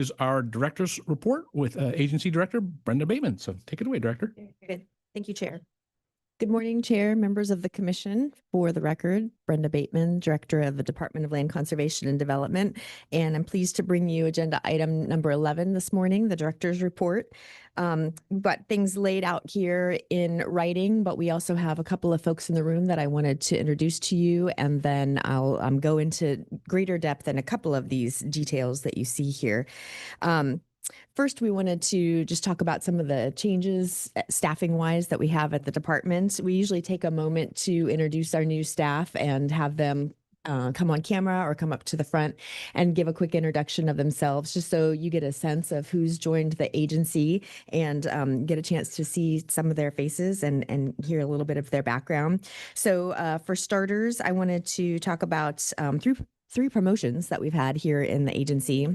Is our director's report with Agency Director Brenda Bateman. So take it away, Director. Good. Thank you, Chair. Good morning, Chair, members of the Commission. For the record, Brenda Bateman, Director of the Department of Land Conservation and Development, and I'm pleased to bring you agenda item number 11 this morning, the Director's Report. We've got things laid out here in writing, but we also have a couple of folks in the room that I wanted to introduce to you, and then I'll go into greater depth in a couple of these details that you see here. First, we wanted to just talk about some of the changes staffing wise that we have at the department. We usually take a moment to introduce our new staff and have them come on camera or come up to the front and give a quick introduction of themselves, just so you get a sense of who's joined the agency and get a chance to see some of their faces and hear a little bit of their background. So for starters, I wanted to talk about three promotions that we've had here in the agency.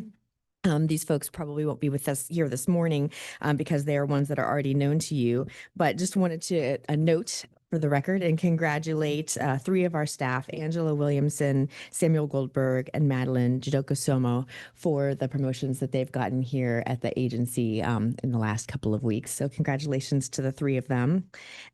These folks probably won't be with us here this morning because they are ones that are already known to you, but just wanted to note for the record and congratulate three of our staff, Angela Williamson, Samuel Goldberg, and Madeline Jidokosomo, for the promotions that they've gotten here at the agency in the last couple of weeks. So congratulations to the three of them.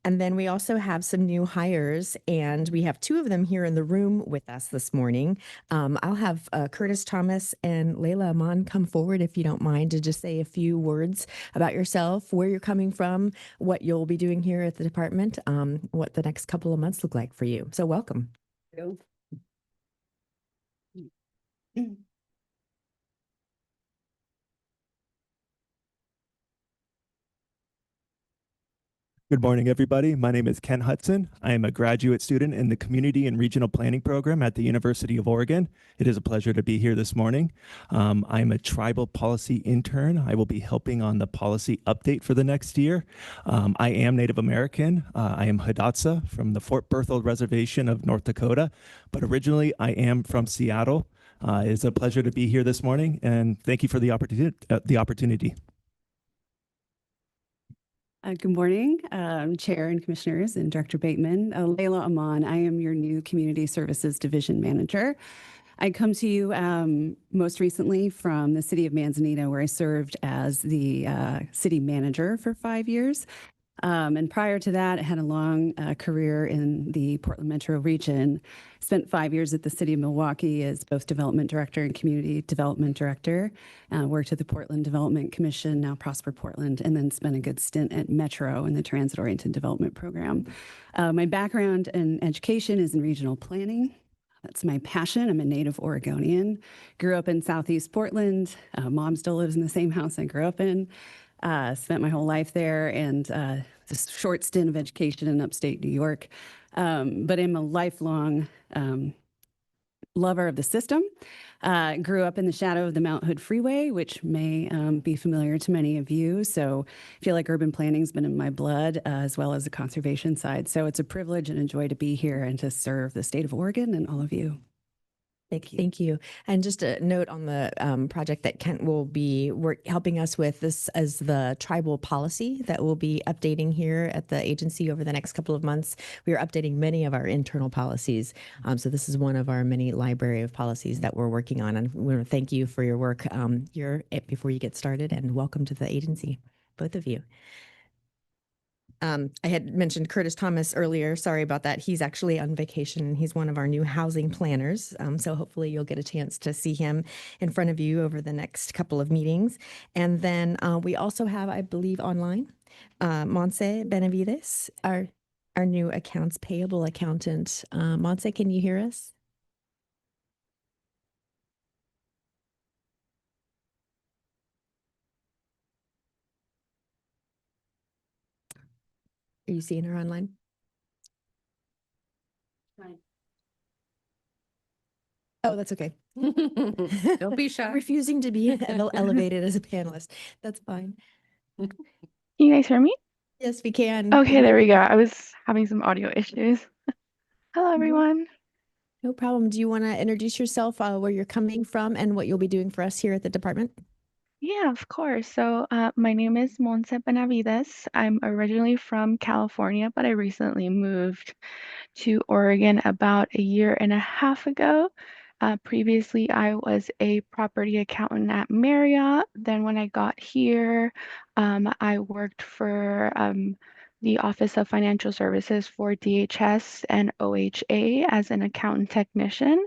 And then we also have some new hires, and we have two of them here in the room with us this morning. I'll have Curtis Thomas and Layla Aman come forward, if you don't mind, to just say a few words about yourself, where you're coming from, what you'll be doing here at the department, what the next couple of months look like for you. So welcome. Good morning, everybody. My name is Ken Hudson. I am a graduate student in the Community and Regional Planning program at the University of Oregon. It is a pleasure to be here this morning. I'm a tribal policy intern. I will be helping on the policy update for the next year. I am Native American. I am Hidatsa from the Fort Berthold Reservation of North Dakota, but originally I am from Seattle. It's a pleasure to be here this morning, and thank you for the opportunity. Good morning, Chair and Commissioners and Director Bateman. Layla Aman, I am your new Community Services Division Manager. I come to you most recently from the City of Manzanita, where I served as the City Manager for 5 years. And prior to that, I had a long career in the Portland Metro region. Spent 5 years at the City of Milwaukee as both Development Director and Community Development Director. Worked at the Portland Development Commission, now Prosper Portland, and then spent a good stint at Metro in the Transit-Oriented Development Program. My background in education is in regional planning. That's my passion. I'm a native Oregonian. Grew up in Southeast Portland. Mom still lives in the same house I grew up in. Spent my whole life there, and just a short stint of education in upstate New York. But I'm a lifelong lover of the system. Grew up in the shadow of the Mount Hood Freeway, which may be familiar to many of you. So I feel like urban planning's been in my blood, as well as the conservation side. So it's a privilege and a joy to be here and to serve the state of Oregon and all of you. Thank you. And just a note on the project that Kent will be helping us with, this as the tribal policy that we'll be updating here at the agency over the next couple of months. We are updating many of our internal policies. So this is one of our many library of policies that we're working on. And we want to thank you for your work before you get started, and welcome to the agency, both of you. I had mentioned Curtis Thomas earlier. Sorry about that. He's actually on vacation. He's one of our new housing planners. So hopefully you'll get a chance to see him in front of you over the next couple of meetings. And then we also have, I believe, online, Montse Benavides, our new accounts payable accountant. Montse, can you hear us? Are you seeing her online? Fine. Oh, that's okay. Don't be shy. Refusing to be elevated as a panelist. That's fine. Can you guys hear me? Yes, we can. Okay, there we go. I was having some audio issues. Hello, everyone. No problem. Do you want to introduce yourself, where you're coming from, and what you'll be doing for us here at the department? Yeah, of course. So my name is Montse Benavides. I'm originally from California, but I recently moved to Oregon about 1.5 years ago. Previously, I was a property accountant at Marriott. Then when I got here, I worked for the Office of Financial Services for DHS and OHA as an accountant technician.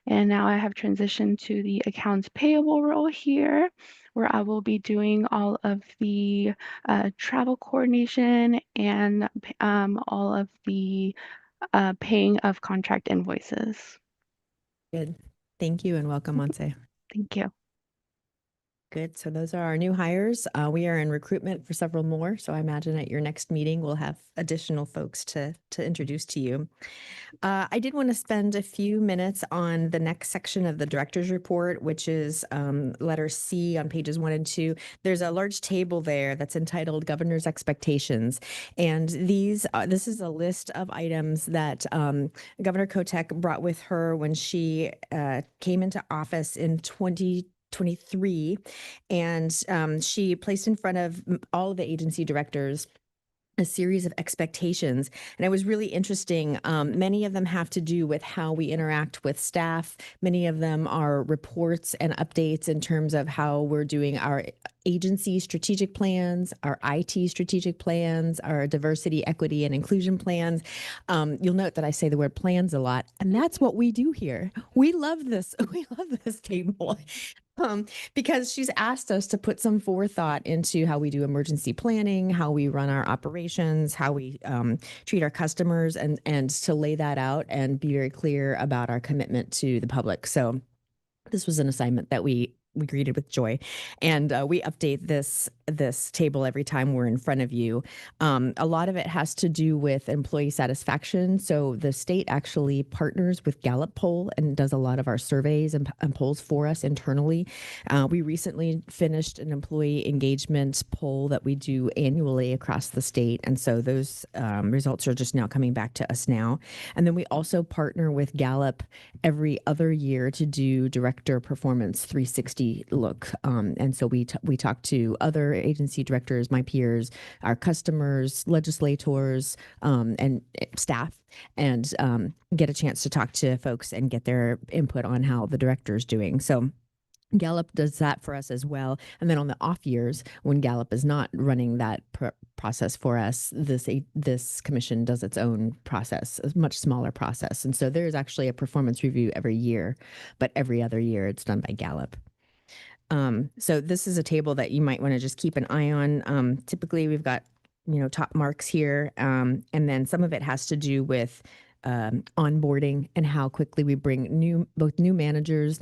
And now I have transitioned to the accounts payable role here, where I will be doing all of the travel coordination and all of the paying of contract invoices. Good. Thank you and welcome, Monse. Thank you. Good. So those are our new hires. We are in recruitment for several more. So I imagine at your next meeting, we'll have additional folks to introduce to you. I did want to spend a few minutes on the next section of the director's report, which is letter C on pages 1 and 2. There's a large table there that's entitled Governor's Expectations. And this is a list of items that Governor Kotek brought with her when she came into office in 2023, and she placed in front of all of the agency directors a series of expectations. And it was really interesting. Many of them have to do with how we interact with staff. Many of them are reports and updates in terms of how we're doing our agency strategic plans, our IT strategic plans, our diversity, equity, and inclusion plans. You'll note that I say the word plans a lot, and that's what we do here. We love this. We love this table. Because she's asked us to put some forethought into how we do emergency planning, how we run our operations, how we treat our customers, and to lay that out and be very clear about our commitment to the public. So this was an assignment that we greeted with joy, and we update this table every time we're in front of you. A lot of it has to do with employee satisfaction. So the state actually partners with Gallup Poll and does a lot of our surveys and polls for us internally. We recently finished an employee engagement poll that we do annually across the state, and so those results are just now coming back to us now. And then we also partner with Gallup every other year to do Director Performance 360 look. And so we talk to other agency directors, my peers, our customers, legislators, and staff, and get a chance to talk to folks and get their input on how the director is doing. So Gallup does that for us as well. And then on the off years, when Gallup is not running that process for us, this commission does its own process, a much smaller process. And so there's actually a performance review every year, but every other year it's done by Gallup. So this is a table that you might want to just keep an eye on. Typically, we've got, top marks here, and then some of it has to do with onboarding and how quickly we bring both new managers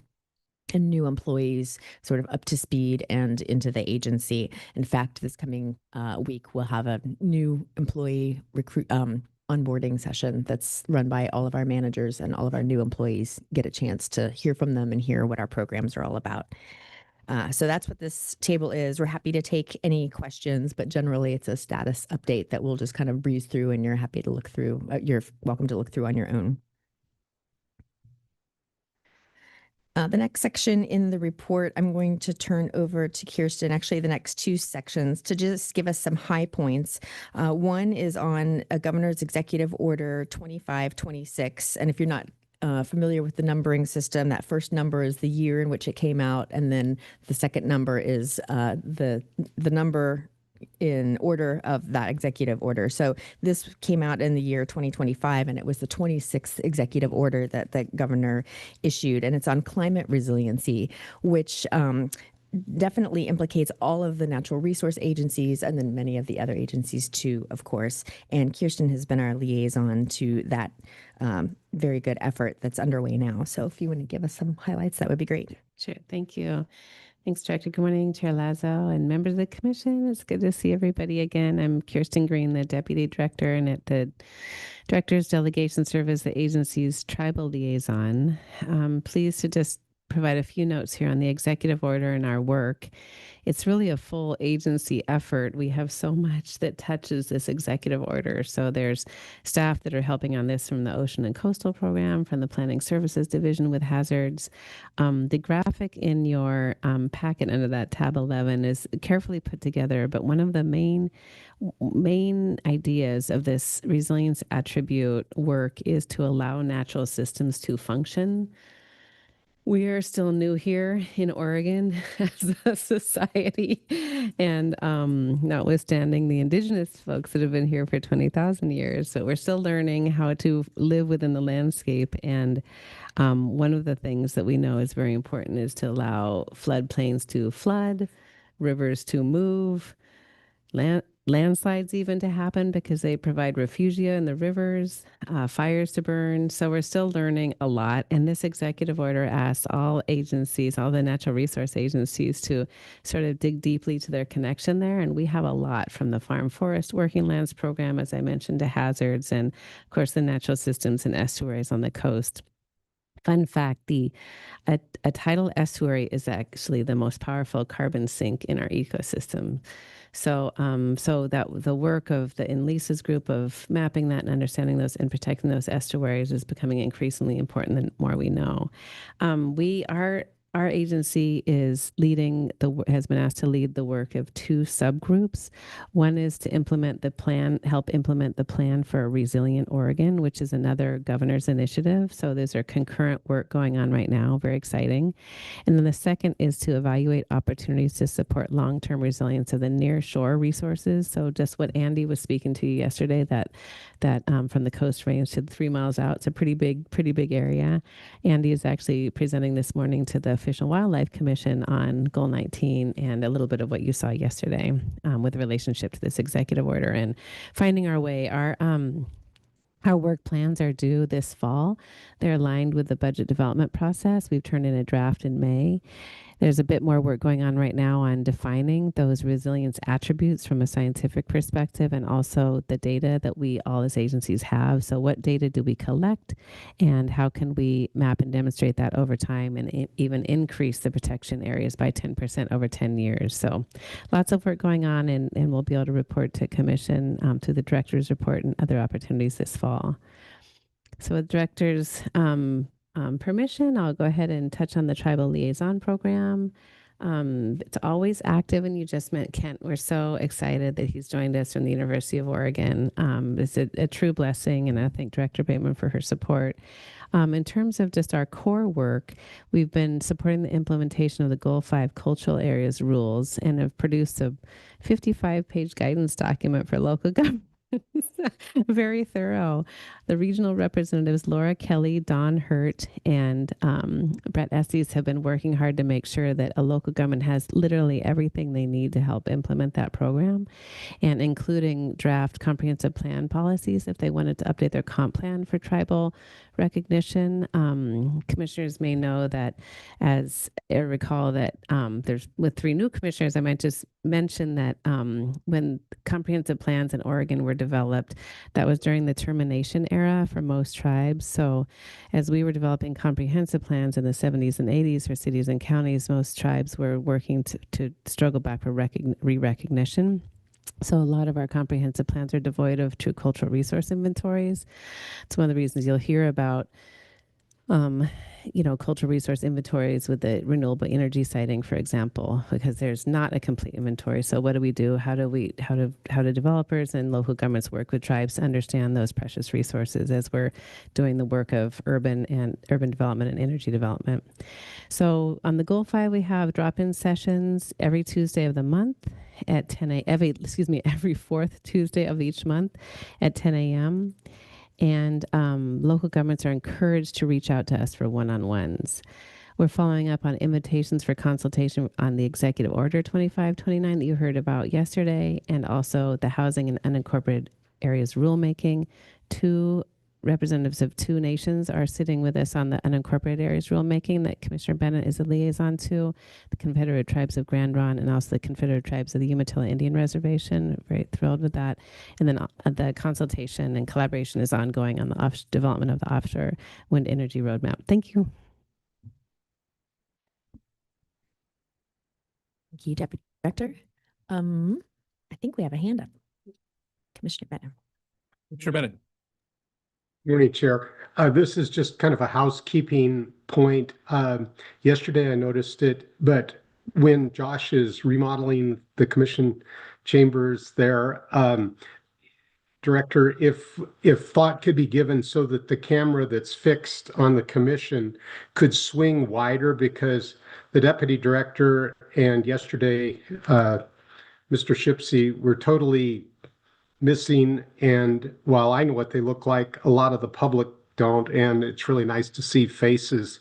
and new employees sort of up to speed and into the agency. In fact, this coming week, we'll have a new employee onboarding session that's run by all of our managers, and all of our new employees get a chance to hear from them and hear what our programs are all about. So that's what this table is. We're happy to take any questions, but generally it's a status update that we'll just kind of breeze through, and you're happy to look through. You're welcome to look through on your own. The next section in the report, I'm going to turn over to Kirsten, actually the next two sections, to just give us some high points. One is on a Governor's Executive Order 2526. And if you're not familiar with the numbering system, that first number is the year in which it came out, and then the second number is the number in order of that executive order. So this came out in the year 2025, and it was the 26th executive order that the governor issued, and it's on climate resiliency, which definitely implicates all of the natural resource agencies and then many of the other agencies too, of course. And Kirsten has been our liaison to that very good effort that's underway now. So if you want to give us some highlights, that would be great. Sure. Thank you. Thanks, Director. Good morning, Chair Lazo and members of the commission. It's good to see everybody again. I'm Kirsten Green, the Deputy Director, and at the Director's Delegation Service, the agency's tribal liaison. Pleased to just provide a few notes here on the executive order and our work. It's really a full agency effort. We have so much that touches this executive order. So there's staff that are helping on this from the Ocean and Coastal Program, from the Planning Services Division with hazards. The graphic in your packet under that tab 11 is carefully put together, but one of the main ideas of this resilience attribute work is to allow natural systems to function. We are still new here in Oregon as a society, and notwithstanding the indigenous folks that have been here for 20,000 years, so we're still learning how to live within the landscape. And one of the things that we know is very important is to allow floodplains to flood, rivers to move, landslides even to happen because they provide refugia in the rivers, fires to burn. So we're still learning a lot. And this executive order asks all agencies, all the natural resource agencies, to sort of dig deeply to their connection there. And we have a lot, from the Farm Forest Working Lands Program, as I mentioned, to hazards, and of course the natural systems and estuaries on the coast. Fun fact, a tidal estuary is actually the most powerful carbon sink in our ecosystem. So, so that the work of the INLISA's group of mapping that and understanding those and protecting those estuaries is becoming increasingly important the more we know. Our agency is has been asked to lead the work of two subgroups. One is to help implement the plan for a resilient Oregon, which is another governor's initiative. So those are concurrent work going on right now, very exciting. And then the second is to evaluate opportunities to support long-term resilience of the near shore resources. So just what Andy was speaking to you yesterday, that from the Coast Range to 3 miles out, it's a pretty big area. Andy is actually presenting this morning to the Fish and Wildlife Commission on Goal 19 and a little bit of what you saw yesterday with relationship to this executive order and finding our way. Our work plans are due this fall. They're aligned with the budget development process. We've turned in a draft in May. There's a bit more work going on right now on defining those resilience attributes from a scientific perspective, and also the data that we all as agencies have. So what data do we collect, and how can we map and demonstrate that over time, and even increase the protection areas by 10% over 10 years. So lots of work going on, and we'll be able to report to Commission through the Director's Report and other opportunities this fall. So with Director's permission, I'll go ahead and touch on the Tribal Liaison Program. It's always active, and you just met Kent. We're so excited that he's joined us from the University of Oregon. It's a true blessing, and I thank Director Bateman for her support. In terms of just our core work, we've been supporting the implementation of the Goal 5 Cultural Areas rules and have produced a 55-page guidance document for local government. Very thorough. The regional representatives, Laura Kelly, Don Hurt, and Brett Estes, have been working hard to make sure that a local government has literally everything they need to help implement that program, and including draft comprehensive plan policies if they wanted to update their comp plan for tribal recognition. Commissioners may know that, as I recall, that there's with 3 new commissioners, I might just mention that when comprehensive plans in Oregon were developed, that was during the termination era for most tribes. So as we were developing comprehensive plans in the 70s and 80s for cities and counties, most tribes were working to struggle back for re-recognition. So a lot of our comprehensive plans are devoid of true cultural resource inventories. It's one of the reasons you'll hear about cultural resource inventories with the renewable energy siting, for example, because there's not a complete inventory. So what do we do? How do developers and local governments work with tribes to understand those precious resources as we're doing the work of urban development and energy development? So on the Goal 5, we have drop-in sessions every Tuesday of the month at 10 a.m. Every fourth Tuesday of each month at 10 a.m. And local governments are encouraged to reach out to us for one-on-ones. We're following up on invitations for consultation on the Executive Order 2529 that you heard about yesterday, and also the Housing and Unincorporated Areas Rulemaking. 2 representatives of 2 nations are sitting with us on the Unincorporated Areas Rulemaking that Commissioner Bennett is a liaison to, the Confederate Tribes of Grand Ronde, and also the Confederate Tribes of the Umatilla Indian Reservation. Very thrilled with that. And then the consultation and collaboration is ongoing on the development of the offshore wind energy roadmap. Thank you. Thank you, Deputy Director. I think we have a hand up. Commissioner Bennett. Commissioner Bennett. Morning, Chair. This is just kind of a housekeeping point. Yesterday I noticed it, but when Josh is remodeling the commission chambers there, Director, if thought could be given so that the camera that's fixed on the commission could swing wider, because the deputy director and yesterday, Mr. Shipsey were totally missing. And while I know what they look like, a lot of the public don't. And it's really nice to see faces.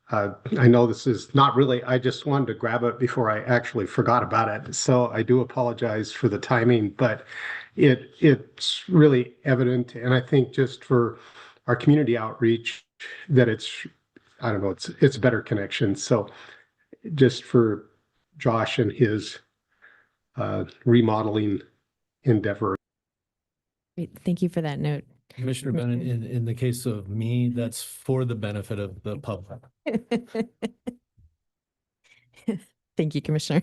I know this is not really, I just wanted to grab it before I actually forgot about it. So I do apologize for the timing, but it's really evident. And I think just for our community outreach that I don't know, it's a better connection. So just for Josh and his remodeling endeavor. Great. Thank you for that note. Commissioner Bennett, in the case of me, that's for the benefit of the public. Thank you, Commissioner.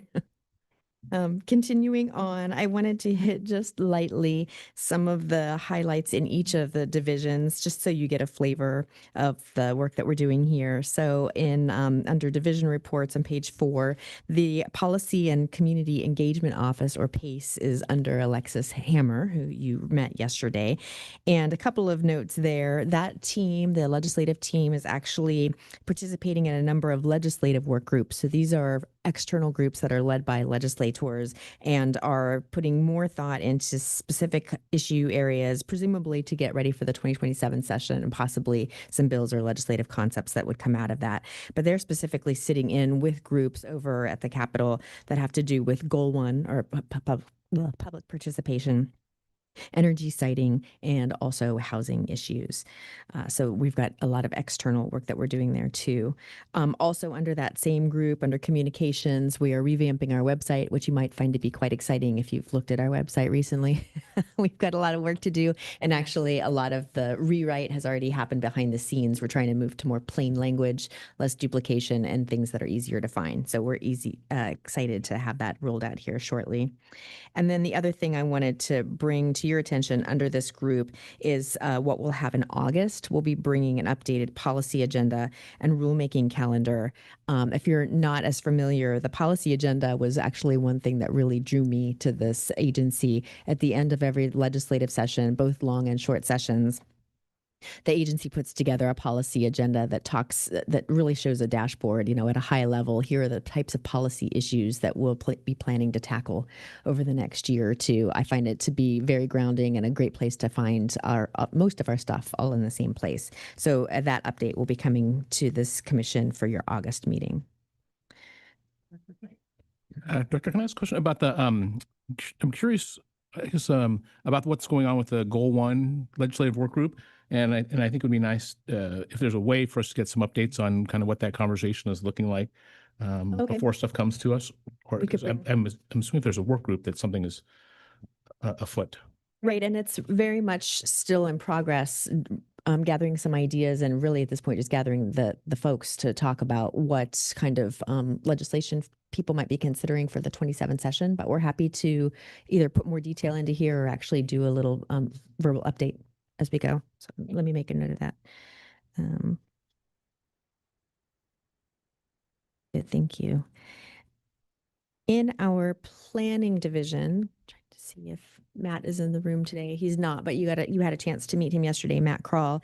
Continuing on, I wanted to hit just lightly some of the highlights in each of the divisions, just so you get a flavor of the work that we're doing here. So in under division reports on page 4, the Policy and Community Engagement Office, or PACE, is under Alexis Hammer, who you met yesterday. And a couple of notes there. That team, the legislative team, is actually participating in a number of legislative work groups. So these are external groups that are led by legislators and are putting more thought into specific issue areas, presumably to get ready for the 2027 session and possibly some bills or legislative concepts that would come out of that. But they're specifically sitting in with groups over at the Capitol that have to do with Goal 1, or public participation, energy siting, and also housing issues. So we've got a lot of external work that we're doing there too. Also under that same group, under communications, we are revamping our website, which you might find to be quite exciting if you've looked at our website recently. We've got a lot of work to do, and actually a lot of the rewrite has already happened behind the scenes. We're trying to move to more plain language, less duplication, and things that are easier to find. So we're excited to have that rolled out here shortly. And then the other thing I wanted to bring to your attention under this group is what we'll have in August. We'll be bringing an updated policy agenda and rulemaking calendar. If you're not as familiar, the policy agenda was actually one thing that really drew me to this agency. At the end of every legislative session, both long and short sessions, the agency puts together a policy agenda that really shows a dashboard, at a high level. Here are the types of policy issues that we'll be planning to tackle over the next year or two. I find it to be very grounding and a great place to find most of our stuff all in the same place. So that update will be coming to this commission for your August meeting. Director, can I ask a question about I'm curious, I guess, about what's going on with the Goal 1 legislative work group. And I think it would be nice if there's a way for us to get some updates on kind of what that conversation is looking like before stuff comes to us. Or I'm assuming if there's a work group that something is afoot. Right, and it's very much still in progress. Gathering some ideas, and really at this point just gathering the folks to talk about what kind of legislation people might be considering for the 27 session. But we're happy to either put more detail into here or actually do a little verbal update as we go. So let me make a note of that. Thank you. In our planning division, trying to see if Matt is in the room today. He's not, but you had a chance to meet him yesterday, Matt Kroll.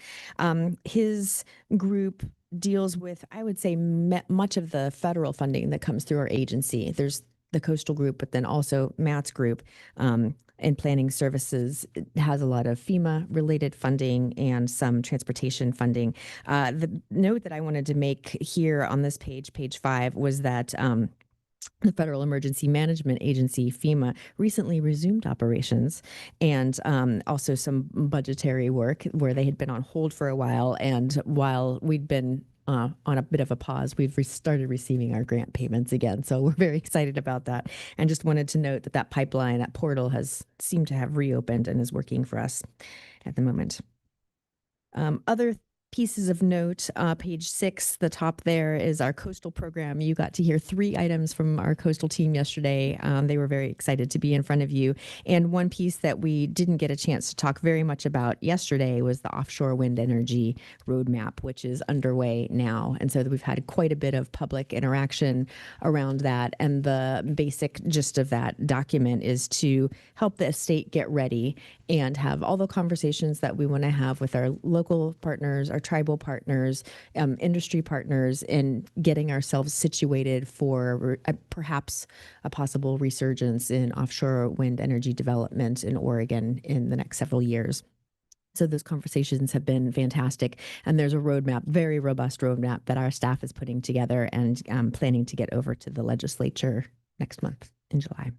His group deals with, I would say, much of the federal funding that comes through our agency. There's the coastal group, but then also Matt's group in planning services has a lot of FEMA related funding and some transportation funding. The note that I wanted to make here on this page 5, was that the Federal Emergency Management Agency, FEMA, recently resumed operations, and also some budgetary work where they had been on hold for a while. And while we'd been on a bit of a pause, we've started receiving our grant payments again. So we're very excited about that. And just wanted to note that pipeline, that portal has seemed to have reopened and is working for us at the moment. Other pieces of note, page 6, the top there is our coastal program. You got to hear 3 items from our coastal team yesterday. They were very excited to be in front of you. And one piece that we didn't get a chance to talk very much about yesterday was the offshore wind energy roadmap, which is underway now. And so we've had quite a bit of public interaction around that. And the basic gist of that document is to help the state get ready and have all the conversations that we want to have with our local partners, our tribal partners, industry partners, in getting ourselves situated for perhaps a possible resurgence in offshore wind energy development in Oregon in the next several years. So those conversations have been fantastic. And there's a roadmap, very robust roadmap that our staff is putting together and planning to get over to the legislature next month in July.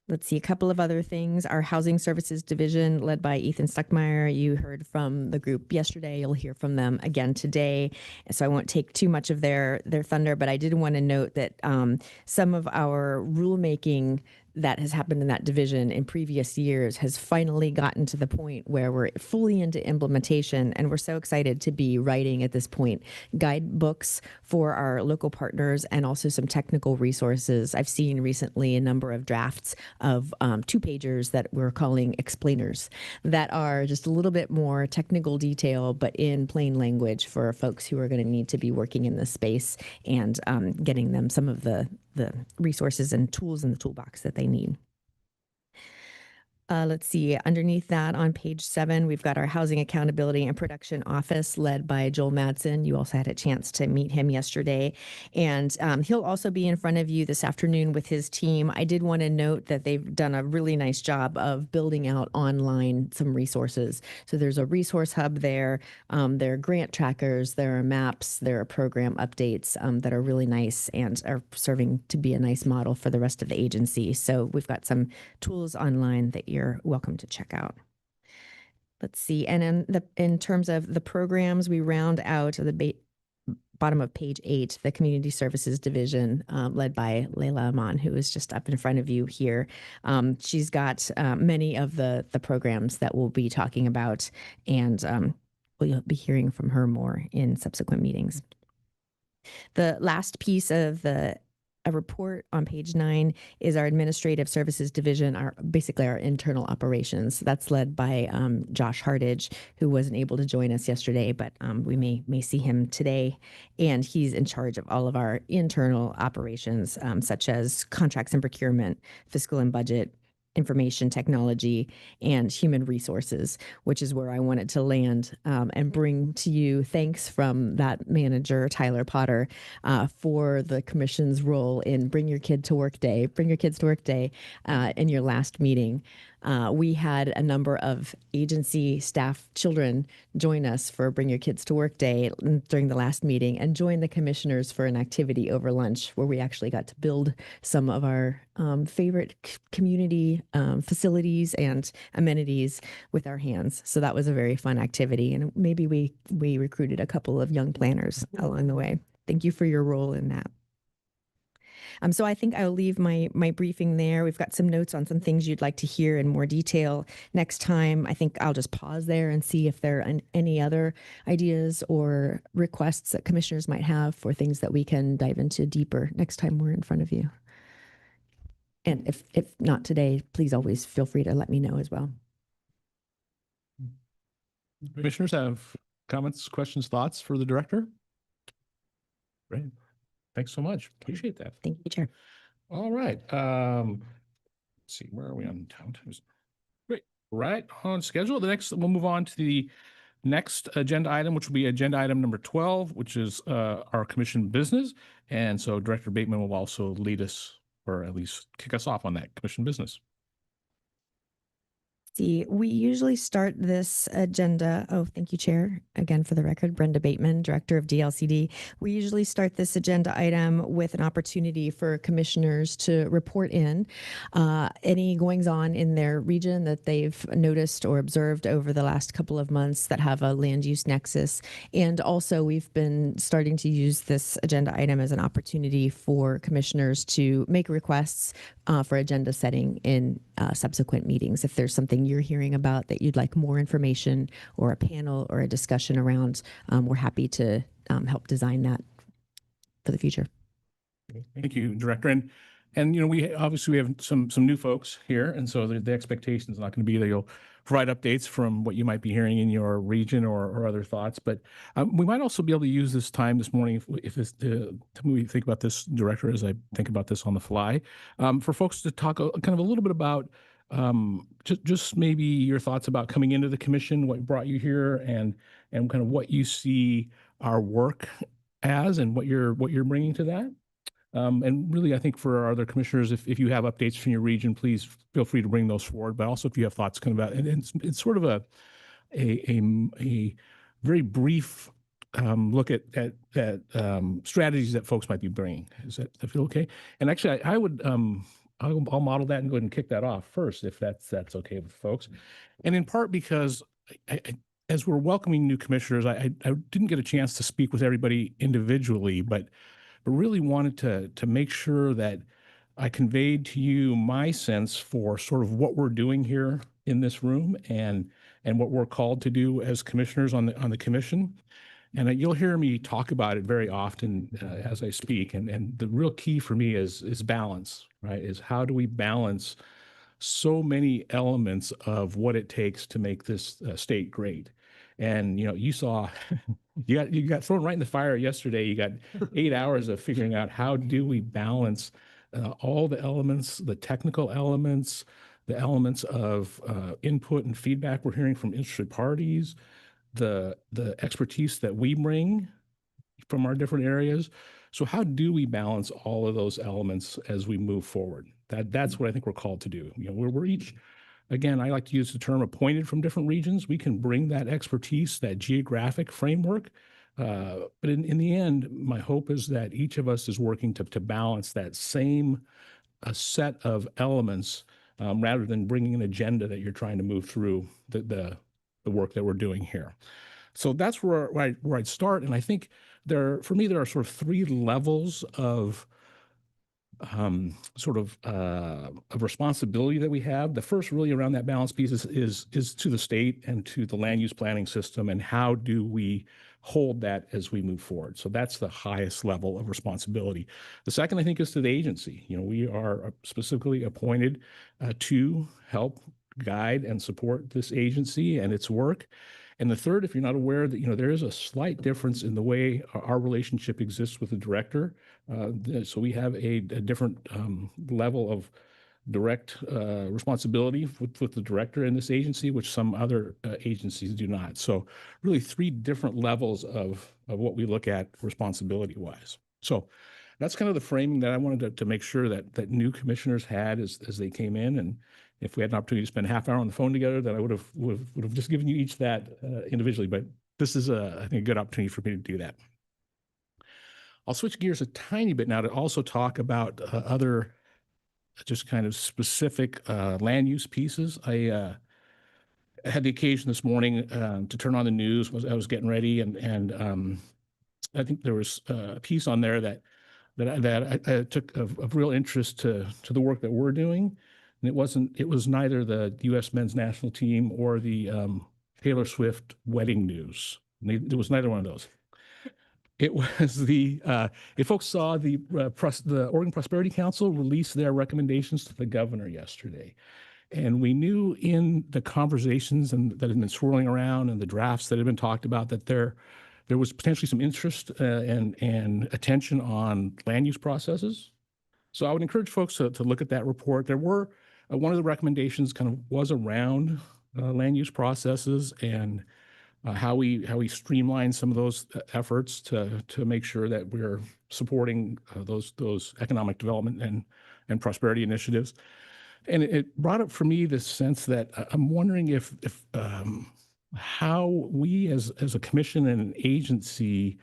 Let's see, a couple of other things. Our Housing Services Division, led by Ethan Stuckmeyer, you heard from the group yesterday. You'll hear from them again today. So I won't take too much of their thunder, but I did want to note that some of our rulemaking that has happened in that division in previous years has finally gotten to the point where we're fully into implementation. And we're so excited to be writing at this point guidebooks for our local partners and also some technical resources. I've seen recently a number of drafts of 2-pagers that we're calling explainers that are just a little bit more technical detail, but in plain language for folks who are going to need to be working in this space and getting them some of the resources and tools in the toolbox that they need. Let's see, underneath that on page 7, we've got our Housing Accountability and Production Office led by Joel Madsen. You also had a chance to meet him yesterday. And he'll also be in front of you this afternoon with his team. I did want to note that they've done a really nice job of building out online some resources. So there's a resource hub there. There are grant trackers, there are maps, there are program updates that are really nice and are serving to be a nice model for the rest of the agency. So we've got some tools online that you're welcome to check out. Let's see. And in terms of the programs, we round out the bottom of page 8, the Community Services Division, led by Layla Aman, who is just up in front of you here. She's got many of the programs that we'll be talking about, and we'll be hearing from her more in subsequent meetings. The last piece of a report on page 9 is our Administrative Services Division, basically our internal operations. That's led by Josh Hardage, who wasn't able to join us yesterday, but we may see him today. And he's in charge of all of our internal operations, such as contracts and procurement, fiscal and budget, information technology, and human resources, which is where I wanted to land and bring to you thanks from that manager, Tyler Potter, for the commission's role in Bring Your Kids to Work Day in your last meeting. We had a number of agency staff children join us for Bring Your Kids to Work Day during the last meeting and join the commissioners for an activity over lunch where we actually got to build some of our favorite community facilities and amenities with our hands. So that was a very fun activity. And maybe we recruited a couple of young planners along the way. Thank you for your role in that. So I think I'll leave my briefing there. We've got some notes on some things you'd like to hear in more detail next time. I think I'll just pause there and see if there are any other ideas or requests that commissioners might have for things that we can dive into deeper next time we're in front of you. And if not today, please always feel free to let me know as well. Commissioners have comments, questions, thoughts for the director? Great. Thanks so much. Appreciate that. Thank you, Chair. All right. Let's see, where are we on town times? Great. Right on schedule. We'll move on to the next agenda item, which will be agenda item number 12, which is our commission business. And so Director Bateman will also lead us, or at least kick us off on that commission business. See, we usually start this agenda. Oh, thank you, Chair. Again, for the record, Brenda Bateman, Director of DLCD. We usually start this agenda item with an opportunity for commissioners to report in any goings on in their region that they've noticed or observed over the last couple of months that have a land use nexus. And also, we've been starting to use this agenda item as an opportunity for commissioners to make requests for agenda setting in subsequent meetings. If there's something you're hearing about that you'd like more information or a panel or a discussion around, we're happy to help design that for the future. Thank you, Director. And we obviously have some new folks here, and so the expectation is not going to be that you'll provide updates from what you might be hearing in your region or other thoughts. But we might also be able to use this time this morning, if this, to we think about this, Director, as I think about this on the fly, for folks to talk kind of a little bit about just maybe your thoughts about coming into the commission, what brought you here, and kind of what you see our work as, and what you're bringing to that. And really, I think for our other commissioners, if you have updates from your region, please feel free to bring those forward. But also, if you have thoughts kind of about, and it's sort of a very brief look at strategies that folks might be bringing. Does that feel okay? And actually, I would I'll model that and go ahead and kick that off first, if that's okay with folks. And in part because as we're welcoming new commissioners, I didn't get a chance to speak with everybody individually, but really wanted to make sure that I conveyed to you my sense for sort of what we're doing here in this room and what we're called to do as commissioners on the commission. And you'll hear me talk about it very often as I speak. And the real key for me is balance, right? Is how do we balance so many elements of what it takes to make this state great? And you saw you got thrown right in the fire yesterday. You got 8 hours of figuring out how do we balance all the elements, the technical elements, the elements of input and feedback we're hearing from interested parties, the expertise that we bring from our different areas. So how do we balance all of those elements as we move forward? That's what I think we're called to do. We're each, again, I like to use the term appointed from different regions. We can bring that expertise, that geographic framework. But in the end, my hope is that each of us is working to balance that same set of elements rather than bringing an agenda that you're trying to move through the work that we're doing here. So that's where I'd start. And I think for me, there are sort of three levels of of responsibility that we have. The first really around that balance piece is to the state and to the land use planning system, and how do we hold that as we move forward. So that's the highest level of responsibility. The second, I think, is to the agency. We are specifically appointed to help guide and support this agency and its work. And the third, if you're not aware, that there is a slight difference in the way our relationship exists with the director. So we have a different level of direct responsibility with the director in this agency, which some other agencies do not. So really three different levels of what we look at responsibility-wise. So that's kind of the framing that I wanted to make sure that new commissioners had as they came in. And if we had an opportunity to spend a half hour on the phone together, then I would have just given you each that individually. But this is, I think, a good opportunity for me to do that. I'll switch gears a tiny bit now to also talk about other just kind of specific land use pieces. I had the occasion this morning to turn on the news. I was getting ready, and I think there was a piece on there that I took of real interest to the work that we're doing. And it was neither the U.S. men's national team or the Taylor Swift wedding news. It was neither one of those. It was if folks saw the Oregon Prosperity Council release their recommendations to the governor yesterday. And we knew in the conversations that had been swirling around and the drafts that had been talked about that there was potentially some interest and attention on land use processes. So I would encourage folks to look at that report. There were one of the recommendations kind of was around land use processes and how we streamline some of those efforts to make sure that we're supporting those economic development and prosperity initiatives. And it brought up for me this sense that I'm wondering if how we as a commission and an agency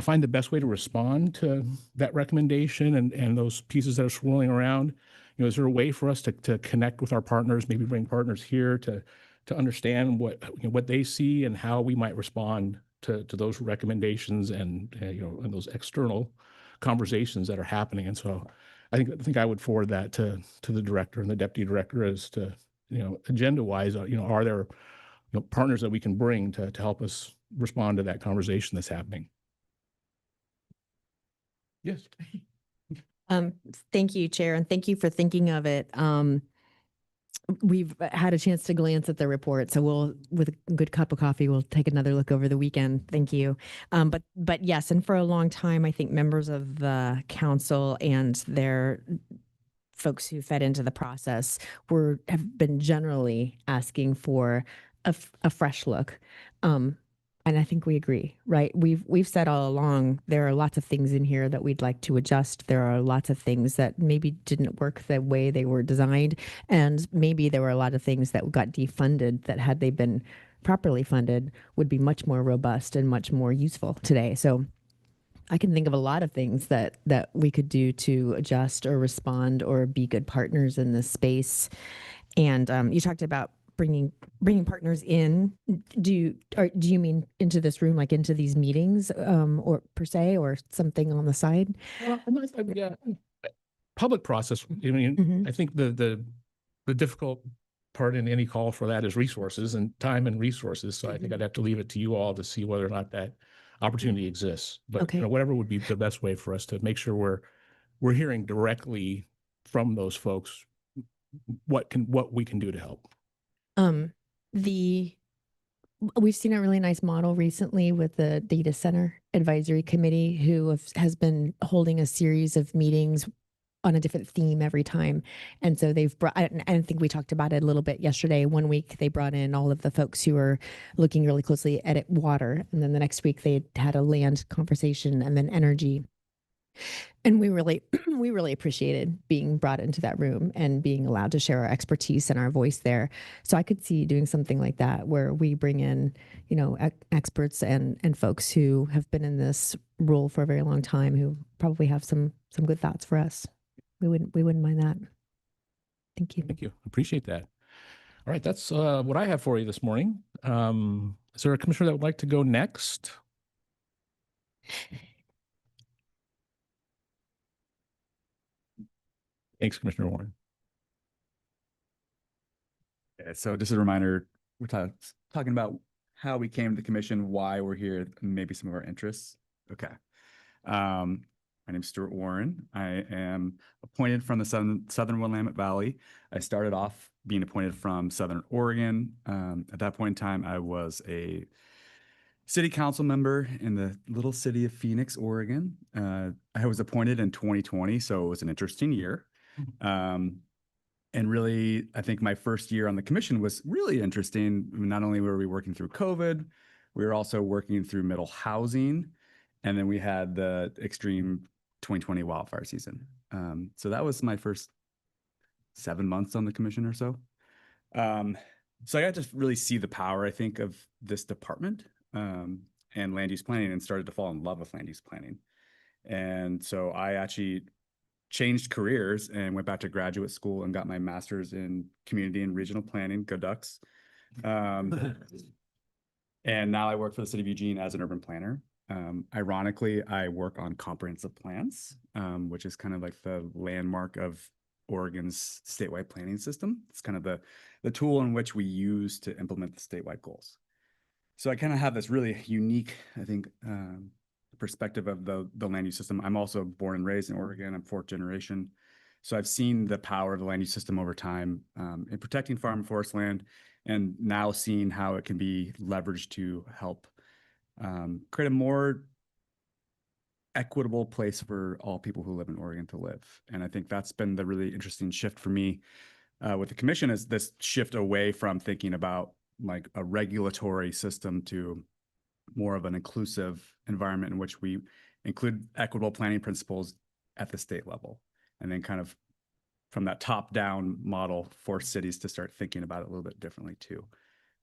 find the best way to respond to that recommendation and those pieces that are swirling around. Is there a way for us to connect with our partners, maybe bring partners here to understand what they see and how we might respond to those recommendations and and those external conversations that are happening. And so I think I would forward that to the director and the deputy director as to agenda wise, are there, partners that we can bring to help us respond to that conversation that's happening? Yes. Thank you, Chair, and thank you for thinking of it. We've had a chance to glance at the report, so we'll, with a good cup of coffee, we'll take another look over the weekend. Thank you. But yes, and for a long time, I think members of the council and their folks who fed into the process have been generally asking for a fresh look. And I think we agree, right? We've said all along, there are lots of things in here that we'd like to adjust. There are lots of things that maybe didn't work the way they were designed. And maybe there were a lot of things that got defunded that, had they been properly funded, would be much more robust and much more useful today. So I can think of a lot of things that we could do to adjust or respond or be good partners in this space. And you talked about bringing partners in. Do you mean into this room, like into these meetings, or per se, or something on the side? Yeah, public process. I mean, I think the difficult part in any call for that is resources and time and resources. So I think I'd have to leave it to you all to see whether or not that opportunity exists. But Okay. whatever would be the best way for us to make sure we're hearing directly from those folks what we can do to help. We've seen a really nice model recently with the Data Center Advisory Committee, who has been holding a series of meetings on a different theme every time. And so they've brought, I think we talked about it a little bit yesterday. One week they brought in all of the folks who are looking really closely at water. And then the next week they had a land conversation, and then energy. And we really appreciated being brought into that room and being allowed to share our expertise and our voice there. So I could see doing something like that, where we bring in, experts and folks who have been in this role for a very long time, who probably have some good thoughts for us. We wouldn't mind that. Thank you. Thank you. Appreciate that. All right, that's what I have for you this morning. Is there a commissioner that would like to go next? Thanks, Commissioner Warren. Yeah, so just a reminder, we're talking about how we came to the commission, why we're here, and maybe some of our interests. Okay. My name is Stuart Warren. I am appointed from the Southern Willamette Valley. I started off being appointed from Southern Oregon. At that point in time, I was a city council member in the little city of Phoenix, Oregon. I was appointed in 2020, so it was an interesting year. And really, I think my first year on the commission was really interesting. Not only were we working through COVID, we were also working through middle housing, and then we had the extreme 2020 wildfire season. So that was my first 7 months on the commission or so. So I got to really see the power, I think, of this department and land use planning, and started to fall in love with land use planning. And so I actually changed careers and went back to graduate school and got my master's in community and regional planning. Go Ducks. And now I work for the city of Eugene as an urban planner. Ironically, I work on comprehensive plans, which is kind of like the landmark of Oregon's statewide planning system. It's kind of the tool in which we use to implement the statewide goals. So I kind of have this really unique, I think, perspective of the land use system. I'm also born and raised in Oregon. I'm fourth generation. So I've seen the power of the land use system over time in protecting farm and forest land, and now seeing how it can be leveraged to help create a more equitable place for all people who live in Oregon to live. And I think that's been the really interesting shift for me with the commission, is this shift away from thinking about like a regulatory system to more of an inclusive environment in which we include equitable planning principles at the state level, and then kind of from that top down model force cities to start thinking about it a little bit differently too.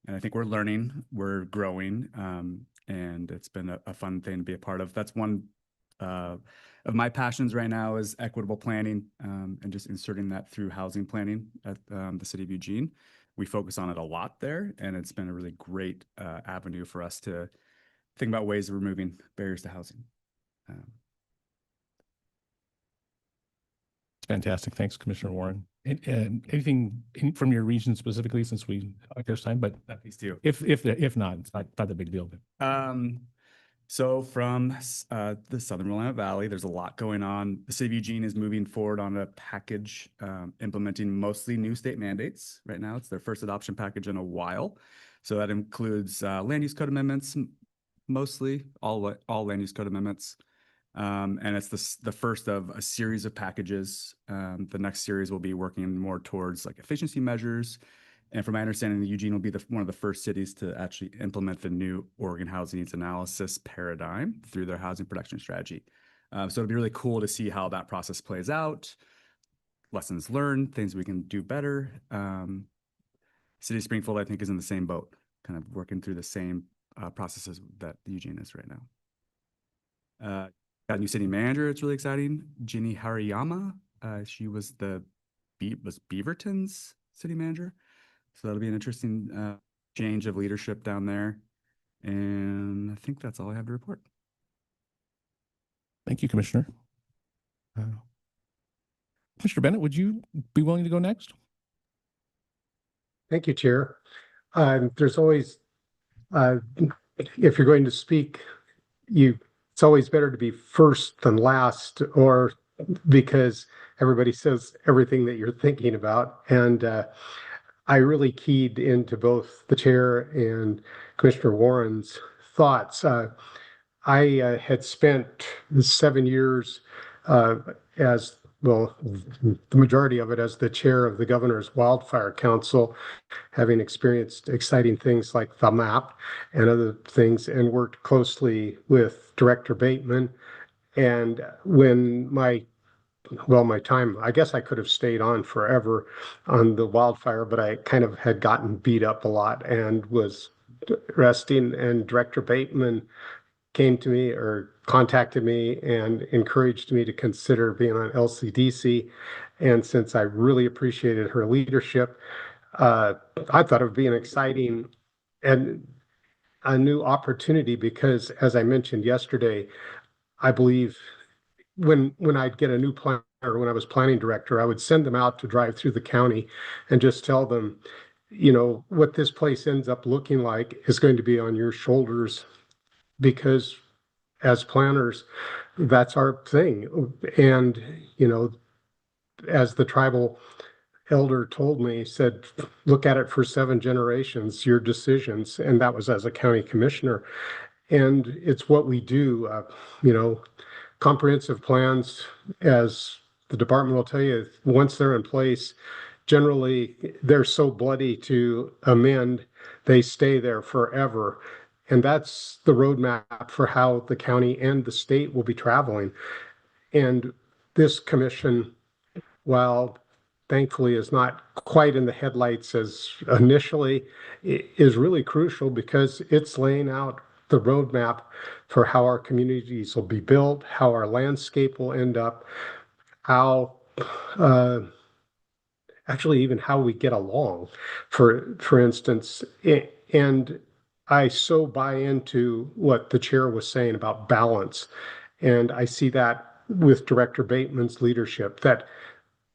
And I think we're learning, we're growing, and it's been a fun thing to be a part of. That's one of my passions right now, is equitable planning, and just inserting that through housing planning at the city of Eugene. We focus on it a lot there, and it's been a really great avenue for us to think about ways of removing barriers to housing. Fantastic. Thanks, Commissioner Warren. Anything from your region specifically, since we talked this time, but Please do. if not, it's not the big deal. So from the Southern Willamette Valley, there's a lot going on. The city of Eugene is moving forward on a package implementing mostly new state mandates. Right now, it's their first adoption package in a while. So that includes land use code amendments, mostly all land use code amendments. And it's the first of a series of packages. The next series will be working more towards like efficiency measures. And from my understanding, Eugene will be one of the first cities to actually implement the new Oregon Housing Needs Analysis paradigm through their housing production strategy. So it'll be really cool to see how that process plays out, lessons learned, things we can do better. City of Springfield, I think, is in the same boat, kind of working through the same processes that Eugene is right now. Got a new city manager. It's really exciting. Ginny Hariyama. She was Beaverton's city manager. So that'll be an interesting change of leadership down there. And I think that's all I have to report. Thank you, Commissioner. Commissioner Bennett, would you be willing to go next? Thank you, Chair. There's always, if you're going to speak, it's always better to be first than last, or because everybody says everything that you're thinking about. And I really keyed into both the chair and Commissioner Warren's thoughts. I had spent 7 years as well, the majority of it as the chair of the Governor's Wildfire Council, having experienced exciting things like the MAP and other things, and worked closely with Director Bateman. And when my time, I guess I could have stayed on forever on the wildfire, but I kind of had gotten beat up a lot and was resting. And Director Bateman came to me or contacted me and encouraged me to consider being on LCDC. And since I really appreciated her leadership, I thought it would be an exciting and a new opportunity, because as I mentioned yesterday, I believe when I'd get a new planner, when I was planning director, I would send them out to drive through the county and just tell them, you know, what this place ends up looking like is going to be on your shoulders, because as planners, that's our thing. And, you know, as the tribal elder told me, said, look at it for 7 generations, your decisions. And that was as a county commissioner. And it's what we do, you know, comprehensive plans, as the department will tell you, once they're in place, generally they're so bloody to amend, they stay there forever. And that's the roadmap for how the county and the state will be traveling. And this commission, while thankfully is not quite in the headlights as initially, is really crucial, because it's laying out the roadmap for how our communities will be built, how our landscape will end up, how actually even how we get along, for instance. And I so buy into what the chair was saying about balance. And I see that with Director Bateman's leadership, that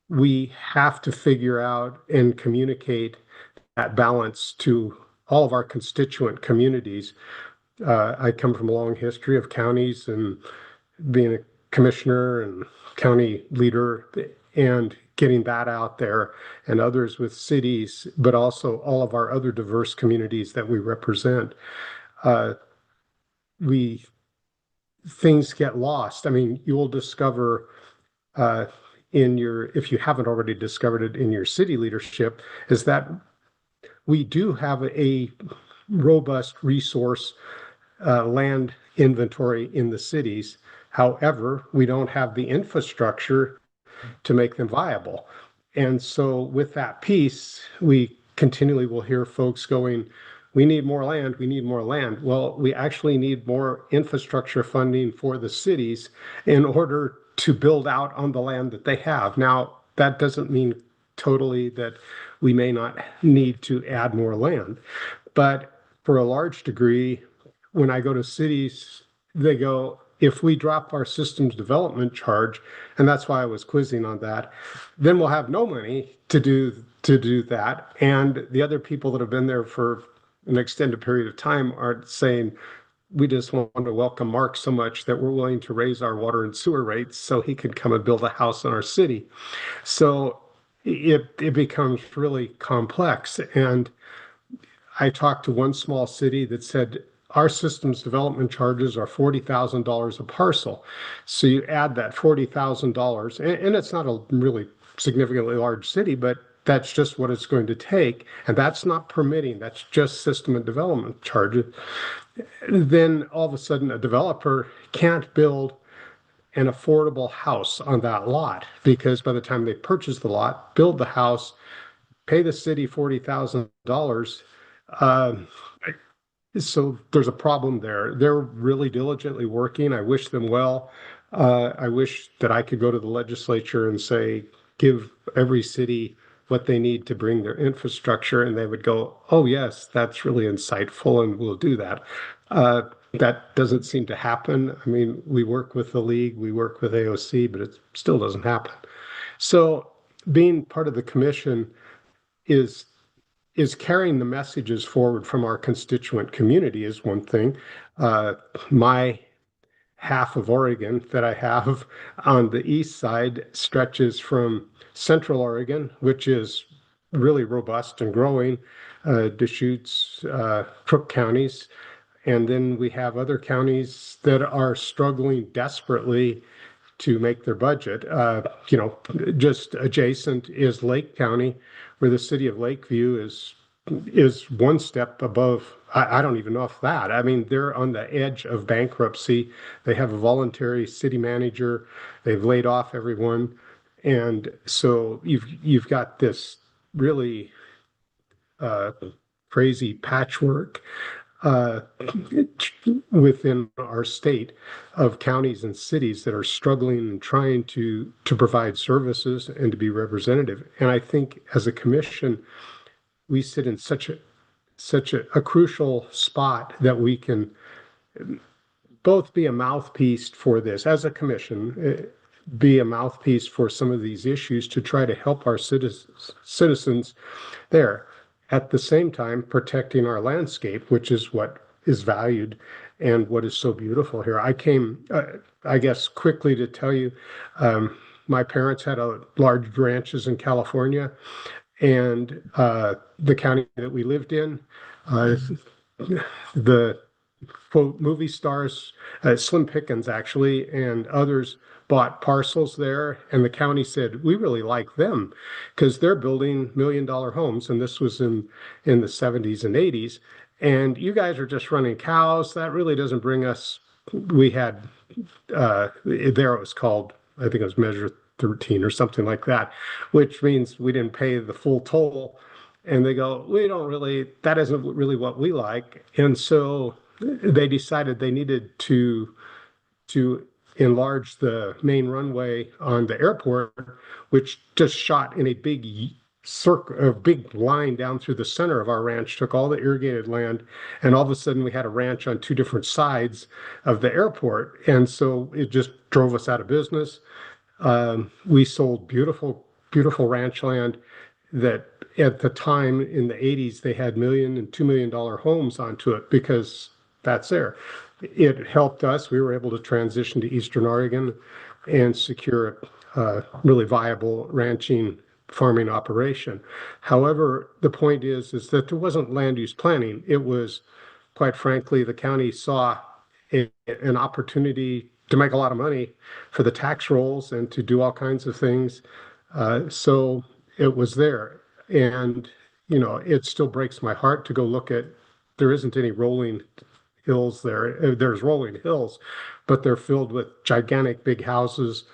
we have to figure out and communicate that balance to all of our constituent communities. I come from a long history of counties and being a commissioner and county leader, and getting that out there, and others with cities, but also all of our other diverse communities that we represent. Things get lost. I mean, you will discover if you haven't already discovered it in your city leadership, is that we do have a robust resource land inventory in the cities. However, we don't have the infrastructure to make them viable. And so with that piece, we continually will hear folks going, we need more land, we need more land. Well, we actually need more infrastructure funding for the cities in order to build out on the land that they have. Now, that doesn't mean totally that we may not need to add more land, but for a large degree, when I go to cities, they go, if we drop our systems development charge, and that's why I was quizzing on that, then we'll have no money to do that. And the other people that have been there for an extended period of time aren't saying, we just want to welcome Mark so much that we're willing to raise our water and sewer rates so he could come and build a house in our city. So it becomes really complex. And I talked to one small city that said, our systems development charges are $40,000 a parcel. So you add that $40,000, and it's not a really significantly large city, but that's just what it's going to take. And that's not permitting, that's just system and development charges. Then all of a sudden a developer can't build an affordable house on that lot, because by the time they purchase the lot, build the house, pay the city $40,000, so there's a problem there. They're really diligently working. I wish them well. I wish that I could go to the legislature and say, give every city what they need to bring their infrastructure, and they would go, oh yes, that's really insightful, and we'll do that. That doesn't seem to happen. I mean, we work with the league, we work with AOC, but it still doesn't happen. So being part of the commission is carrying the messages forward from our constituent community is one thing. My half of Oregon that I have on the east side stretches from Central Oregon, which is really robust and growing, Deschutes, Crook counties. And then we have other counties that are struggling desperately to make their budget. Just adjacent is Lake County, where the city of Lakeview is one step above. I don't even know if that. I mean, they're on the edge of bankruptcy. They have a voluntary city manager. They've laid off everyone, and so you've got this really crazy patchwork within our state of counties and cities that are struggling and trying to provide services and to be representative. And I think as a commission, we sit in such a crucial spot that we can both be a mouthpiece for this as a commission, be a mouthpiece for some of these issues to try to help our citizens there. At the same time, protecting our landscape, which is what is valued and what is so beautiful here. I came, I guess, quickly to tell you, my parents had large ranches in California, and the county that we lived in, the quote movie stars, Slim Pickens actually, and others bought parcels there, and the county said, we really like them because they're building $1 million homes, and this was in the 70s and 80s, and you guys are just running cows. That really doesn't bring us. We had there it was called, I think it was Measure 13 or something like that, which means we didn't pay the full toll. And they go, we don't really, that isn't really what we like. And so they decided they needed to enlarge the main runway on the airport, which just shot in a big circle, a big line down through the center of our ranch, took all the irrigated land, and all of a sudden we had a ranch on two different sides of the airport. And so it just drove us out of business. We sold beautiful, beautiful ranch land that at the time in the 80s, they had $1 million and $2 million homes onto it because that's there. It helped us. We were able to transition to Eastern Oregon and secure a really viable ranching farming operation. However, the point is that there wasn't land use planning. It was, quite frankly, the county saw an opportunity to make a lot of money for the tax rolls and to do all kinds of things. So it was there. And, it still breaks my heart to go look at, there isn't any rolling hills there. There's rolling hills, but they're filled with gigantic big houses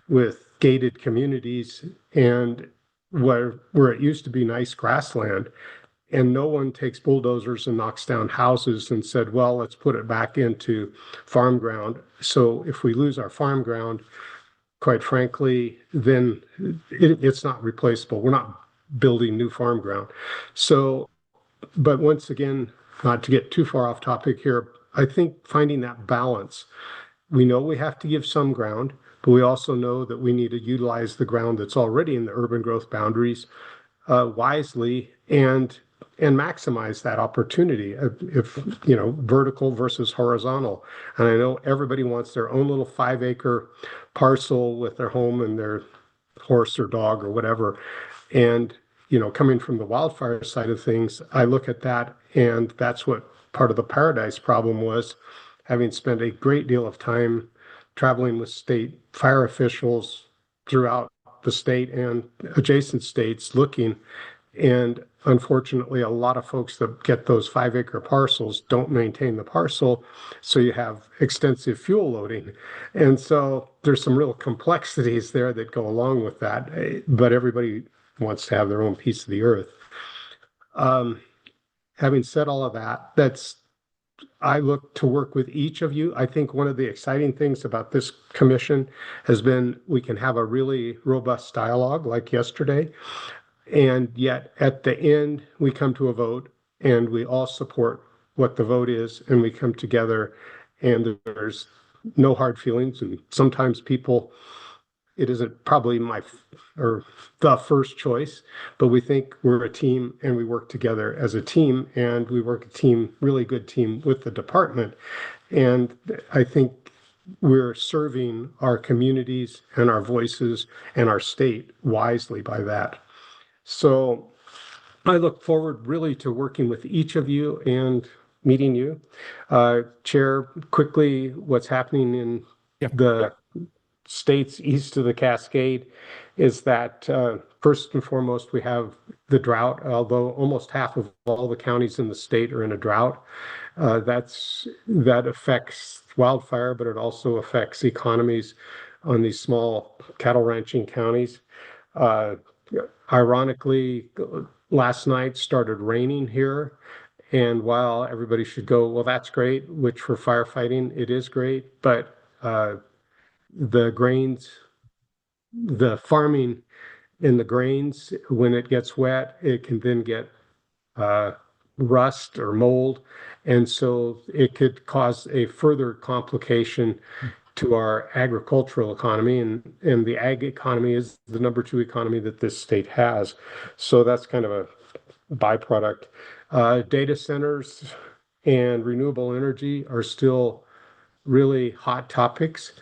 with gated communities and where it used to be nice grassland. And no one takes bulldozers and knocks down houses and said, well, let's put it back into farm ground. So if we lose our farm ground, quite frankly, then it's not replaceable. We're not building new farm ground. So, but once again, not to get too far off topic here, I think finding that balance we know we have to give some ground, but we also know that we need to utilize the ground that's already in the urban growth boundaries wisely and maximize that opportunity if vertical versus horizontal. And I know everybody wants their own little 5-acre parcel with their home and their horse or dog or whatever. And coming from the wildfire side of things, I look at that, and that's what part of the Paradise problem was, having spent a great deal of time traveling with state fire officials throughout the state and adjacent states looking. And unfortunately, a lot of folks that get those 5-acre parcels don't maintain the parcel. So you have extensive fuel loading. And so there's some real complexities there that go along with that. But everybody wants to have their own piece of the earth. Having said all of that, I look to work with each of you. I think one of the exciting things about this commission has been we can have a really robust dialogue like yesterday. And yet at the end, we come to a vote and we all support what the vote is, and we come together and there's no hard feelings. And sometimes it isn't probably the first choice, but we think we're a team and we work together as a team, and we work really good team with the department. And I think we're serving our communities and our voices and our state wisely by that. So I look forward really to working with each of you and meeting you. Chair, quickly, what's happening in the states east of the Cascade is that first and foremost, we have the drought, although almost half of all the counties in the state are in a drought. That affects wildfire, but it also affects economies on these small cattle ranching counties. Ironically, last night started raining here. And while everybody should go, well, that's great, which for firefighting, it is great. But the farming in the grains, when it gets wet, it can then get rust or mold. And so it could cause a further complication to our agricultural economy, and the ag economy is the number 2 economy that this state has. So that's kind of a byproduct. Data centers and renewable energy are still really hot topics.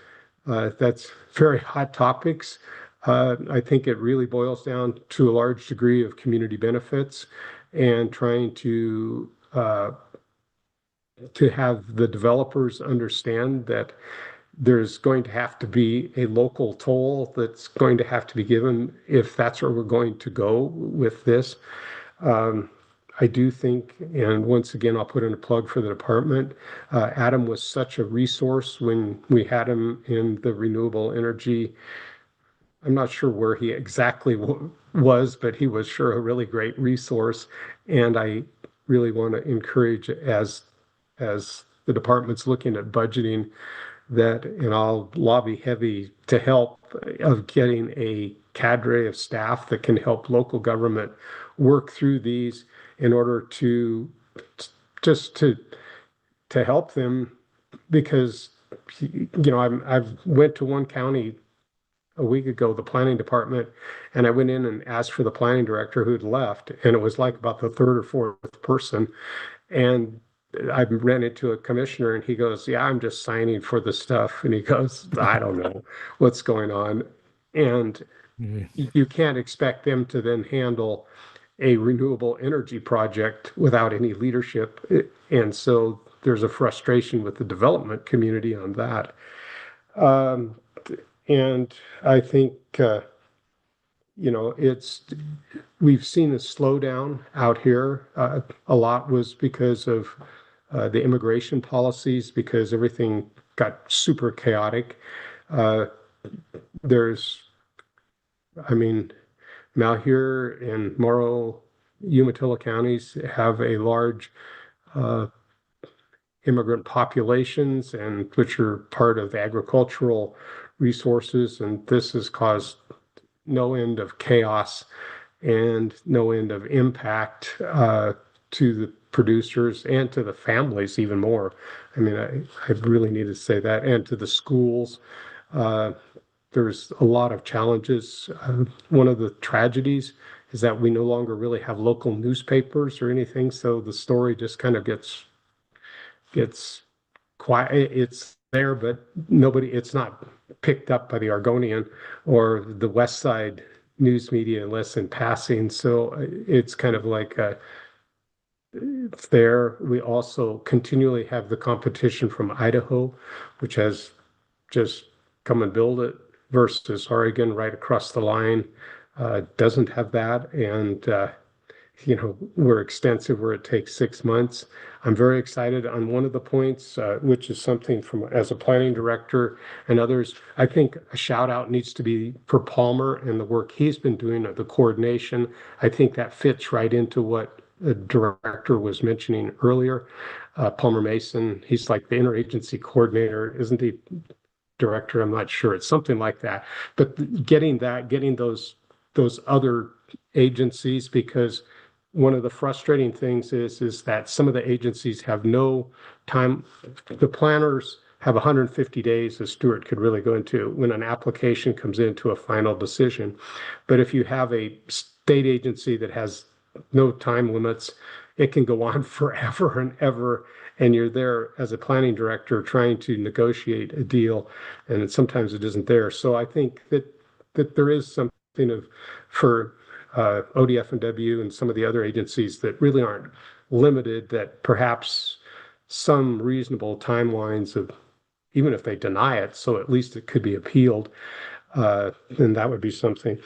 That's very hot topics. I think it really boils down to a large degree of community benefits and trying to have the developers understand that there's going to have to be a local toll that's going to have to be given if that's where we're going to go with this. I do think, and once again, I'll put in a plug for the department. Adam was such a resource when we had him in the renewable energy. I'm not sure where he exactly was, but he was sure a really great resource. And I really want to encourage, as the department's looking at budgeting, that, and I'll lobby heavy to help of getting a cadre of staff that can help local government work through these in order to help them, because I've went to one county a week ago, the planning department, and I went in and asked for the planning director who'd left, and it was like about the 3rd or 4th person. And I ran into a commissioner and he goes, yeah, I'm just signing for the stuff. And he goes, I don't know what's going on. And you can't expect them to then handle a renewable energy project without any leadership. And so there's a frustration with the development community on that. And I think, we've seen a slowdown out here. A lot was because of the immigration policies, because everything got super chaotic. Malheur and Morrow, Umatilla counties have a large immigrant populations, and which are part of agricultural resources. And this has caused no end of chaos and no end of impact to the producers and to the families even more. I mean, I really need to say that, and to the schools. There's a lot of challenges. One of the tragedies is that we no longer really have local newspapers or anything, so the story just kind of gets quiet. It's there, but it's not picked up by the Argonian or the West Side news media unless in passing. So it's kind of like it's there. We also continually have the competition from Idaho, which has just come and build it, versus Oregon right across the line doesn't have that. And we're extensive where it takes 6 months. I'm very excited on one of the points, which is something from as a planning director and others. I think a shout out needs to be for Palmer and the work he's been doing of the coordination. I think that fits right into what the director was mentioning earlier. Palmer Mason, he's like the interagency coordinator, isn't he? Director, I'm not sure. It's something like that. But getting those other agencies, because one of the frustrating things is that some of the agencies have no time. The planners have 150 days, as Stuart could really go into, when an application comes into a final decision. But if you have a state agency that has no time limits, it can go on forever and ever. And you're there as a planning director trying to negotiate a deal, and sometimes it isn't there. So I think that there is something for ODF&W and some of the other agencies that really aren't limited, that perhaps some reasonable timelines of, even if they deny it, so at least it could be appealed, then that would be something.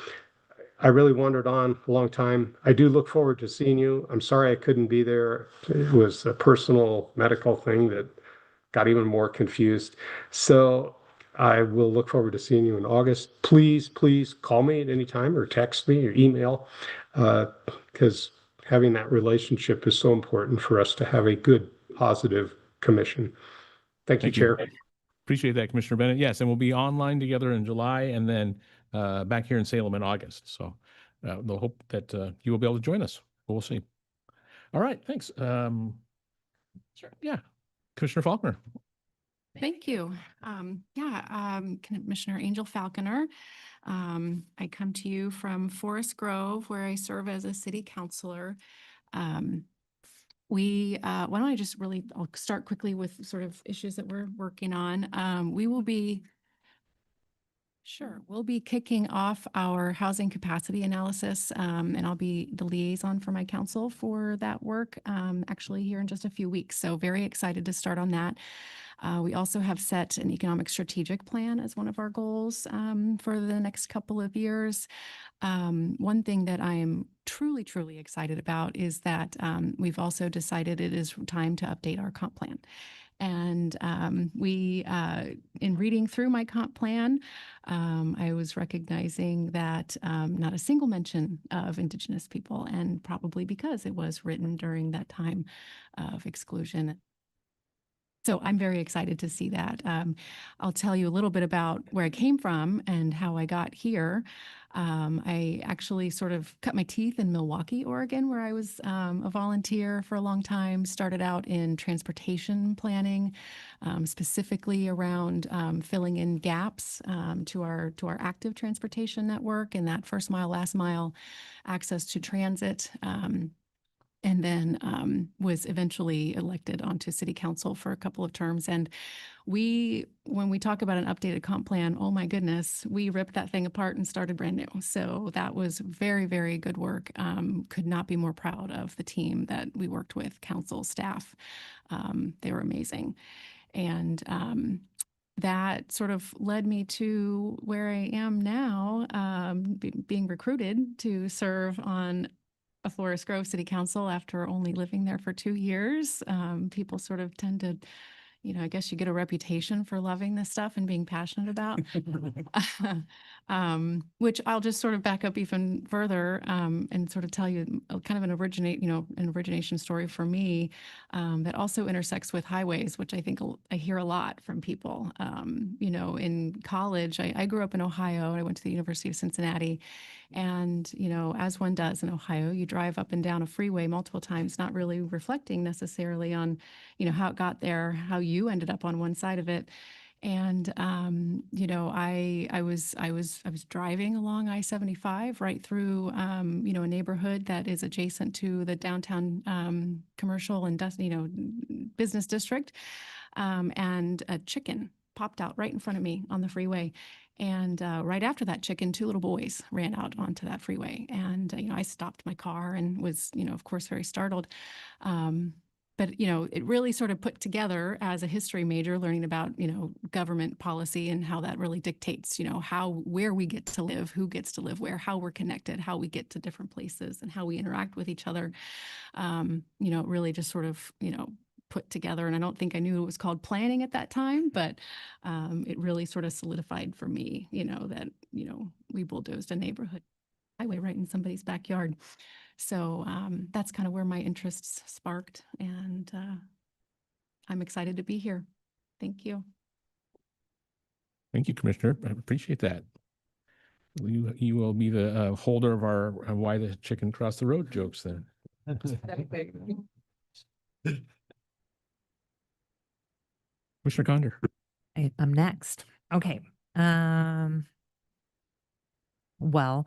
I really wandered on a long time. I do look forward to seeing you. I'm sorry I couldn't be there. It was a personal medical thing that got even more confused. So I will look forward to seeing you in August. Please call me at any time or text me or email, because having that relationship is so important for us to have a good, positive commission. Thank you, Chair. Appreciate that, Commissioner Bennett. Yes, and we'll be online together in July and then back here in Salem in August. So we'll hope that you will be able to join us. We'll see. All right, thanks. Sure. Yeah, Commissioner Faulkner. Thank you. Commissioner Angel Falconer. I come to you from Forest Grove, where I serve as a city councilor. Why don't I just I'll start quickly with sort of issues that we're working on. We'll be kicking off our housing capacity analysis, and I'll be the liaison for my council for that work, actually here in just a few weeks. So very excited to start on that. We also have set an economic strategic plan as one of our goals for the next couple of years. One thing that I am truly, truly excited about is that we've also decided it is time to update our comp plan. And in reading through my comp plan, I was recognizing that not a single mention of Indigenous people, and probably because it was written during that time of exclusion. So I'm very excited to see that. I'll tell you a little bit about where I came from and how I got here. I actually sort of cut my teeth in Milwaukee, Oregon, where I was a volunteer for a long time. Started out in transportation planning, specifically around filling in gaps to our active transportation network and that first mile, last mile access to transit. And then was eventually elected onto city council for a couple of terms. And when we talk about an updated comp plan, oh my goodness, we ripped that thing apart and started brand new. So that was very, very good work. Could not be more proud of the team that we worked with, council, staff. They were amazing. And that sort of led me to where I am now, being recruited to serve on a Forest Grove City Council after only living there for 2 years. People sort of tend to, I guess you get a reputation for loving this stuff and being passionate about, which I'll just sort of back up even further and sort of tell you kind of an origination story for me that also intersects with highways, which I think I hear a lot from people. In college, I grew up in Ohio. I went to the University of Cincinnati. And, you know, as one does in Ohio, you drive up and down a freeway multiple times, not really reflecting necessarily on, you know, how it got there, how you ended up on one side of it. And you know, I was driving along I-75 right through you know, a neighborhood that is adjacent to the downtown commercial and you know, business district, and a chicken popped out right in front of me on the freeway. And right after that chicken, two little boys ran out onto that freeway, and you know, I stopped my car and was, you know, of course, very startled. But you know, it really sort of put together as a history major, learning about, you know, government policy and how that really dictates, you know, where we get to live, who gets to live where, how we're connected, how we get to different places, and how we interact with each other. You know, it really just sort of, you know, put together. And I don't think I knew it was called planning at that time, but it really sort of solidified for me, you know, that, you know, we bulldozed a neighborhood highway right in somebody's backyard. So that's kind of where my interests sparked, and I'm excited to be here. Thank you. Thank you, Commissioner. I appreciate that. You will be the holder of our why the chicken crossed the road jokes then. Commissioner Conder. I'm next. Okay. Well,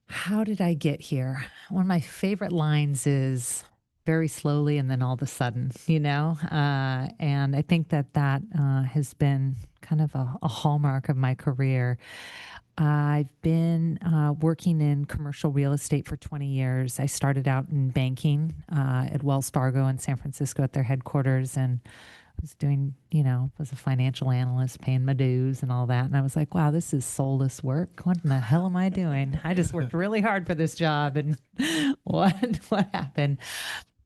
how did I get here? One of my favorite lines is very slowly and then all of a sudden, you know? And I think that has been kind of a hallmark of my career. I've been working in commercial real estate for 20 years. I started out in banking at Wells Fargo in San Francisco at their headquarters, and was doing, you know, was a financial analyst, paying my dues and all that. And I was like, wow, this is soulless work. What in the hell am I doing? I just worked really hard for this job, and what happened?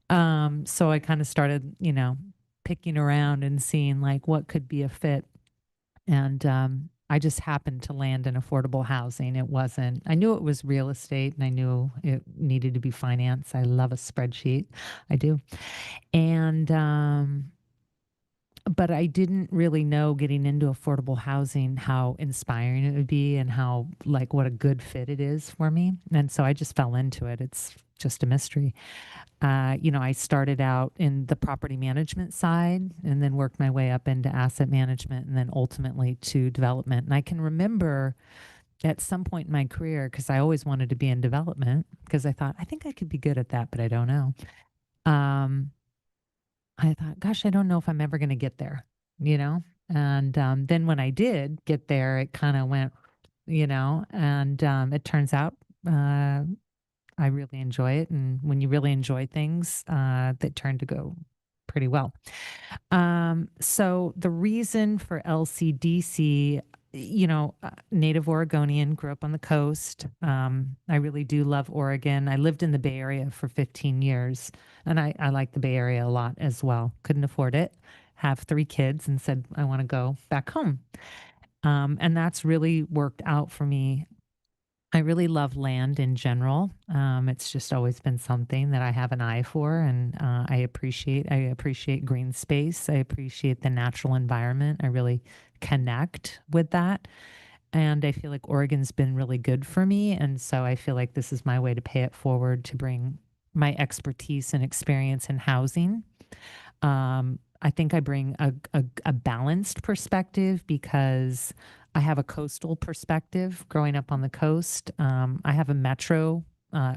So I kind of started, you know, picking around and seeing like what could be a fit. And I just happened to land in affordable housing. I knew it was real estate, and I knew it needed to be finance. I love a spreadsheet. I do. And but I didn't really know getting into affordable housing how inspiring it would be, and how, like, what a good fit it is for me. And so I just fell into it. It's just a mystery. You know, I started out in the property management side and then worked my way up into asset management and then ultimately to development. And I can remember at some point in my career, because I always wanted to be in development, because I thought, I think I could be good at that, but I don't know. I thought, gosh, I don't know if I'm ever going to get there, you know? And then when I did get there, it kind of went, you know, and it turns out I really enjoy it. And when you really enjoy things, they turn to go pretty well. So the reason for LCDC, you know, native Oregonian, grew up on the coast. I really do love Oregon. I lived in the Bay Area for 15 years, and I like the Bay Area a lot as well. Couldn't afford it. Have 3 kids and said, I want to go back home. And that's really worked out for me. I really love land in general. It's just always been something that I have an eye for, and I appreciate green space. I appreciate the natural environment. I really connect with that. And I feel like Oregon's been really good for me. And so I feel like this is my way to pay it forward, to bring my expertise and experience in housing. I think I bring a balanced perspective, because I have a coastal perspective growing up on the coast. I have a metro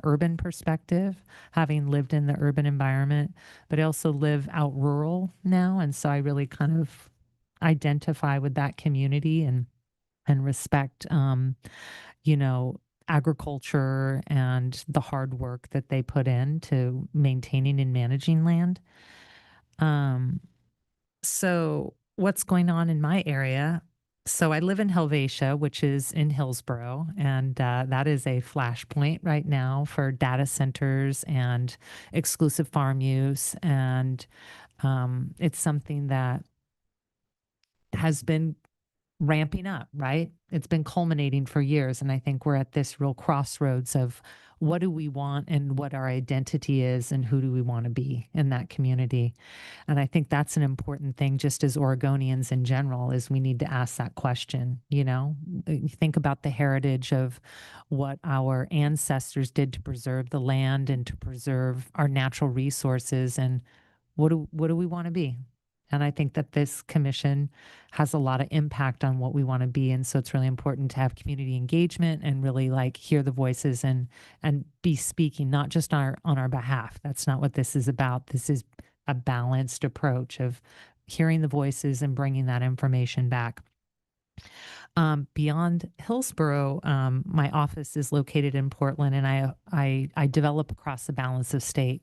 urban perspective, having lived in the urban environment, but I also live out rural now. And so I really kind of identify with that community and respect, you know, agriculture and the hard work that they put into maintaining and managing land. So what's going on in my area? So I live in Helvetia, which is in Hillsborough, and that is a flashpoint right now for data centers and exclusive farm use. And it's something that has been ramping up, right? It's been culminating for years. And I think we're at this real crossroads of what do we want and what our identity is and who do we want to be in that community. And I think that's an important thing just as Oregonians in general is we need to ask that question, you know. You think about the heritage of what our ancestors did to preserve the land and to preserve our natural resources, and what do we want to be? And I think that this commission has a lot of impact on what we want to be. And so it's really important to have community engagement and really like hear the voices and be speaking, not just on our behalf. That's not what this is about. This is a balanced approach of hearing the voices and bringing that information back. Beyond Hillsborough, my office is located in Portland, and I develop across the balance of state.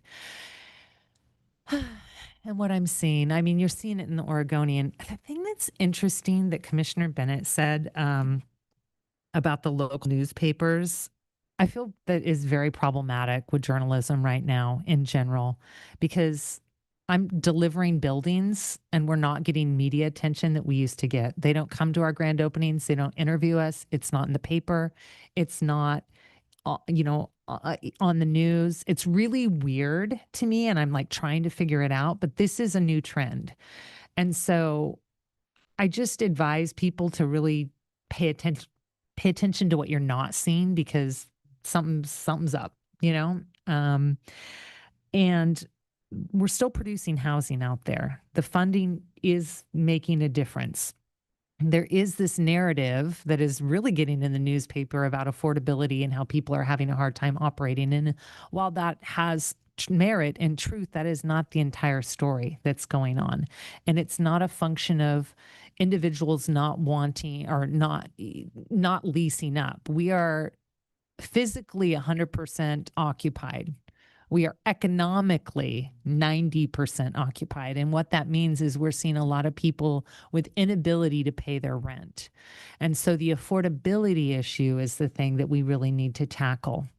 And what I'm seeing, I mean, you're seeing it in the Oregonian. The thing that's interesting that Commissioner Bennett said about the local newspapers, I feel that is very problematic with journalism right now in general, because I'm delivering buildings and we're not getting media attention that we used to get. They don't come to our grand openings. They don't interview us. It's not in the paper. It's not, on the news. It's really weird to me, and I'm like trying to figure it out, but this is a new trend. And so I just advise people to really pay attention to what you're not seeing, because something's up, and we're still producing housing out there. The funding is making a difference. There is this narrative that is really getting in the newspaper about affordability and how people are having a hard time operating. And while that has merit and truth, that is not the entire story that's going on. And it's not a function of individuals not wanting or not leasing up. We are physically 100% occupied. We are economically 90% occupied. And what that means is we're seeing a lot of people with inability to pay their rent. And so the affordability issue is the thing that we really need to tackle.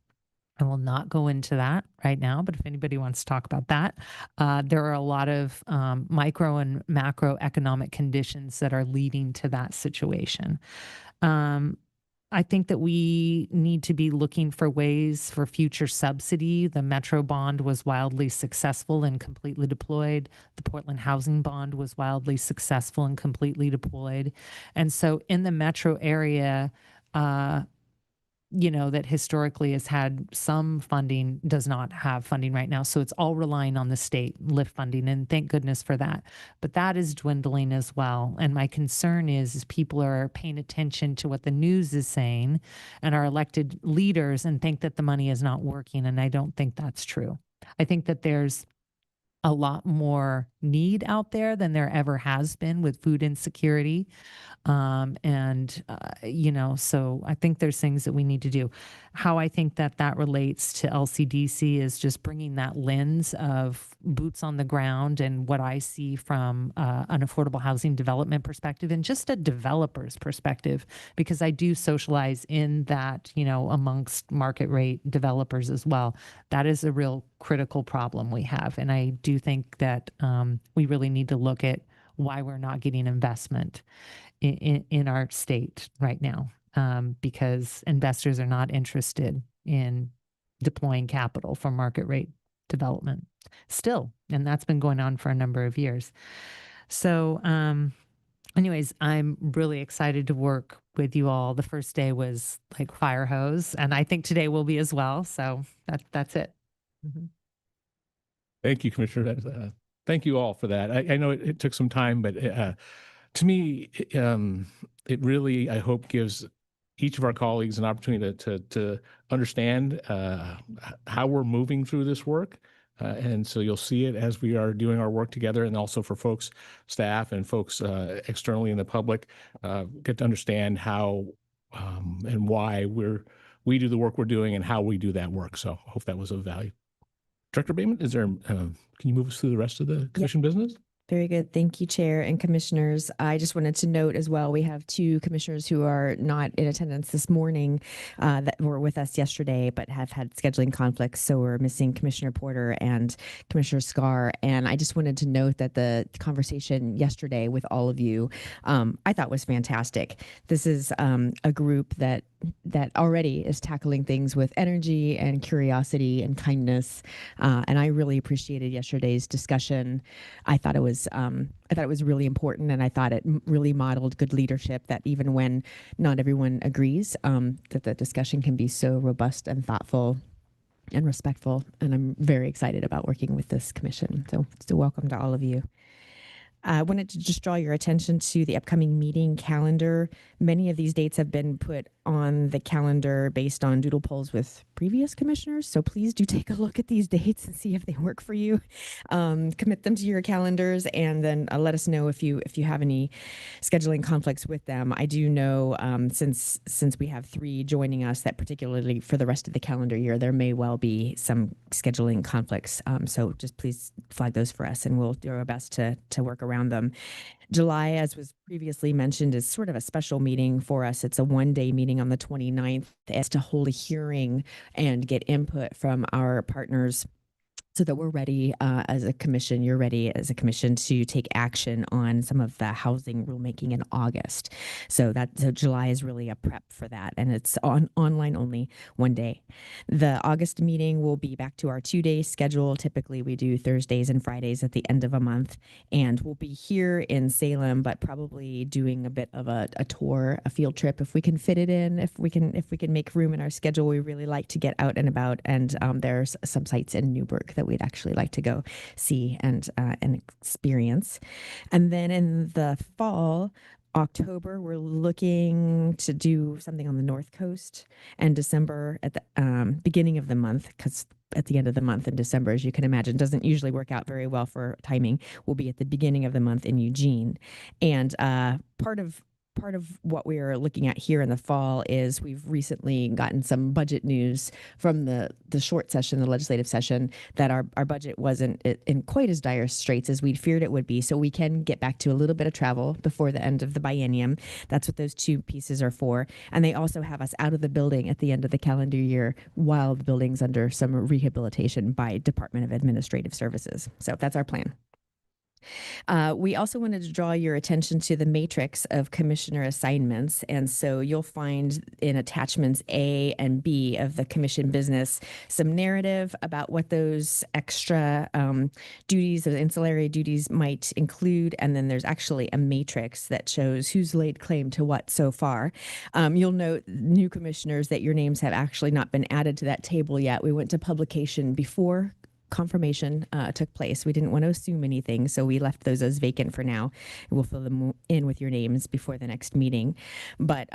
I will not go into that right now, but if anybody wants to talk about that, there are a lot of micro and macroeconomic conditions that are leading to that situation. I think that we need to be looking for ways for future subsidy. The Metro bond was wildly successful and completely deployed. The Portland housing bond was wildly successful and completely deployed. And so in the Metro area, that historically has had some funding, does not have funding right now. So it's all relying on the state LIFT funding, and thank goodness for that. But that is dwindling as well. And my concern is people are paying attention to what the news is saying and our elected leaders and think that the money is not working. And I don't think that's true. I think that there's a lot more need out there than there ever has been with food insecurity. So I think there's things that we need to do. How I think that relates to LCDC is just bringing that lens of boots on the ground and what I see from an affordable housing development perspective and just a developer's perspective, because I do socialize in that, amongst market rate developers as well. That is a real critical problem we have. And I do think that we really need to look at why we're not getting investment in our state right now, because investors are not interested in deploying capital for market rate development still. And that's been going on for a number of years. So anyways, I'm really excited to work with you all. The first day was like fire hose, and I think today will be as well. So that's it. Mm-hmm. Thank you, Commissioner. Thank you all for that. I know it took some time, but to me, it really, I hope, gives each of our colleagues an opportunity to understand how we're moving through this work. And so you'll see it as we are doing our work together, and also for folks, staff and folks externally in the public, get to understand how and why we do the work we're doing and how we do that work. So I hope that was of value. Director Bateman, can you move us through the rest of the commission business? Very good. Thank you, Chair and Commissioners. I just wanted to note as well, we have two commissioners who are not in attendance this morning that were with us yesterday, but have had scheduling conflicts. So we're missing Commissioner Porter and Commissioner Scar. And I just wanted to note that the conversation yesterday with all of you, I thought was fantastic. This is a group that that already is tackling things with energy and curiosity and kindness. And I really appreciated yesterday's discussion. I thought it was really important, and I thought it really modeled good leadership. That even when not everyone agrees, that the discussion can be so robust and thoughtful and respectful. And I'm very excited about working with this commission. So welcome to all of you. I wanted to just draw your attention to the upcoming meeting calendar. Many of these dates have been put on the calendar based on doodle polls with previous commissioners. So please do take a look at these dates and see if they work for you. Commit them to your calendars, and then let us know if you have any scheduling conflicts with them. I do know since we have 3 joining us, that particularly for the rest of the calendar year, there may well be some scheduling conflicts. So just please flag those for us, and we'll do our best to work around them. July, as was previously mentioned, is sort of a special meeting for us. It's a one-day meeting on the 29th. It's to hold a hearing and get input from our partners, so that we're ready as a commission, you're ready as a commission to take action on some of the housing rulemaking in August. So July is really a prep for that, and it's online only, one day. The August meeting will be back to our 2-day schedule. Typically we do Thursdays and Fridays at the end of a month, and we'll be here in Salem, but probably doing a bit of a tour, a field trip, if we can fit it in, if we can make room in our schedule. We really like to get out and about, and there's some sites in Newburgh that we'd actually like to go see and experience. And then in the fall, October, we're looking to do something on the North Coast, and December at the beginning of the month, because at the end of the month in December, as you can imagine, doesn't usually work out very well for timing. We'll be at the beginning of the month in Eugene. And part of what we are looking at here in the fall is we've recently gotten some budget news from the short session, the legislative session, that our budget wasn't in quite as dire straits as we'd feared it would be. So we can get back to a little bit of travel before the end of the biennium. That's what those 2 pieces are for. And they also have us out of the building at the end of the calendar year while the building's under some rehabilitation by Department of Administrative Services. So that's our plan. We also wanted to draw your attention to the matrix of commissioner assignments. And so you'll find in attachments A and B of the commission business some narrative about what those extra duties, those ancillary duties might include. And then there's actually a matrix that shows who's laid claim to what so far. You'll note, new commissioners, that your names have actually not been added to that table yet. We went to publication before confirmation took place. We didn't want to assume anything, so we left those as vacant for now. We'll fill them in with your names before the next meeting. But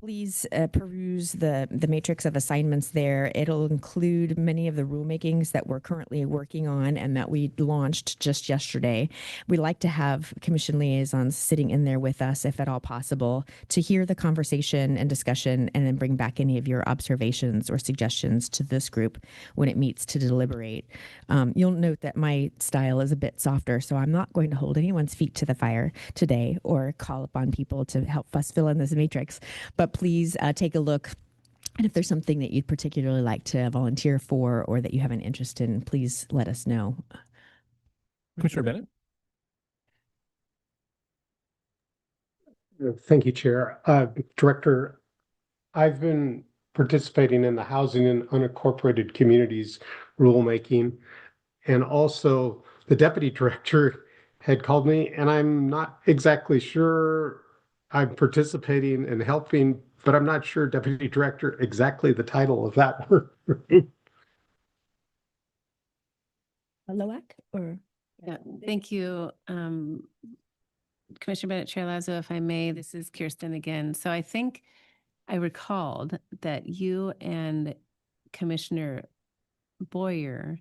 please peruse the matrix of assignments there. It'll include many of the rulemakings that we're currently working on and that we launched just yesterday. We like to have commission liaisons sitting in there with us, if at all possible, to hear the conversation and discussion, and then bring back any of your observations or suggestions to this group when it meets to deliberate. You'll note that my style is a bit softer, so I'm not going to hold anyone's feet to the fire today or call upon people to help us fill in this matrix. But please take a look. And if there's something that you'd particularly like to volunteer for or that you have an interest in, please let us know. Commissioner Bennett? Thank you, Chair. Director, I've been participating in the Housing in Unincorporated Communities rulemaking, and also the Deputy Director had called me, and I'm not exactly sure I'm participating and helping, but I'm not sure, Deputy Director, exactly the title of that work. Loac or? Yeah, thank you. Commissioner Bennett, Chair Lazo, if I may, this is Kirsten again. So I think I recalled that you and Commissioner Boyer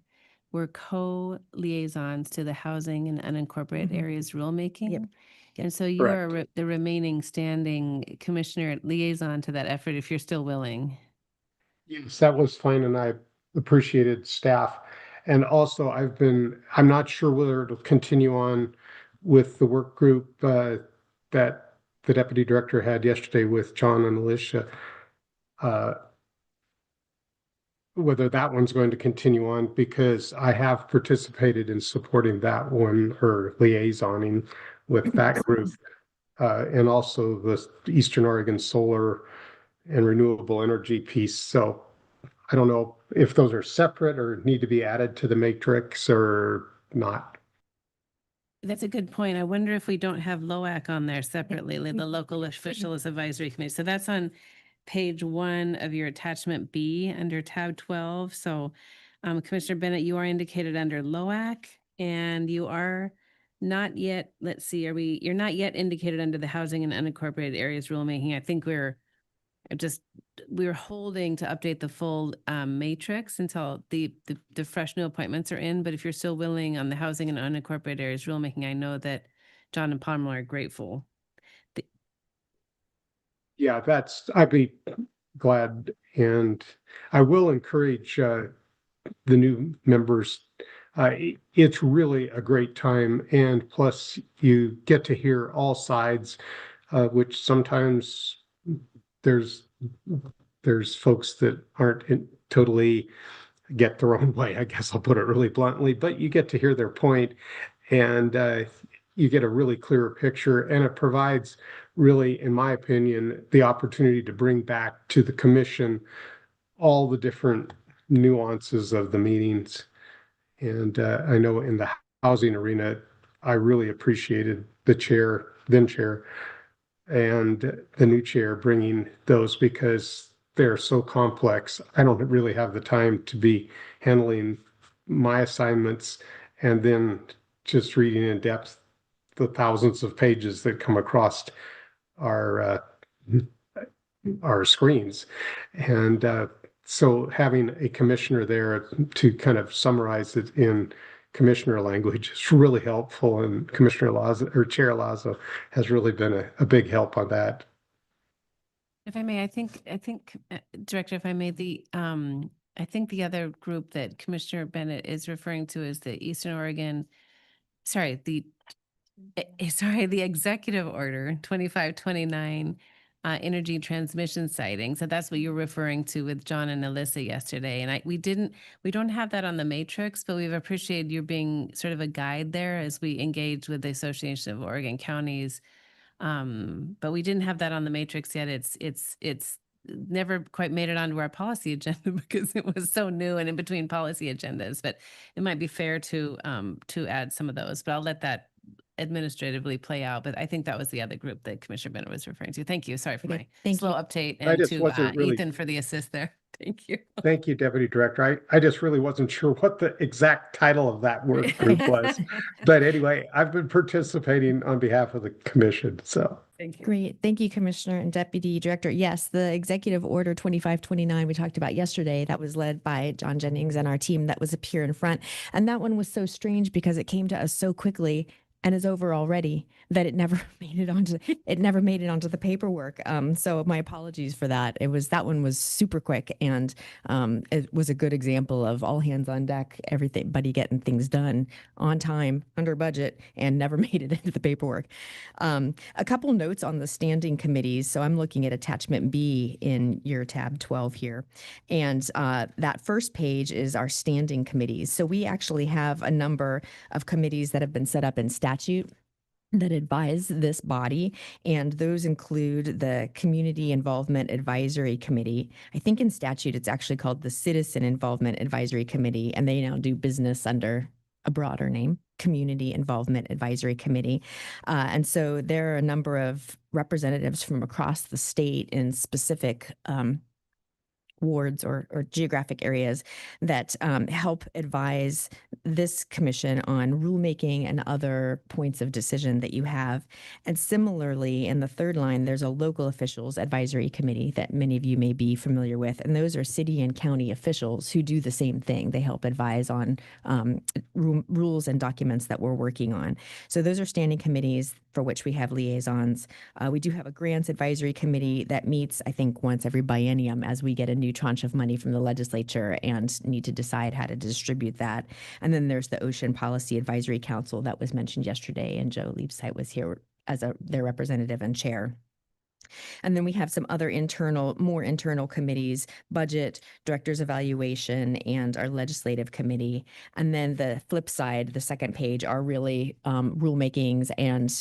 were co-liaisons to the Housing and Unincorporated Areas rulemaking. Yep. And so you are the remaining standing commissioner liaison to that effort, if you're still willing. Yes, that was fine, and I appreciated staff. And also, I'm not sure whether it'll continue on with the work group that the Deputy Director had yesterday with John and Alicia. Whether that one's going to continue on, because I have participated in supporting that one, or liaisoning with that group, and also the Eastern Oregon Solar and renewable energy piece. So I don't know if those are separate or need to be added to the matrix or not. That's a good point. I wonder if we don't have LOAC on there separately, like the Local Officials Advisory Committee. So that's on page 1 of your attachment B under tab 12. So Commissioner Bennett, you are indicated under LOAC and you are not yet, let's see, you're not yet indicated under the Housing and Unincorporated Areas Rulemaking. I think we're holding to update the full matrix until the fresh new appointments are in. But if you're still willing on the Housing and Unincorporated Areas Rulemaking, I know that John and Palmer are grateful. Yeah, I'd be glad. And I will encourage the new members. It's really a great time. And plus you get to hear all sides, which sometimes there's folks that aren't totally get their own way. I guess I'll put it really bluntly, but you get to hear their point and you get a really clearer picture, and it provides really, in my opinion, the opportunity to bring back to the commission all the different nuances of the meetings. And I know in the housing arena, I really appreciated the then chair, and the new chair bringing those because they're so complex. I don't really have the time to be handling my assignments and then just reading in depth the thousands of pages that come across our screens. And so having a commissioner there to kind of summarize it in commissioner language is really helpful, and Commissioner Lazo or Chair Lazo has really been a big help on that. If I may, I think, Director, if I may, I think the other group that Commissioner Bennett is referring to is the Eastern Oregon, the Executive Order 2529 energy transmission siting. So that's what you're referring to with John and Alyssa yesterday. And we don't have that on the matrix, but we've appreciated you being sort of a guide there as we engage with the Association of Oregon Counties. But we didn't have that on the matrix yet. It's never quite made it onto our policy agenda because it was so new and in between policy agendas. But it might be fair to add some of those. But I'll let that administratively play out. But I think that was the other group that Commissioner Bennett was referring to. Thank you. Sorry for my slow update, and to Ethan for the assist there. Thank you. Thank you, Deputy Director. I just really wasn't sure what the exact title of that work group was. But anyway, I've been participating on behalf of the commission. So thank you. Great. Thank you, Commissioner and Deputy Director. Yes, the Executive Order 2529 we talked about yesterday, that was led by John Jennings and our team that was up here in front. And that one was so strange because it came to us so quickly and is over already that it never made it onto the paperwork. So my apologies for that. That one was super quick, and it was a good example of all hands on deck, everybody getting things done on time, under budget, and never made it into the paperwork. A couple notes on the standing committees. So I'm looking at attachment B in your tab 12 here. And that first page is our standing committees. So we actually have a number of committees that have been set up in statute that advise this body, and those include the Community Involvement Advisory Committee. I think in statute it's actually called the Citizen Involvement Advisory Committee, and they now do business under a broader name, Community Involvement Advisory Committee. And so there are a number of representatives from across the state in specific wards or geographic areas that help advise this commission on rulemaking and other points of decision that you have. And similarly, in the third line, there's a local officials advisory committee that many of you may be familiar with. And those are city and county officials who do the same thing. They help advise on rules and documents that we're working on. So those are standing committees for which we have liaisons. We do have a grants advisory committee that meets, I think, once every biennium as we get a new tranche of money from the legislature and need to decide how to distribute that. And then there's the Ocean Policy Advisory Council that was mentioned yesterday, and Joe Liebsheit was here as their representative and chair. And then we have some other more internal committees, budget, director's evaluation, and our legislative committee. And then the flip side, the second page, are really rulemakings and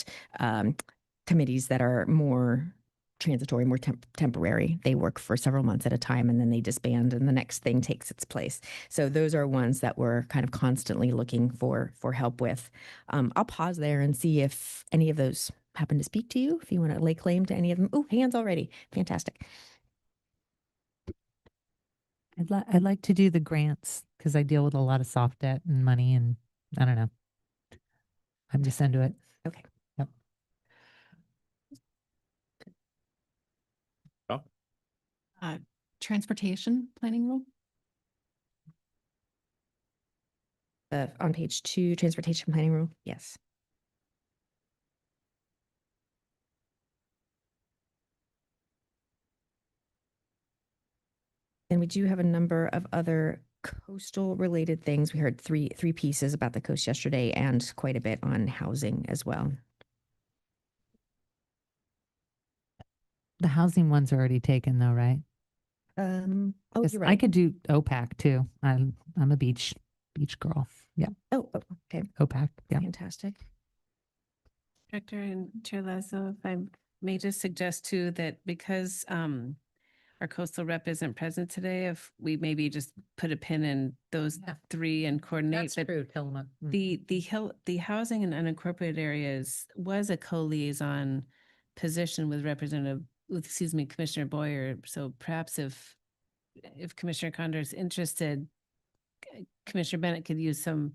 committees that are more transitory, more temporary. They work for several months at a time and then they disband and the next thing takes its place. So those are ones that we're kind of constantly looking for help with. I'll pause there and see if any of those happen to speak to you, if you want to lay claim to any of them. Oh, hands already. Fantastic. I'd like to do the grants because I deal with a lot of soft debt and money, and I don't know. I'm just into it. Okay. Yep. Transportation planning rule. On page 2, transportation planning rule. Yes. And we do have a number of other coastal related things. We heard three pieces about the coast yesterday and quite a bit on housing as well. The housing one's already taken though, right? Oh, 'Cause you're I right. could do OPAC too. I'm a beach girl. Yeah, Oh, okay. OPAC. Yeah. Fantastic. Director and Chair Lazo, if I may just suggest too that because our coastal rep isn't present today, if we maybe just put a pin in those Yeah. 3 and coordinate. But true, Tillamook. the housing and unincorporated areas was a co-liaison position with Commissioner Boyer. So perhaps if Commissioner Condor is interested, Commissioner Bennett could use some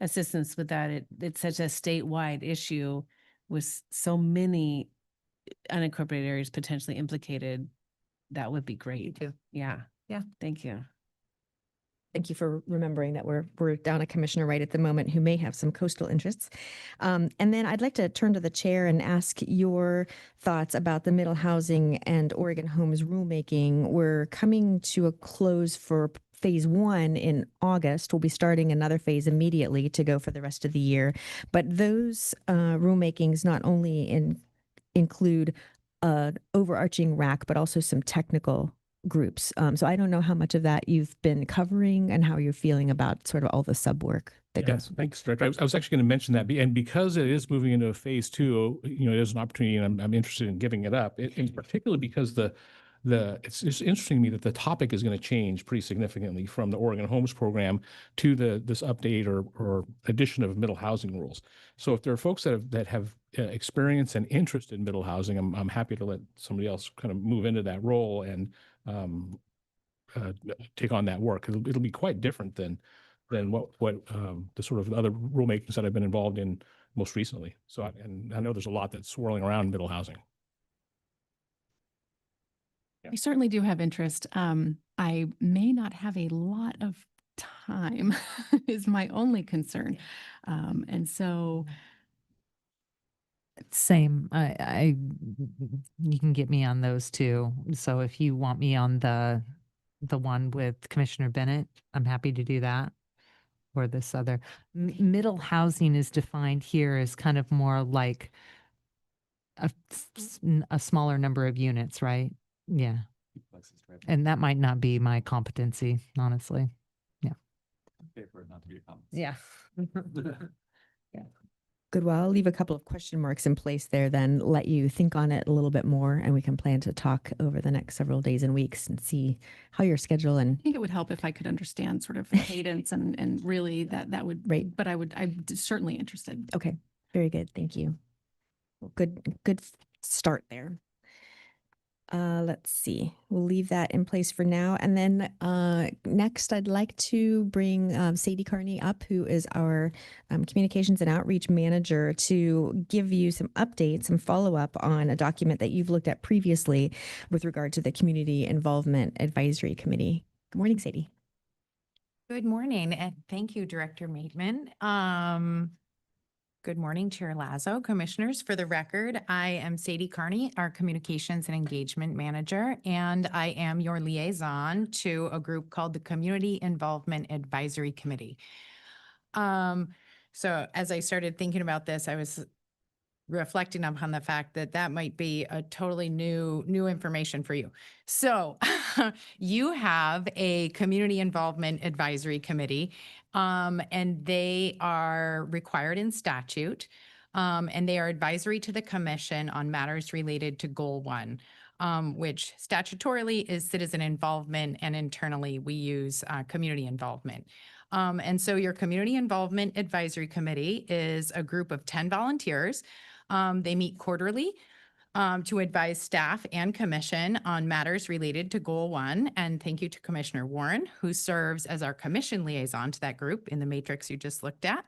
assistance with that. It's such a statewide issue with so many unincorporated areas potentially implicated. That would be great. too. Yeah. Yeah. Thank you. Thank you for remembering that we're down a commissioner right at the moment who may have some coastal interests. And then I'd like to turn to the chair and ask your thoughts about the Middle Housing and Oregon Homes rulemaking. We're coming to a close for phase 1 in August. We'll be starting another phase immediately to go for the rest of the year. But those rulemakings not only include overarching RAC, but also some technical groups. So I don't know how much of that you've been covering and how you're feeling about sort of all the sub work that Yes, goes. thanks, Director. I was actually going to mention that, and because it is moving into a phase 2, it is an opportunity, and I'm interested in giving it up. And particularly because it's just interesting to me that the topic is going to change pretty significantly from the Oregon Homes Program to this update or addition of middle housing rules. So if there are folks that have experience and interest in middle housing, I'm happy to let somebody else kind of move into that role and take on that work. It'll be quite different than what the sort of other rulemakings that I've been involved in most recently. So I know there's a lot that's swirling around middle housing. I certainly do have interest. I may not have a lot of time is my only concern. And so Same. You can get me on those too. So if you want me on the one with Commissioner Bennett, I'm happy to do that. Or this other middle housing is defined here as kind of more like a smaller number of units, right? Yeah. And that might not be my competency, honestly. Yeah. Okay for it not to be a comment. Yeah. Good. Well, I'll leave a couple of question marks in place there, then let you think on it a little bit more, and we can plan to talk over the next several days and weeks and see how your schedule and I think it would help if I could understand sort of cadence and really that would, Right. but I'm certainly interested. Okay, very good. Thank you. Well, good start there. Let's see. We'll leave that in place for now. And then next, I'd like to bring Sadie Carney up, who is our communications and outreach manager, to give you some updates, some follow-up on a document that you've looked at previously with regard to the Community Involvement Advisory Committee. Good morning, Sadie. Good morning, and thank you, Director Maitman. Good morning, Chair Lazo, Commissioners. For the record, I am Sadie Carney, our Communications and Engagement Manager, and I am your liaison to a group called the Community Involvement Advisory Committee. So as I started thinking about this, I was reflecting upon the fact that might be a totally new information for you. So you have a Community Involvement Advisory Committee, and they are required in statute. And they are advisory to the commission on matters related to Goal 1, which statutorily is citizen involvement, and internally we use community involvement. And so your Community Involvement Advisory Committee is a group of 10 volunteers. They meet quarterly to advise staff and commission on matters related to Goal 1. And thank you to Commissioner Warren, who serves as our commission liaison to that group in the matrix you just looked at.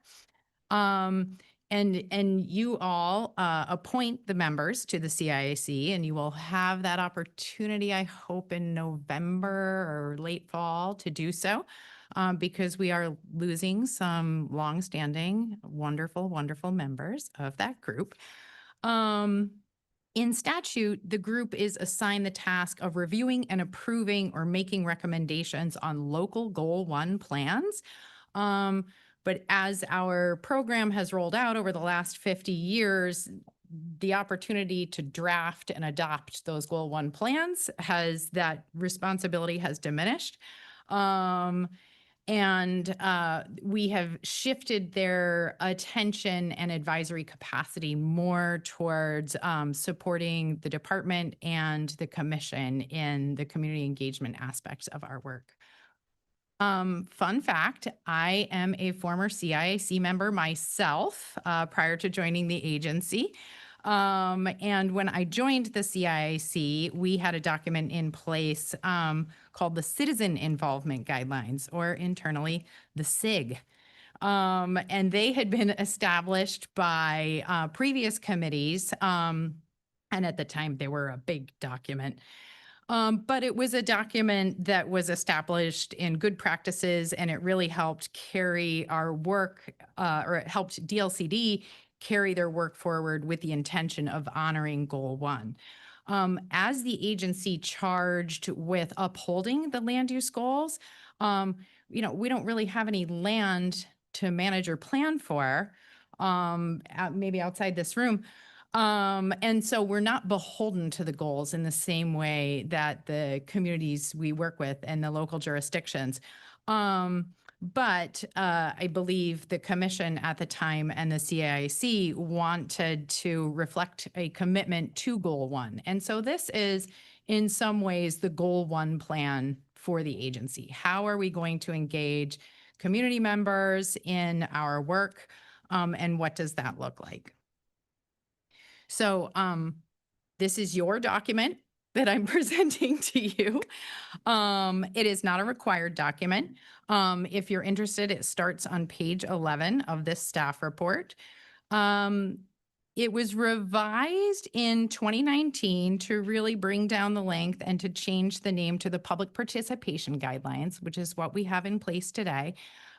And you all appoint the members to the CIAC, and you will have that opportunity, I hope, in November or late fall to do so, because we are losing some longstanding, wonderful, wonderful members of that group. In statute, the group is assigned the task of reviewing and approving or making recommendations on local Goal 1 plans. But as our program has rolled out over the last 50 years, the opportunity to draft and adopt those Goal 1 plans that responsibility has diminished. And we have shifted their attention and advisory capacity more towards supporting the department and the commission in the community engagement aspects of our work. Fun fact, I am a former CIAC member myself prior to joining the agency. And when I joined the CIAC, we had a document in place called the Citizen Involvement Guidelines, or internally the CIG. And they had been established by previous committees. And at the time, they were a big document. But it was a document that was established in good practices, and it really helped carry our work, or it helped DLCD carry their work forward with the intention of honoring Goal 1. As the agency charged with upholding the land use goals, we don't really have any land to manage or plan for, maybe outside this room. And so we're not beholden to the goals in the same way that the communities we work with and the local jurisdictions. But I believe the commission at the time and the CIAC wanted to reflect a commitment to Goal 1. And so this is in some ways the Goal 1 plan for the agency. How are we going to engage community members in our work? And what does that look like? So this is your document that I'm presenting to you. It is not a required document. If you're interested, it starts on page 11 of this staff report. It was revised in 2019 to really bring down the length and to change the name to the Public Participation Guidelines, which is what we have in place today.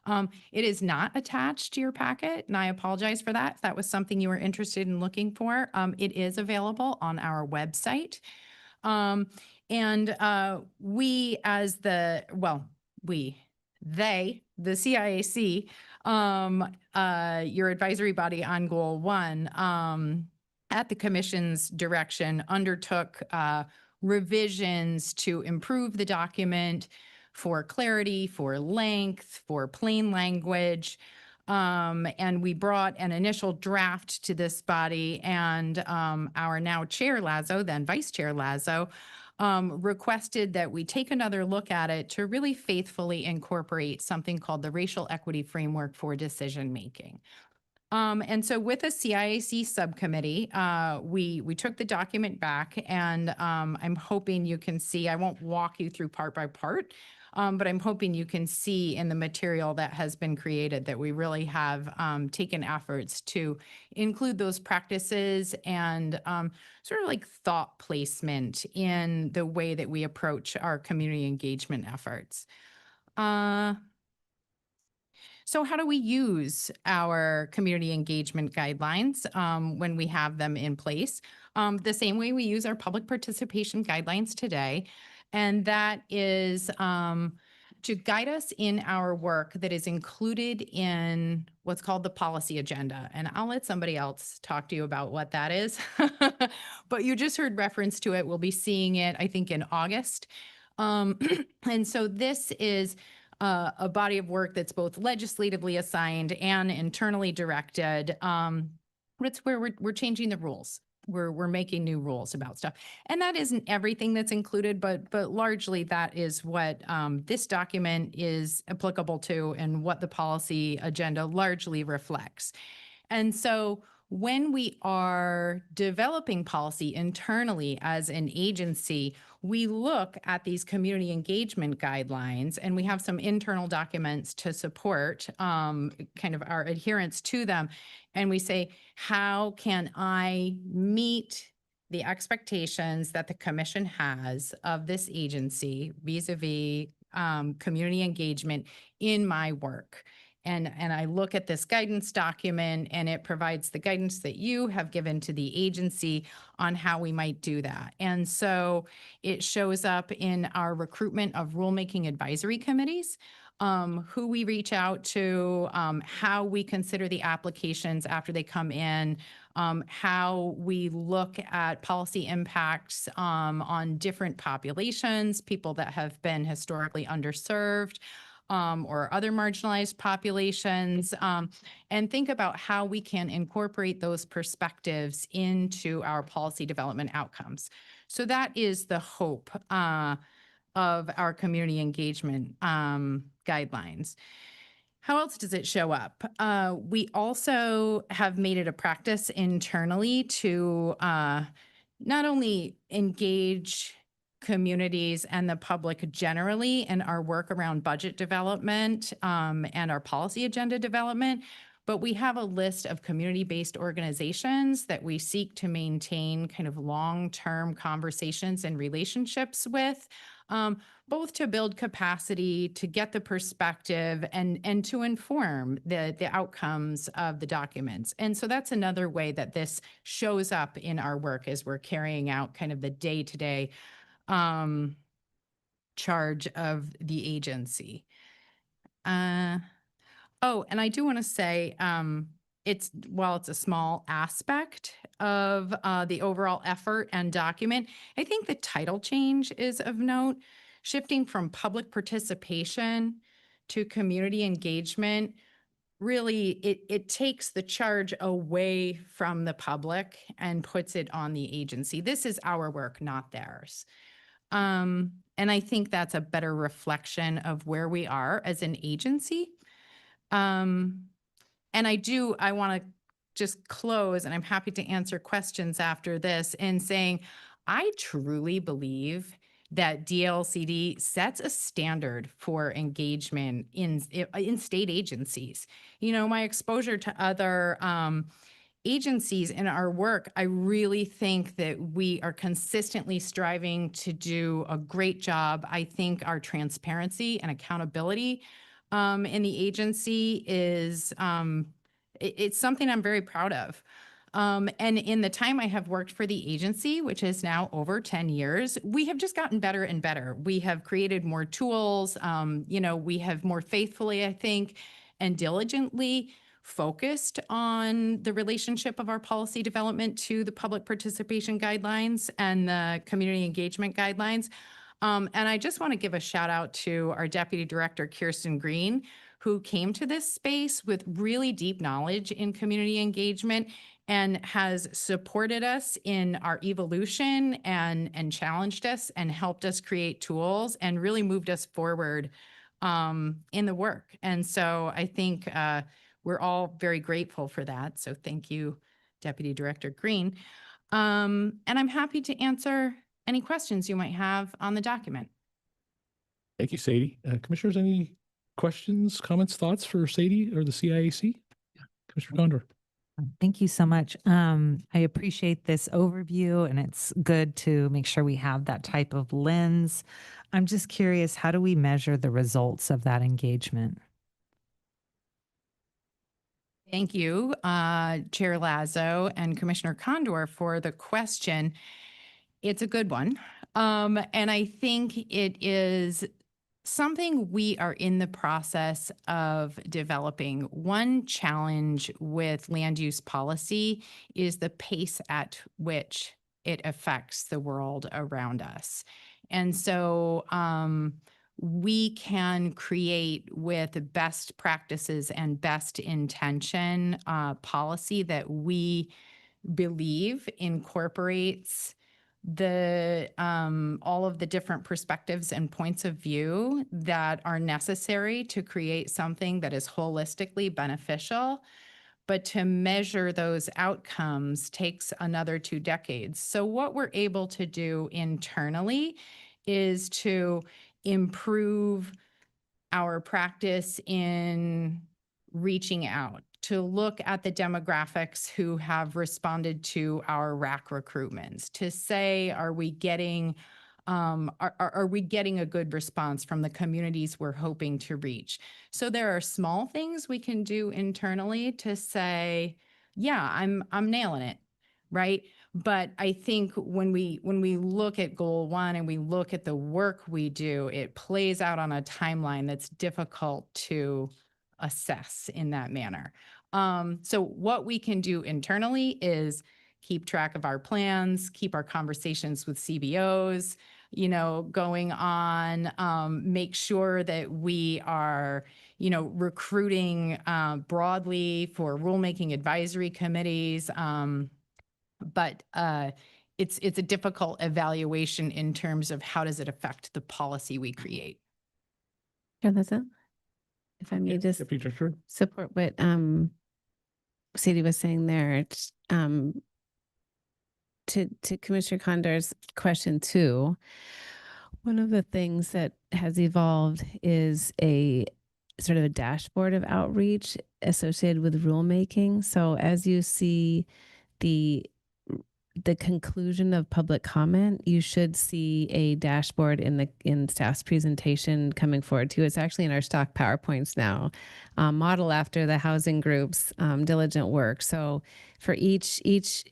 It is not attached to your packet, and I apologize for that. If that was something you were interested in looking for, it is available on our website. We as the CIAC, your advisory body on Goal 1, at the commission's direction, undertook revisions to improve the document for clarity, for length, for plain language. And we brought an initial draft to this body, and our now Chair Lazo, then Vice Chair Lazo, requested that we take another look at it to really faithfully incorporate something called the Racial Equity Framework for Decision Making. And so with a CIAC subcommittee, we took the document back, and I'm hoping you can see, I won't walk you through part by part, but I'm hoping you can see in the material that has been created that we really have taken efforts to include those practices and sort of like thought placement in the way that we approach our community engagement efforts. So how do we use our community engagement guidelines when we have them in place? The same way we use our public participation guidelines today. And that is to guide us in our work that is included in what's called the policy agenda. And I'll let somebody else talk to you about what that is. But you just heard reference to it. We'll be seeing it, I think, in August. And so this is a body of work that's both legislatively assigned and internally directed but it's where we're changing the rules. We're making new rules about stuff. And that isn't everything that's included, but largely that is what this document is applicable to and what the policy agenda largely reflects. And so when we are developing policy internally as an agency, we look at these community engagement guidelines, and we have some internal documents to support kind of our adherence to them. And we say, how can I meet the expectations that the commission has of this agency vis-a-vis community engagement in my work? And I look at this guidance document, and it provides the guidance that you have given to the agency on how we might do that. And so it shows up in our recruitment of rulemaking advisory committees, who we reach out to, how we consider the applications after they come in, how we look at policy impacts on different populations, people that have been historically underserved, or other marginalized populations, and think about how we can incorporate those perspectives into our policy development outcomes. So that is the hope of our community engagement guidelines. How else does it show up? We also have made it a practice internally to not only engage communities and the public generally in our work around budget development and our policy agenda development, but we have a list of community-based organizations that we seek to maintain kind of long-term conversations and relationships with, both to build capacity, to get the perspective, and to inform the outcomes of the documents. And so that's another way that this shows up in our work as we're carrying out kind of the day-to-day charge of the agency. Oh, and I do want to say, while it's a small aspect of the overall effort and document, I think the title change is of note. Shifting from public participation to community engagement, really, it takes the charge away from the public and puts it on the agency. This is our work, not theirs. And I think that's a better reflection of where we are as an agency. And I want to just close, and I'm happy to answer questions after this, in saying, I truly believe that DLCD sets a standard for engagement in state agencies. You know, my exposure to other agencies in our work, I really think that we are consistently striving to do a great job. I think our transparency and accountability in the agency is, it's something I'm very proud of. And in the time I have worked for the agency, which is now over 10 years, we have just gotten better and better. We have created more tools. We have more faithfully, I think, and diligently focused on the relationship of our policy development to the public participation guidelines and the community engagement guidelines. And I just want to give a shout out to our Deputy Director, Kirsten Green, who came to this space with really deep knowledge in community engagement and has supported us in our evolution and challenged us and helped us create tools and really moved us forward in the work. And so I think we're all very grateful for that. So thank you, Deputy Director Green. And I'm happy to answer any questions you might have on the document. Thank you, Sadie. Commissioners, any questions, comments, thoughts for Sadie or the CIAC? Commissioner Condor. Thank you so much. I appreciate this overview, and it's good to make sure we have that type of lens. I'm just curious, how do we measure the results of that engagement? Thank you, Chair Lazo and Commissioner Condor, for the question. It's a good one. And I think it is something we are in the process of developing. One challenge with land use policy is the pace at which it affects the world around us. And so we can create with best practices and best intention policy that we believe incorporates the all of the different perspectives and points of view that are necessary to create something that is holistically beneficial. But to measure those outcomes takes another 2 decades. So what we're able to do internally is to improve our practice in reaching out, to look at the demographics who have responded to our RAC recruitments, to say, are we getting a good response from the communities we're hoping to reach? So there are small things we can do internally to say, yeah, I'm nailing it, right? But I think when we look at goal 1 and we look at the work we do, it plays out on a timeline that's difficult to assess in that manner. So what we can do internally is keep track of our plans, keep our conversations with CBOs, going on, make sure that we are, recruiting broadly for rulemaking advisory committees. But it's a difficult evaluation in terms of how does it affect the policy we create. Chair Lazo, if I may just Deputy Director. support what Sadie was saying there. It's, to Commissioner Condor's question too, one of the things that has evolved is a sort of a dashboard of outreach associated with rulemaking. So as you see the conclusion of public comment, you should see a dashboard in staff's presentation coming forward too. It's actually in our stock PowerPoints now, model after the housing group's diligent work. So for each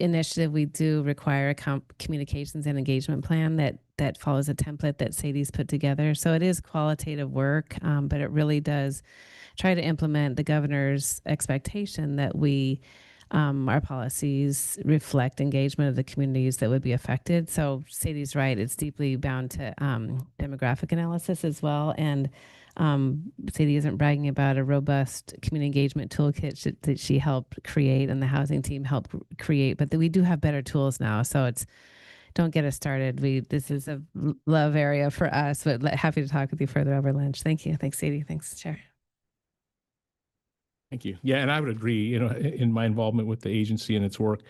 initiative, we do require a communications and engagement plan that follows a template that Sadie's put together. So it is qualitative work, but it really does try to implement the governor's expectation that our policies reflect engagement of the communities that would be affected. So Sadie's right, it's deeply bound to demographic analysis as well. And Sadie isn't bragging about a robust community engagement toolkit that she helped create and the housing team helped create, but we do have better tools now. So don't get us started. This is a love area for us, but happy to talk with you further over lunch. Thank you. Thanks, Sadie. Thanks, Chair. Thank you. Yeah, and I would agree, in my involvement with the agency and its work,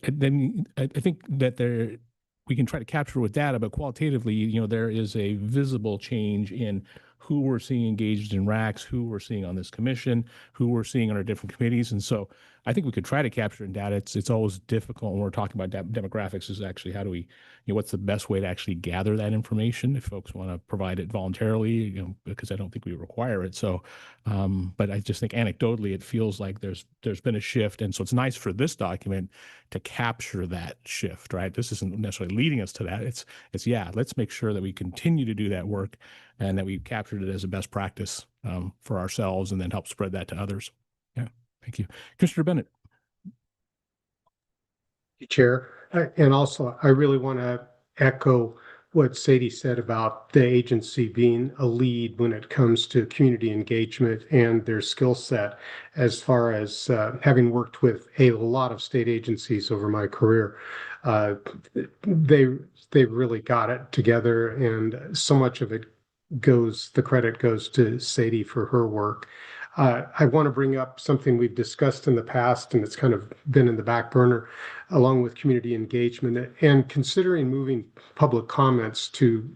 then I think that we can try to capture with data, but qualitatively, there is a visible change in who we're seeing engaged in RACs, who we're seeing on this commission, who we're seeing on our different committees. And so I think we could try to capture in data. It's always difficult when we're talking about demographics is actually how do we, what's the best way to actually gather that information if folks want to provide it voluntarily, because I don't think we require it. So, but I just think anecdotally, it feels like there's been a shift. And so it's nice for this document to capture that shift, right? This isn't necessarily leading us to that. It's yeah, let's make sure that we continue to do that work and that we captured it as a best practice for ourselves and then help spread that to others. Yeah, thank you. Commissioner Bennett. Chair, and also I really want to echo what Sadie said about the agency being a lead when it comes to community engagement and their skill set, as far as having worked with a lot of state agencies over my career. They really got it together, and so much of it the credit goes to Sadie for her work. I want to bring up something we've discussed in the past, and it's kind of been in the back burner, along with community engagement and considering moving public comments to,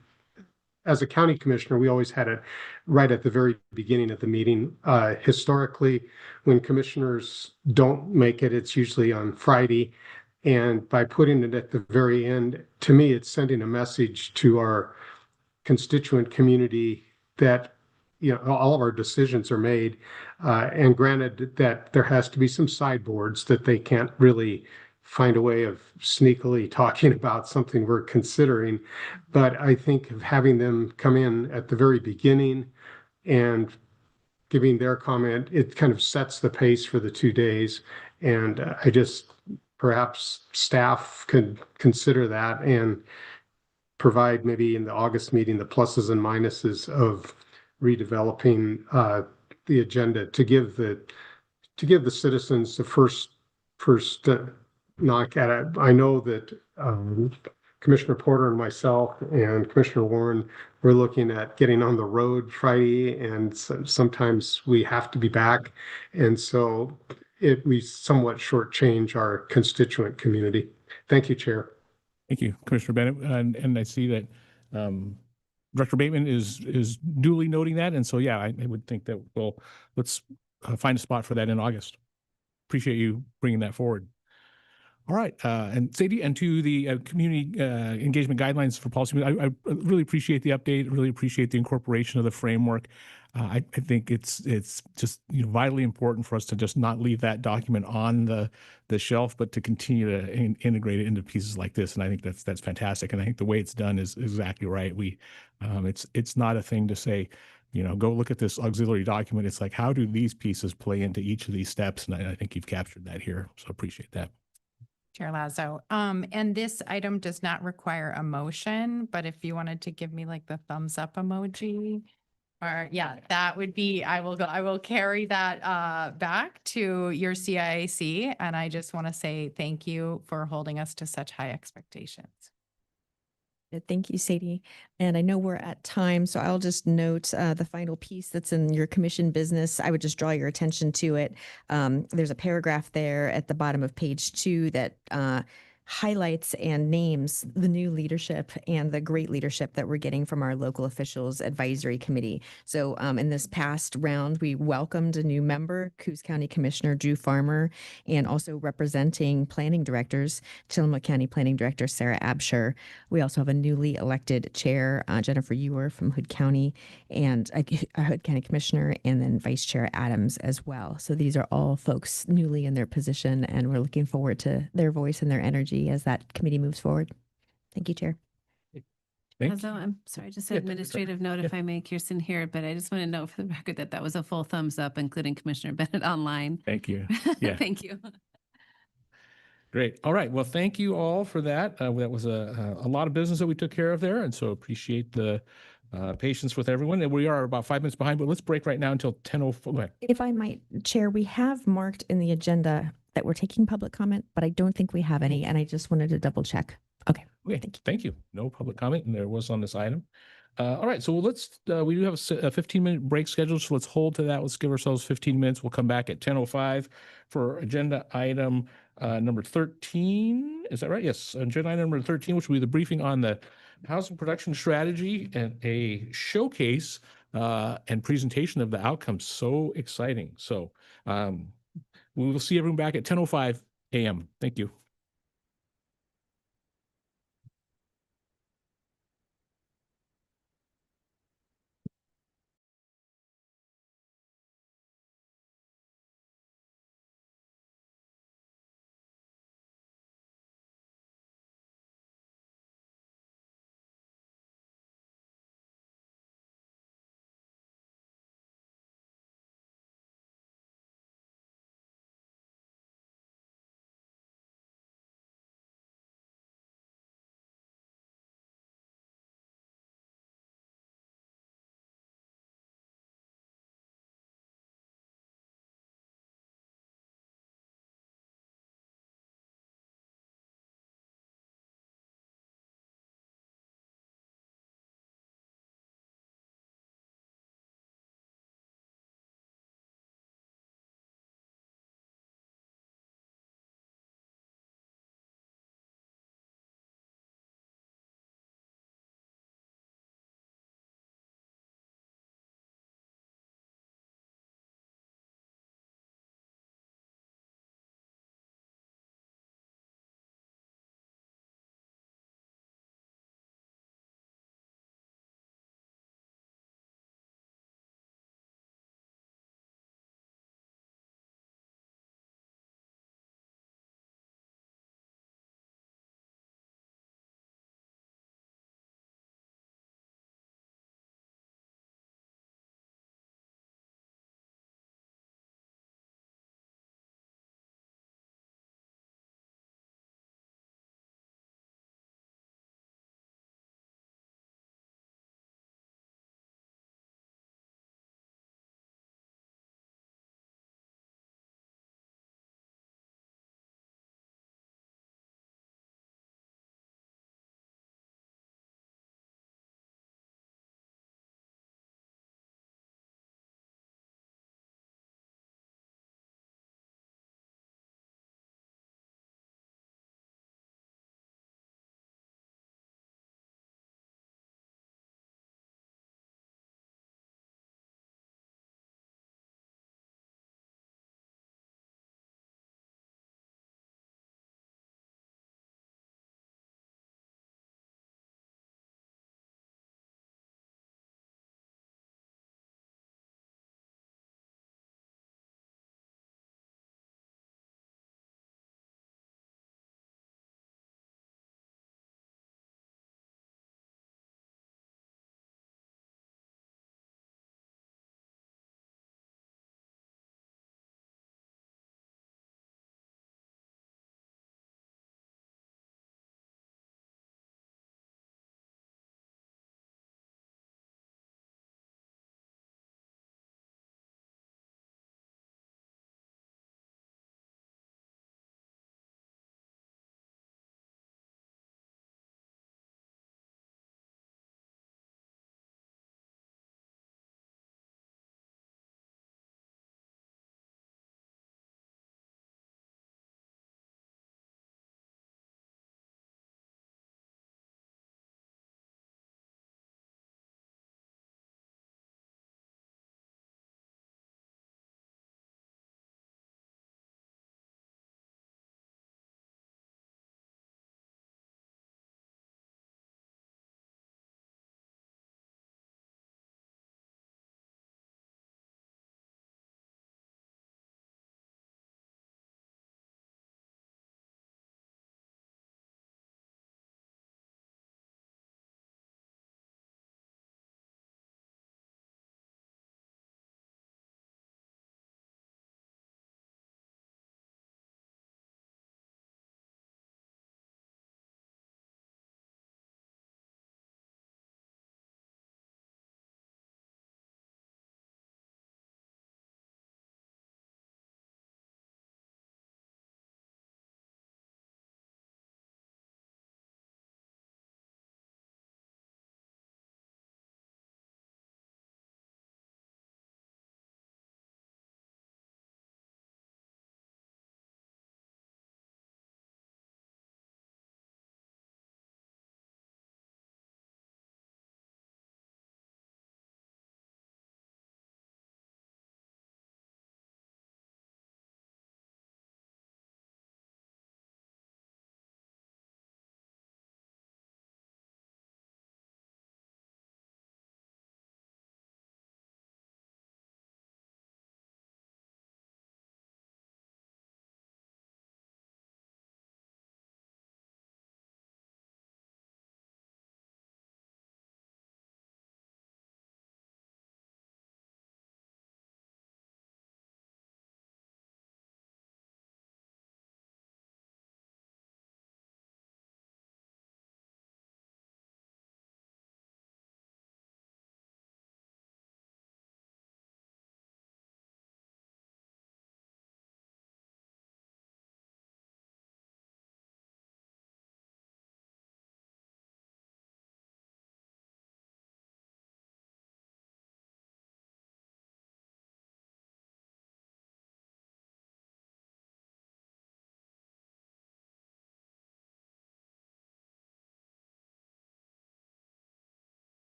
as a county commissioner, we always had it right at the very beginning of the meeting. Historically, when commissioners don't make it, it's usually on Friday. And by putting it at the very end, to me, it's sending a message to our constituent community that all of our decisions are made, and granted that there has to be some sideboards that they can't really find a way of sneakily talking about something we're considering. But I think of having them come in at the very beginning and giving their comment, it kind of sets the pace for the 2 days. And perhaps staff could consider that and provide maybe in the August meeting, the pluses and minuses of redeveloping the agenda to give the citizens the first knock at it. I know that Commissioner Porter and myself and Commissioner Warren, we're looking at getting on the road Friday, and sometimes we have to be back. And so we somewhat shortchange our constituent community. Thank you, Chair. Thank you, Commissioner Bennett. And I see that Director Bateman is duly noting that. And so, yeah, I would think that let's find a spot for that in August. Appreciate you bringing that forward. All right, and Sadie, and to the community engagement guidelines for policy, I really appreciate the update. Really appreciate the incorporation of the framework. I think it's just vitally important for us to just not leave that document on the shelf, but to continue to integrate it into pieces like this. And I think that's fantastic. And I think the way it's done is exactly right. It's not a thing to say, go look at this auxiliary document. It's like, how do these pieces play into each of these steps? And I think you've captured that here. So appreciate that. Chair Lazo. And this item does not require a motion, but if you wanted to give me like the thumbs up emoji, or yeah, that would be, I will carry that back to your CIAC. And I just want to say thank you for holding us to such high expectations. Thank you, Sadie. And I know we're at time, so I'll just note the final piece that's in your commission business. I would just draw your attention to it. There's a paragraph there at the bottom of page 2 that highlights and names the new leadership and the great leadership that we're getting from our local officials advisory committee. So in this past round, we welcomed a new member, Coos County Commissioner Drew Farmer, and also representing planning directors, Tillamook County Planning Director Sarah Absher. We also have a newly elected chair, Jennifer Ewer from Hood County, and a Hood County Commissioner, and then Vice Chair Adams as well. So these are all folks newly in their position, and we're looking forward to their voice and their energy as that committee moves forward. Thank you, Chair. Thank you. I'm sorry, just Yeah, an administrative note if I may, Kirsten here, but I just want to note for the record that was a full thumbs up, including Commissioner Bennett online. Thank you. Yeah. Thank you. Great. All right. Well, thank you all for that. That was a lot of business that we took care of there. And so appreciate the patience with everyone. And we are about 5 minutes behind, but let's break right now until 10:04. Go ahead. If I might, Chair, we have marked in the agenda that we're taking public comment, but I don't think we have any, and I just wanted to double check. Okay. Okay, thank you. No public comment, and there was on this item. All right, so we do have a 15-minute break scheduled, so let's hold to that. Let's give ourselves 15 minutes. We'll come back at 10:05 for agenda item number 13. Is that right? Yes, agenda item number 13, which will be the briefing on the housing production strategy and a showcase and presentation of the outcomes. So exciting. So we will see everyone back at 10:05 a.m. Thank you.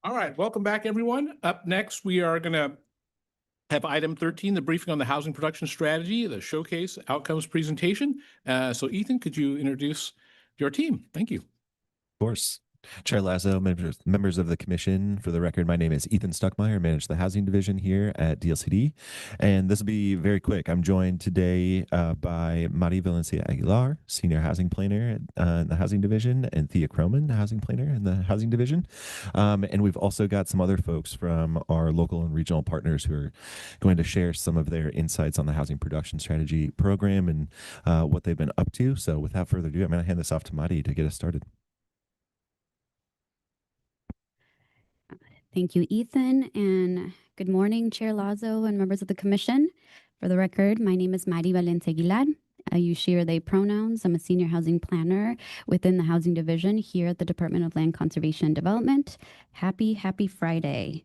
All right, welcome back, everyone. Up next, we are going to have item 13, the briefing on the housing production strategy, the showcase outcomes presentation. So Ethan, could you introduce your team? Thank you. Of course. Chair Lazo, members of the commission, for the record, my name is Ethan Stuckmeyer, manage the housing division here at DLCD. And this will be very quick. I'm joined today by Mari Valencia Aguilar, senior housing planner in the housing division, and Thea Croman, housing planner in the housing division. And we've also got some other folks from our local and regional partners who are going to share some of their insights on the housing production strategy program and what they've been up to. So without further ado, I'm going to hand this off to Mari to get us started. Thank you, Ethan, and good morning, Chair Lazo and members of the commission. For the record, my name is Mari Valencia Aguilar. I use she or they pronouns. I'm a senior housing planner within the housing division here at the Department of Land Conservation and Development. Happy Friday.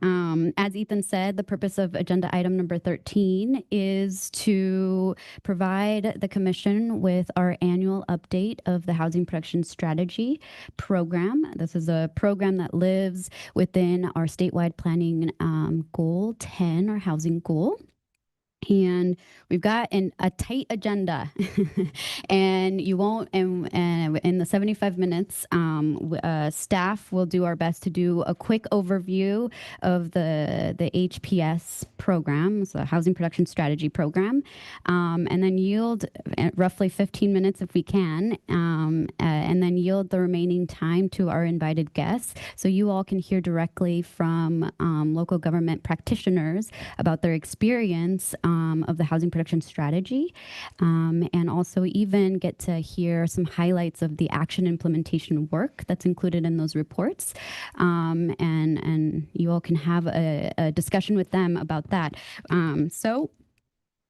As Ethan said, the purpose of agenda item number 13 is to provide the commission with our annual update of the housing production strategy program. This is a program that lives within our statewide planning goal 10, our housing goal. And we've got a tight agenda and you won't, and in the 75 minutes, staff will do our best to do a quick overview of the HPS program, so Housing Production Strategy Program, and then yield roughly 15 minutes if we can, and then yield the remaining time to our invited guests so you all can hear directly from local government practitioners about their experience of the housing production strategy, and also even get to hear some highlights of the action implementation work that's included in those reports. And you all can have a discussion with them about that. So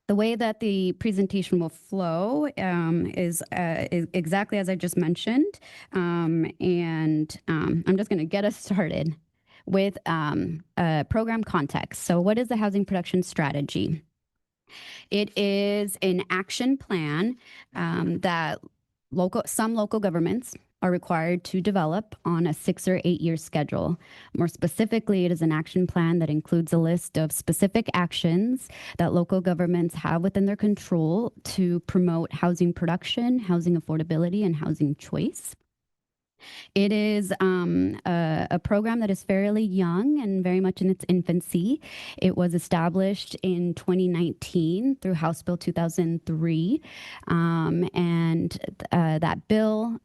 the way that the presentation will flow is exactly as I just mentioned. And I'm just going to get us started with program context. So what is the housing production strategy? It is an action plan that some local governments are required to develop on a 6 or 8 year schedule. More specifically, it is an action plan that includes a list of specific actions that local governments have within their control to promote housing production, housing affordability, and housing choice. It is a program that is fairly young and very much in its infancy. It was established in 2019 through House Bill 2003. And that bill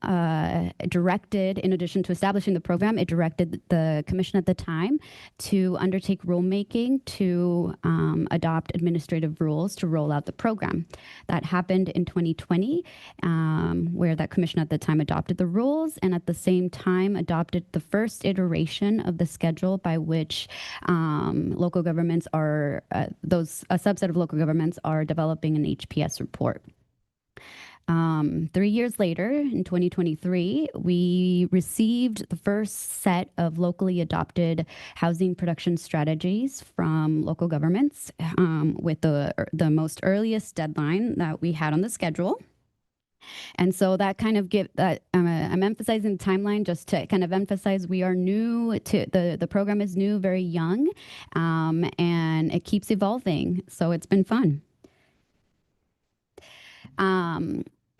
directed, in addition to establishing the program, it directed the commission at the time to undertake rulemaking to adopt administrative rules to roll out the program. That happened in 2020, where that commission at the time adopted the rules and at the same time adopted the first iteration of the schedule by which local governments are, a subset of local governments are developing an HPS report. 3 years later, in 2023, we received the first set of locally adopted housing production strategies from local governments with the most earliest deadline that we had on the schedule. And so that kind of I'm emphasizing the timeline just to kind of emphasize we are new to, the program is new, very young, and it keeps evolving. So it's been fun.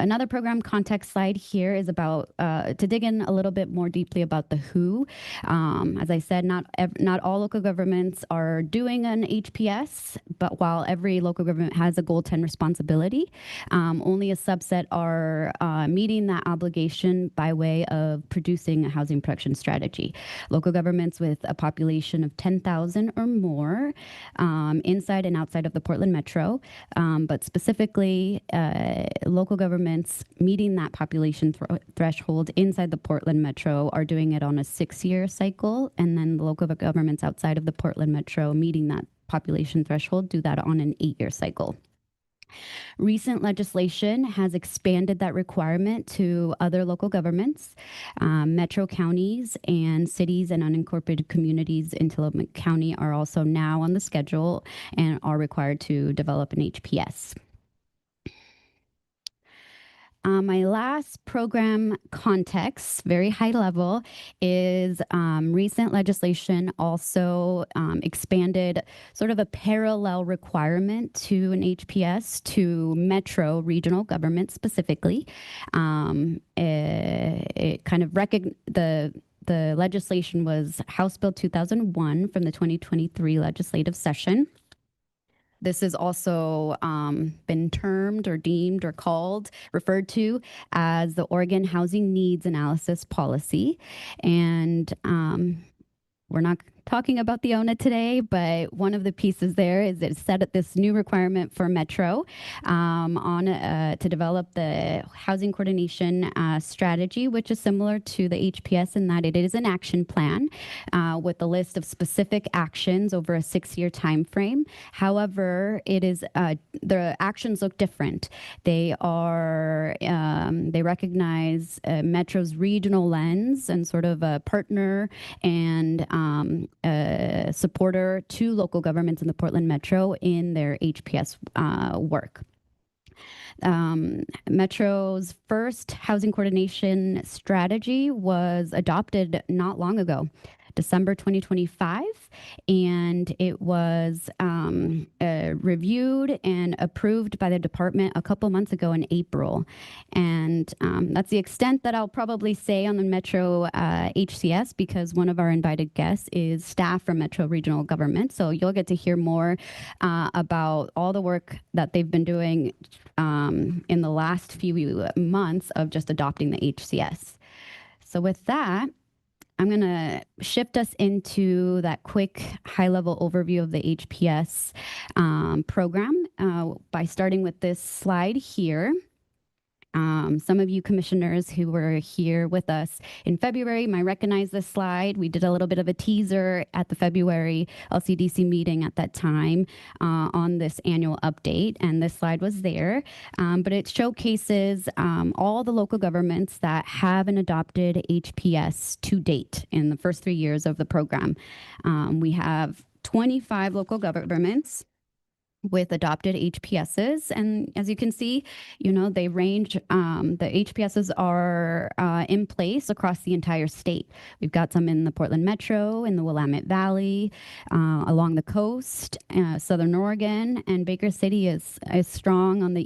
Another program context slide here is about to dig in a little bit more deeply about the who. As I said, not all local governments are doing an HPS, but while every local government has a Goal 10 responsibility, only a subset are meeting that obligation by way of producing a housing production strategy. Local governments with a population of 10,000 or more inside and outside of the Portland Metro, but specifically local governments meeting that population threshold inside the Portland Metro are doing it on a 6-year cycle, and then the local governments outside of the Portland Metro meeting that population threshold do that on an 8-year cycle. Recent legislation has expanded that requirement to other local governments. Metro counties and cities and unincorporated communities in Tillamook County are also now on the schedule and are required to develop an HPS. My last program context, very high level, is recent legislation also expanded sort of a parallel requirement to an HPS to metro regional government specifically. It kind of the legislation was House Bill 2001 from the 2023 legislative session. This has also been termed or deemed or referred to as the Oregon Housing Needs Analysis Policy. And we're not talking about the ONA today, but one of the pieces there is it set this new requirement for Metro to develop the housing coordination strategy, which is similar to the HPS in that it is an action plan with a list of specific actions over a 6-year time frame. However, it is the actions look different. They are they recognize Metro's regional lens and sort of a partner and supporter to local governments in the Portland Metro in their HPS work. Metro's first housing coordination strategy was adopted not long ago, December 2025, and it was reviewed and approved by the department a couple months ago in April. And that's the extent that I'll probably say on the Metro HCS, because one of our invited guests is staff from Metro Regional Government. So you'll get to hear more about all the work that they've been doing in the last few months of just adopting the HCS. So with that, I'm going to shift us into that quick high-level overview of the HPS program by starting with this slide here. Some of you commissioners who were here with us in February might recognize this slide. We did a little bit of a teaser at the February LCDC meeting at that time on this annual update, and this slide was there. But it showcases all the local governments that have an adopted HPS to date in the first 3 years of the program. We have 25 local governments with adopted HPSs. And as you can see, they range, the HPSs are in place across the entire state. We've got some in the Portland Metro, in the Willamette Valley, along the coast, Southern Oregon, and Baker City is strong on the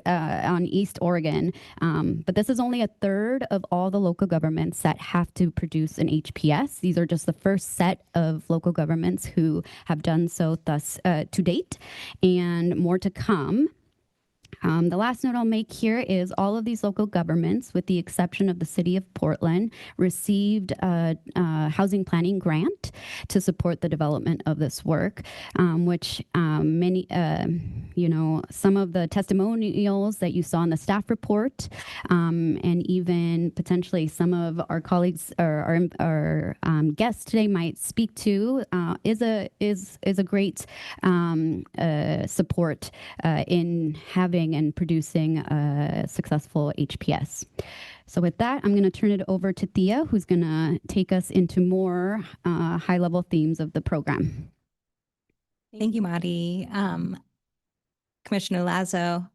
on East Oregon. But this is only a third of all the local governments that have to produce an HPS. These are just the first set of local governments who have done so thus to date, and more to come. The last note I'll make here is all of these local governments, with the exception of the city of Portland, received a housing planning grant to support the development of this work, which many, some of the testimonials that you saw in the staff report, and even potentially some of our colleagues or our guests today might speak to, is a great support in having and producing a successful HPS. So with that, I'm going to turn it over to Thea, who's going to take us into more high-level themes of the program. Thank you, Madi. Commissioner Lazo,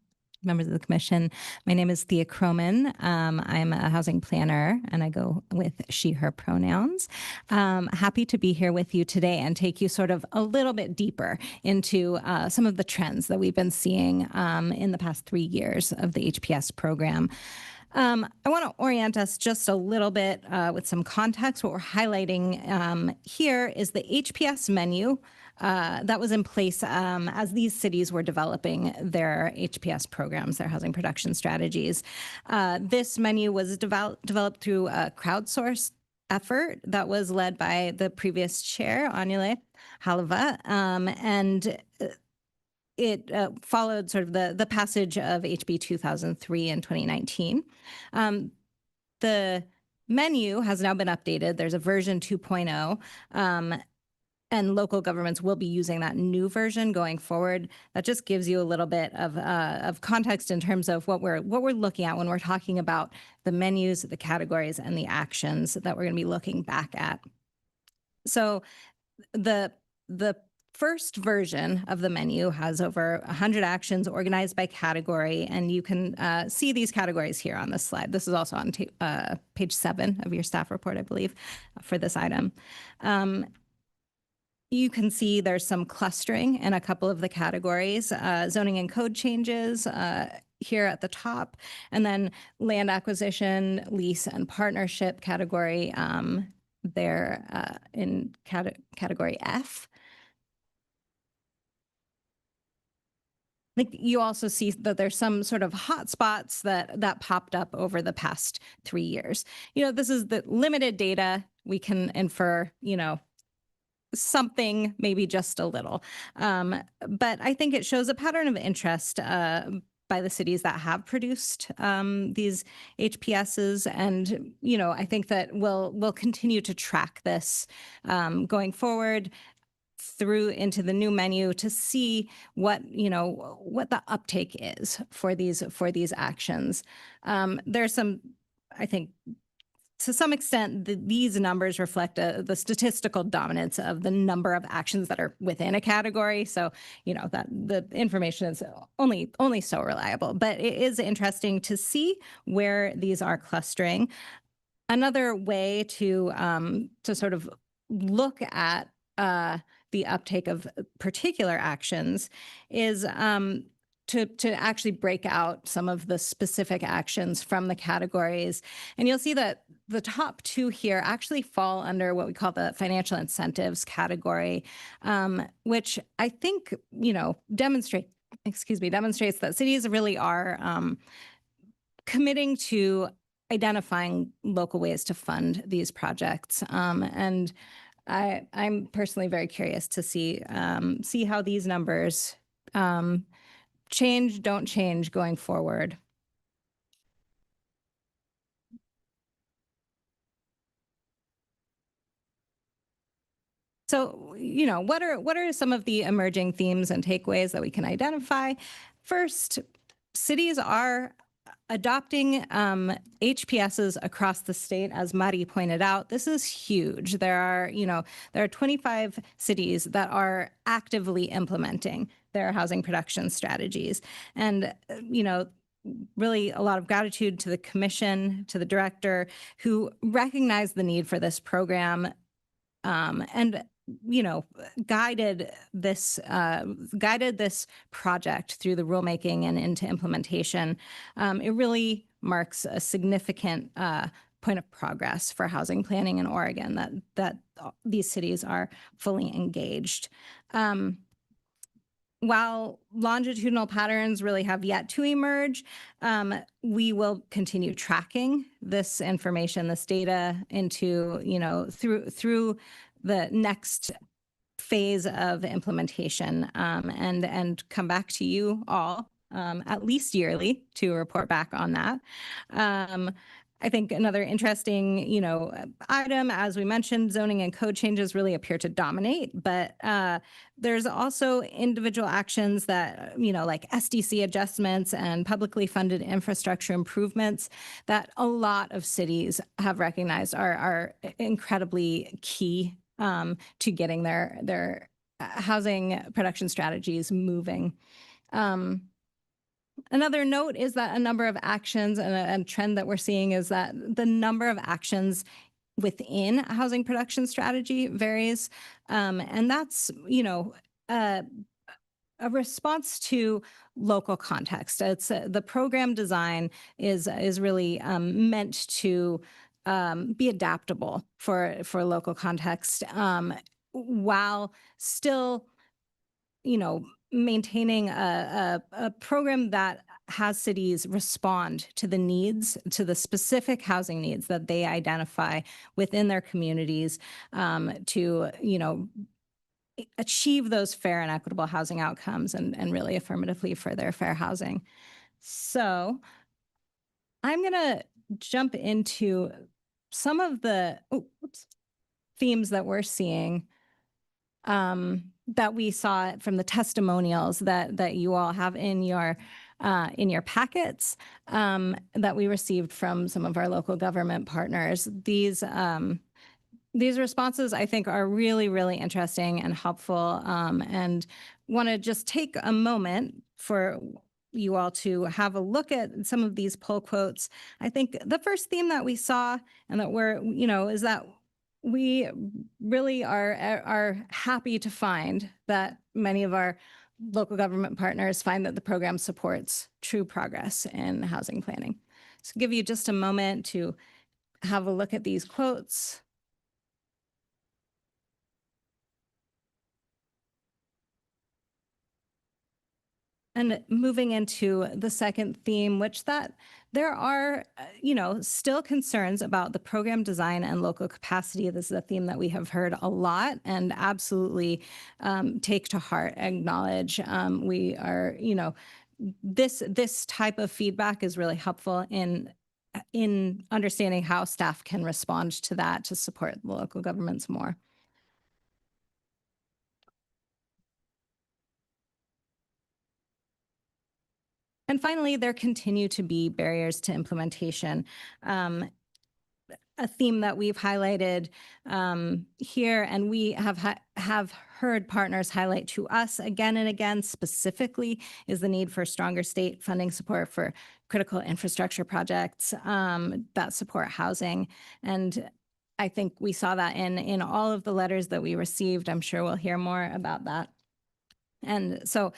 members of the commission, my name is Thea Croman. I'm a housing planner and I go with she, her pronouns. Happy to be here with you today and take you sort of a little bit deeper into some of the trends that we've been seeing in the past 3 years of the HPS program. I want to orient us just a little bit with some context. What we're highlighting here is the HPS menu that was in place as these cities were developing their HPS programs, their housing production strategies. This menu was developed through a crowdsourced effort that was led by the previous chair, Anile Halava, and it followed sort of the passage of HB 2003 in 2019. The menu has now been updated. There's a version 2.0. And local governments will be using that new version going forward. That just gives you a little bit of context in terms of what we're looking at when we're talking about the menus, the categories, and the actions that we're going to be looking back at. So the first version of the menu has over 100 actions organized by category, and you can see these categories here on this slide. This is also on page 7 of your staff report, I believe, for this item. You can see there's some clustering in a couple of the categories, zoning and code changes here at the top, and then land acquisition, lease, and partnership category there in category F. Like you also see that there's some sort of hotspots that popped up over the past 3 years. This is the limited data. We can infer, something, maybe just a little. But I think it shows a pattern of interest by the cities that have produced these HPSs. And, I think that we'll continue to track this going forward through into the new menu to see what the uptake is for these actions. There's some, I think, to some extent, these numbers reflect the statistical dominance of the number of actions that are within a category. So, that the information is only so reliable. But it is interesting to see where these are clustering. Another way to sort of look at the uptake of particular actions is to actually break out some of the specific actions from the categories. And you'll see that the top 2 here actually fall under what we call the financial incentives category, which I think, demonstrates that cities really are committing to identifying local ways to fund these projects. And I'm personally very curious to see how these numbers don't change going forward. So, what are some of the emerging themes and takeaways that we can identify? First, cities are adopting HPSs across the state, as Mari pointed out. This is huge. There are 25 cities that are actively implementing their housing production strategies. And, really a lot of gratitude to the commission, to the director who recognized the need for this program and guided this project through the rulemaking and into implementation. It really marks a significant point of progress for housing planning in Oregon that these cities are fully engaged. While longitudinal patterns really have yet to emerge, we will continue tracking this information, this data into, through the next phase of implementation and come back to you all at least yearly to report back on that. I think another interesting, item, as we mentioned, zoning and code changes really appear to dominate, but there's also individual actions that, like SDC adjustments and publicly funded infrastructure improvements that a lot of cities have recognized are incredibly key to getting their housing production strategies moving. Another note is that a number of actions and a trend that we're seeing is that the number of actions within a housing production strategy varies. And that's, a response to local context. It's the program design is really meant to be adaptable for local context, while still, maintaining a program that has cities respond to the needs, to the specific housing needs that they identify within their communities, to, achieve those fair and equitable housing outcomes and really affirmatively for their fair housing. So I'm going to jump into some of the themes that we're seeing that we saw from the testimonials that you all have in your packets that we received from some of our local government partners. These these responses, I think, are really, really interesting and helpful, and want to just take a moment for you all to have a look at some of these poll quotes. I think the first theme that we saw and that we're, is that we really are happy to find that many of our local government partners find that the program supports true progress in housing planning. So give you just a moment to have a look at these quotes. And moving into the second theme, which that there are, still concerns about the program design and local capacity. This is a theme that we have heard a lot and absolutely take to heart, acknowledge. We are, this type of feedback is really helpful in understanding how staff can respond to that to support the local governments more. And finally, there continue to be barriers to implementation. A theme that we've highlighted here, and we have heard partners highlight to us again and again specifically, is the need for stronger state funding support for critical infrastructure projects that support housing. And I think we saw that in all of the letters that we received. I'm sure we'll hear more about that. And so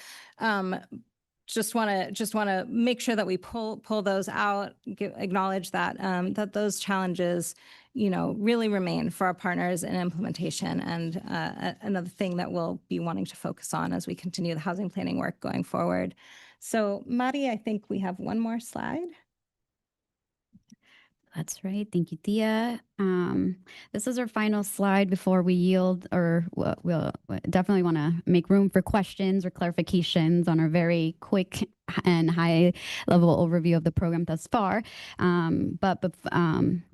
just want to make sure that we pull those out, acknowledge that that those challenges, really remain for our partners in implementation, and another thing that we'll be wanting to focus on as we continue the housing planning work going forward. So, Mari, I think we have one more slide. That's right. Thank you, Thea. This is our final slide before we yield, or we'll definitely want to make room for questions or clarifications on our very quick and high level overview of the program thus far. But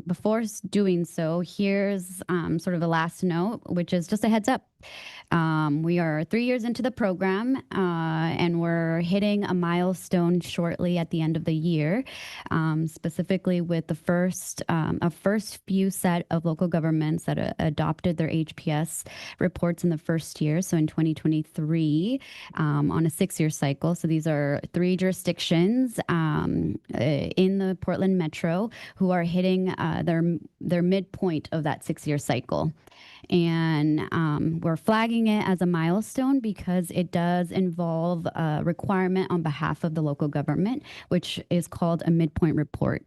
before doing so, here's sort of a last note, which is just a heads up. We are 3 years into the program, and we're hitting a milestone shortly at the end of the year, specifically with the first few set of local governments that adopted their HPS reports in the first year. So in 2023, on a 6-year cycle. So these are 3 jurisdictions in the Portland Metro who are hitting their midpoint of that 6-year cycle. And we're flagging it as a milestone because it does involve a requirement on behalf of the local government, which is called a midpoint report.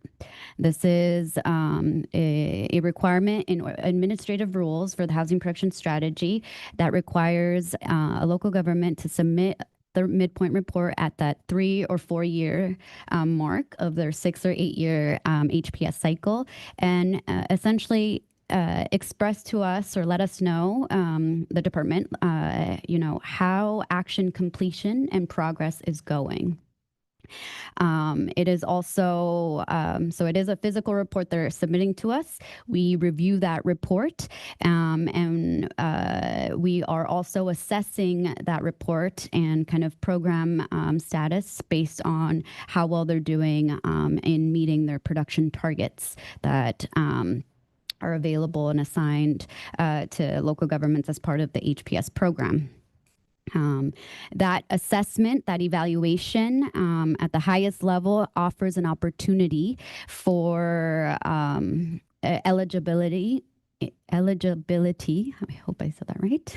This is a requirement in administrative rules for the housing production strategy that requires a local government to submit the midpoint report at that 3 or 4 year mark of their 6 or 8 year HPS cycle, and essentially express to us or let us know, the department, how action completion and progress is going. It is also, so it is a physical report they're submitting to us. We review that report, and we are also assessing that report and kind of program status based on how well they're doing in meeting their production targets that are available and assigned to local governments as part of the HPS program. That assessment, that evaluation at the highest level offers an opportunity for eligibility, I hope I said that right,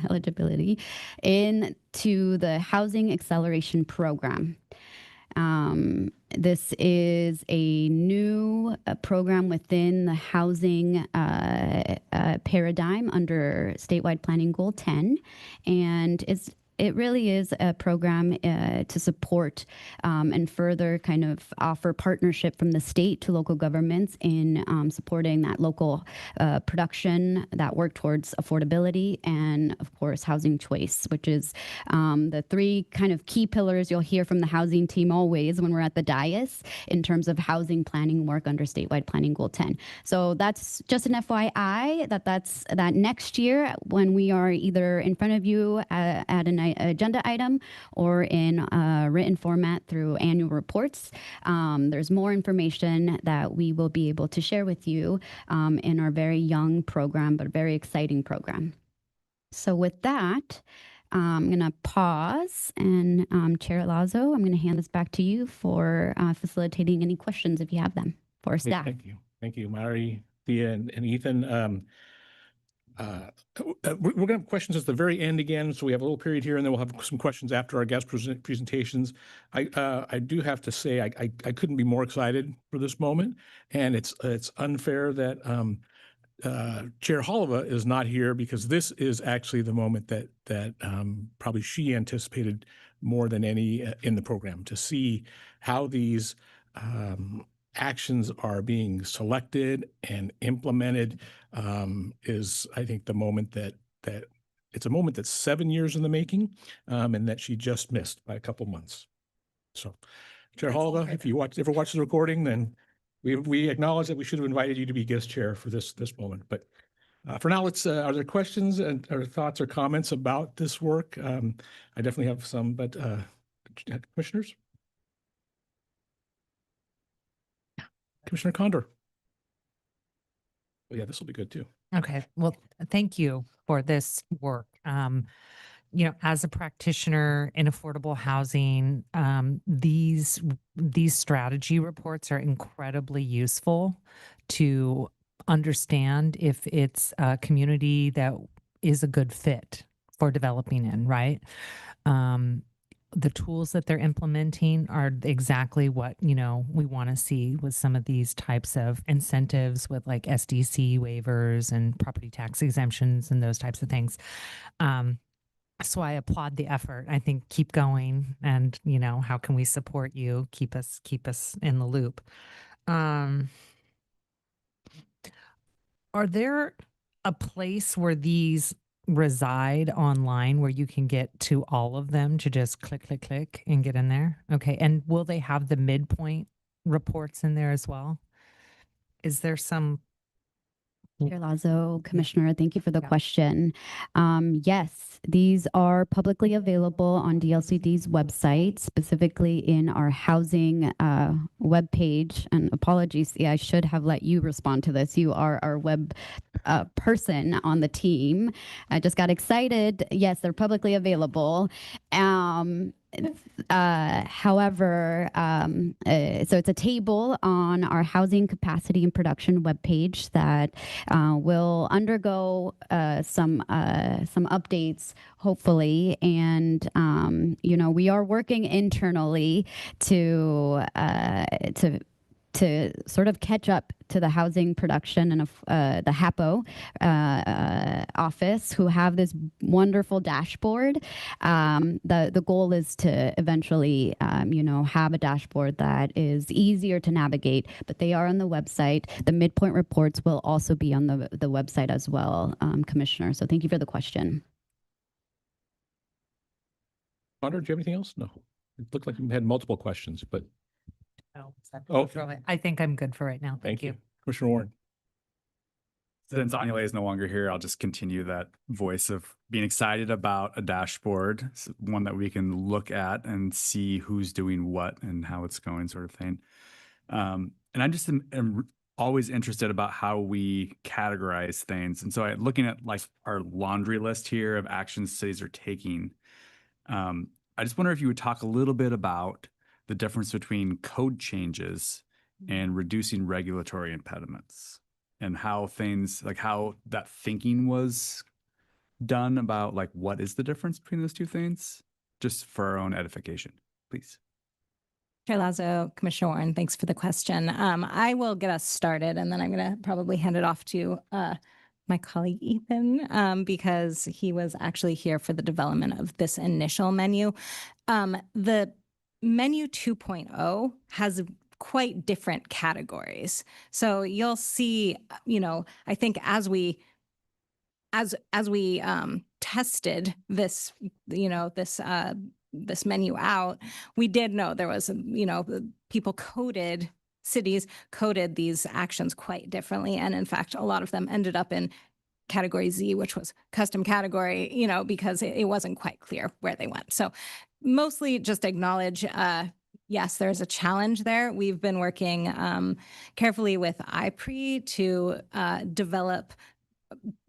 eligibility into the Housing Acceleration Program. This is a new program within the housing paradigm under statewide planning goal 10, and it really is a program to support and further kind of offer partnership from the state to local governments in supporting that local production that work towards affordability and, of course, housing choice, which is the 3 kind of key pillars you'll hear from the housing team always when we're at the dais in terms of housing planning work under statewide planning goal 10. So that's just an FYI that next year when we are either in front of you at an agenda item or in written format through annual reports. There's more information that we will be able to share with you in our very young program, but very exciting program. So with that, I'm going to pause, and Chair Lazo, I'm going to hand this back to you for facilitating any questions if you have them for staff. Thank you. Thank you, Mari, Thea, and Ethan. We're going to have questions at the very end again, so we have a little period here, and then we'll have some questions after our guest presentations. I do have to say I couldn't be more excited for this moment, and it's unfair that Chair Holova is not here, because this is actually the moment that probably she anticipated more than any in the program, to see how these actions are being selected and implemented is, I think, the moment that it's a moment that's 7 years in the making, and that she just missed by a couple months. So, Chair Holova, if you ever watch the recording, then we acknowledge that we should have invited you to be guest chair for this moment. But for now, let's. Are there questions or thoughts or comments about this work? I definitely have some, but commissioners. Commissioner Condor. Oh, yeah, this will be good too. Okay, well, thank you for this work. You know, as a practitioner in affordable housing, these strategy reports are incredibly useful to understand if it's a community that is a good fit for developing in, right? The tools that they're implementing are exactly what, you know, we want to see with some of these types of incentives with like SDC waivers and property tax exemptions and those types of things. So I applaud the effort. I think keep going, and, you know, how can we support you? Keep us in the loop. Are there a place where these reside online where you can get to all of them to just click and get in there? Okay. And will they have the midpoint reports in there as well? Is there some? Chair Lazo, Commissioner, thank you for the question. Yes, these are publicly available on DLCD's website, specifically in our housing webpage. And apologies, I should have let you respond to this. You are our web person on the team. I just got excited. Yes, they're publicly available. However, so it's a table on our housing capacity and production webpage that will undergo some updates, hopefully. And you know, we are working internally to sort of catch up to the housing production and the HAPO office, who have this wonderful dashboard. The goal is to eventually, you know, have a dashboard that is easier to navigate, but they are on the website. The midpoint reports will also be on the website as well, Commissioner. So thank you for the question. Condor, do you have anything else? No. It looked like you had multiple questions, but. Oh, I think I'm good for right now. Thank you. Commissioner Warren. Since Anile is no longer here, I'll just continue that voice of being excited about a dashboard, one that we can look at and see who's doing what and how it's going, sort of thing. And I just am always interested about how we categorize things. And so looking at like our laundry list here of actions cities are taking, I just wonder if you would talk a little bit about the difference between code changes and reducing regulatory impediments, and how things, like how that thinking was done about like what is the difference between those two things, just for our own edification, please. Chair Lazo, Commissioner Warren, thanks for the question. I will get us started, and then I'm going to probably hand it off to my colleague Ethan, because he was actually here for the development of this initial menu. The Menu 2.0 has quite different categories. So you'll see, you know, I think as we tested this, you know, this menu out, we did know there was, you know, cities coded these actions quite differently. And in fact, a lot of them ended up in category Z, which was custom category, because it wasn't quite clear where they went. So mostly just acknowledge, yes, there's a challenge there. We've been working carefully with IPRE to develop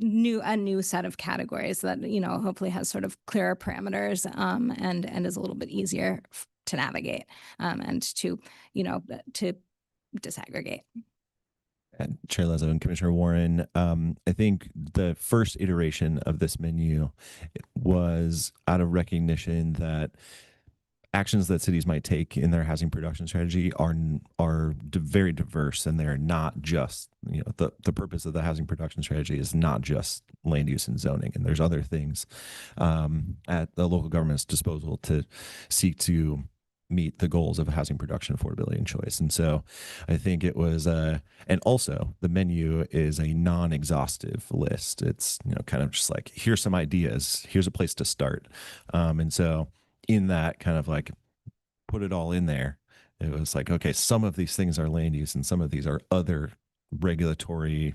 a new set of categories that, hopefully has sort of clearer parameters and is a little bit easier to navigate and to disaggregate. And Chair Lazo and Commissioner Warren, I think the first iteration of this menu was out of recognition that actions that cities might take in their housing production strategy are very diverse, and they're not just, the purpose of the housing production strategy is not just land use and zoning, and there's other things at the local government's disposal to seek to meet the goals of housing production, affordability, and choice. And so I think it was, and also the menu is a non-exhaustive list. It's, kind of just like, here's some ideas, here's a place to start. And so in that kind of like, put it all in there, it was like, okay, some of these things are land use and some of these are other regulatory,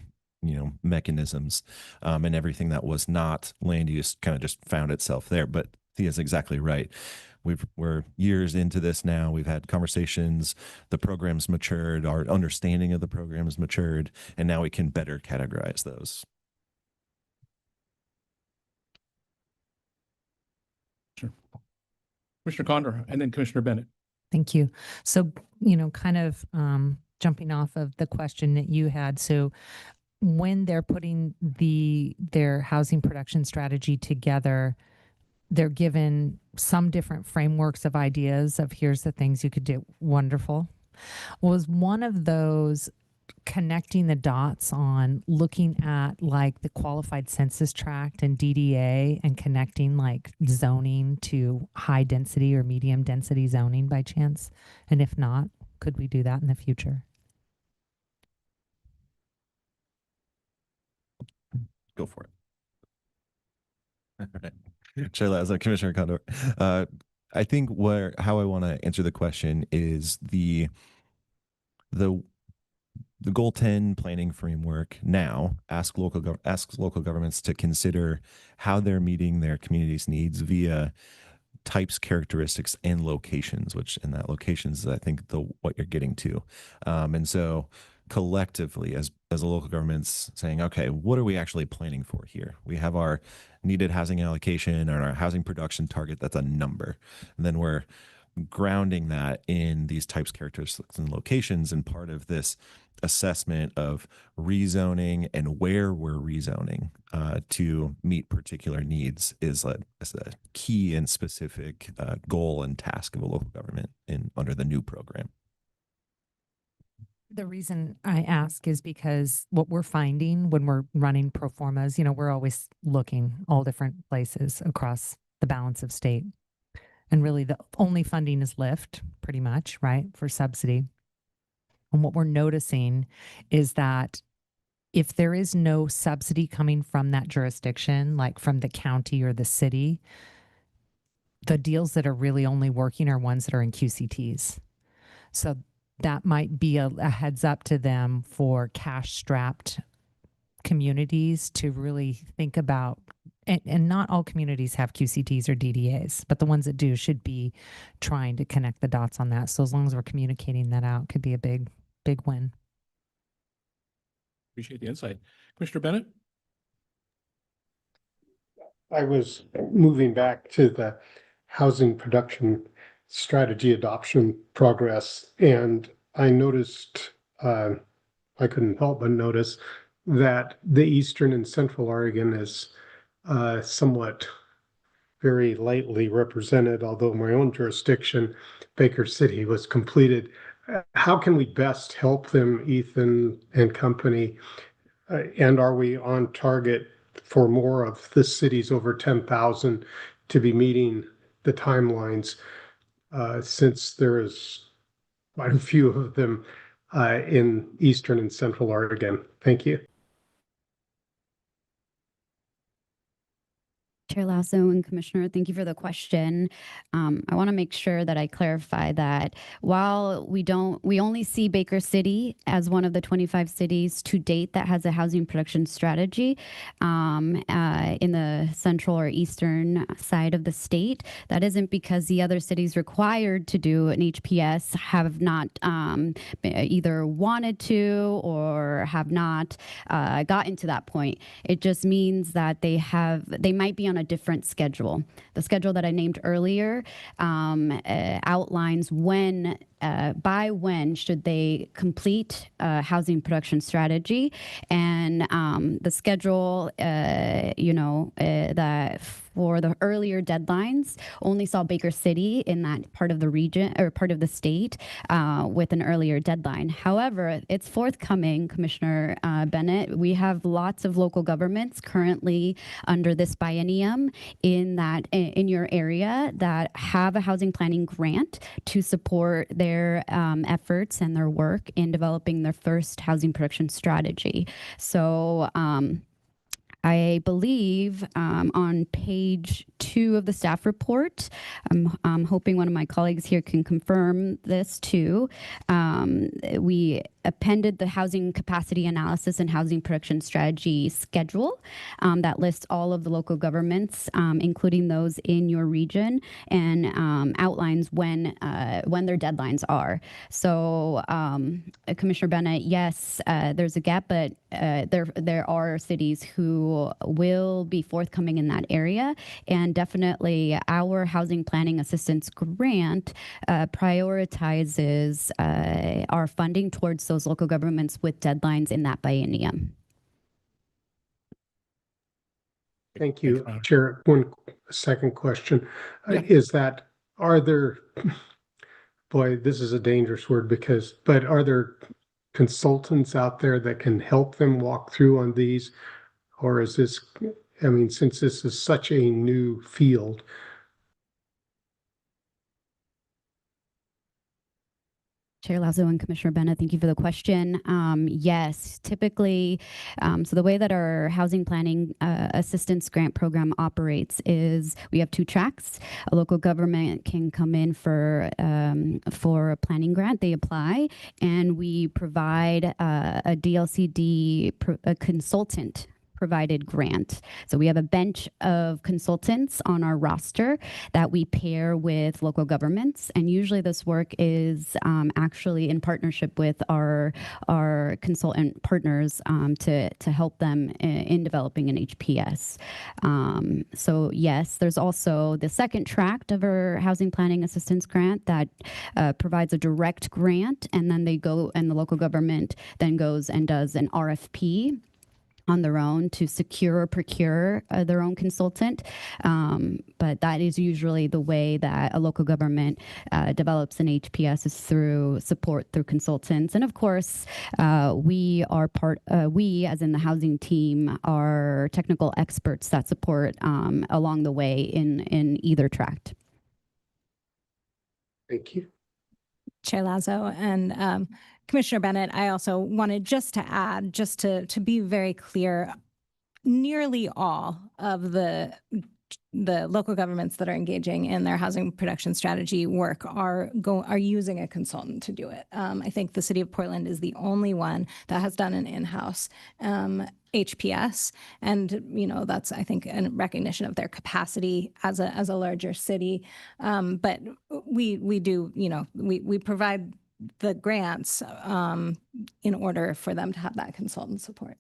mechanisms, and everything that was not land use kind of just found itself there. But Thea's exactly right. We're years into this now. We've had conversations. The program's matured. Our understanding of the program has matured, and now we can better categorize those. Sure. Commissioner Condor, and then Commissioner Bennett. Thank you. So, kind of jumping off of the question that you had. So when they're putting their housing production strategy together, they're given some different frameworks of ideas of here's the things you could do. Wonderful. Was one of those connecting the dots on looking at like the qualified census tract and DDA and connecting like zoning to high density or medium density zoning by chance? And if not, could we do that in the future? Go for it. All right. Chair Lazo, Commissioner Condor. I think how I want to answer the question is the Goal 10 planning framework now asks local governments to consider how they're meeting their community's needs via types, characteristics, and locations, which in that locations is, I think, what you're getting to. And so collectively as a local government's saying, okay, what are we actually planning for here? We have our needed housing allocation and our housing production target. That's a number. And then we're grounding that in these types, characteristics, and locations. And part of this assessment of rezoning and where we're rezoning to meet particular needs is a key and specific goal and task of a local government under the new program. The reason I ask is because what we're finding when we're running pro formas, we're always looking all different places across the balance of state. And really the only funding is LIFT, pretty much, right, for subsidy. And what we're noticing is that if there is no subsidy coming from that jurisdiction, like from the county or the city, the deals that are really only working are ones that are in QCTs. So that might be a heads up to them for cash-strapped communities to really think about, and not all communities have QCTs or DDAs, but the ones that do should be trying to connect the dots on that. So as long as we're communicating that out, could be a big win. Appreciate the insight. Commissioner Bennett? I was moving back to the housing production strategy adoption progress, and I noticed, I couldn't help but notice that the Eastern and Central Oregon is somewhat very lightly represented, although my own jurisdiction, Baker City, was completed. How can we best help them, Ethan and company? And are we on target for more of the cities over 10,000 to be meeting the timelines, since there is quite a few of them in Eastern and Central Oregon? Thank you. Chair Lasso and Commissioner, thank you for the question. I want to make sure that I clarify that while we only see Baker City as one of the 25 cities to date that has a housing production strategy in the central or eastern side of the state. That isn't because the other cities required to do an HPS have not either wanted to or have not gotten to that point. It just means that they might be on a different schedule. The schedule that I named earlier outlines by when should they complete housing production strategy, and the schedule, that for the earlier deadlines only saw Baker City in that part of the region or part of the state with an earlier deadline. However, it's forthcoming, Commissioner Bennett. We have lots of local governments currently under this biennium in your area that have a housing planning grant to support their efforts and their work in developing their first housing production strategy. So I believe on page 2 of the staff report, I'm hoping one of my colleagues here can confirm this too. We appended the housing capacity analysis and housing production strategy schedule that lists all of the local governments, including those in your region, and outlines when their deadlines are. So, Commissioner Bennett, yes, there's a gap, but there are cities who will be forthcoming in that area, and definitely our housing planning assistance grant prioritizes our funding towards those local governments with deadlines in that biennium. Thank you, Chair. One second question is that are there, boy, this is a dangerous word but are there consultants out there that can help them walk through on these? Or is this, since this is such a new field? Chair Lazo and Commissioner Bennett, thank you for the question. Yes, typically, so the way that our housing planning assistance grant program operates is we have 2 tracks. A local government can come in for a planning grant, they apply, and we provide a DLCD a consultant provided grant. So we have a bench of consultants on our roster that we pair with local governments. And usually this work is actually in partnership with our consultant partners to help them in developing an HPS. So yes, there's also the second tract of our housing planning assistance grant that provides a direct grant, and then the local government then goes and does an RFP on their own to secure or procure their own consultant. But that is usually the way that a local government develops an HPS, is through support through consultants. And of course, we as in the housing team are technical experts that support along the way in either tract. Thank you. Chair Lazo and Commissioner Bennett, I also wanted just to add, just to be very clear, nearly all of the local governments that are engaging in their housing production strategy work are using a consultant to do it. I think the city of Portland is the only one that has done an in-house HPS, and that's, I think, a recognition of their capacity as a larger city. But we do, we provide the grants in order for them to have that consultant support.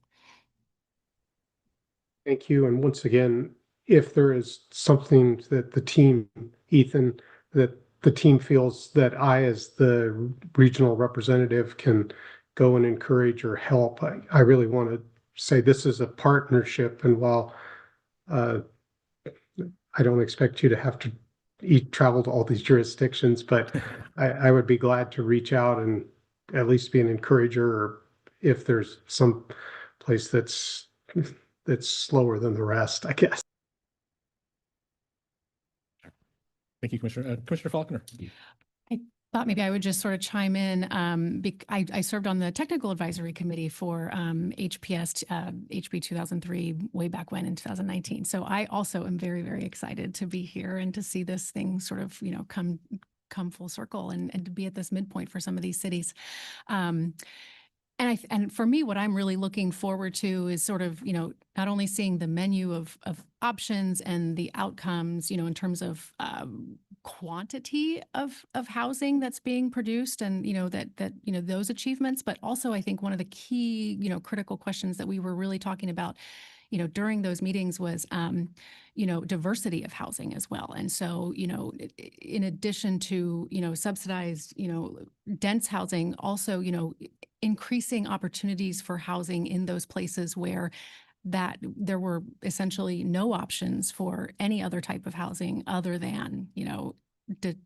Thank you. And once again, if there is something that the team, Ethan, that the team feels that I, as the regional representative, can go and encourage or help, I really want to say this is a partnership. And while I don't expect you to have to travel to all these jurisdictions, but I would be glad to reach out and at least be an encourager, or if there's some place that's slower than the rest, I guess. Thank you, Commissioner. Commissioner Faulconer. thought maybe I would just sort of chime in. I served on the technical advisory committee for HPS HB 2003 way back when in 2019. So I also am very, very excited to be here and to see this thing sort of, come full circle and to be at this midpoint for some of these cities. And for me, what I'm really looking forward to is sort of, not only seeing the menu of options and the outcomes, in terms of quantity of housing that's being produced and, those achievements, but also I think one of the key, critical questions that we were really talking about, during those meetings was, diversity of housing as well. And so, in addition to, subsidized, dense housing, also, increasing opportunities for housing in those places where that there were essentially no options for any other type of housing other than,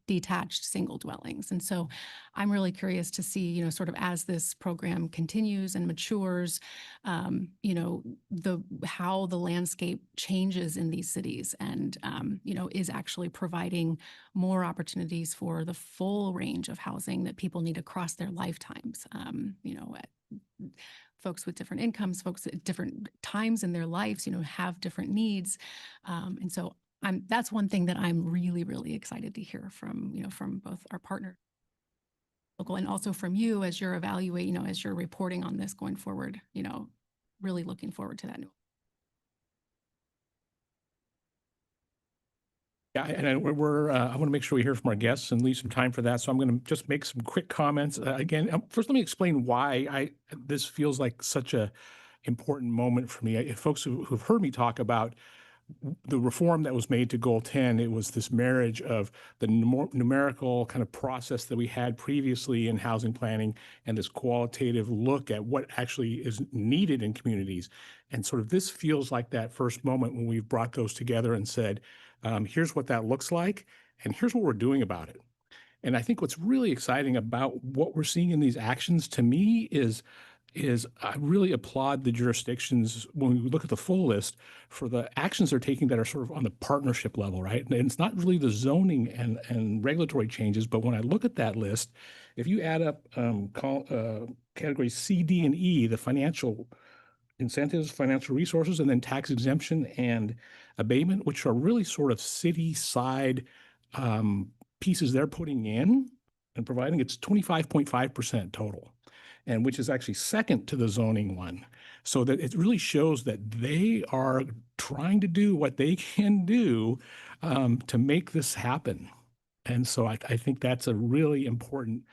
detached single dwellings. And so I'm really curious to see, sort of as this program continues and matures, how the landscape changes in these cities and, is actually providing more opportunities for the full range of housing that people need across their lifetimes. Folks with different incomes, folks at different times in their lives, have different needs. And so that's one thing that I'm really, really excited to hear from, from both our partners local and also from you as you're evaluating, as you're reporting on this going forward, really looking forward to that. Yeah, and I want to make sure we hear from our guests and leave some time for that. So I'm going to just make some quick comments. Again, first, let me explain why this feels like such a important moment for me. Folks who've heard me talk about the reform that was made to Goal 10, it was this marriage of the numerical kind of process that we had previously in housing planning and this qualitative look at what actually is needed in communities. And sort of this feels like that first moment when we've brought those together and said, here's what that looks like, and here's what we're doing about it. And I think what's really exciting about what we're seeing in these actions to me is I really applaud the jurisdictions when we look at the full list for the actions they're taking that are sort of on the partnership level, right? And it's not really the zoning and regulatory changes, but when I look at that list, if you add up categories C, D, and E, the financial incentives, financial resources, and then tax exemption and abatement, which are really sort of city side pieces they're putting in and providing, it's 25.5% total. And which is actually second to the zoning one. So that it really shows that they are trying to do what they can do to make this happen. And so I think that's a really important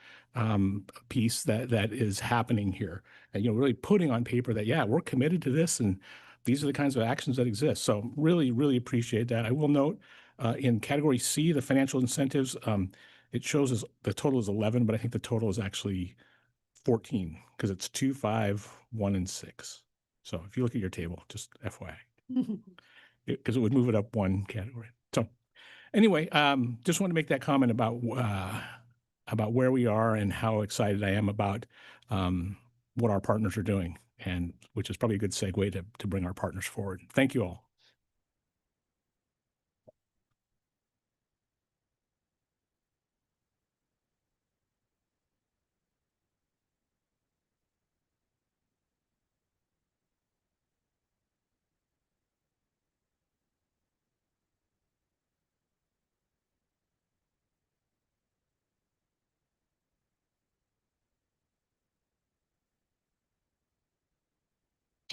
piece that is happening here. And, really putting on paper that, yeah, we're committed to this and these are the kinds of actions that exist. So really, really appreciate that. I will note in category C, the financial incentives, it shows as the total is 11, but I think the total is actually 14 because it's 2, 5, 1, and 6. So if you look at your table, just FYI, because it would move it up one category. So anyway, just want to make that comment about where we are and how excited I am about what our partners are doing, and which is probably a good segue to bring our partners forward. Thank you all.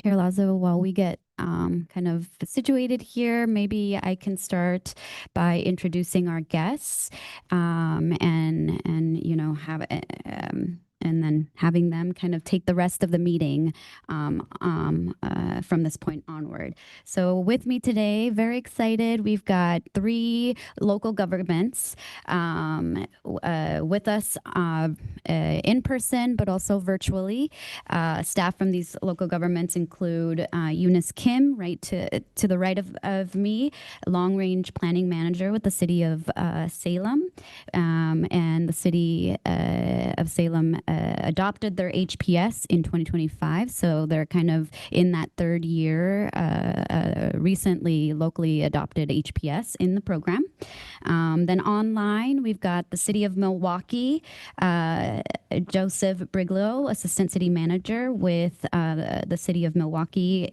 Chair Lazo, while we get kind of situated here, maybe I can start by introducing our guests and have and then having them kind of take the rest of the meeting from this point onward. So with me today, very excited, we've got 3 local governments with us in person, but also virtually. Staff from these local governments include Eunice Kim, right to the right of me, long-range planning manager with the city of Salem, and the city of Salem adopted their HPS in 2025. So they're kind of in that third year, recently locally adopted HPS in the program. Then online, we've got the City of Milwaukee, Joseph Briglow, Assistant City Manager with the City of Milwaukee,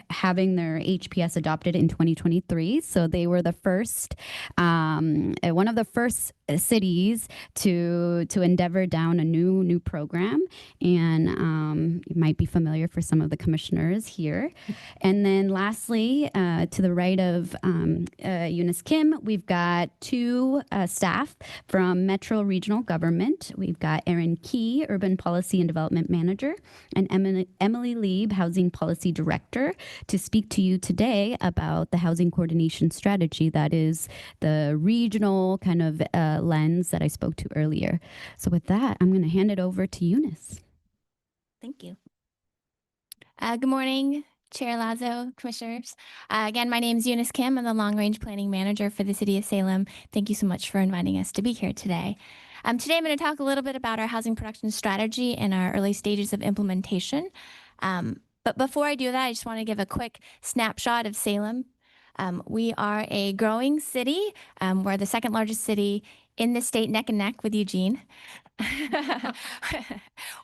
having their HPS adopted in 2023. So they were the first, one of the first cities to endeavor down a new program, and you might be familiar for some of the commissioners here. And then lastly, to the right of Eunice Kim, we've got two staff from Metro Regional Government. We've got Erin Key, Urban Policy and Development Manager, and Emily Lieb, Housing Policy Director, to speak to you today about the housing coordination strategy that is the regional kind of lens that I spoke to earlier. So with that, I'm going to hand it over to Eunice. Thank you. Good morning, Chair Lazo, Commissioners. Again, my name is Eunice Kim. I'm the Long Range Planning Manager for the City of Salem. Thank you so much for inviting us to be here today. Today, I'm going to talk a little bit about our housing production strategy and our early stages of implementation. But before I do that, I just want to give a quick snapshot of Salem. We are a growing city. We're the second largest city in the state, neck and neck with Eugene.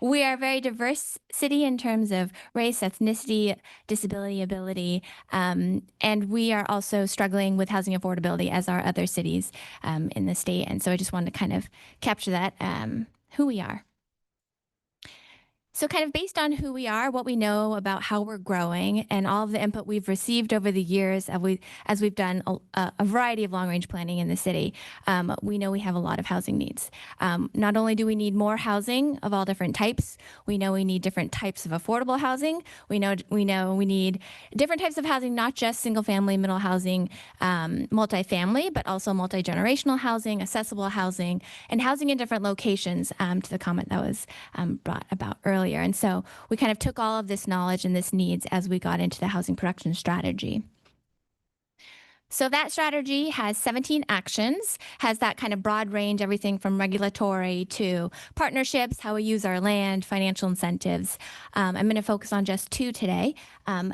We are a very diverse city in terms of race, ethnicity, disability, ability, and we are also struggling with housing affordability as are other cities in the state. And so I just wanted to kind of capture that, who we are. So kind of based on who we are, what we know about how we're growing, and all of the input we've received over the years as we've done a variety of long-range planning in the city, we know we have a lot of housing needs. Not only do we need more housing of all different types, we know we need different types of affordable housing. We know we need different types of housing, not just single-family, middle housing, multifamily, but also multi-generational housing, accessible housing, and housing in different locations, to the comment that was brought about earlier. And so we kind of took all of this knowledge and this needs as we got into the housing production strategy. So that strategy has 17 actions, has that kind of broad range, everything from regulatory to partnerships, how we use our land, financial incentives. I'm going to focus on just two today,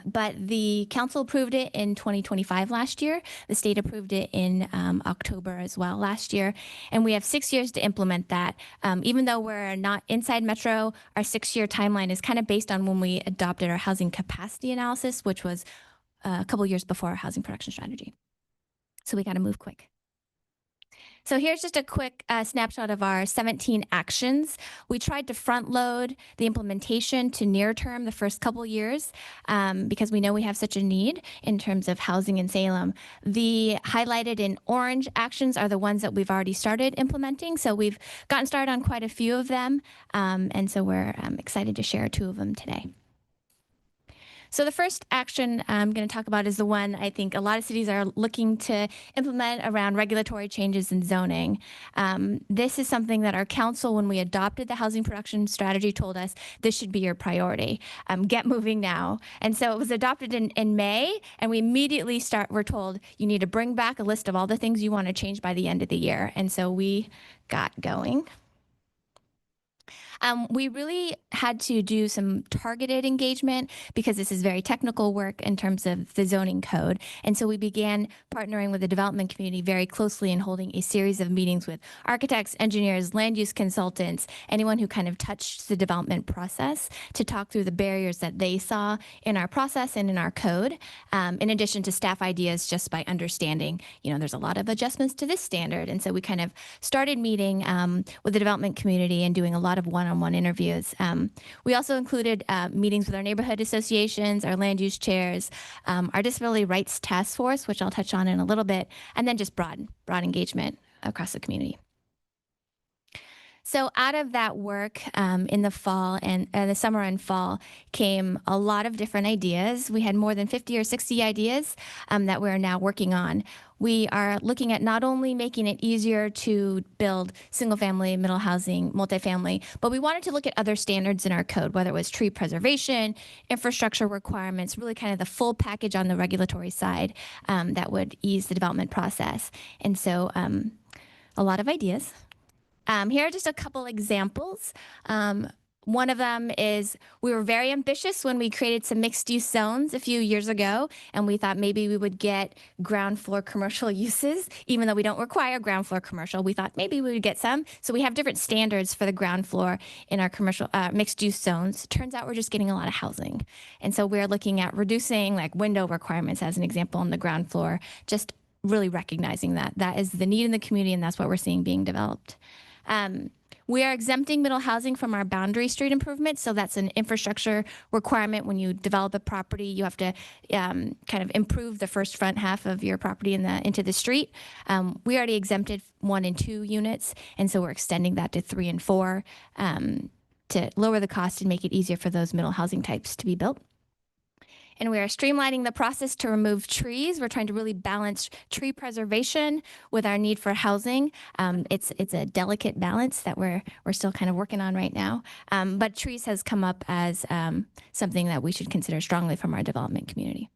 but the council approved it in 2025 last year. The state approved it in October as well last year, and we have 6 years to implement that. Even though we're not inside Metro, our 6-year timeline is kind of based on when we adopted our housing capacity analysis, which was a couple years before our housing production strategy. So we got to move quick. So here's just a quick snapshot of our 17 actions. We tried to front load the implementation to near term the first couple years because we know we have such a need in terms of housing in Salem. The highlighted in orange actions are the ones that we've already started implementing. So we've gotten started on quite a few of them. And so we're excited to share 2 of them today. So the first action I'm going to talk about is the one I think a lot of cities are looking to implement around regulatory changes in zoning. This is something that our council, when we adopted the housing production strategy, told us this should be your priority. Get moving now. And so it was adopted in May, and we immediately we're told you need to bring back a list of all the things you want to change by the end of the year. And so we got going. We really had to do some targeted engagement because this is very technical work in terms of the zoning code. And so we began partnering with the development community very closely and holding a series of meetings with architects, engineers, land use consultants, anyone who kind of touched the development process to talk through the barriers that they saw in our process and in our code, in addition to staff ideas just by understanding, there's a lot of adjustments to this standard. And so we kind of started meeting with the development community and doing a lot of one-on-one interviews. We also included meetings with our neighborhood associations, our land use chairs, our disability rights task force, which I'll touch on in a little bit, and then just broad engagement across the community. So out of that work in the fall and the summer and fall came a lot of different ideas. We had more than 50 or 60 ideas that we're now working on. We are looking at not only making it easier to build single family, middle housing, multifamily, but we wanted to look at other standards in our code, whether it was tree preservation, infrastructure requirements, really kind of the full package on the regulatory side that would ease the development process. And so a lot of ideas. Here are just a couple examples. One of them is we were very ambitious when we created some mixed-use zones a few years ago, and we thought maybe we would get ground floor commercial uses, even though we don't require ground floor commercial. We thought maybe we would get some. So we have different standards for the ground floor in our commercial mixed-use zones. Turns out we're just getting a lot of housing. And so we're looking at reducing like window requirements as an example on the ground floor, just really recognizing that that is the need in the community, and that's what we're seeing being developed. We are exempting middle housing from our boundary street improvements. So that's an infrastructure requirement. When you develop a property, you have to kind of improve the first front half of your property into the street. We already exempted 1 and 2 units, and so we're extending that to 3 and 4 to lower the cost and make it easier for those middle housing types to be built. And we are streamlining the process to remove trees. We're trying to really balance tree preservation with our need for housing. It's a delicate balance that we're still kind of working on right now. But trees has come up as something that we should consider strongly from our development community.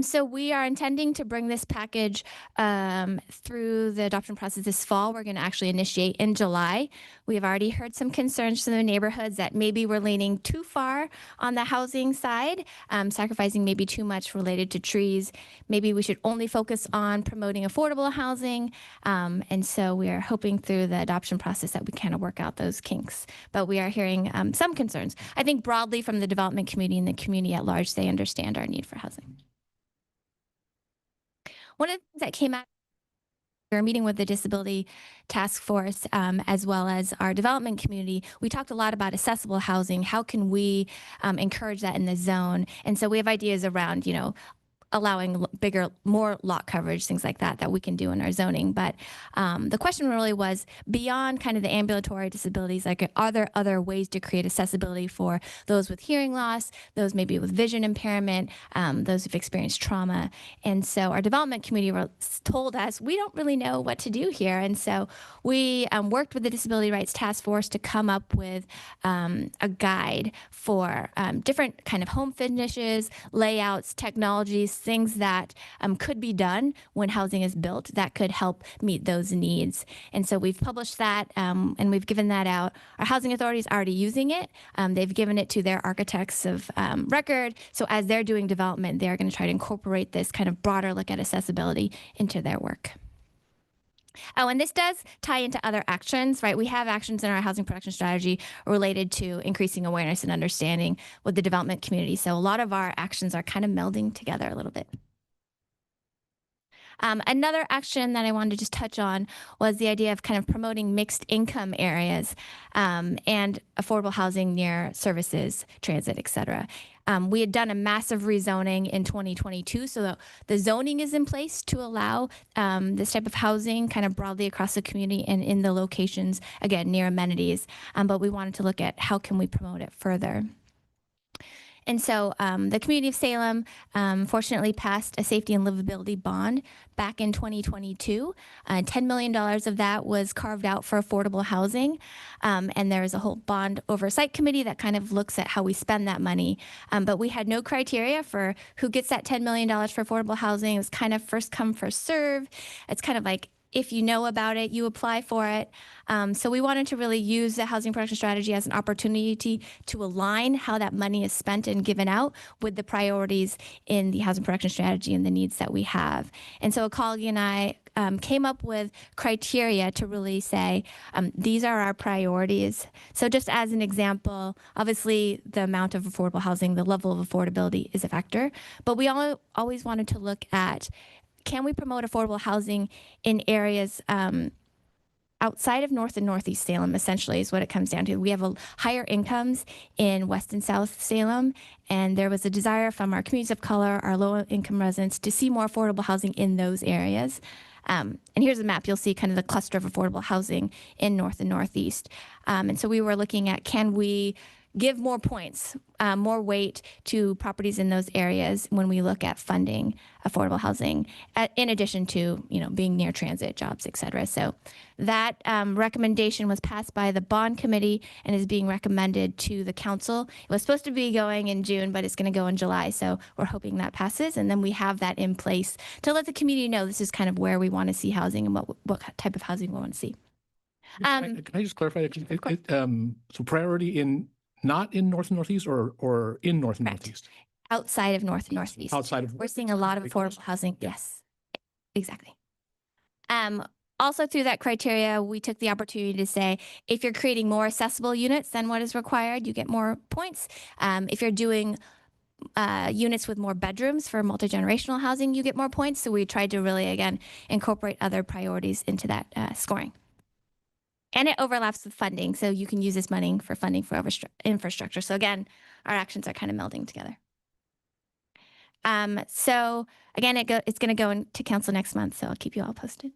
So we are intending to bring this package through the adoption process this fall. We're going to actually initiate in July. We have already heard some concerns from the neighborhoods that maybe we're leaning too far on the housing side, sacrificing maybe too much related to trees. Maybe we should only focus on promoting affordable housing. And so we are hoping through the adoption process that we kind of work out those kinks. But we are hearing some concerns. I think broadly from the development community and the community at large, they understand our need for housing. One of the things that came out, we were meeting with the Disability Task Force as well as our development community. We talked a lot about accessible housing. How can we encourage that in the zone? And so we have ideas around, allowing more lot coverage, things like that we can do in our zoning. But the question really was beyond kind of the ambulatory disabilities, like are there other ways to create accessibility for those with hearing loss, those maybe with vision impairment, those who've experienced trauma? And so our development community told us, we don't really know what to do here. And so we worked with the Disability Rights Task Force to come up with a guide for different kind of home finishes, layouts, technologies, things that could be done when housing is built that could help meet those needs. And so we've published that and we've given that out. Our housing authority is already using it. They've given it to their architects of record. So as they're doing development, they're going to try to incorporate this kind of broader look at accessibility into their work. Oh, and this does tie into other actions, right? We have actions in our housing production strategy related to increasing awareness and understanding with the development community. So a lot of our actions are kind of melding together a little bit. Another action that I wanted to just touch on was the idea of kind of promoting mixed income areas and affordable housing near services, transit, et cetera. We had done a massive rezoning in 2022, so the zoning is in place to allow this type of housing kind of broadly across the community and in the locations, again, near amenities. But we wanted to look at how can we promote it further. And so the community of Salem fortunately passed a safety and livability bond back in 2022. $10 million of that was carved out for affordable housing. And there is a whole bond oversight committee that kind of looks at how we spend that money. But we had no criteria for who gets that $10 million for affordable housing. It was kind of first come, first serve. It's kind of like, if you know about it, you apply for it. So we wanted to really use the housing production strategy as an opportunity to align how that money is spent and given out with the priorities in the housing production strategy and the needs that we have. And so Akali and I came up with criteria to really say, these are our priorities. So just as an example, obviously the amount of affordable housing, the level of affordability is a factor, but we always wanted to look at, can we promote affordable housing in areas outside of North and Northeast Salem, essentially, is what it comes down to. We have higher incomes in West and South Salem, and there was a desire from our communities of color, our low-income residents, to see more affordable housing in those areas. And here's a map. You'll see kind of the cluster of affordable housing in North and Northeast. And so we were looking at, can we give more points, more weight to properties in those areas when we look at funding affordable housing, in addition to, being near transit, jobs, et cetera. So that recommendation was passed by the bond committee and is being recommended to the council. It was supposed to be going in June, but it's going to go in July. So we're hoping that passes. And then we have that in place to let the community know this is kind of where we want to see housing and what type of housing we want to see. Can I just clarify? So priority not in North and Northeast or in North and Northeast? Outside of North and Northeast. Outside of. We're seeing a lot of affordable housing. Yes, exactly. Also through that criteria, we took the opportunity to say, if you're creating more accessible units than what is required, you get more points. If you're doing units with more bedrooms for multi-generational housing, you get more points. So we tried to really, again, incorporate other priorities into that scoring. And it overlaps with funding. So you can use this money for funding for infrastructure. So again, our actions are kind of melding together. So again, it's going to go into council next month. So I'll keep you all posted.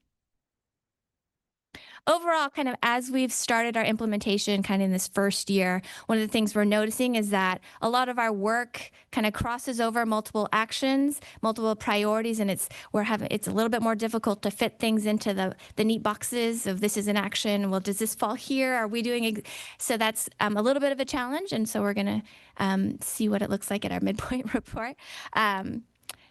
Overall, kind of as we've started our implementation kind of in this first year, one of the things we're noticing is that a lot of our work kind of crosses over multiple actions, multiple priorities, and it's a little bit more difficult to fit things into the neat boxes of this is an action. Well, does this fall here? Are we doing so? That's a little bit of a challenge, and so we're going to see what it looks like at our midpoint report.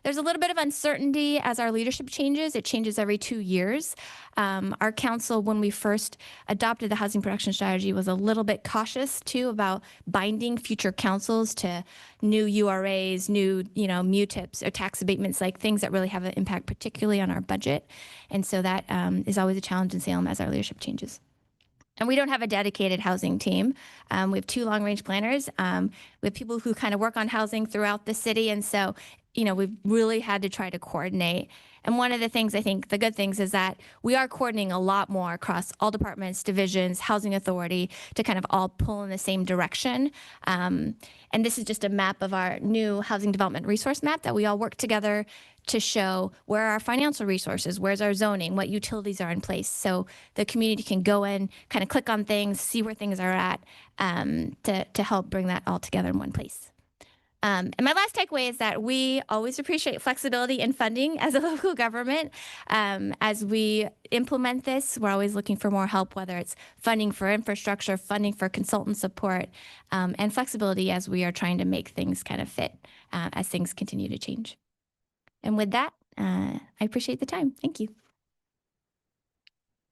There's a little bit of uncertainty as our leadership changes. It changes every 2 years. Our council, when we first adopted the housing production strategy, was a little bit cautious too about binding future councils to new URAs, new, MUTIPs or tax abatements, like things that really have an impact, particularly on our budget. And so that is always a challenge in Salem as our leadership changes. And we don't have a dedicated housing team. We have 2 long-range planners. We have people who kind of work on housing throughout the city. And so, we've really had to try to coordinate. And one of the things, I think, the good things is that we are coordinating a lot more across all departments, divisions, housing authority to kind of all pull in the same direction. And this is just a map of our new housing development resource map that we all work together to show where are our financial resources, where's our zoning, what utilities are in place. So the community can go in, kind of click on things, see where things are at, to help bring that all together in one place. And my last takeaway is that we always appreciate flexibility in funding as a local government. As we implement this, we're always looking for more help, whether it's funding for infrastructure, funding for consultant support, and flexibility as we are trying to make things kind of fit as things continue to change. And with that, I appreciate the time. Thank you.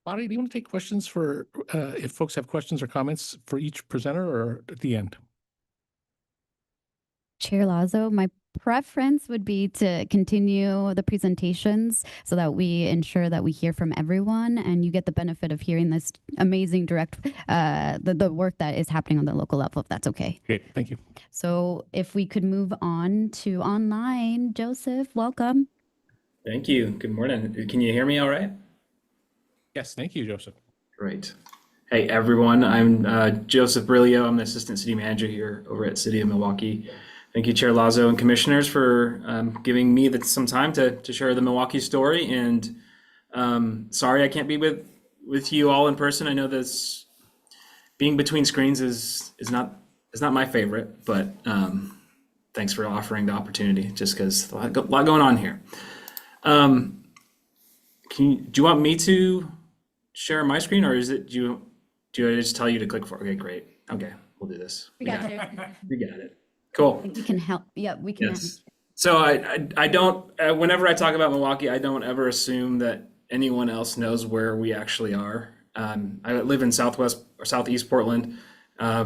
Bonnie, do you want to take questions for if folks have questions or comments for each presenter or at the end? Chair Lazo, my preference would be to continue the presentations so that we ensure that we hear from everyone and you get the benefit of hearing this amazing direct, the work that is happening on the local level, if that's okay. Great, thank you. So if we could move on to online, Joseph, welcome. Thank you. Good morning. Can you hear me all right? Yes, thank you, Joseph. Great. Hey, everyone. I'm Joseph Brilio. I'm the Assistant City Manager here over at City of Milwaukee. Thank you, Chair Lazo and Commissioners, for giving me some time to share the Milwaukee story. And sorry I can't be with you all in person. I know this being between screens is not my favorite, but thanks for offering the opportunity. Just because a lot going on here. Do you want me to share my screen, or is it do I just tell you to click for? Okay, great. Okay, we'll do this. We got it. We got it. Cool. We can help. Yeah, we can. Yes. So I don't, whenever I talk about Milwaukee, I don't ever assume that anyone else knows where we actually are. I live in Southwest or Southeast Portland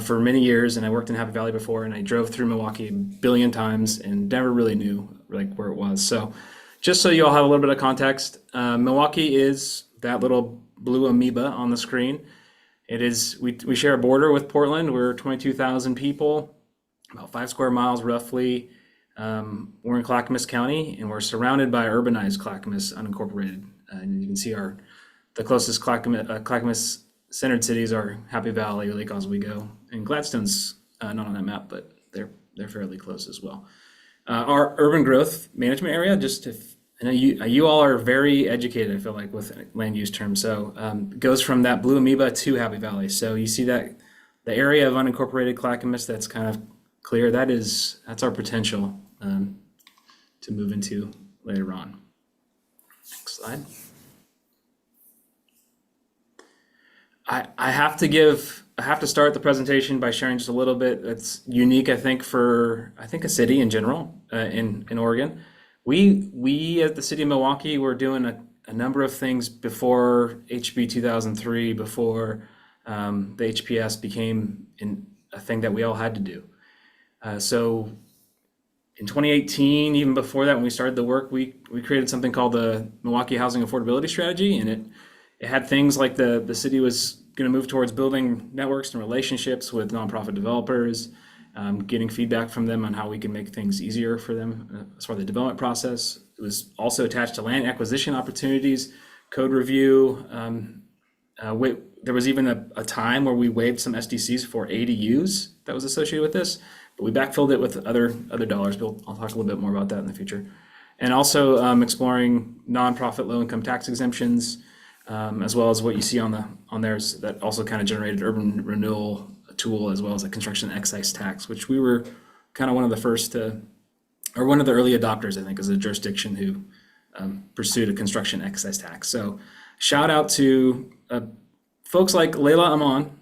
for many years, and I worked in Happy Valley before, and I drove through Milwaukee a billion times and never really knew where it was. So just so you all have a little bit of context, Milwaukee is that little blue amoeba on the screen. It is, we share a border with Portland. We're 22,000 people. About 5 square miles roughly. We're in Clackamas County, and we're surrounded by urbanized Clackamas unincorporated. And you can see the closest Clackamas centered cities are Happy Valley, Lake Oswego, and Gladstone's not on that map, but they're fairly close as well. Our urban growth management area, I know you all are very educated, I feel like, with land use terms. So goes from that blue amoeba to Happy Valley. So you see that the area of unincorporated Clackamas that's kind of clear, that's our potential to move into later on. Next slide. I have to start the presentation by sharing just a little bit that's unique, I think, for a city in general in Oregon. We at the city of Milwaukee were doing a number of things before HB 2003, before the HPS became a thing that we all had to do. So in 2018, even before that, when we started the work, we created something called the Milwaukee Housing Affordability Strategy, and it had things like the city was going to move towards building networks and relationships with nonprofit developers, getting feedback from them on how we can make things easier for them as far as the development process. It was also attached to land acquisition opportunities, code review. There was even a time where we waived some SDCs for ADUs that was associated with this, but we backfilled it with other dollars. I'll talk a little bit more about that in the future. And also exploring nonprofit low-income tax exemptions, as well as what you see on theirs that also kind of generated urban renewal tool, as well as a construction excise tax, which we were kind of one of the first or one of the early adopters, I think, as a jurisdiction who pursued a construction excise tax. So shout out to folks like Leila Amon,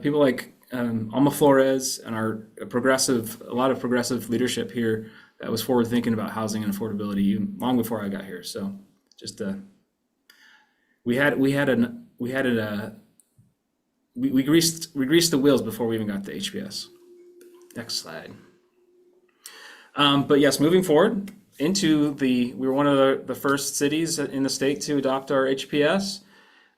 people like Alma Flores, and a lot of progressive leadership here that was forward thinking about housing and affordability long before I got here. So just we greased the wheels before we even got to HPS. Next slide. But yes, moving forward we were one of the first cities in the state to adopt our HPS.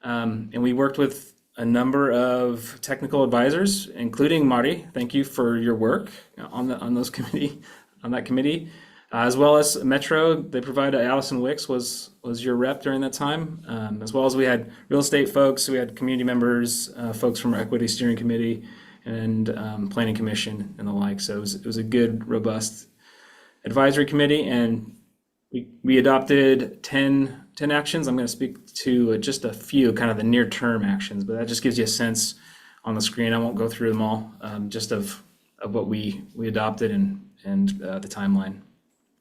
And we worked with a number of technical advisors, including Mari. Thank you for your work on that committee, as well as Metro. They provided Allison Wicks was your rep during that time, as well as we had real estate folks, we had community members, folks from our equity steering committee and planning commission and the like. So it was a good, robust advisory committee, and we adopted 10 actions. I'm going to speak to just a few kind of the near-term actions, but that just gives you a sense on the screen. I won't go through them all, just of what we adopted and the timeline,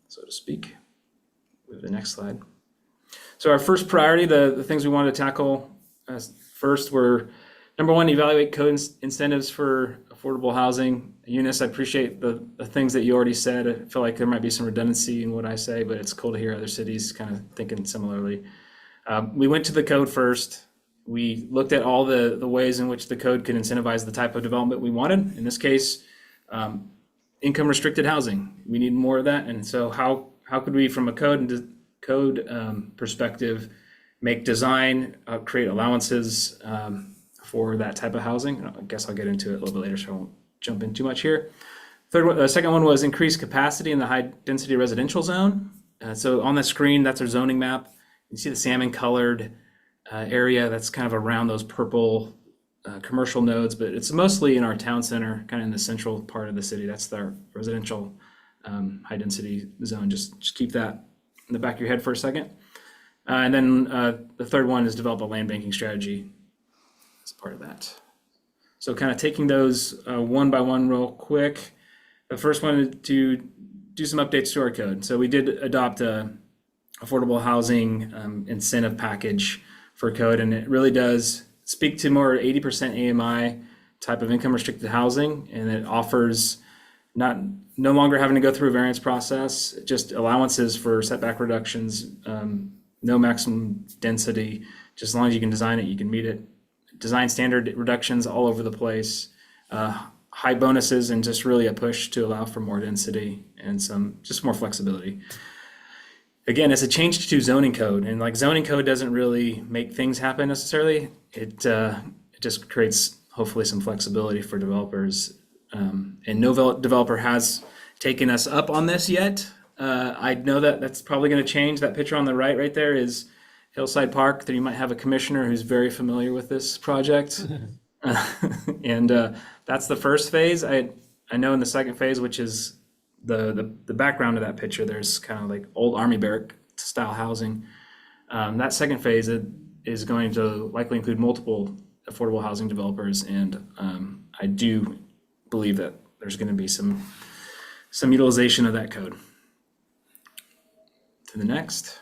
so to speak. Move to the next slide. So our first priority, the things we wanted to tackle first were, number one, evaluate code incentives for affordable housing. Eunice, I appreciate the things that you already said. I feel like there might be some redundancy in what I say, but it's cool to hear other cities kind of thinking similarly. We went to the code first. We looked at all the ways in which the code could incentivize the type of development we wanted. In this case, income restricted housing. We need more of that. And so how could we, from a code perspective, make design, create allowances for that type of housing? I guess I'll get into it a little bit later, so I won't jump in too much here. The second one was increase capacity in the high density residential zone. So on the screen, that's our zoning map. You see the salmon colored area that's kind of around those purple commercial nodes, but it's mostly in our town center, kind of in the central part of the city. That's the residential high density zone. Just keep that in the back of your head for a second. And then the third one is develop a land banking strategy as part of that. So kind of taking those one by one real quick. The first one is to do some updates to our code. So we did adopt a affordable housing incentive package for code, and it really does speak to more 80% AMI type of income restricted housing, and it offers no longer having to go through a variance process, just allowances for setback reductions, no maximum density. Just as long as you can design it, you can meet it. Design standard reductions all over the place, high bonuses, and just really a push to allow for more density and just more flexibility. Again, it's a change to zoning code, and like zoning code doesn't really make things happen necessarily. It just creates hopefully some flexibility for developers, and no developer has taken us up on this yet. I know that's probably going to change. That picture on the right there is Hillside Park. That you might have a commissioner who's very familiar with this project, and that's the first phase. I know in the second phase, which is the background of that picture, there's kind of like old army barrack style housing. That second phase is going to likely include multiple affordable housing developers and I do believe that there's going to be some utilization of that code. To the next.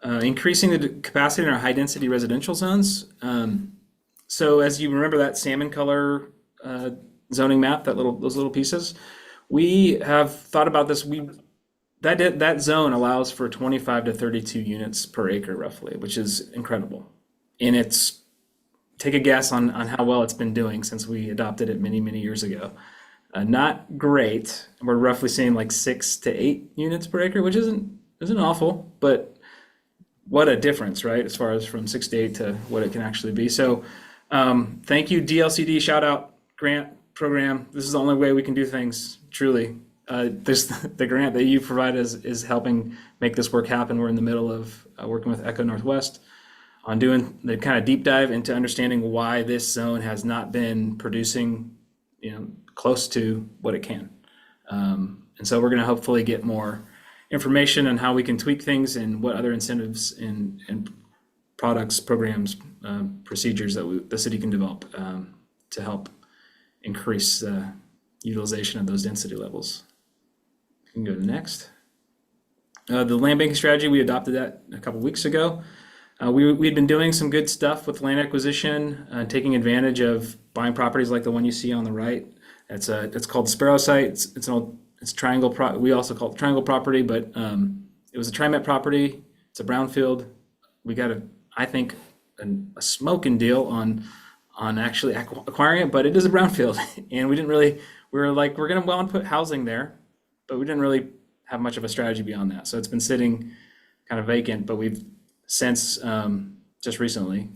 Increasing the capacity in our high density residential zones. So as you remember that salmon color zoning map, those little pieces, we have thought about this. That zone allows for 25 to 32 units per acre roughly, which is incredible. And take a guess on how well it's been doing since we adopted it many, many years ago. Not great. We're roughly seeing like 6 to 8 units per acre, which isn't awful, but what a difference, right? As far as from 6 to 8 to what it can actually be. So thank you, DLCD, shout out grant program. This is the only way we can do things, truly. The grant that you provide is helping make this work happen. We're in the middle of working with Echo Northwest on doing the kind of deep dive into understanding why this zone has not been producing, close to what it can. And so we're going to hopefully get more information on how we can tweak things and what other incentives and products, programs, procedures that the city can develop to help increase the utilization of those density levels. You can go to the next. The land banking strategy, we adopted that a couple weeks ago. We had been doing some good stuff with land acquisition, taking advantage of buying properties like the one you see on the right. It's called Sparrow Site. It's triangle. We also call it triangle property, but it was a TriMet property. It's a brownfield. We got I think a smoking deal on actually acquiring it, but it is a brownfield, and we were like, we're gonna want to put housing there, but we didn't really have much of a strategy beyond that. So it's been sitting kind of vacant, but we've since just recently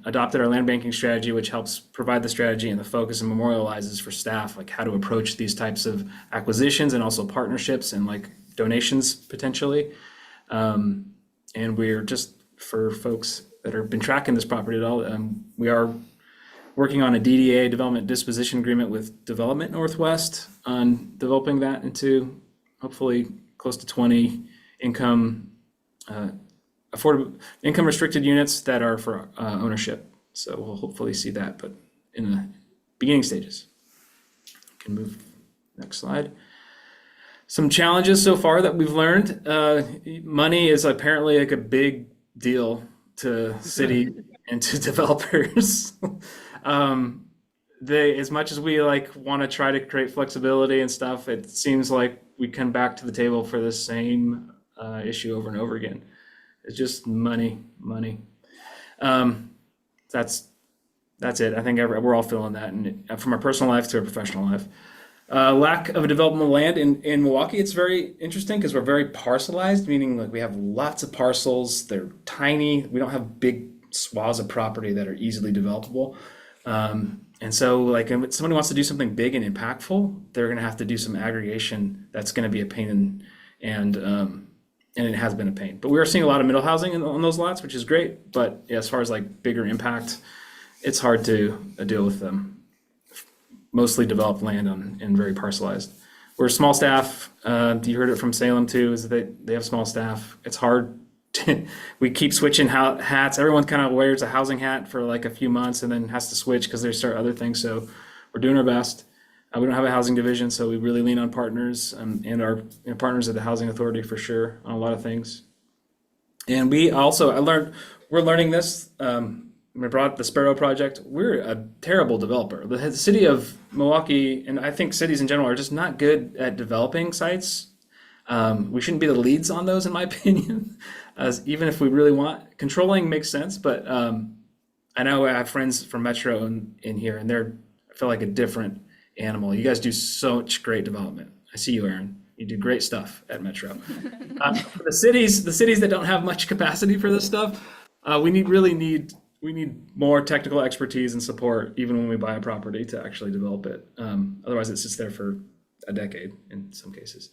adopted our land banking strategy, which helps provide the strategy and the focus and memorializes for staff like how to approach these types of acquisitions and also partnerships and like donations potentially. And we're just, for folks that have been tracking this property at all, we are working on a DDA, Development Disposition Agreement, with Development Northwest on developing that into hopefully close to 20 income affordable income restricted units that are for ownership. So we'll hopefully see that, but in the beginning stages. Can move next slide. Some challenges so far that we've learned. Money is apparently like a big deal to city and to developers. As much as we want to try to create flexibility and stuff, it seems like we come back to the table for the same issue over and over again. It's just money. That's it. I think we're all feeling that, and from our personal life to our professional life. Lack of developable land in Milwaukee, it's very interesting because we're very parcelized, meaning like we have lots of parcels. They're tiny. We don't have big swaths of property that are easily developable. And so like if somebody wants to do something big and impactful, they're going to have to do some aggregation. That's going to be a pain, and it has been a pain. But we are seeing a lot of middle housing on those lots, which is great. But as far as like bigger impact, it's hard to deal with them. Mostly developed land and very parcelized. We're small staff. You heard it from Salem too, is that they have small staff. It's hard. We keep switching hats. Everyone kind of wears a housing hat for like a few months and then has to switch because they start other things. So we're doing our best. We don't have a housing division, so we really lean on partners and our partners at the Housing Authority for sure on a lot of things. And we're learning this. We brought the Sparrow Project. We're a terrible developer. The city of Milwaukee, and I think cities in general, are just not good at developing sites. We shouldn't be the leads on those, in my opinion, even if we really want. Controlling makes sense, but I know I have friends from Metro in here, and I feel like a different animal. You guys do such great development. I see you, Aaron. You do great stuff at Metro. For the cities that don't have much capacity for this stuff, we need more technical expertise and support, even when we buy a property, to actually develop it. Otherwise, it sits there for a decade in some cases.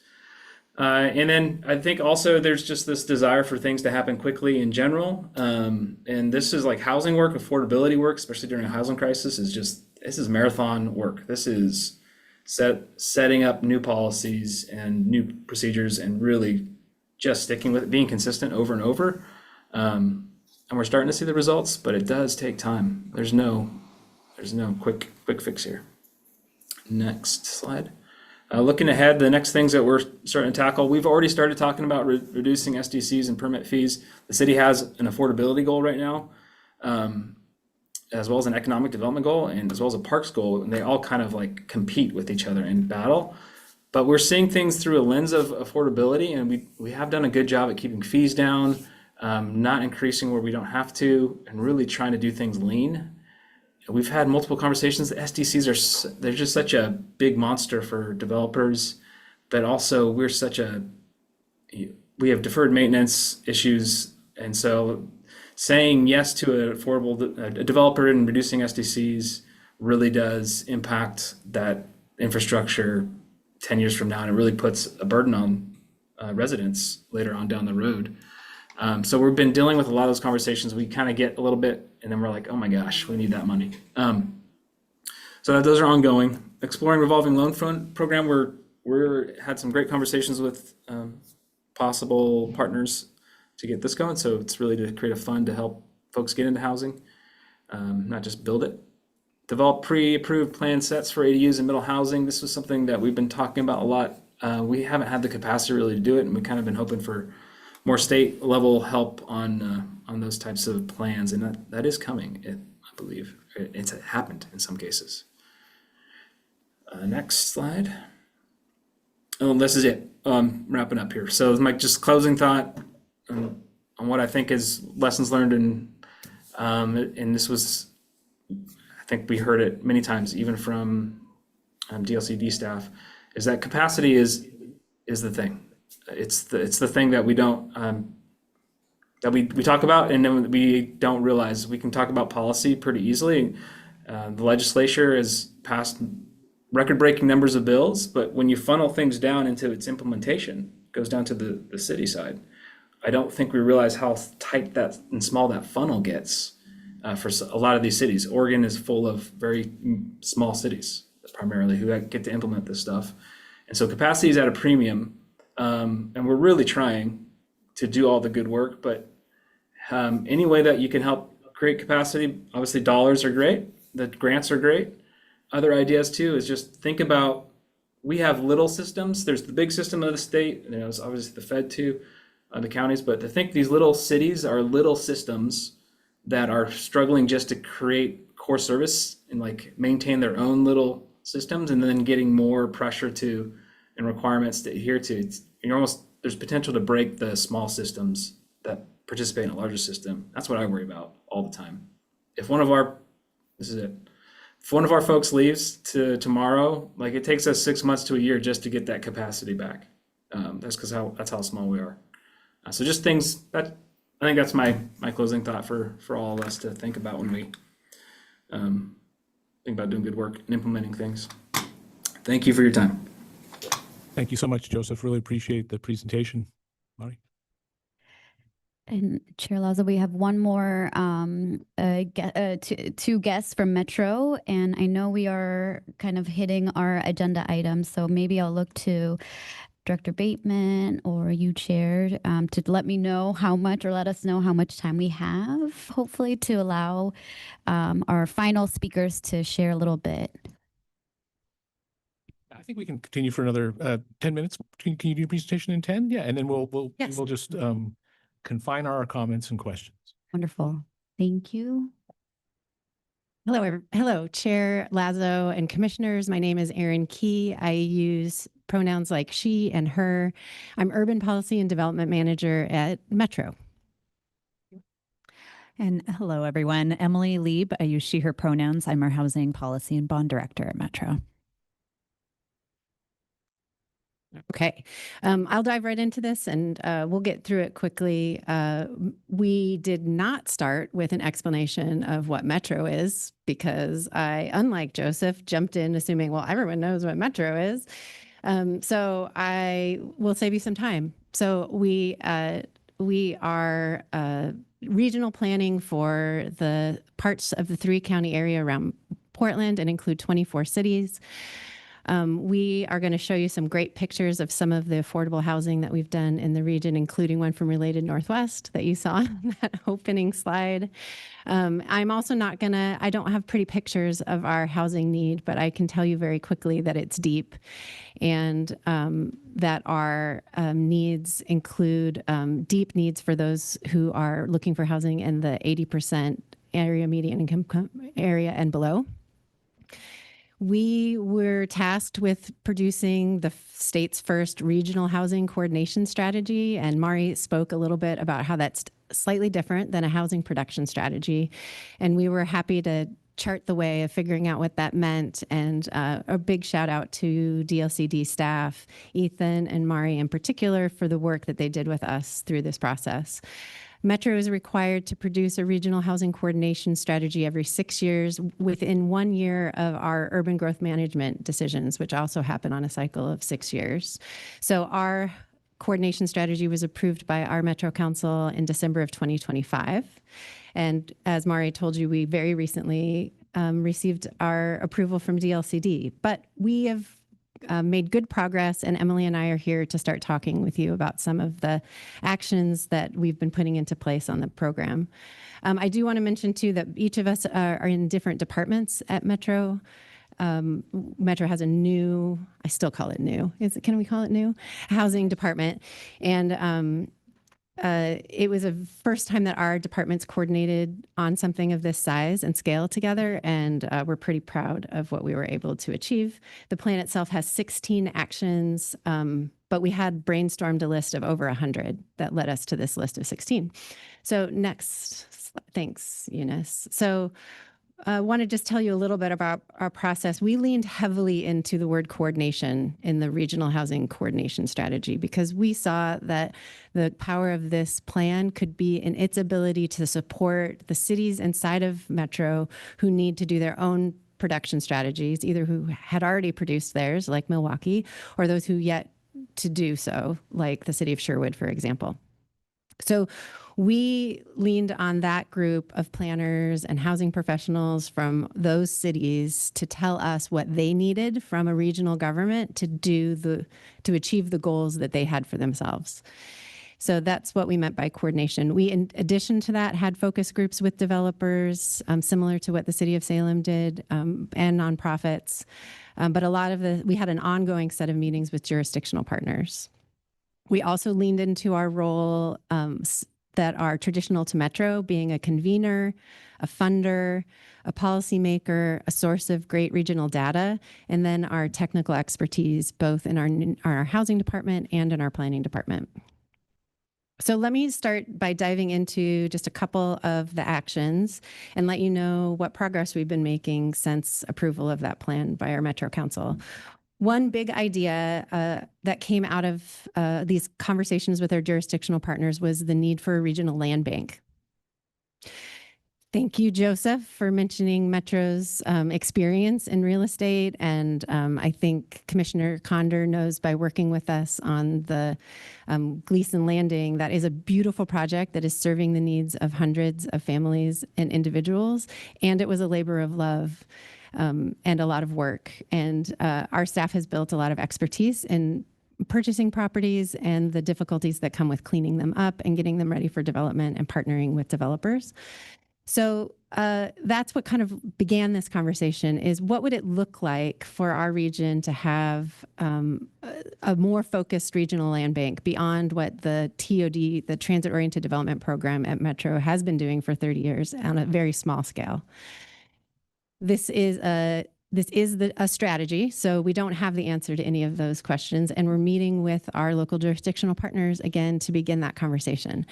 And then I think also there's just this desire for things to happen quickly in general. And this is like housing work, affordability work, especially during a housing crisis, this is marathon work. This is setting up new policies and new procedures and really just sticking with it, being consistent over and over. and we're starting to see the results, but it does take time. There's no quick fix here. Next slide. Looking ahead, the next things that we're starting to tackle, we've already started talking about reducing SDCs and permit fees. The city has an affordability goal right now, as well as an economic development goal, and as well as a parks goal, and they all kind of like compete with each other in battle. But we're seeing things through a lens of affordability, and we have done a good job at keeping fees down, not increasing where we don't have to, and really trying to do things lean. We've had multiple conversations. The SDCs they're just such a big monster for developers, but also we have deferred maintenance issues, and so saying yes to a developer and reducing SDCs really does impact that infrastructure 10 years from now, and it really puts a burden on residents later on down the road. So we've been dealing with a lot of those conversations. We kind of get a little bit, and then we're like, oh my gosh, we need that money. So those are ongoing. Exploring revolving loan fund program, we're had some great conversations with possible partners to get this going. So it's really to create a fund to help folks get into housing, not just build it. Develop pre-approved plan sets for ADUs and middle housing. This was something that we've been talking about a lot. We haven't had the capacity really to do it, and we've kind of been hoping for more state level help on those types of plans, and that is coming. I believe it's happened in some cases. Next slide. Oh, this is it. Wrapping up here. So my just closing thought on what I think is lessons learned, and this was, I think we heard it many times, even from DLCD staff, is that capacity is the thing. It's the thing that we don't that we talk about, and then we don't realize. We can talk about policy pretty easily. The legislature has passed record-breaking numbers of bills, but when you funnel things down into its implementation, it goes down to the city side. I don't think we realize how tight that and small that funnel gets for a lot of these cities. Oregon is full of very small cities, primarily, who get to implement this stuff, and so capacity is at a premium. And we're really trying to do all the good work, but any way that you can help create capacity, obviously dollars are great, the grants are great. Other ideas too is just think about, we have little systems. There's the big system of the state, and there's obviously the Fed too, the counties, but to think these little cities are little systems that are struggling just to create core service and like maintain their own little systems, and then getting more pressure to and requirements to adhere to. There's potential to break the small systems that participate in a larger system. That's what I worry about all the time. If one of our folks leaves to tomorrow, like it takes us 6 months to a year just to get that capacity back. That's how small we are. So just things that, I think that's my closing thought for all of us to think about when we think about doing good work and implementing things. Thank you for your time. Thank you so much, Joseph. Really appreciate the presentation. Mari? And Chair Lazo, we have one more, two guests from Metro, and I know we are kind of hitting our agenda items, so maybe I'll look to Director Bateman or you, Chair, to let me know how much, or let us know how much time we have, hopefully, to allow our final speakers to share a little bit. I think we can continue for another 10 minutes. Can you do your presentation in 10? Yeah, and then we'll just confine our comments and questions. Wonderful. Thank you. Hello, Chair Lazo and commissioners. My name is Erin Key. I use pronouns like she and her. I'm Urban Policy and Development Manager at Metro. And hello, everyone. Emily Lieb. I use she, her pronouns. I'm our Housing Policy and Bond Director at Metro. Okay, I'll dive right into this, and we'll get through it quickly. We did not start with an explanation of what Metro is, because I, unlike Joseph, jumped in assuming, well, everyone knows what Metro is. So I will save you some time. So we are regional planning for the parts of the 3-county area around Portland and include 24 cities. We are going to show you some great pictures of some of the affordable housing that we've done in the region, including one from Related Northwest that you saw on that opening slide. I'm also not going to, I don't have pretty pictures of our housing need, but I can tell you very quickly that it's deep and that our needs include deep needs for those who are looking for housing in the 80% area median income area and below. We were tasked with producing the state's first regional housing coordination strategy, and Mari spoke a little bit about how that's slightly different than a housing production strategy. And we were happy to chart the way of figuring out what that meant. And a big shout out to DLCD staff, Ethan and Mari in particular, for the work that they did with us through this process. Metro is required to produce a regional housing coordination strategy every 6 years within 1 year of our urban growth management decisions, which also happen on a cycle of 6 years. So our coordination strategy was approved by our Metro Council in December of 2025. And as Mari told you, we very recently received our approval from DLCD, but we have made good progress, and Emily and I are here to start talking with you about some of the actions that we've been putting into place on the program. I do want to mention too that each of us are in different departments at Metro. Metro has a new, I still call it new, can we call it new? Housing department. And it was a first time that our departments coordinated on something of this size and scale together, and we're pretty proud of what we were able to achieve. The plan itself has 16 actions, but we had brainstormed a list of over 100 that led us to this list of 16. So next, thanks, Eunice. So I want to just tell you a little bit about our process. We leaned heavily into the word coordination in the regional housing coordination strategy because we saw that the power of this plan could be in its ability to support the cities inside of Metro who need to do their own production strategies, either who had already produced theirs, like Milwaukee, or those who yet to do so, like the city of Sherwood, for example. So we leaned on that group of planners and housing professionals from those cities to tell us what they needed from a regional government to achieve the goals that they had for themselves. So that's what we meant by coordination. We, in addition to that, had focus groups with developers, similar to what the city of Salem did, and nonprofits. But we had an ongoing set of meetings with jurisdictional partners. We also leaned into our role that are traditional to Metro, being a convener, a funder, a policymaker, a source of great regional data, and then our technical expertise, both in our housing department and in our planning department. So let me start by diving into just a couple of the actions and let you know what progress we've been making since approval of that plan by our Metro Council. One big idea that came out of these conversations with our jurisdictional partners was the need for a regional land bank. Thank you, Joseph, for mentioning Metro's experience in real estate. And I think Commissioner Condor knows by working with us on the Gleason Landing, that is a beautiful project that is serving the needs of hundreds of families and individuals. And it was a labor of love. And a lot of work. And our staff has built a lot of expertise in purchasing properties and the difficulties that come with cleaning them up and getting them ready for development and partnering with developers. So that's what kind of began this conversation, is what would it look like for our region to have a more focused regional land bank beyond what the TOD, the Transit Oriented Development Program at Metro, has been doing for 30 years on a very small scale. This is a strategy, so we don't have the answer to any of those questions, and we're meeting with our local jurisdictional partners again to begin that conversation.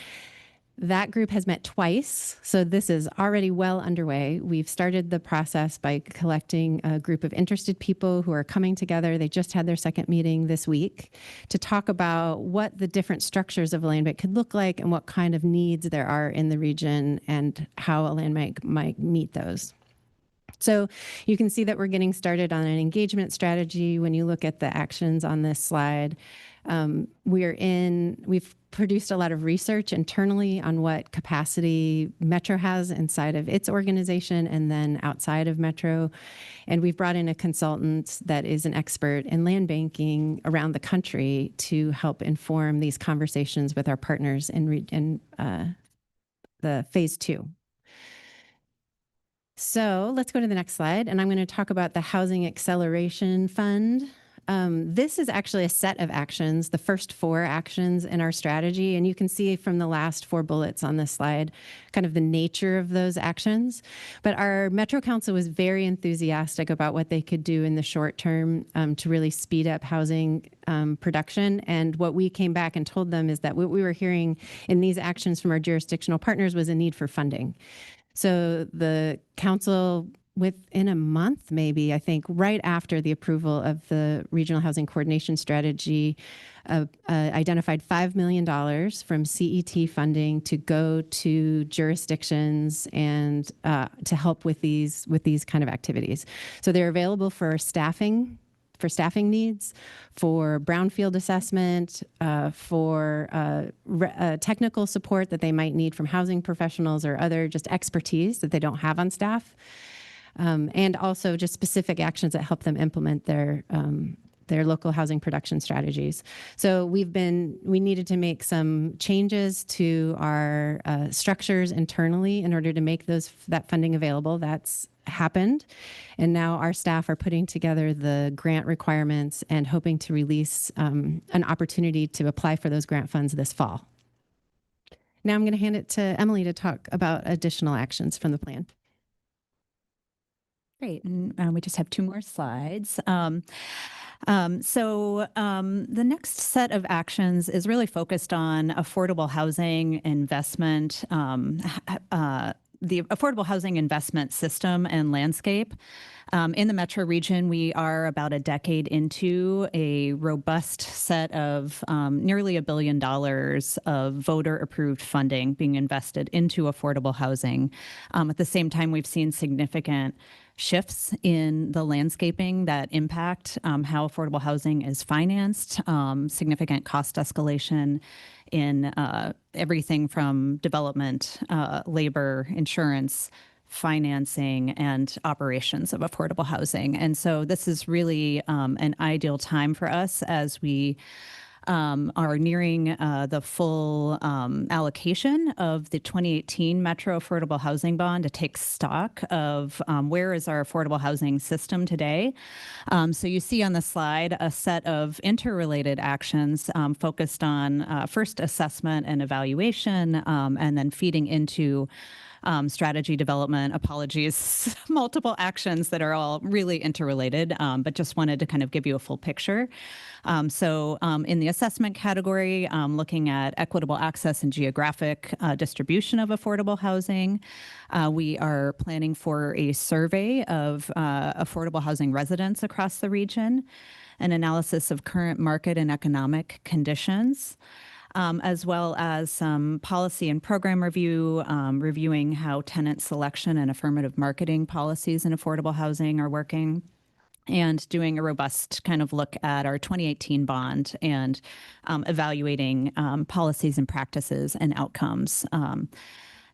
That group has met twice, so this is already well underway. We've started the process by collecting a group of interested people who are coming together. They just had their second meeting this week to talk about what the different structures of a land bank could look like and what kind of needs there are in the region and how a land bank might meet those. So you can see that we're getting started on an engagement strategy. When you look at the actions on this slide, we've produced a lot of research internally on what capacity Metro has inside of its organization and then outside of Metro. And we've brought in a consultant that is an expert in land banking around the country to help inform these conversations with our partners in the phase 2. So let's go to the next slide. And I'm going to talk about the Housing Acceleration Fund. This is actually a set of actions, the first 4 actions in our strategy. And you can see from the last 4 bullets on this slide, kind of the nature of those actions. But our Metro Council was very enthusiastic about what they could do in the short term to really speed up housing production. And what we came back and told them is that what we were hearing in these actions from our jurisdictional partners was a need for funding. So the council, within a month, maybe, I think, right after the approval of the Regional Housing Coordination Strategy, identified $5 million from CET funding to go to jurisdictions and to help with these kind of activities. So they're available for staffing needs, for brownfield assessment, for technical support that they might need from housing professionals or other just expertise that they don't have on staff. And also just specific actions that help them implement their local housing production strategies. So we needed to make some changes to our structures internally in order to make that funding available. That's happened. And now our staff are putting together the grant requirements and hoping to release an opportunity to apply for those grant funds this fall. Now I'm going to hand it to Emily to talk about additional actions from the plan. Great. And we just have 2 more slides. So the next set of actions is really focused on affordable housing investment, the affordable housing investment system and landscape. In the metro region, we are about a decade into a robust set of nearly $1 billion of voter-approved funding being invested into affordable housing. At the same time, we've seen significant shifts in the landscaping that impact how affordable housing is financed, significant cost escalation in everything from development, labor, insurance, financing, and operations of affordable housing. And so this is really an ideal time for us as we are nearing the full allocation of the 2018 Metro Affordable Housing Bond to take stock of where is our affordable housing system today. So you see on the slide a set of interrelated actions focused on first assessment and evaluation, and then feeding into strategy development, multiple actions that are all really interrelated, but just wanted to kind of give you a full picture. So in the assessment category, looking at equitable access and geographic distribution of affordable housing, we are planning for a survey of affordable housing residents across the region, an analysis of current market and economic conditions, as well as some policy and program review, reviewing how tenant selection and affirmative marketing policies in affordable housing are working, and doing a robust kind of look at our 2018 bond and evaluating policies and practices and outcomes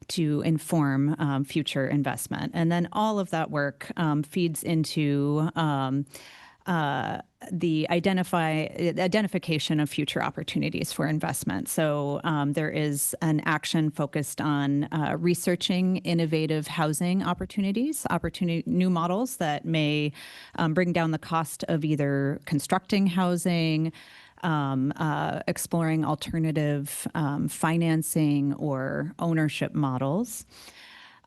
to inform future investment. And then all of that work feeds into the identification of future opportunities for investment. So there is an action focused on researching innovative housing opportunities, new models that may bring down the cost of either constructing housing, exploring alternative financing or ownership models.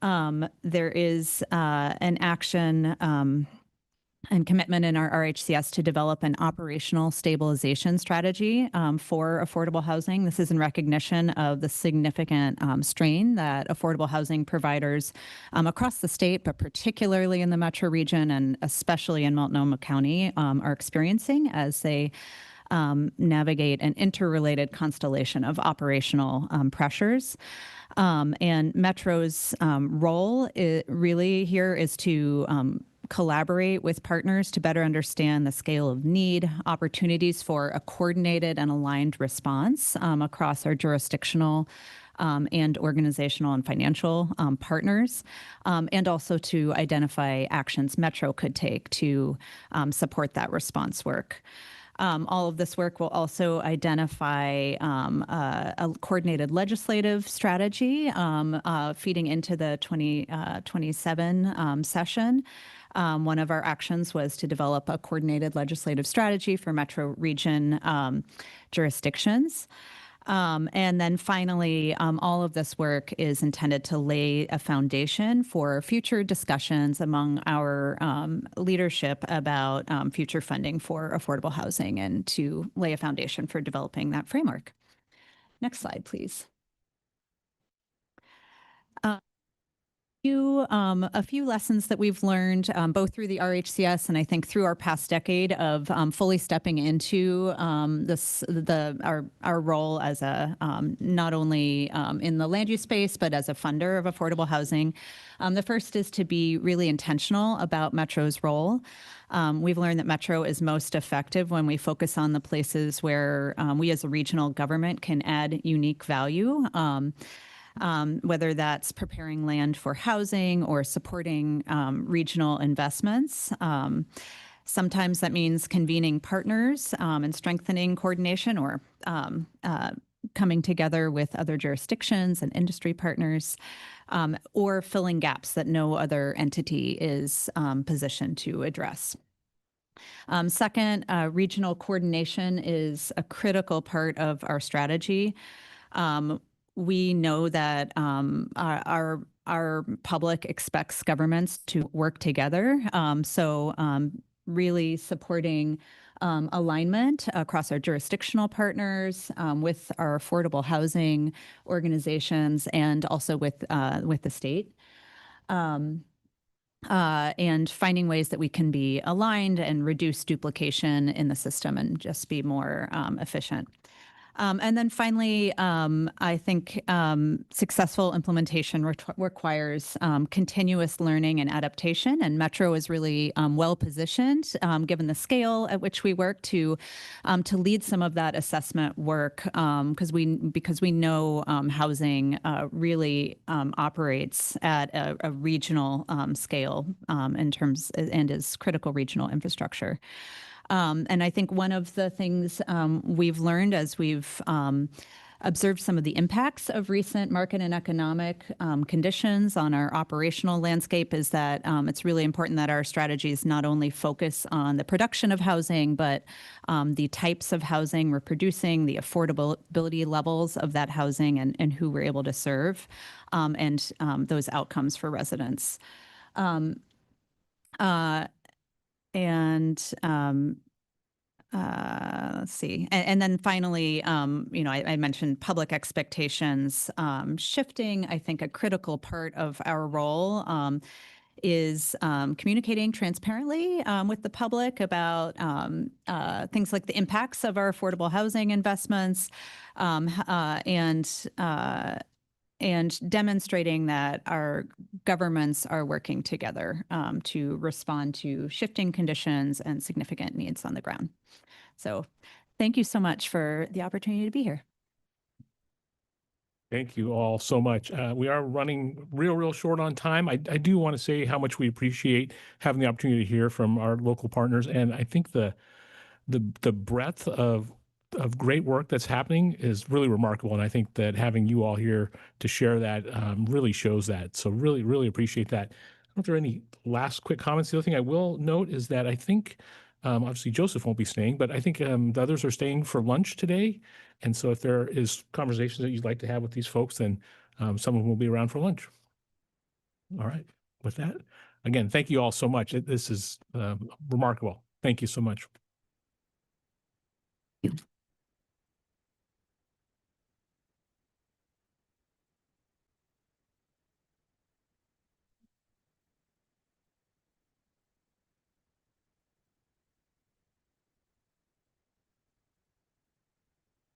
There is an action and commitment in our RHCS to develop an operational stabilization strategy for affordable housing. This is in recognition of the significant strain that affordable housing providers across the state, but particularly in the metro region and especially in Multnomah County, are experiencing as they navigate an interrelated constellation of operational pressures. And Metro's role really here is to collaborate with partners to better understand the scale of need, opportunities for a coordinated and aligned response across our jurisdictional and organizational and financial partners, and also to identify actions Metro could take to support that response work. All of this work will also identify a coordinated legislative strategy feeding into the 2027 session. One of our actions was to develop a coordinated legislative strategy for Metro region jurisdictions. And then finally, all of this work is intended to lay a foundation for future discussions among our leadership about future funding for affordable housing and to lay a foundation for developing that framework. Next slide, please. A few lessons that we've learned both through the RHCS and I think through our past decade of fully stepping into our role as a not only in the land use space but as a funder of affordable housing. The first is to be really intentional about Metro's role. We've learned that Metro is most effective when we focus on the places where we as a regional government can add unique value. Whether that's preparing land for housing or supporting regional investments. Sometimes that means convening partners and strengthening coordination or coming together with other jurisdictions and industry partners, or filling gaps that no other entity is positioned to address. Second, regional coordination is a critical part of our strategy. We know that our public expects governments to work together. So really supporting alignment across our jurisdictional partners, with our affordable housing organizations, and also with the state. And finding ways that we can be aligned and reduce duplication in the system and just be more efficient. And then finally, I think successful implementation requires continuous learning and adaptation, and Metro is really well positioned, given the scale at which we work, to lead some of that assessment work, because we know housing really operates at a regional scale in terms and is critical regional infrastructure. And I think one of the things we've learned as we've observed some of the impacts of recent market and economic conditions on our operational landscape is that it's really important that our strategies not only focus on the production of housing, but the types of housing we're producing, the affordability levels of that housing, and who we're able to serve, and those outcomes for residents. Let's see. And then finally, I mentioned public expectations shifting. I think a critical part of our role is communicating transparently with the public about things like the impacts of our affordable housing investments, and demonstrating that our governments are working together to respond to shifting conditions and significant needs on the ground. So thank you so much for the opportunity to be here. Thank you all so much. We are running real short on time. I do want to say how much we appreciate having the opportunity to hear from our local partners. And I think the breadth of great work that's happening is really remarkable. And I think that having you all here to share that really shows that. So really appreciate that. I don't know if there are any last quick comments. The other thing I will note is that I think, obviously Joseph won't be staying, but I think the others are staying for lunch today. And so if there is conversations that you'd like to have with these folks, then some of them will be around for lunch. All right. With that, again, thank you all so much. This is remarkable. Thank you so much.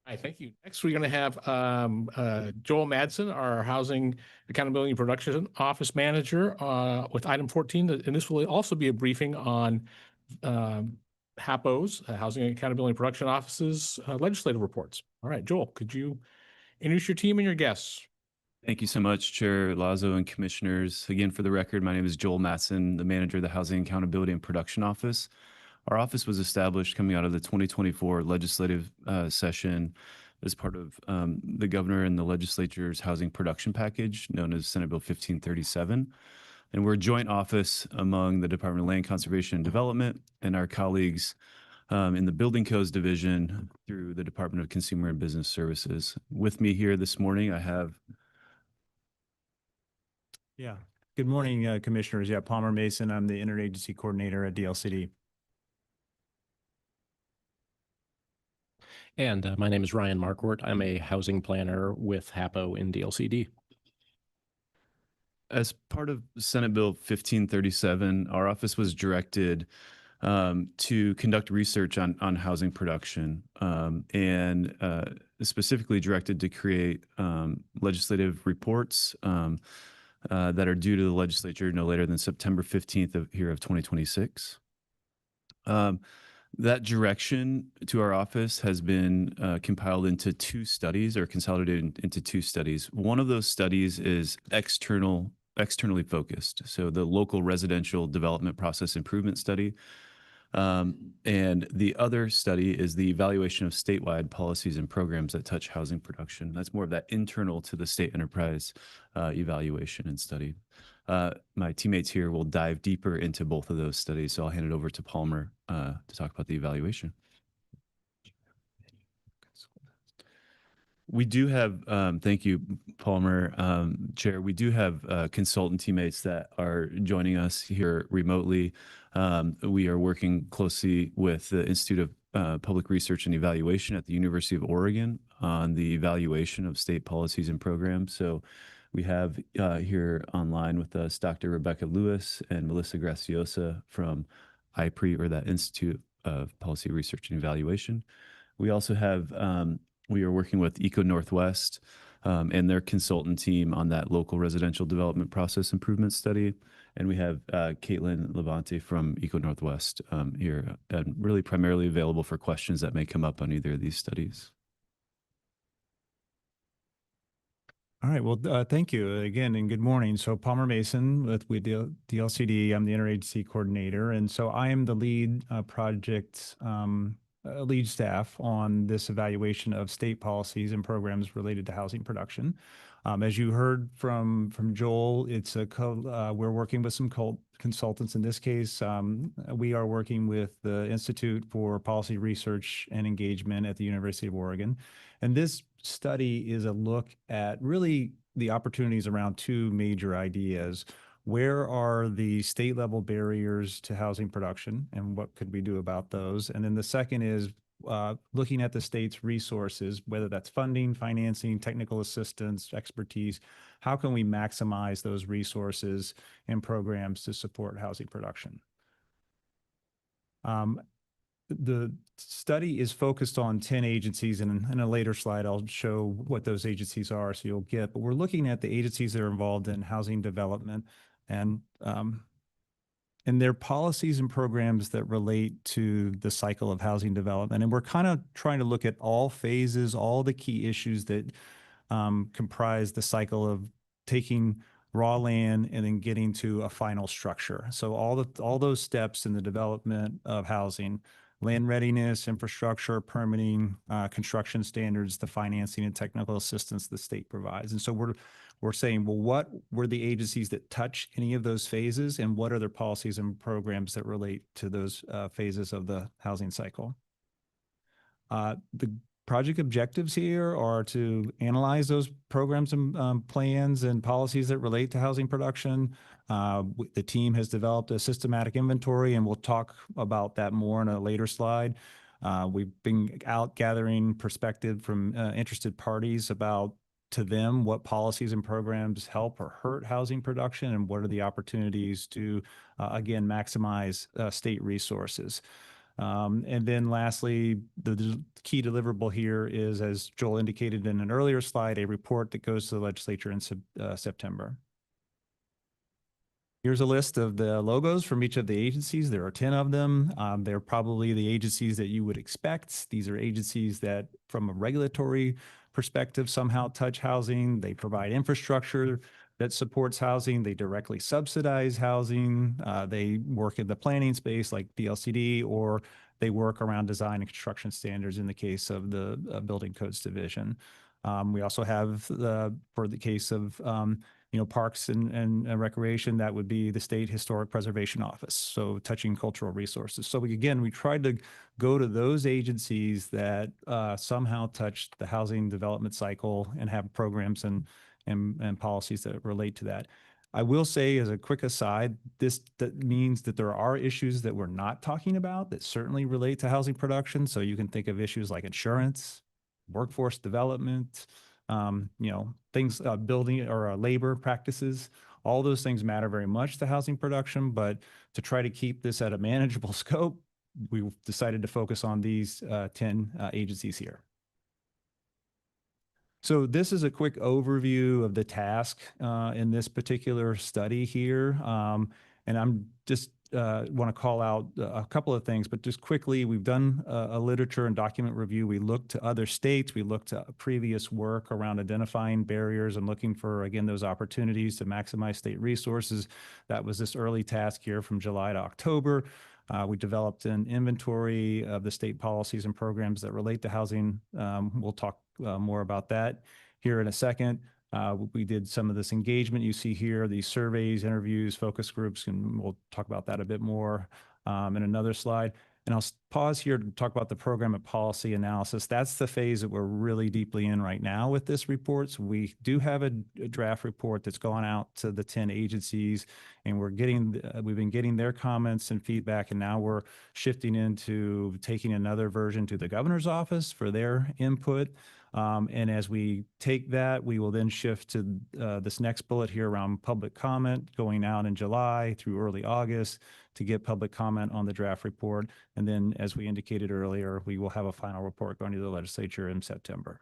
All right, thank you. Next, we're going to have Joel Madsen, our Housing Accountability and Production Office Manager, with item 14. And this will also be a briefing on HAPO's, Housing Accountability and Production Office's legislative reports. All right, Joel, could you introduce your team and your guests? Thank you so much, Chair Lazo and Commissioners. Again, for the record, my name is Joel Matson, the manager of the Housing Accountability and Production Office. Our office was established coming out of the 2024 legislative session as part of the governor and the legislature's housing production package known as Senate Bill 1537. And we're a joint office among the Department of Land Conservation and Development and our colleagues in the Building Codes Division through the Department of Consumer and Business Services. With me here this morning, I have Yeah. Good morning, Commissioners. Yeah, Palmer Mason. I'm the Interagency Coordinator at DLCD. And my name is Ryan Marquardt. I'm a housing planner with HAPO in DLCD. As part of Senate Bill 1537, our office was directed to conduct research on housing production and specifically directed to create legislative reports that are due to the legislature no later than September 15th of 2026. That direction to our office has been compiled into two studies or consolidated into two studies. One of those studies is externally focused. So the local residential development process improvement study. And the other study is the evaluation of statewide policies and programs that touch housing production. That's more of that internal to the state enterprise evaluation and study. My teammates here will dive deeper into both of those studies. So I'll hand it over to Palmer to talk about the evaluation. We do have, thank you, Palmer, Chair. We do have consultant teammates that are joining us here remotely. We are working closely with the Institute of Public Research and Evaluation at the University of Oregon on the evaluation of state policies and programs. So we have here online with us Dr. Rebecca Lewis and Melissa Graciosa from IPRE, or that Institute of Policy Research and Evaluation. We also have, we are working with Eco Northwest and their consultant team on that local residential development process improvement study. And we have Caitlin Levante from Eco Northwest here, and really primarily available for questions that may come up on either of these studies. All right. Well, thank you again, and good morning. So Palmer Mason with DLCD. I'm the Interagency Coordinator, and so I am the lead project lead staff on this evaluation of state policies and programs related to housing production. As you heard from Joel, it's we're working with some consultants. In this case, we are working with the Institute for Policy Research and Engagement at the University of Oregon. And this study is a look at really the opportunities around two major ideas. Where are the state level barriers to housing production and what could we do about those? And then the second is looking at the state's resources, whether that's funding, financing, technical assistance, expertise. How can we maximize those resources and programs to support housing production? The study is focused on 10 agencies, and in a later slide, I'll show what those agencies are so you'll get. But we're looking at the agencies that are involved in housing development and their policies and programs that relate to the cycle of housing development. And we're kind of trying to look at all phases, all the key issues that comprise the cycle of taking raw land and then getting to a final structure. So all those steps in the development of housing: land readiness, infrastructure, permitting, construction standards, the financing and technical assistance the state provides. And so we're saying, well, what were the agencies that touch any of those phases, and what are their policies and programs that relate to those phases of the housing cycle? The project objectives here are to analyze those programs and plans and policies that relate to housing production. The team has developed a systematic inventory, and we'll talk about that more in a later slide. We've been out gathering perspective from interested parties about, to them, what policies and programs help or hurt housing production, and what are the opportunities to, again, maximize state resources. And then lastly, the key deliverable here is, as Joel indicated in an earlier slide, a report that goes to the legislature in September. Here's a list of the logos from each of the agencies. There are 10 of them. They're probably the agencies that you would expect. These are agencies that, from a regulatory perspective, somehow touch housing. They provide infrastructure that supports housing. They directly subsidize housing. They work in the planning space like DLCD, or they work around design and construction standards in the case of the Building Codes Division. We also have, for the case of parks and recreation, that would be the State Historic Preservation Office, so touching cultural resources. So we tried to go to those agencies that somehow touch the housing development cycle and have programs and policies that relate to that. I will say, as a quick aside, that means that there are issues that we're not talking about that certainly relate to housing production. So you can think of issues like insurance, workforce development, things, building or labor practices. All those things matter very much to housing production, but to try to keep this at a manageable scope, we decided to focus on these 10 agencies here. So this is a quick overview of the task in this particular study here. And I'm just want to call out a couple of things, but just quickly, we've done a literature and document review. We looked to other states. We looked to previous work around identifying barriers and looking for, again, those opportunities to maximize state resources. That was this early task here from July to October. We developed an inventory of the state policies and programs that relate to housing. We'll talk more about that here in a second. We did some of this engagement you see here, these surveys, interviews, focus groups, and we'll talk about that a bit more in another slide. And I'll pause here to talk about the program and policy analysis. That's the phase that we're really deeply in right now with this report. So we do have a draft report that's gone out to the 10 agencies, and we've been getting their comments and feedback, and now we're shifting into taking another version to the governor's office for their input. And as we take that, we will then shift to this next bullet here around public comment, going out in July through early August to get public comment on the draft report. And then, as we indicated earlier, we will have a final report going to the legislature in September.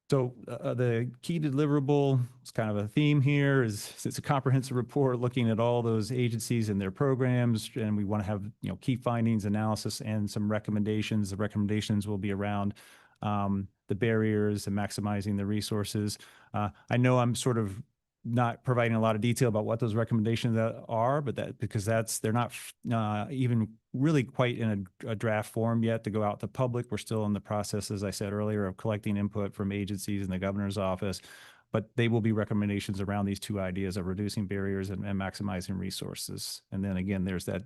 So the key deliverable, it's kind of a theme here, is it's a comprehensive report looking at all those agencies and their programs, and we want to have key findings, analysis, and some recommendations. The recommendations will be around the barriers and maximizing the resources. I know I'm sort of not providing a lot of detail about what those recommendations are, but they're not even really quite in a draft form yet to go out to public. We're still in the process, as I said earlier, of collecting input from agencies in the governor's office, but they will be recommendations around these two ideas of reducing barriers and maximizing resources. And then again, there's that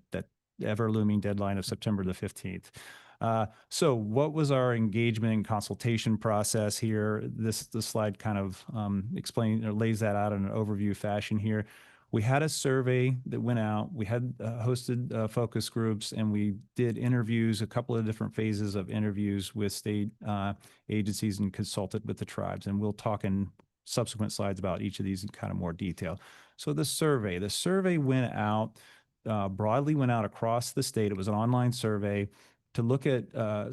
ever looming deadline of September the 15th. So what was our engagement and consultation process here? This slide kind of lays that out in an overview fashion here. We had a survey that went out. We had hosted focus groups, and we did interviews, a couple of different phases of interviews with state agencies, and consulted with the tribes. And we'll talk in subsequent slides about each of these in kind of more detail. So the survey went out, broadly went out across the state. It was an online survey to look at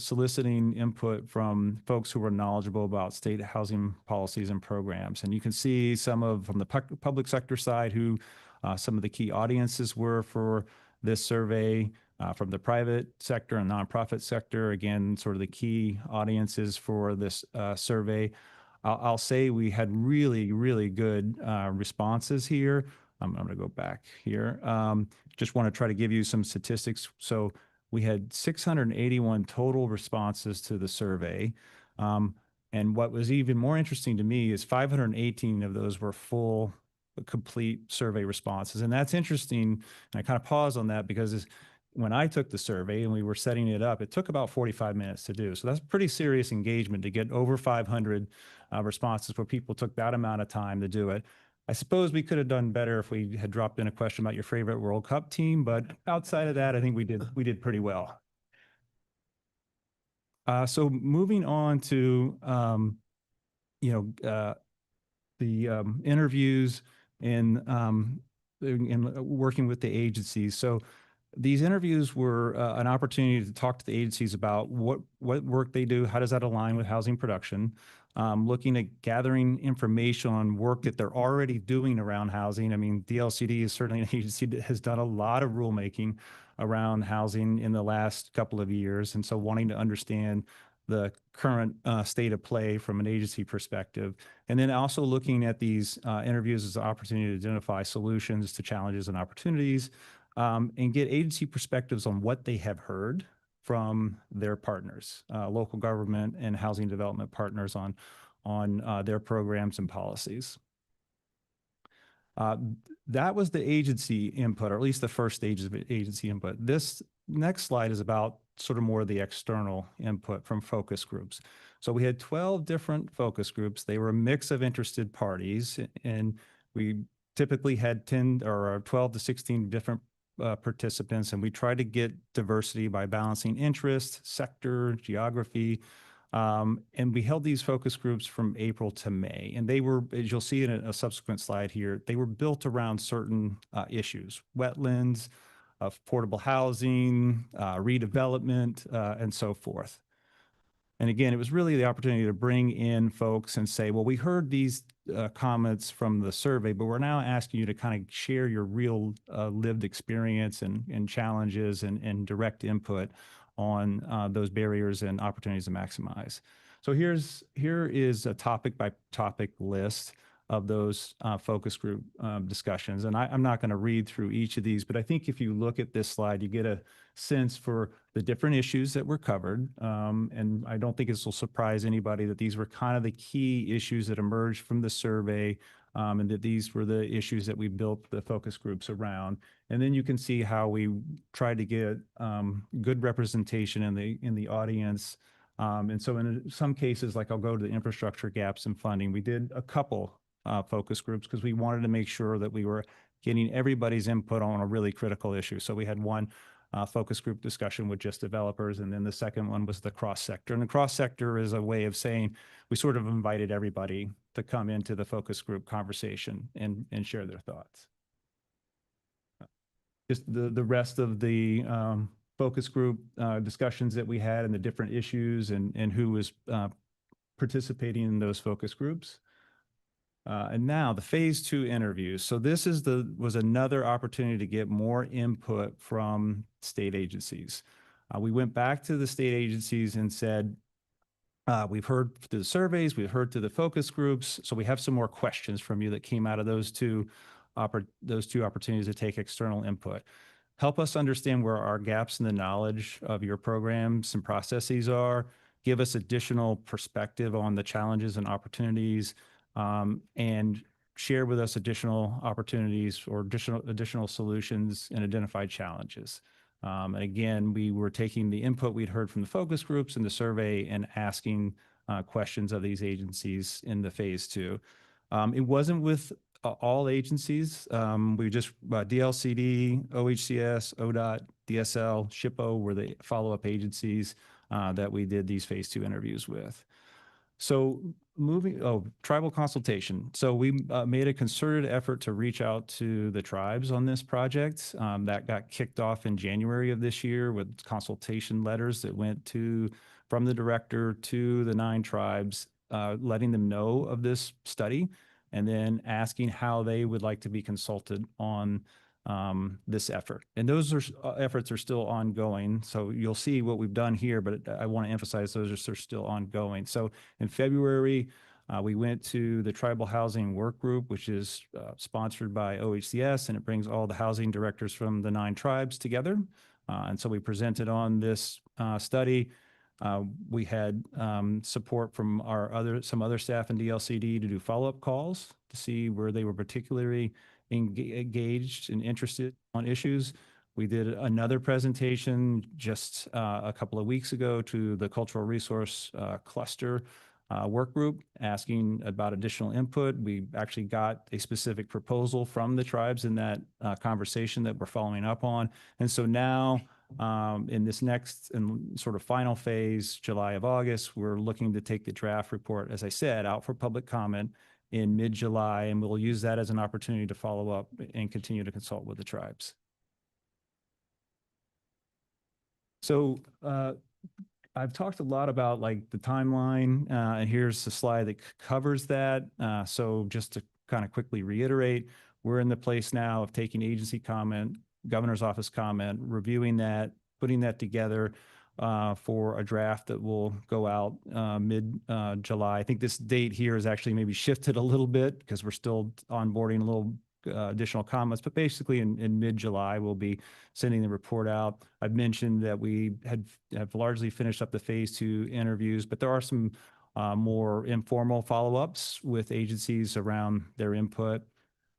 soliciting input from folks who were knowledgeable about state housing policies and programs. And you can see some from the public sector side who some of the key audiences were for this survey, from the private sector and nonprofit sector, again, sort of the key audiences for this survey. I'll say we had really, really good responses here. I'm going to go back here. Just want to try to give you some statistics. So we had 681 total responses to the survey. And what was even more interesting to me is 518 of those were full, complete survey responses. And that's interesting. And I kind of paused on that because when I took the survey and we were setting it up, it took about 45 minutes to do. So that's pretty serious engagement to get over 500 responses where people took that amount of time to do it. I suppose we could have done better if we had dropped in a question about your favorite World Cup team, but outside of that, I think we did pretty well. So moving on to the interviews and working with the agencies. So these interviews were an opportunity to talk to the agencies about what work they do, how does that align with housing production, looking at gathering information on work that they're already doing around housing. I mean, DLCD is certainly an agency that has done a lot of rulemaking around housing in the last couple of years. And so wanting to understand the current state of play from an agency perspective. And then also looking at these interviews as an opportunity to identify solutions to challenges and opportunities, and get agency perspectives on what they have heard from their partners, local government and housing development partners on their programs and policies. That was the agency input, or at least the first stage of agency input. This next slide is about sort of more of the external input from focus groups. So we had 12 different focus groups. They were a mix of interested parties, and we typically had 10 or 12 to 16 different participants, and we tried to get diversity by balancing interest, sector, geography. And we held these focus groups from April to May. And they were, as you'll see in a subsequent slide here, they were built around certain issues: wetlands, affordable housing, redevelopment, and so forth. And again, it was really the opportunity to bring in folks and say, well, we heard these comments from the survey, but we're now asking you to kind of share your real lived experience and challenges and direct input on those barriers and opportunities to maximize. So here is a topic by topic list of those focus group discussions. And I'm not going to read through each of these, but I think if you look at this slide, you get a sense for the different issues that were covered. And I don't think this will surprise anybody that these were kind of the key issues that emerged from the survey, and that these were the issues that we built the focus groups around. And then you can see how we tried to get good representation in the audience. And so in some cases, like I'll go to the infrastructure gaps in funding, we did a couple focus groups because we wanted to make sure that we were getting everybody's input on a really critical issue. So we had one focus group discussion with just developers, and then the second one was the cross sector. And the cross sector is a way of saying we sort of invited everybody to come into the focus group conversation and share their thoughts. Just the rest of the focus group discussions that we had and the different issues and who was participating in those focus groups. And now the phase 2 interviews. So this was another opportunity to get more input from state agencies. We went back to the state agencies and said, we've heard through the surveys, we've heard through the focus groups, so we have some more questions from you that came out of those two opportunities to take external input. Help us understand where our gaps in the knowledge of your programs and processes are. Give us additional perspective on the challenges and opportunities, and share with us additional opportunities or additional solutions and identified challenges. And again, we were taking the input we'd heard from the focus groups and the survey and asking questions of these agencies in the phase 2. It wasn't with all agencies. We just, DLCD, OHCS, ODOT, DSL, SHPO were the follow-up agencies that we did these phase 2 interviews with. So tribal consultation. So we made a concerted effort to reach out to the tribes on this project. That got kicked off in January of this year with consultation letters that went from the director to the 9 tribes, letting them know of this study and then asking how they would like to be consulted on this effort. And those efforts are still ongoing. So you'll see what we've done here, but I want to emphasize those are still ongoing. So in February, we went to the Tribal Housing Work Group, which is sponsored by OHCS, and it brings all the housing directors from the 9 tribes together. And so we presented on this study. We had support from some other staff in DLCD to do follow-up calls to see where they were particularly engaged and interested on issues. We did another presentation just a couple of weeks ago to the Cultural Resource Cluster Work Group, asking about additional input. We actually got a specific proposal from the tribes in that conversation that we're following up on. And so now in this next and sort of final phase, July of August, we're looking to take the draft report, as I said, out for public comment in mid-July, and we'll use that as an opportunity to follow up and continue to consult with the tribes. So I've talked a lot about like the timeline, and here's the slide that covers that. So just to kind of quickly reiterate, we're in the place now of taking agency comment, governor's office comment, reviewing that, putting that together for a draft that will go out mid-July. I think this date here is actually maybe shifted a little bit because we're still onboarding a little additional comments, but basically in mid-July, we'll be sending the report out. I've mentioned that we have largely finished up the phase 2 interviews, but there are some more informal follow-ups with agencies around their input.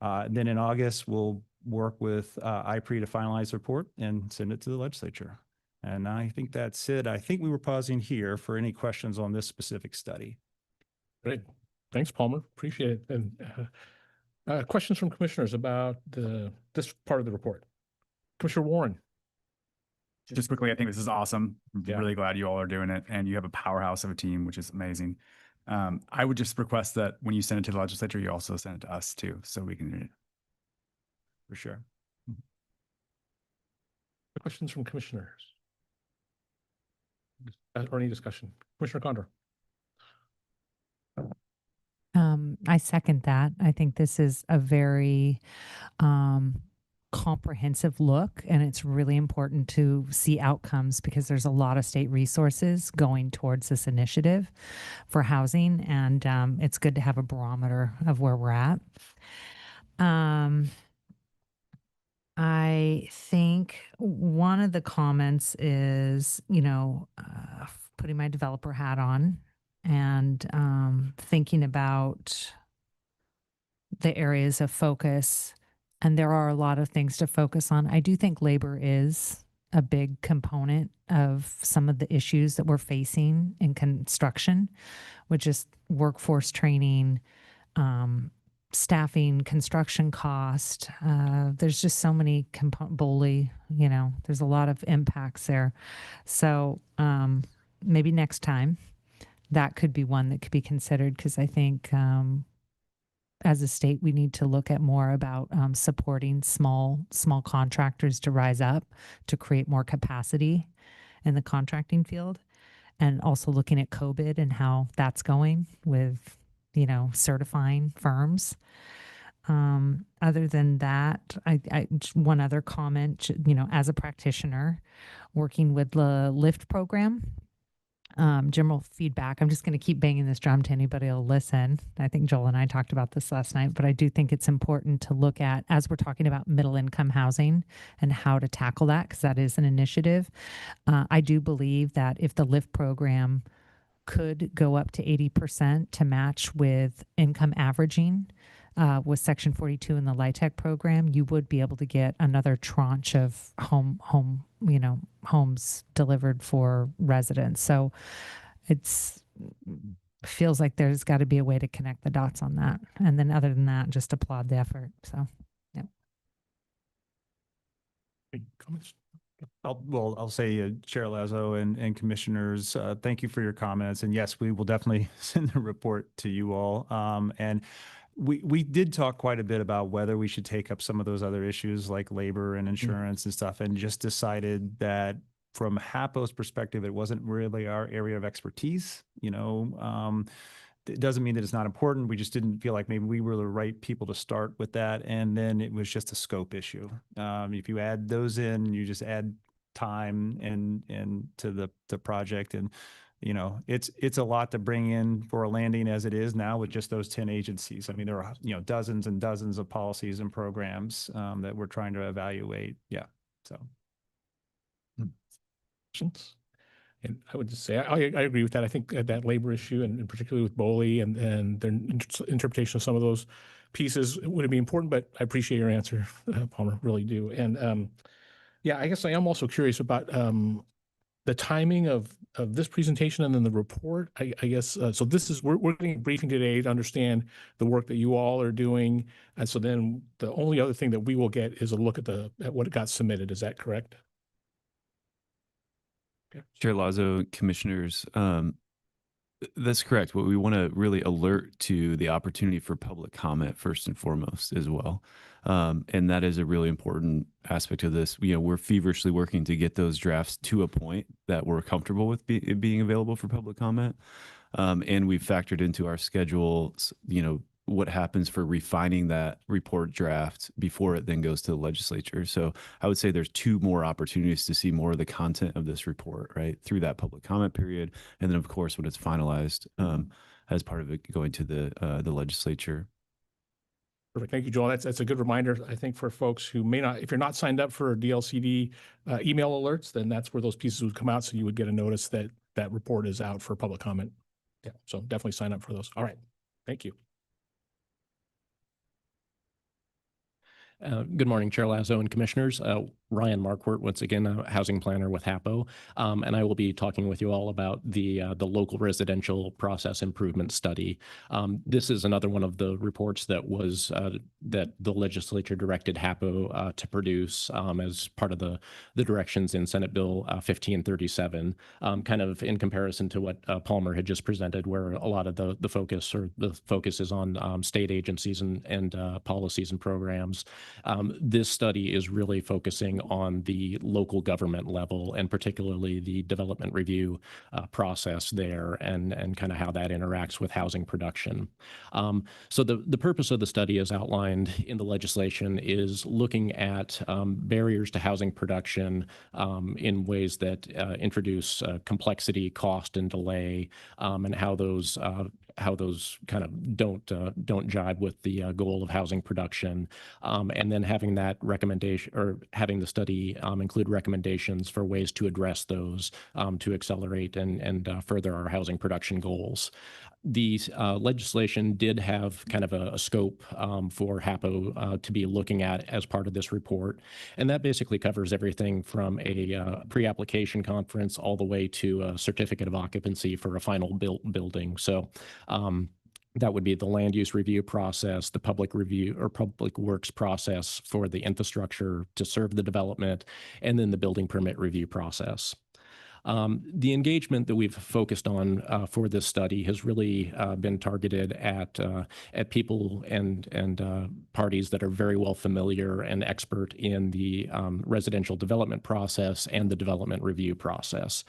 Then in August, we'll work with IPRE to finalize the report and send it to the legislature. And I think that's it. I think we were pausing here for any questions on this specific study. Great. Thanks, Palmer. Appreciate it. And questions from commissioners about this part of the report? Commissioner Warren. Just quickly, I think this is awesome. I'm Yeah. really glad you all are doing it, and you have a powerhouse of a team, which is amazing. I would just request that when you send it to the legislature, you also send it to us too, so we can read it. For sure. Questions from commissioners? Or any discussion? Commissioner Condor. I second that. I think this is a very comprehensive look, and it's really important to see outcomes because there's a lot of state resources going towards this initiative for housing, and it's good to have a barometer of where we're at. I think one of the comments is, putting my developer hat on and thinking about the areas of focus. And there are a lot of things to focus on. I do think labor is a big component of some of the issues that we're facing in construction, which is workforce training, staffing, construction cost. There's just so many bully, there's a lot of impacts there. So maybe next time that could be one that could be considered, because I think as a state, we need to look at more about supporting small contractors to rise up, to create more capacity in the contracting field, and also looking at COVID and how that's going with, certifying firms. Other than that, I one other comment, as a practitioner working with the LIFT program, general feedback. I'm just going to keep banging this drum to anybody who'll listen. I think Joel and I talked about this last night, but I do think it's important to look at, as we're talking about middle income housing and how to tackle that, because that is an initiative. I do believe that if the LIFT program could go up to 80% to match with income averaging with Section 42 in the LIHTC program, you would be able to get another tranche of homes delivered for residents. So feels like there's got to be a way to connect the dots on that. And then other than that, just applaud the effort. So, yeah. Any comments? I'll say, Chair Lazo and commissioners, thank you for your comments. And yes, we will definitely send the report to you all. And we did talk quite a bit about whether we should take up some of those other issues like labor and insurance and stuff, and just decided that from HAPO's perspective, it wasn't really our area of expertise. It doesn't mean that it's not important. We just didn't feel like maybe we were the right people to start with that. And then it was just a scope issue. If you add those in, you just add time and to the project. And, it's a lot to bring in for a landing as it is now with just those 10 agencies. I mean, there are, dozens and dozens of policies and programs that we're trying to evaluate. Yeah. So. Questions? And I would just say, I agree with that. I think that labor issue, and particularly with BOLI and their interpretation of some of those pieces, would be important, but I appreciate your answer, Palmer, really do. And I guess I am also curious about the timing of this presentation and then the report. I guess, so this is, we're getting a briefing today to understand the work that you all are doing. And so then the only other thing that we will get is a look at what got submitted. Is that correct? Chair Lazo, commissioners, That's correct. What we want to really alert to the opportunity for public comment first and foremost as well. And that is a really important aspect of this. We're feverishly working to get those drafts to a point that we're comfortable with it being available for public comment. And we've factored into our schedule, what happens for refining that report draft before it then goes to the legislature. So I would say there's 2 more opportunities to see more of the content of this report, right, through that public comment period. And then, of course, when it's finalized as part of it going to the legislature. Perfect. Thank you, Joel. That's a good reminder, I think, for folks who may not, if you're not signed up for DLCD email alerts, then that's where those pieces would come out. So you would get a notice that that report is out for public comment. Yeah, so definitely sign up for those. All right. Thank you. Good morning, Chair Lazo and Commissioners. Ryan Marquardt, once again, a housing planner with HAPO, and I will be talking with you all about the local residential process improvement study. This is another one of the reports that was that the legislature directed HAPO to produce as part of the directions in Senate Bill 1537, kind of in comparison to what Palmer had just presented, where a lot of the focus is on state agencies and policies and programs. This study is really focusing on the local government level, and particularly the development review process there, and kind of how that interacts with housing production. So the purpose of the study, as outlined in the legislation, is looking at barriers to housing production in ways that introduce complexity, cost, and delay, and how those kind of don't jive with the goal of housing production, and then having that recommendation, or having the study include recommendations for ways to address those to accelerate and further our housing production goals. The legislation did have kind of a scope for HAPO to be looking at as part of this report, and that basically covers everything from a pre-application conference all the way to a certificate of occupancy for a final building. So that would be the land use review process, the public review or public works process for the infrastructure to serve the development, and then the building permit review process. The engagement that we've focused on for this study has really been targeted at people and parties that are very well familiar and expert in the residential development process and the development review process.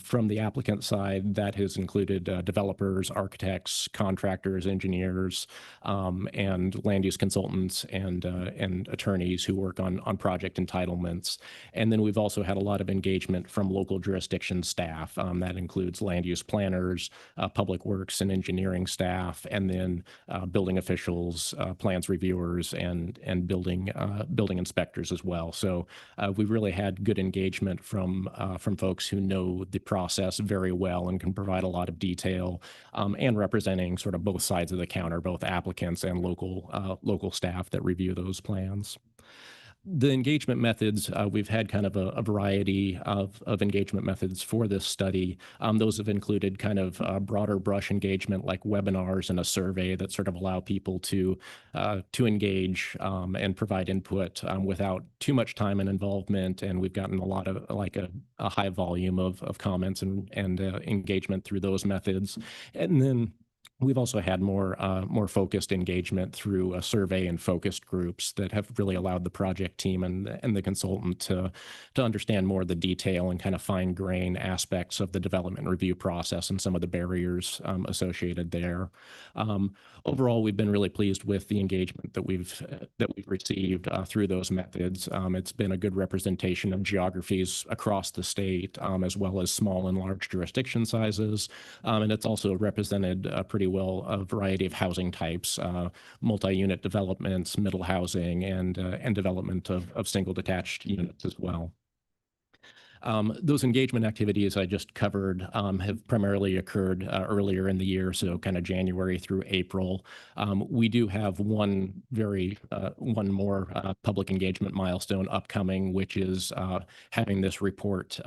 From the applicant side, that has included developers, architects, contractors, engineers, and land use consultants and attorneys who work on project entitlements. And then we've also had a lot of engagement from local jurisdiction staff. That includes land use planners, public works and engineering staff, and then building officials, plans reviewers, and building inspectors as well. So we've really had good engagement from folks who know the process very well and can provide a lot of detail, and representing sort of both sides of the counter, both applicants and local staff that review those plans. The engagement methods, we've had kind of a variety of engagement methods for this study. Those have included kind of broader brush engagement, like webinars and a survey that sort of allow people to engage and provide input without too much time and involvement. And we've gotten a lot of a high volume of comments and engagement through those methods. And then we've also had more focused engagement through a survey and focused groups that have really allowed the project team and the consultant to understand more of the detail and kind of fine grain aspects of the development review process and some of the barriers associated there. Overall, we've been really pleased with the engagement that we've received through those methods. It's been a good representation of geographies across the state, as well as small and large jurisdiction sizes, and it's also represented pretty well a variety of housing types, multi-unit developments, middle housing, and development of single detached units as well. Those engagement activities I just covered have primarily occurred earlier in the year, so kind of January through April. We do have one more public engagement milestone upcoming, which is having this report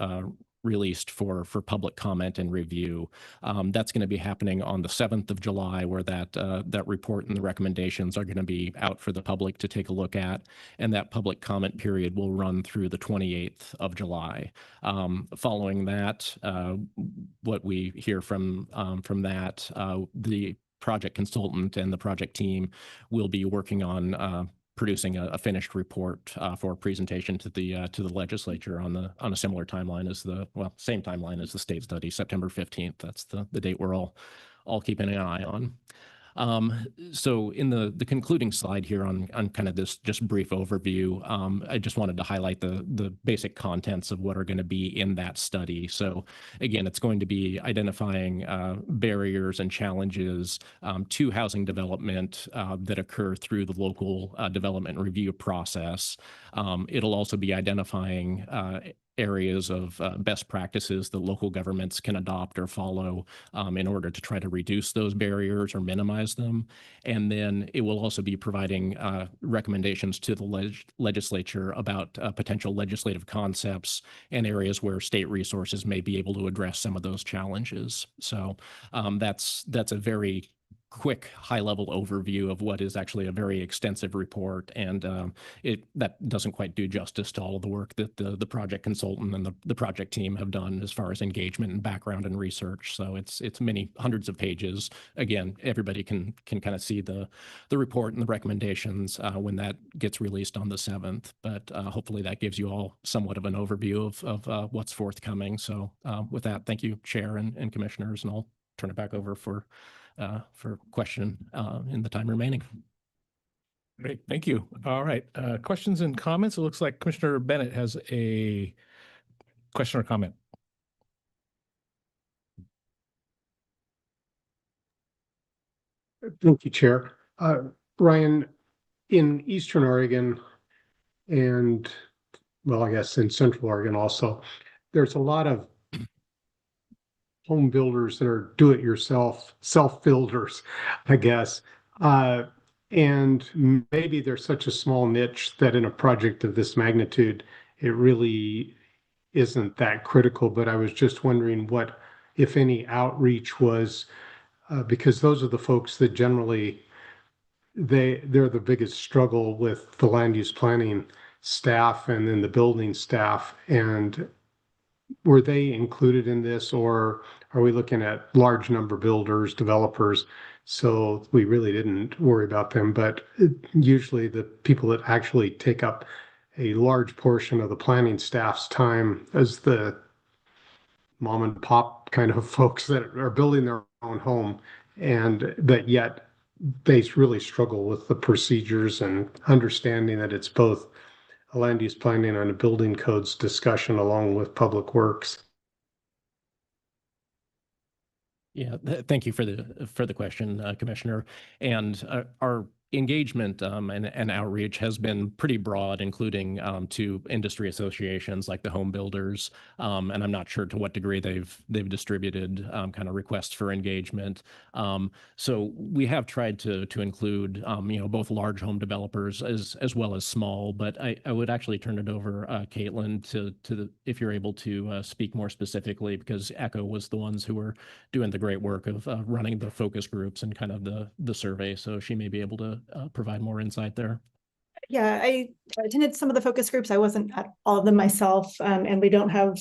released for public comment and review. That's going to be happening on the 7th of July, where that report and the recommendations are going to be out for the public to take a look at, and that public comment period will run through the 28th of July. Following that, what we hear from that, the project consultant and the project team will be working on producing a finished report for presentation to the legislature on a similar timeline as same timeline as the state study, September 15th. That's the date we're all keeping an eye on. So in the concluding slide here on kind of this just brief overview, I just wanted to highlight the basic contents of what are going to be in that study. So again, it's going to be identifying barriers and challenges to housing development that occur through the local development review process. It'll also be identifying areas of best practices that local governments can adopt or follow in order to try to reduce those barriers or minimize them. And then it will also be providing recommendations to the legislature about potential legislative concepts and areas where state resources may be able to address some of those challenges. So that's a very quick high-level overview of what is actually a very extensive report, and that doesn't quite do justice to all of the work that the project consultant and the project team have done as far as engagement and background and research. So it's many hundreds of pages. Again, everybody can kind of see the report and the recommendations when that gets released on the 7th. But hopefully that gives you all somewhat of an overview of what's forthcoming. So with that, thank you, Chair and Commissioners, and I'll turn it back over for question in the time remaining. Great, thank you. All right, questions and comments. It looks like Commissioner Bennett has a question or comment. Thank you, Chair. Ryan, in Eastern Oregon and, well, I guess in Central Oregon also, there's a lot of home builders that are do-it-yourself, self-builders, I guess. And maybe there's such a small niche that in a project of this magnitude, it really isn't that critical. But I was just wondering what, if any, outreach was, because those are the folks that generally, they're the biggest struggle with the land use planning staff and then the building staff. And were they included in this, or are we looking at large number builders, developers? So we really didn't worry about them, but usually the people that actually take up a large portion of the planning staff's time as the mom and pop kind of folks that are building their own home, and that yet they really struggle with the procedures and understanding that it's both a land use planning and a building codes discussion along with public works. Yeah, thank you for the question, Commissioner. And our engagement and outreach has been pretty broad, including to industry associations like the home builders, and I'm not sure to what degree they've distributed kind of requests for engagement. So we have tried to include both large home developers as well as small. But I would actually turn it over, Caitlin, to if you're able to speak more specifically, because ECHO was the ones who were doing the great work of running the focus groups and kind of the survey. So she may be able to provide more insight there. Yeah, I attended some of the focus groups. I wasn't at all of them myself, and we don't have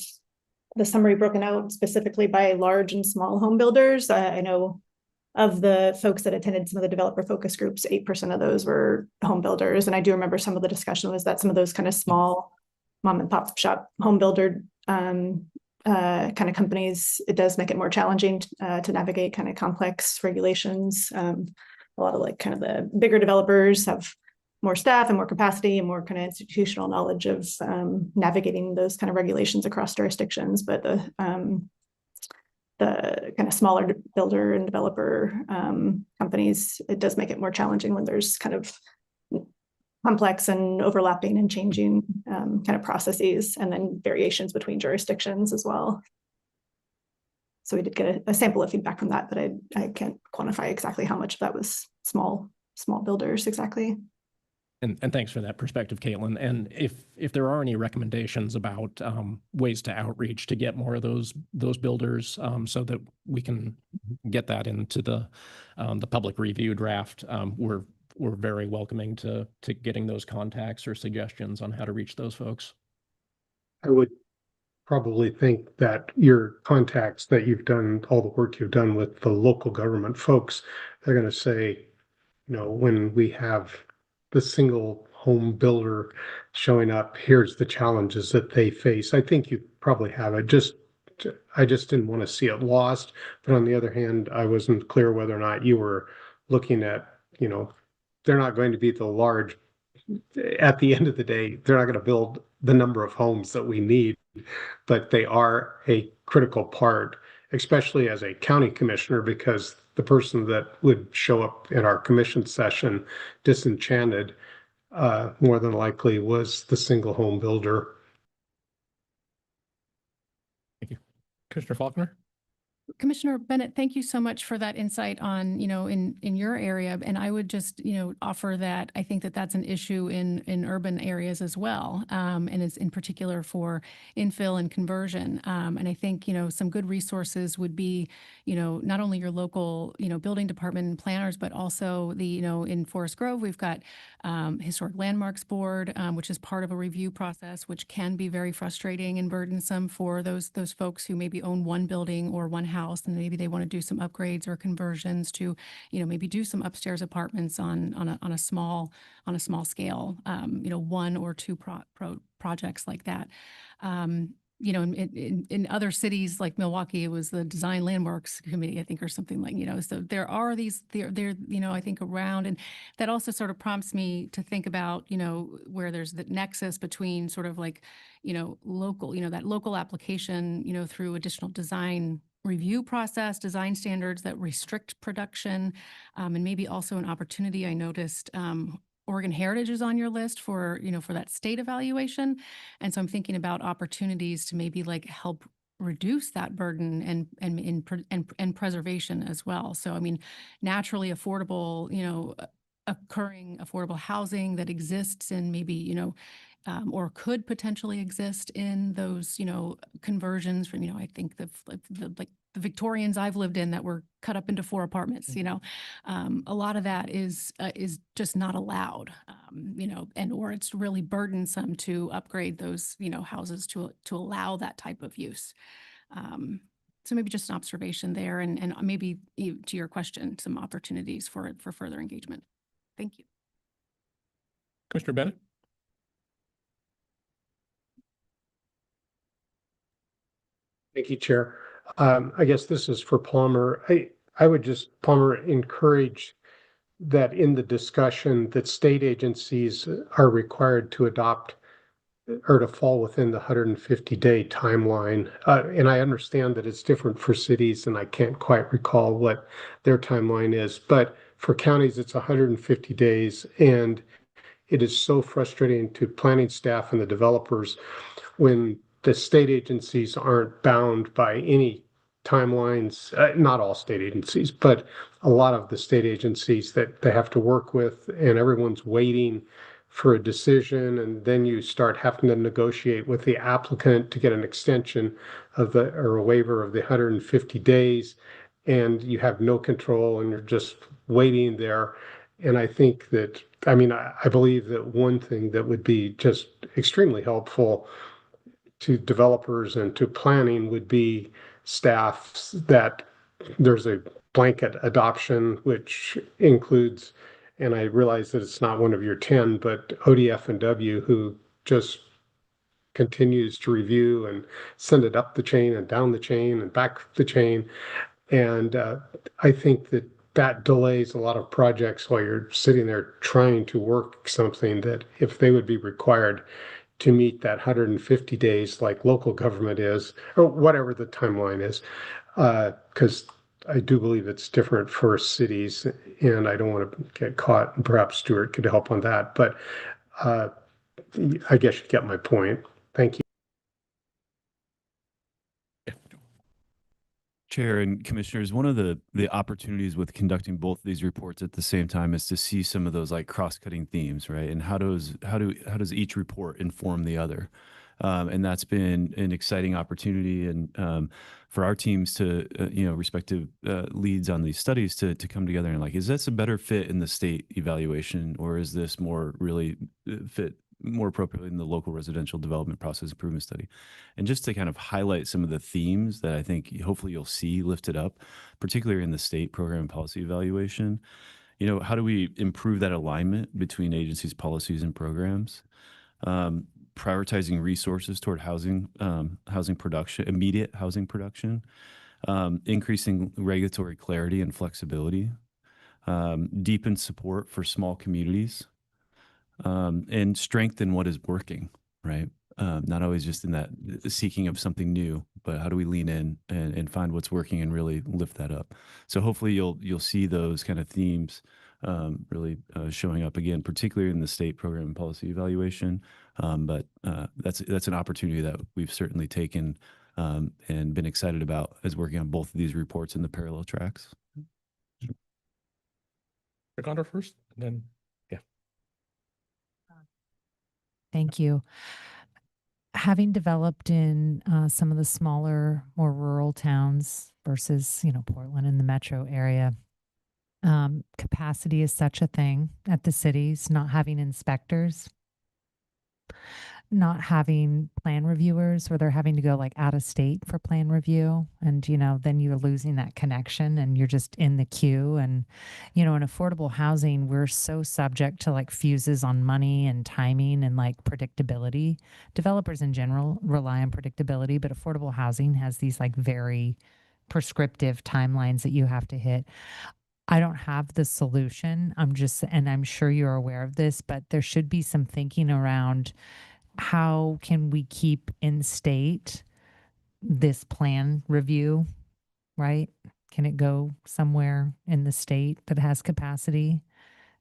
the summary broken out specifically by large and small home builders. I know of the folks that attended some of the developer focus groups, 8% of those were home builders. And I do remember some of the discussion was that some of those kind of small mom and pop shop home builder kind of companies, it does make it more challenging to navigate kind of complex regulations. A lot of like kind of the bigger developers have more staff and more capacity and more kind of institutional knowledge of navigating those kind of regulations across jurisdictions. But the kind of smaller builder and developer companies, it does make it more challenging when there's kind of complex and overlapping and changing kind of processes, and then variations between jurisdictions as well. So we did get a sample of feedback from that, but I can't quantify exactly how much of that was small builders exactly. And thanks for that perspective, Caitlin. And if there are any recommendations about ways to outreach to get more of those builders, so that we can get that into the public review draft, we're very welcoming to getting those contacts or suggestions on how to reach those folks. I would probably think that your contacts that you've done, all the work you've done with the local government folks, they're going to say, when we have the single home builder showing up, here's the challenges that they face. I think you probably have it. I just didn't want to see it lost. But on the other hand, I wasn't clear whether or not you were looking at, they're not going to be the large, at the end of the day, they're not going to build the number of homes that we need, but they are a critical part, especially as a county commissioner, because the person that would show up in our commission session disenchanted, more than likely was the single home builder. Thank you. Commissioner Faulkner? Commissioner Bennett, thank you so much for that insight on, in your area. And I would just, offer that I think that that's an issue in urban areas as well. And it's in particular for infill and conversion. And I think, some good resources would be, not only your local, building department and planners, but also the, in Forest Grove, we've got Historic Landmarks Board, which is part of a review process, which can be very frustrating and burdensome for those folks who maybe own one building or one house, and maybe they want to do some upgrades or conversions to, maybe do some upstairs apartments on a small scale, one or two projects like that. In other cities like Milwaukee, it was the Design Landmarks Committee, I think, or something like, so there are these, I think around, and that also sort of prompts me to think about, where there's the nexus between sort of like, local, that local application, through additional design review process, design standards that restrict production, and maybe also an opportunity. I noticed, Oregon Heritage is on your list for, for that state evaluation. And so I'm thinking about opportunities to maybe like help reduce that burden and preservation as well. So, I mean, naturally affordable, occurring affordable housing that exists in maybe, or could potentially exist in those, conversions from, I think the Victorians I've lived in that were cut up into 4 apartments, a lot of that is just not allowed, and or it's really burdensome to upgrade those, houses to allow that type of use. So maybe just an observation there, and maybe to your question, some opportunities for further engagement. Thank you. Commissioner Bennett? Thank you, Chair. I guess this is for Palmer. I would just, Palmer, encourage that in the discussion that state agencies are required to adopt or to fall within the 150-day timeline. And I understand that it's different for cities, and I can't quite recall what their timeline is. But for counties, it's 150 days. And it is so frustrating to planning staff and the developers when the state agencies aren't bound by any timelines, not all state agencies, but a lot of the state agencies that they have to work with, and everyone's waiting for a decision. And then you start having to negotiate with the applicant to get an extension or a waiver of the 150 days. And you have no control, and you're just waiting there. And I think that, I believe that one thing that would be just extremely helpful to developers and to planning would be staff that there's a blanket adoption, which includes, and I realize that it's not one of your 10, but ODF&W, who just continues to review and send it up the chain and down the chain and back the chain. And I think that delays a lot of projects while you're sitting there trying to work something that if they would be required to meet that 150 days like local government is, or whatever the timeline is, because I do believe it's different for cities, and I don't want to get caught, and perhaps Stuart could help on that, but I guess you get my point. Thank you. Chair and commissioners, one of the opportunities with conducting both of these reports at the same time is to see some of those like cross-cutting themes, right? And how does each report inform the other? And that's been an exciting opportunity, and for our teams to, respective leads on these studies to come together and like, is this a better fit in the state evaluation, or is this more really fit more appropriately in the local residential development process improvement study? And just to kind of highlight some of the themes that I think hopefully you'll see lifted up, particularly in the state program and policy evaluation. How do we improve that alignment between agencies, policies, and programs? Prioritizing resources toward housing production, immediate housing production, increasing regulatory clarity and flexibility, deepen support for small communities, and strengthen what is working, right? Not always just in that seeking of something new, but how do we lean in and find what's working and really lift that up? So hopefully you'll see those kind of themes really showing up again, particularly in the state program and policy evaluation. But that's an opportunity that we've certainly taken and been excited about as working on both of these reports in the parallel tracks. Condor first, and then Thank you. Having developed in some of the smaller, more rural towns versus, Portland and the metro area, capacity is such a thing at the cities, not having inspectors, not having plan reviewers where they're having to go like out of state for plan review. And, then you're losing that connection and you're just in the queue. And, in affordable housing, we're so subject to like fuses on money and timing and like predictability. Developers in general rely on predictability, but affordable housing has these like very prescriptive timelines that you have to hit. I don't have the solution. And I'm sure you're aware of this, but there should be some thinking around how can we keep in state this plan review, right? Can it go somewhere in the state that has capacity?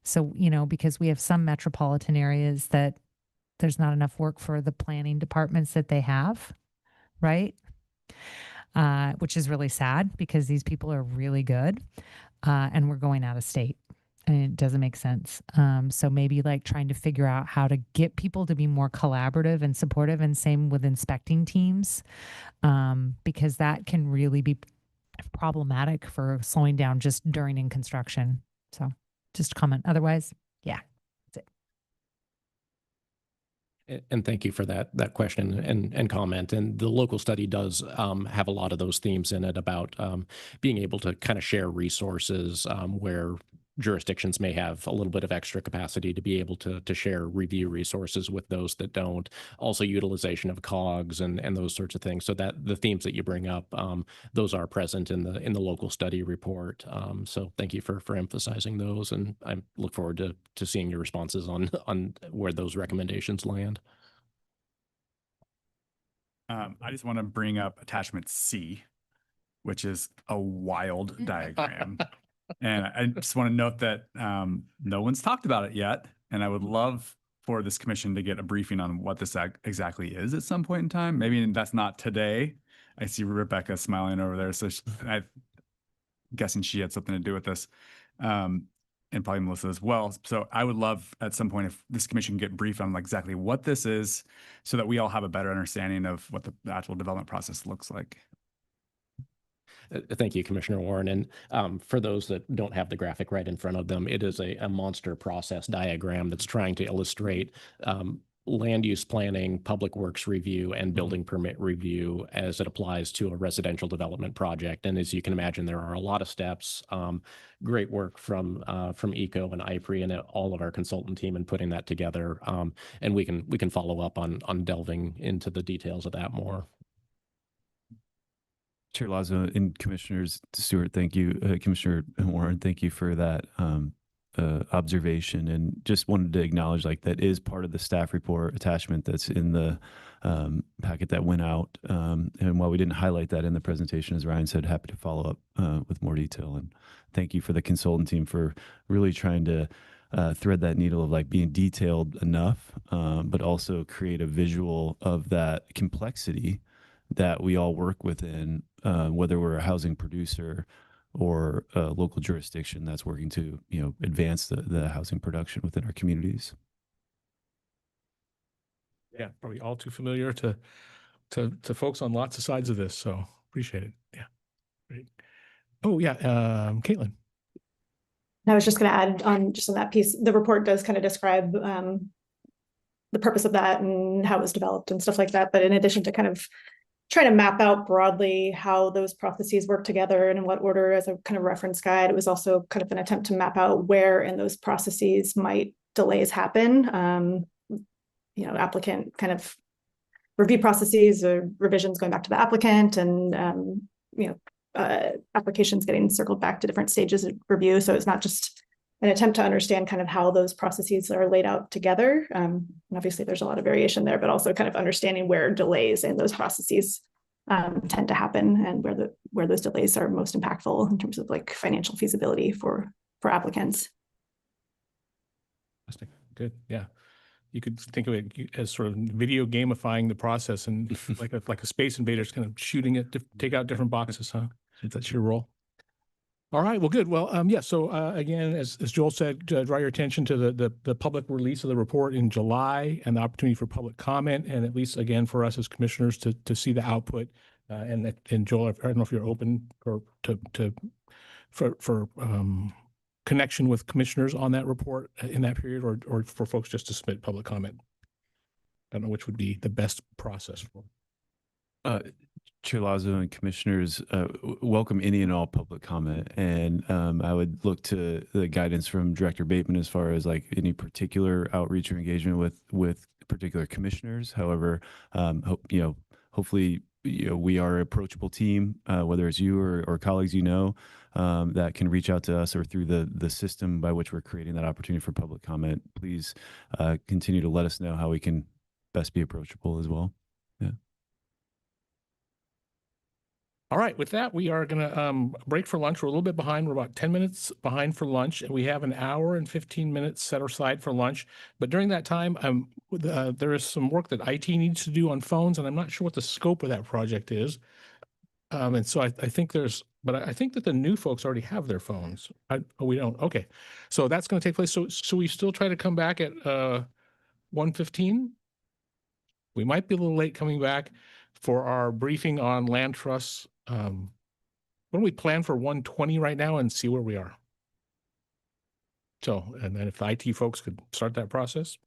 So, because we have some metropolitan areas that there's not enough work for the planning departments that they have, right? Which is really sad because these people are really good. And we're going out of state and it doesn't make sense. So maybe like trying to figure out how to get people to be more collaborative and supportive, and same with inspecting teams, because that can really be problematic for slowing down just during in construction. So just a comment. Otherwise, yeah, that's it. And thank you for that question and comment. And the local study does have a lot of those themes in it about being able to kind of share resources where jurisdictions may have a little bit of extra capacity to be able to share review resources with those that don't. Also utilization of COGS and those sorts of things. So that the themes that you bring up, those are present in the local study report. So thank you for emphasizing those, and I look forward to seeing your responses on where those recommendations land. I just want to bring up attachment C, which is a wild diagram. And I just want to note that no one's talked about it yet. And I would love for this commission to get a briefing on what this exactly is at some point in time. Maybe that's not today. I see Rebecca smiling over there. So I'm guessing she had something to do with this. And probably Melissa as well. So I would love at some point if this commission can get briefed on exactly what this is so that we all have a better understanding of what the actual development process looks like. Thank you, Commissioner Warren. And for those that don't have the graphic right in front of them, it is a monster process diagram that's trying to illustrate land use planning, public works review, and building permit review as it applies to a residential development project. And as you can imagine, there are a lot of steps. Great work from ECO and IPRI and all of our consultant team in putting that together. And we can follow up on delving into the details of that more. Chair Lazo and Commissioners Stewart, thank you. Commissioner Warren, thank you for that observation, and just wanted to acknowledge that is part of the staff report attachment that's in the packet that went out. And while we didn't highlight that in the presentation, as Ryan said, happy to follow up with more detail. And thank you for the consultant team for really trying to thread that needle of being detailed enough, but also create a visual of that complexity that we all work within whether we're a housing producer or a local jurisdiction that's working to, advance the housing production within our communities. Yeah, probably all too familiar to folks on lots of sides of this. So appreciate it. Yeah, great. Oh yeah, Caitlin. I was just going to add on just on that piece, the report does kind of describe the purpose of that and how it was developed and stuff like that. But in addition to kind of trying to map out broadly how those processes work together and in what order as a kind of reference guide, it was also kind of an attempt to map out where in those processes might delays happen. Applicant kind of review processes or revisions going back to the applicant and, applications getting circled back to different stages of review. So it's not just an attempt to understand kind of how those processes are laid out together. And obviously there's a lot of variation there, but also kind of understanding where delays in those processes tend to happen and where those delays are most impactful in terms of like financial feasibility for applicants. Good. Yeah. You could think of it as sort of video gamifying the process and like a Space Invaders kind of shooting it to take out different boxes, huh? That's your role. All right. Well, good. Well, yeah. So again, as Joel said, draw your attention to the public release of the report in July and the opportunity for public comment, and at least again for us as commissioners to see the output. And Joel, I don't know if you're open for connection with commissioners on that report in that period, or for folks just to submit public comment. I don't know which would be the best process for. Chair Lazo and commissioners, welcome any and all public comment. And I would look to the guidance from Director Bateman as far as like any particular outreach or engagement with particular commissioners. However, hopefully, we are an approachable team, whether it's you or colleagues that can reach out to us or through the system by which we're creating that opportunity for public comment. Please continue to let us know how we can best be approachable as well. Yeah. All right, with that, we are going to break for lunch. We're a little bit behind. We're about 10 minutes behind for lunch, and we have an hour and 15 minutes set aside for lunch. But during that time, there is some work that IT needs to do on phones, and I'm not sure what the scope of that project is. And so I think I think that the new folks already have their phones. We don't. Okay, so that's going to take place. So we still try to come back at 1:15. We might be a little late coming back for our briefing on land trusts. Why don't we plan for 1:20 right now and see where we are? So, and then if the IT folks could start that process.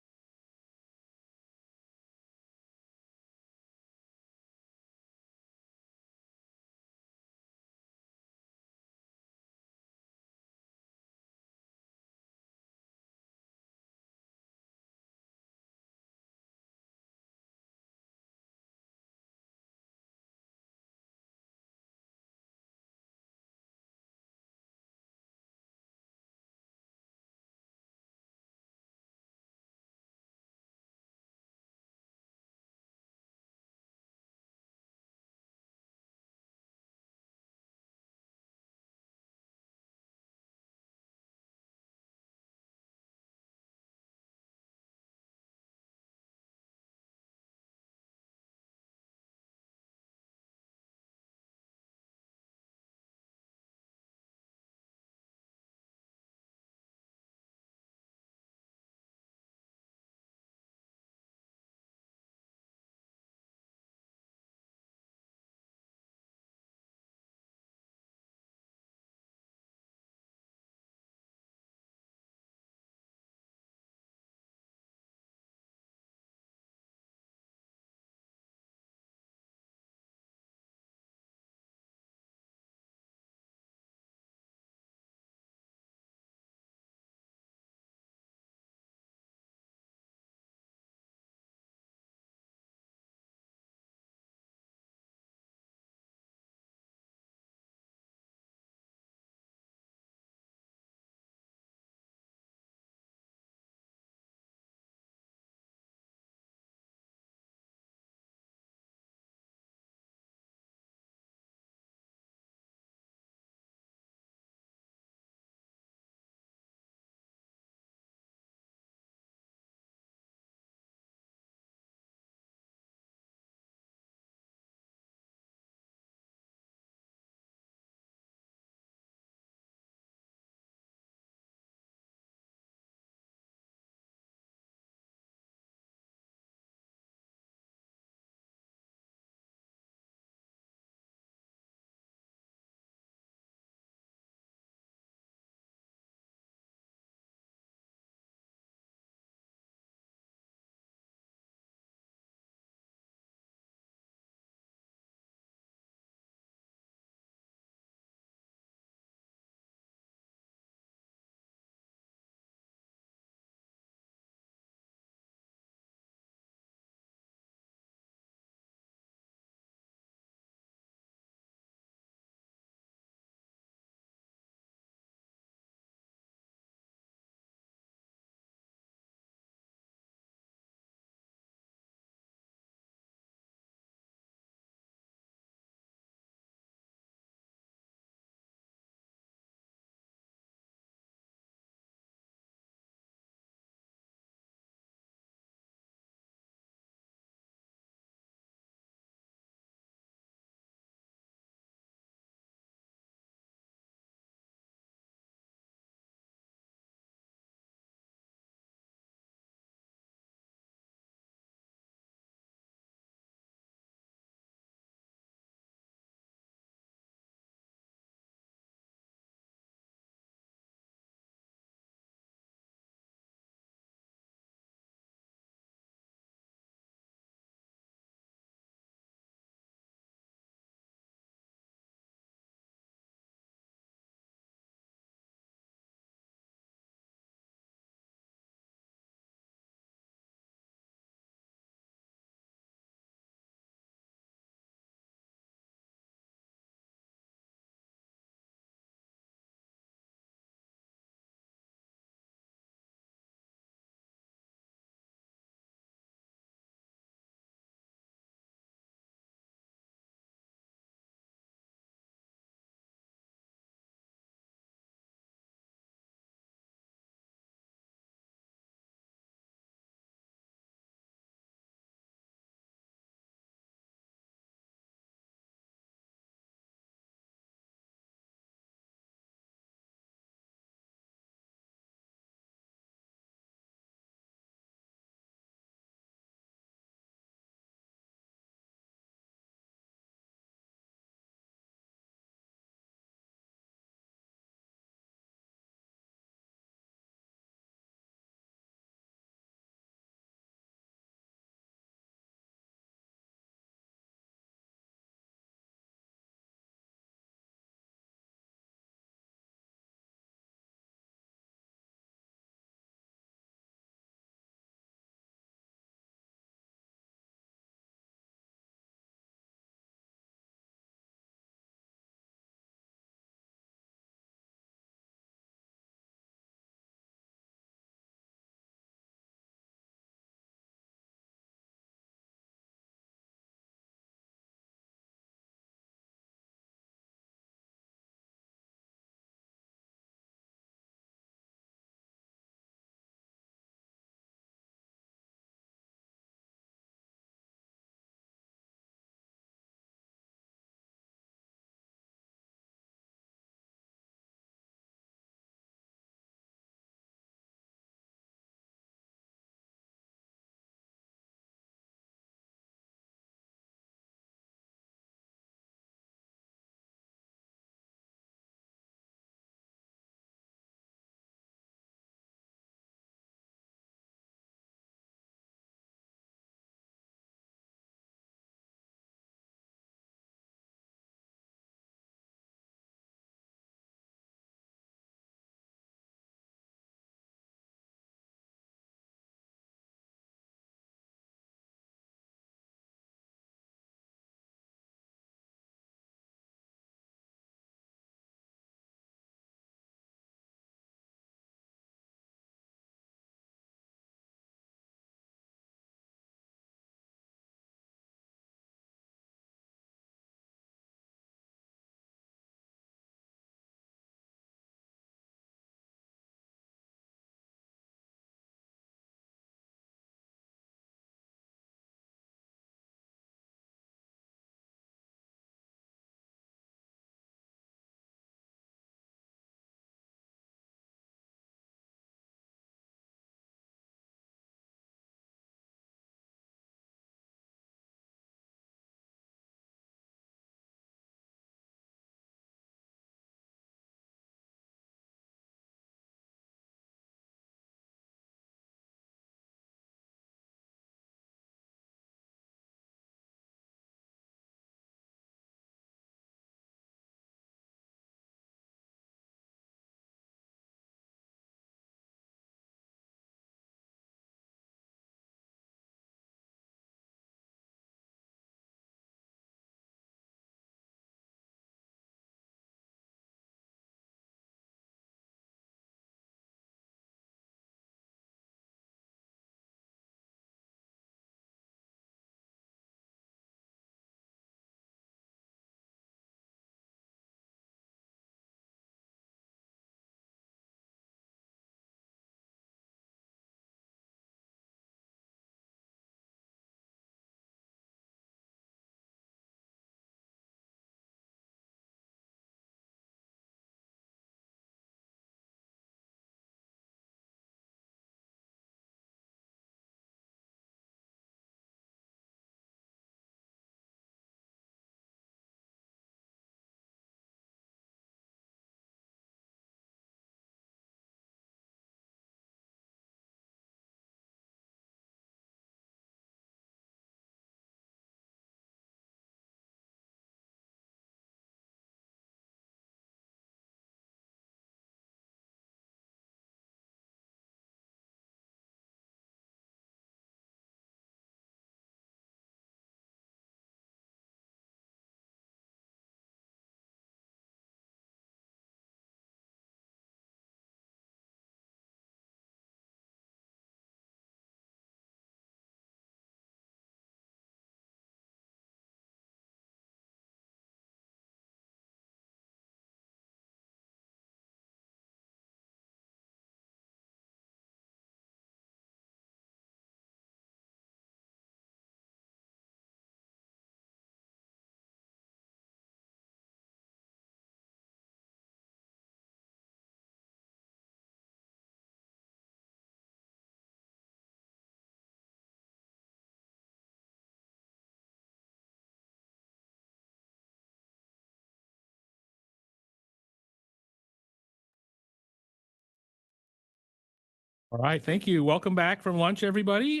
All right, thank you. Welcome back from lunch, everybody.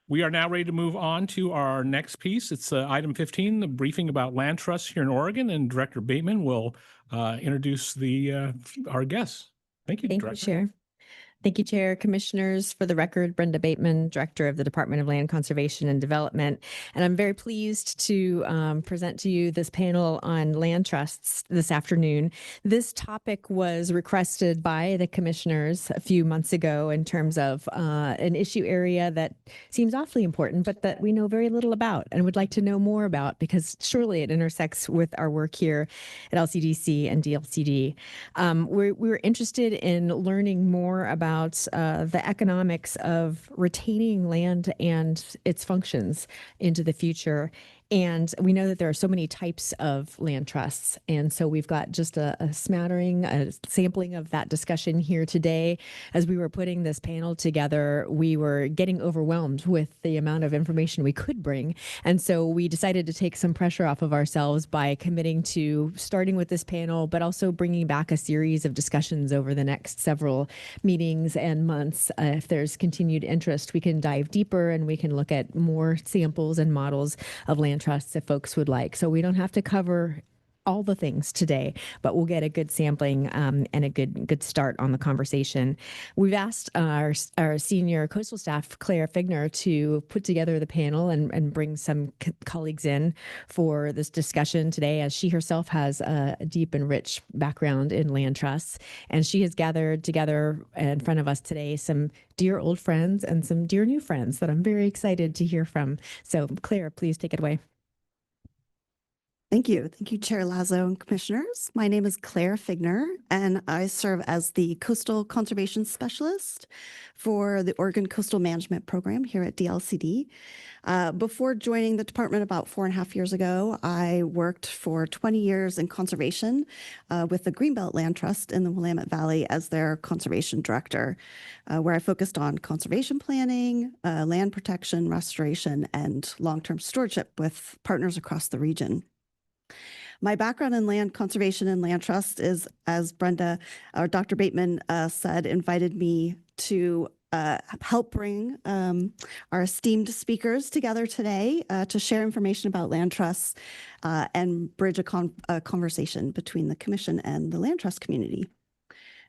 We are now ready to move on to our next piece. It's item 15, the briefing about land trusts here in Oregon, and Director Bateman will introduce our guests. Thank you, Thank you, Director. Chair. Thank you, Chair. Commissioners, for the record, Brenda Bateman, Director of the Department of Land Conservation and Development. And I'm very pleased to present to you this panel on land trusts this afternoon. This topic was requested by the commissioners a few months ago in terms of an issue area that seems awfully important, but that we know very little about and would like to know more about because surely it intersects with our work here at LCDC and DLCD. We were interested in learning more about the economics of retaining land and its functions into the future. And we know that there are so many types of land trusts. And so we've got just a smattering, a sampling of that discussion here today. As we were putting this panel together, we were getting overwhelmed with the amount of information we could bring. And so we decided to take some pressure off of ourselves by committing to starting with this panel, but also bringing back a series of discussions over the next several meetings and months. If there's continued interest, we can dive deeper and we can look at more samples and models of land trusts if folks would like. So we don't have to cover all the things today, but we'll get a good sampling and a good start on the conversation. We've asked our senior coastal staff, Claire Figner, to put together the panel and bring some colleagues in for this discussion today, as she herself has a deep and rich background in land trusts. And she has gathered together in front of us today some dear old friends and some dear new friends that I'm very excited to hear from. So Claire, please take it away. Thank you. Thank you, Chair Lazo and Commissioners. My name is Claire Figner, and I serve as the Coastal Conservation Specialist for the Oregon Coastal Management Program here at DLCD. Before joining the department about 4.5 years ago, I worked for 20 years in conservation with the Greenbelt Land Trust in the Willamette Valley as their conservation director, where I focused on conservation planning, land protection, restoration, and long-term stewardship with partners across the region. My background in land conservation and land trust is, as Brenda or Dr. Bateman said, invited me to help bring our esteemed speakers together today to share information about land trusts and bridge a conversation between the Commission and the land trust community.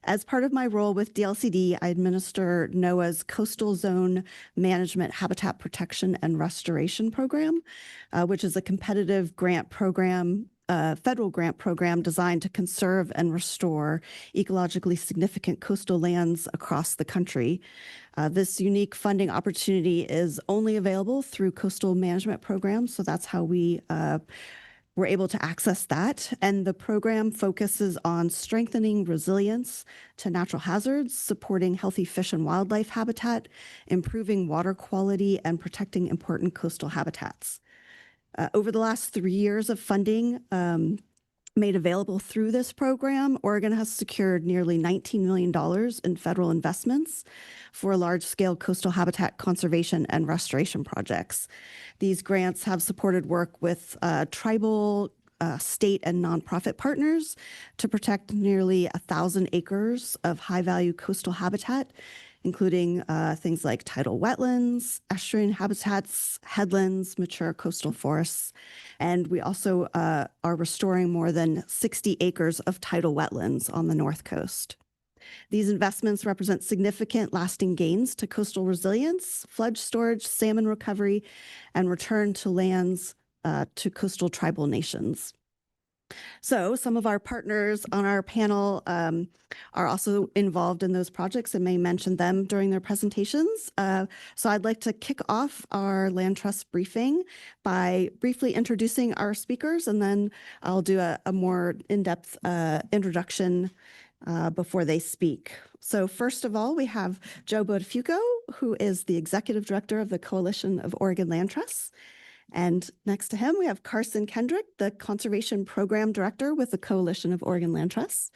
As part of my role with DLCD, I administer NOAA's Coastal Zone Management Habitat Protection and Restoration Program, which is a competitive grant program, federal grant program designed to conserve and restore ecologically significant coastal lands across the country. This unique funding opportunity is only available through coastal management programs, so that's how we we're able to access that. And the program focuses on strengthening resilience to natural hazards, supporting healthy fish and wildlife habitat, improving water quality, and protecting important coastal habitats. Over the last 3 years of funding made available through this program, Oregon has secured nearly $19 million in federal investments for large-scale coastal habitat conservation and restoration projects. These grants have supported work with tribal, state, and nonprofit partners to protect nearly 1,000 acres of high-value coastal habitat, including things like tidal wetlands, estuarine habitats, headlands, mature coastal forests. And we also are restoring more than 60 acres of tidal wetlands on the North Coast. These investments represent significant lasting gains to coastal resilience, flood storage, salmon recovery, and return to lands to coastal tribal nations. So some of our partners on our panel are also involved in those projects and may mention them during their presentations. So I'd like to kick off our land trust briefing by briefly introducing our speakers, and then I'll do a more in-depth introduction before they speak. So first of all, we have Joe Botafuco, who is the Executive Director of the Coalition of Oregon Land Trusts. And next to him, we have Carson Kendrick, the Conservation Program Director with the Coalition of Oregon Land Trusts.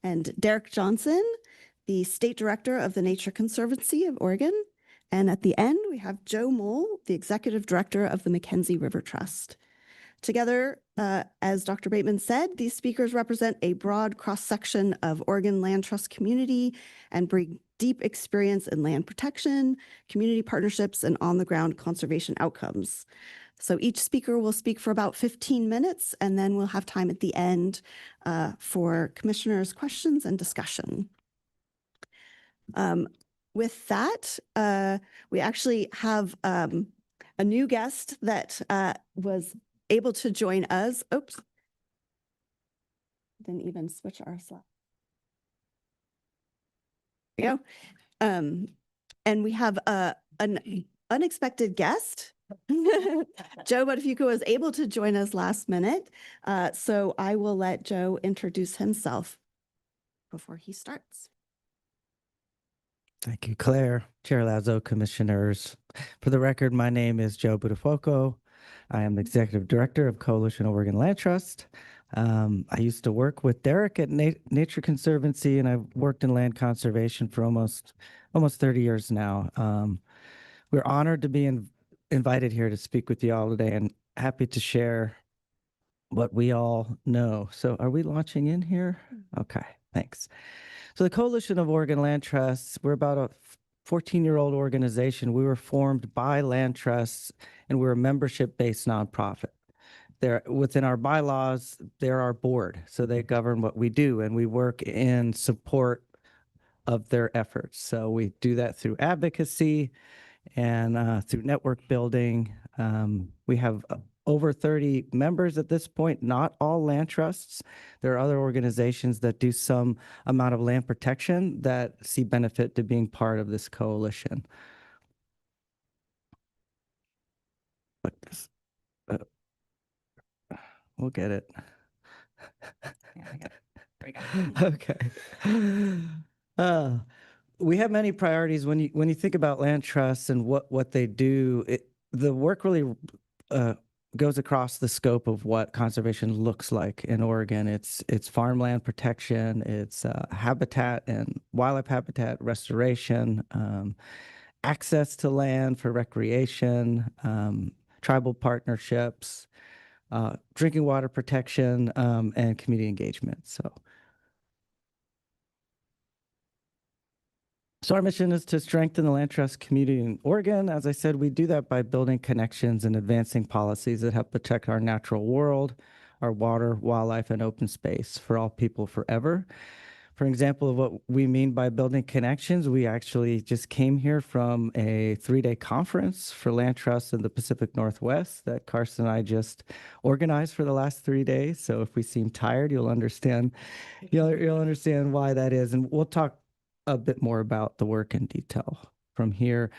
And Derek Johnson, the State Director of the Nature Conservancy of Oregon. And at the end, we have Joe Mole, the Executive Director of the Mackenzie River Trust. Together, as Dr. Bateman said, these speakers represent a broad cross-section of Oregon Land Trust community and bring deep experience in land protection, community partnerships, and on-the-ground conservation outcomes. So each speaker will speak for about 15 minutes, and then we'll have time at the end for commissioners' questions and discussion. With that, we actually have a new guest that was able to join us. Oops. Didn't even switch our slide. There we go. And we have an unexpected guest. Joe Buttafuoco was able to join us last minute. So I will let Joe introduce himself before he starts. Thank you, Claire, Chair Lazo, Commissioners. For the record, my name is Joe Buttafuoco. I am the Executive Director of Coalition Oregon Land Trust. I used to work with Derek at Nature Conservancy, and I've worked in land conservation for almost 30 years now. We're honored to be invited here to speak with you all today and happy to share what we all know. So are we launching in here? Okay, thanks. So the Coalition of Oregon Land Trusts, we're about a 14-year-old organization. We were formed by land trusts, and we're a membership-based nonprofit. Within our bylaws, they're our board, so they govern what we do, and we work in support of their efforts. So we do that through advocacy and through network building. We have over 30 members at this point, not all land trusts. There are other organizations that do some amount of land protection that see benefit to being part of this coalition. We'll get it. Okay. We have many priorities when you think about land trusts and what they do. The work really goes across the scope of what conservation looks like in Oregon. It's farmland protection, it's habitat and wildlife habitat restoration, access to land for recreation, tribal partnerships, drinking water protection, and community engagement. So our mission is to strengthen the land trust community in Oregon. As I said, we do that by building connections and advancing policies that help protect our natural world, our water, wildlife, and open space for all people forever. For example of what we mean by building connections, we actually just came here from a 3-day conference for land trusts in the Pacific Northwest that Carson and I just organized for the last 3 days. So if we seem tired, you'll understand why that is. And we'll talk a bit more about the work in detail from here.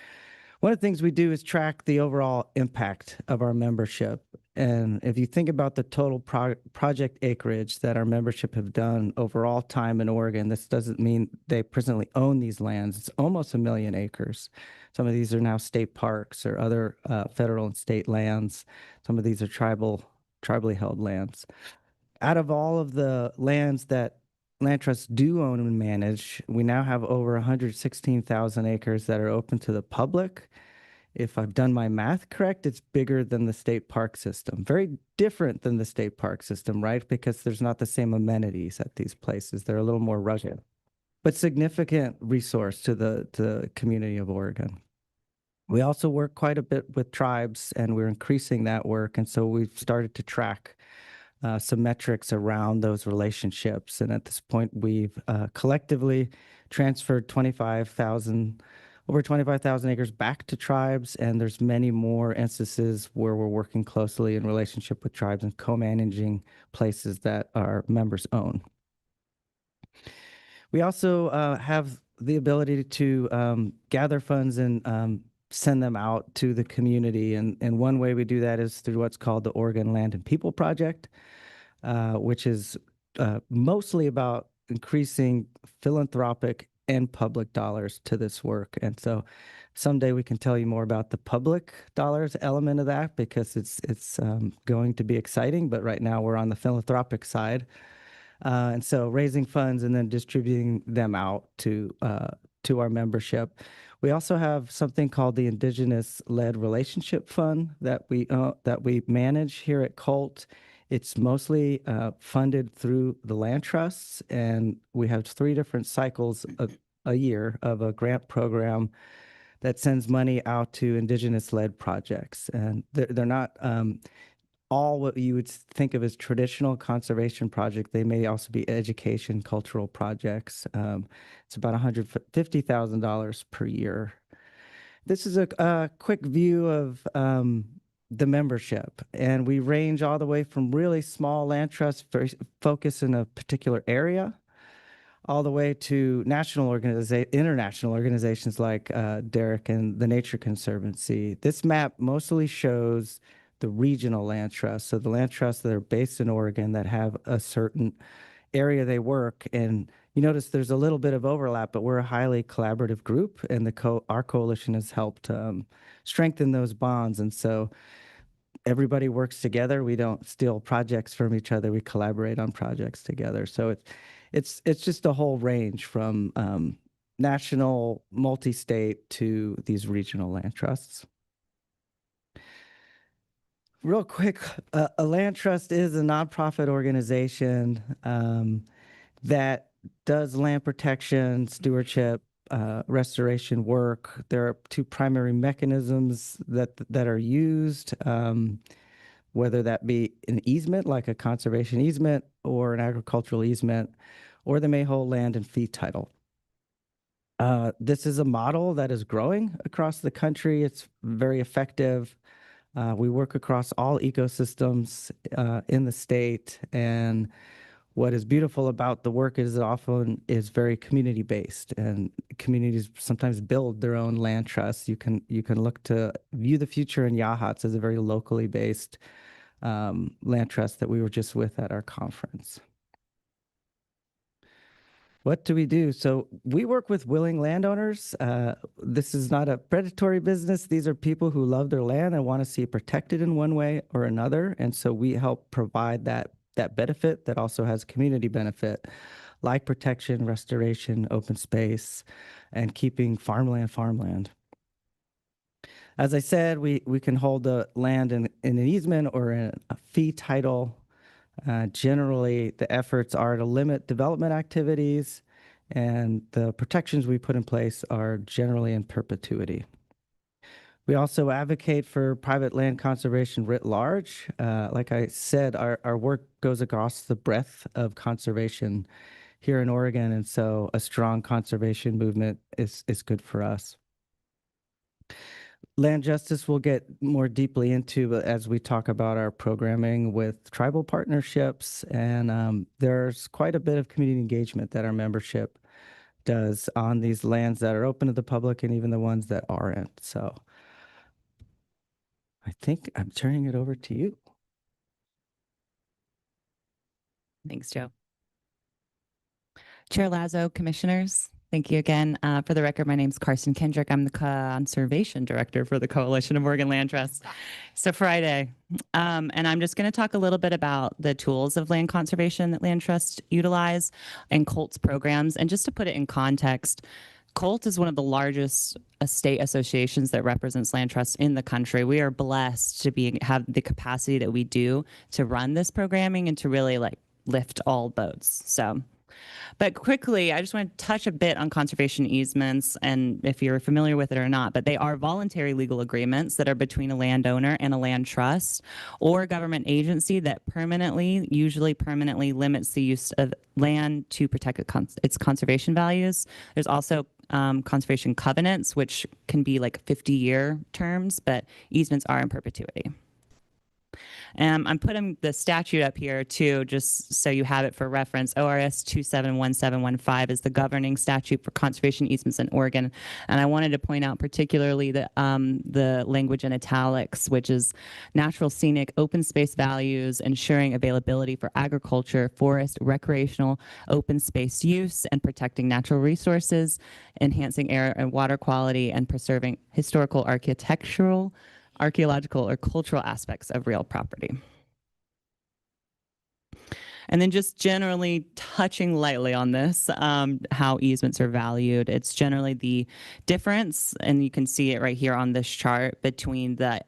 One of the things we do is track the overall impact of our membership. And if you think about the total project acreage that our membership have done over all time in Oregon, this doesn't mean they presently own these lands. It's almost 1 million acres. Some of these are now state parks or other federal and state lands. Some of these are tribally held lands. Out of all of the lands that land trusts do own and manage, we now have over 116,000 acres that are open to the public. If I've done my math correct, it's bigger than the state park system. Very different than the state park system, right? Because there's not the same amenities at these places. They're a little more rugged, but significant resource to the community of Oregon. We also work quite a bit with tribes, and we're increasing that work. And so we've started to track some metrics around those relationships. And at this point, we've collectively transferred over 25,000 acres back to tribes. And there's many more instances where we're working closely in relationship with tribes and co-managing places that our members own. We also have the ability to gather funds and send them out to the community. And one way we do that is through what's called the Oregon Land and People Project, which is mostly about increasing philanthropic and public dollars to this work. And so someday we can tell you more about the public dollars element of that, because it's going to be exciting. But right now we're on the philanthropic side. And so raising funds and then distributing them out to our membership. We also have something called the Indigenous-Led Relationship Fund that we manage here at COLT. It's mostly funded through the land trusts, and we have 3 different cycles a year of a grant program that sends money out to Indigenous-led projects. And they're not all what you would think of as traditional conservation projects. They may also be education, cultural projects. It's about $150,000 per year. This is a quick view of the membership, and we range all the way from really small land trusts focused in a particular area, all the way to international organizations like Derek and the Nature Conservancy. This map mostly shows the regional land trusts, so the land trusts that are based in Oregon that have a certain area they work. And you notice there's a little bit of overlap, but we're a highly collaborative group, and our coalition has helped strengthen those bonds. And so everybody works together. We don't steal projects from each other. We collaborate on projects together. So it's just a whole range from national, multi-state to these regional land trusts. Real quick, a land trust is a nonprofit organization that does land protection, stewardship, restoration work. There are two primary mechanisms that are used, whether that be an easement, like a conservation easement, or an agricultural easement, or they may hold land in fee title. This is a model that is growing across the country. It's very effective. We work across all ecosystems in the state, and what is beautiful about the work is it often is very community-based, and communities sometimes build their own land trusts. You can look to View the Future in Yachats as a very locally based land trust that we were just with at our conference. What do we do? So we work with willing landowners. This is not a predatory business. These are people who love their land and want to see it protected in one way or another. And so we help provide that benefit that also has community benefit, like protection, restoration, open space, and keeping farmland. As I said, we can hold the land in an easement or in a fee title. Generally, the efforts are to limit development activities, and the protections we put in place are generally in perpetuity. We also advocate for private land conservation writ large. Like I said, our work goes across the breadth of conservation here in Oregon, and so a strong conservation movement is good for us. Land justice we'll get more deeply into as we talk about our programming with tribal partnerships, and there's quite a bit of community engagement that our membership does on these lands that are open to the public and even the ones that aren't. So I think I'm turning it over to you. Thanks, Joe. Chair Lazo, commissioners, thank you again. For the record, my name is Carson Kendrick. I'm the Conservation Director for the Coalition of Oregon Land Trusts. So Friday, and I'm just going to talk a little bit about the tools of land conservation that land trusts utilize and COLT's programs. And just to put it in context, COLT is one of the largest state associations that represents land trusts in the country. We are blessed to have the capacity that we do to run this programming and to really lift all boats. But quickly, I just want to touch a bit on conservation easements, and if you're familiar with it or not, but they are voluntary legal agreements that are between a landowner and a land trust or a government agency that usually permanently limits the use of land to protect its conservation values. There's also conservation covenants, which can be like 50-year terms, but easements are in perpetuity. I'm putting the statute up here too, just so you have it for reference. ORS 271715 is the governing statute for conservation easements in Oregon. And I wanted to point out particularly the language in italics, which is natural, scenic, open space values, ensuring availability for agriculture, forest, recreational, open space use, and protecting natural resources, enhancing air and water quality, and preserving historical, archaeological, or cultural aspects of real property. And then just generally touching lightly on this, how easements are valued. It's generally the difference, and you can see it right here on this chart, between the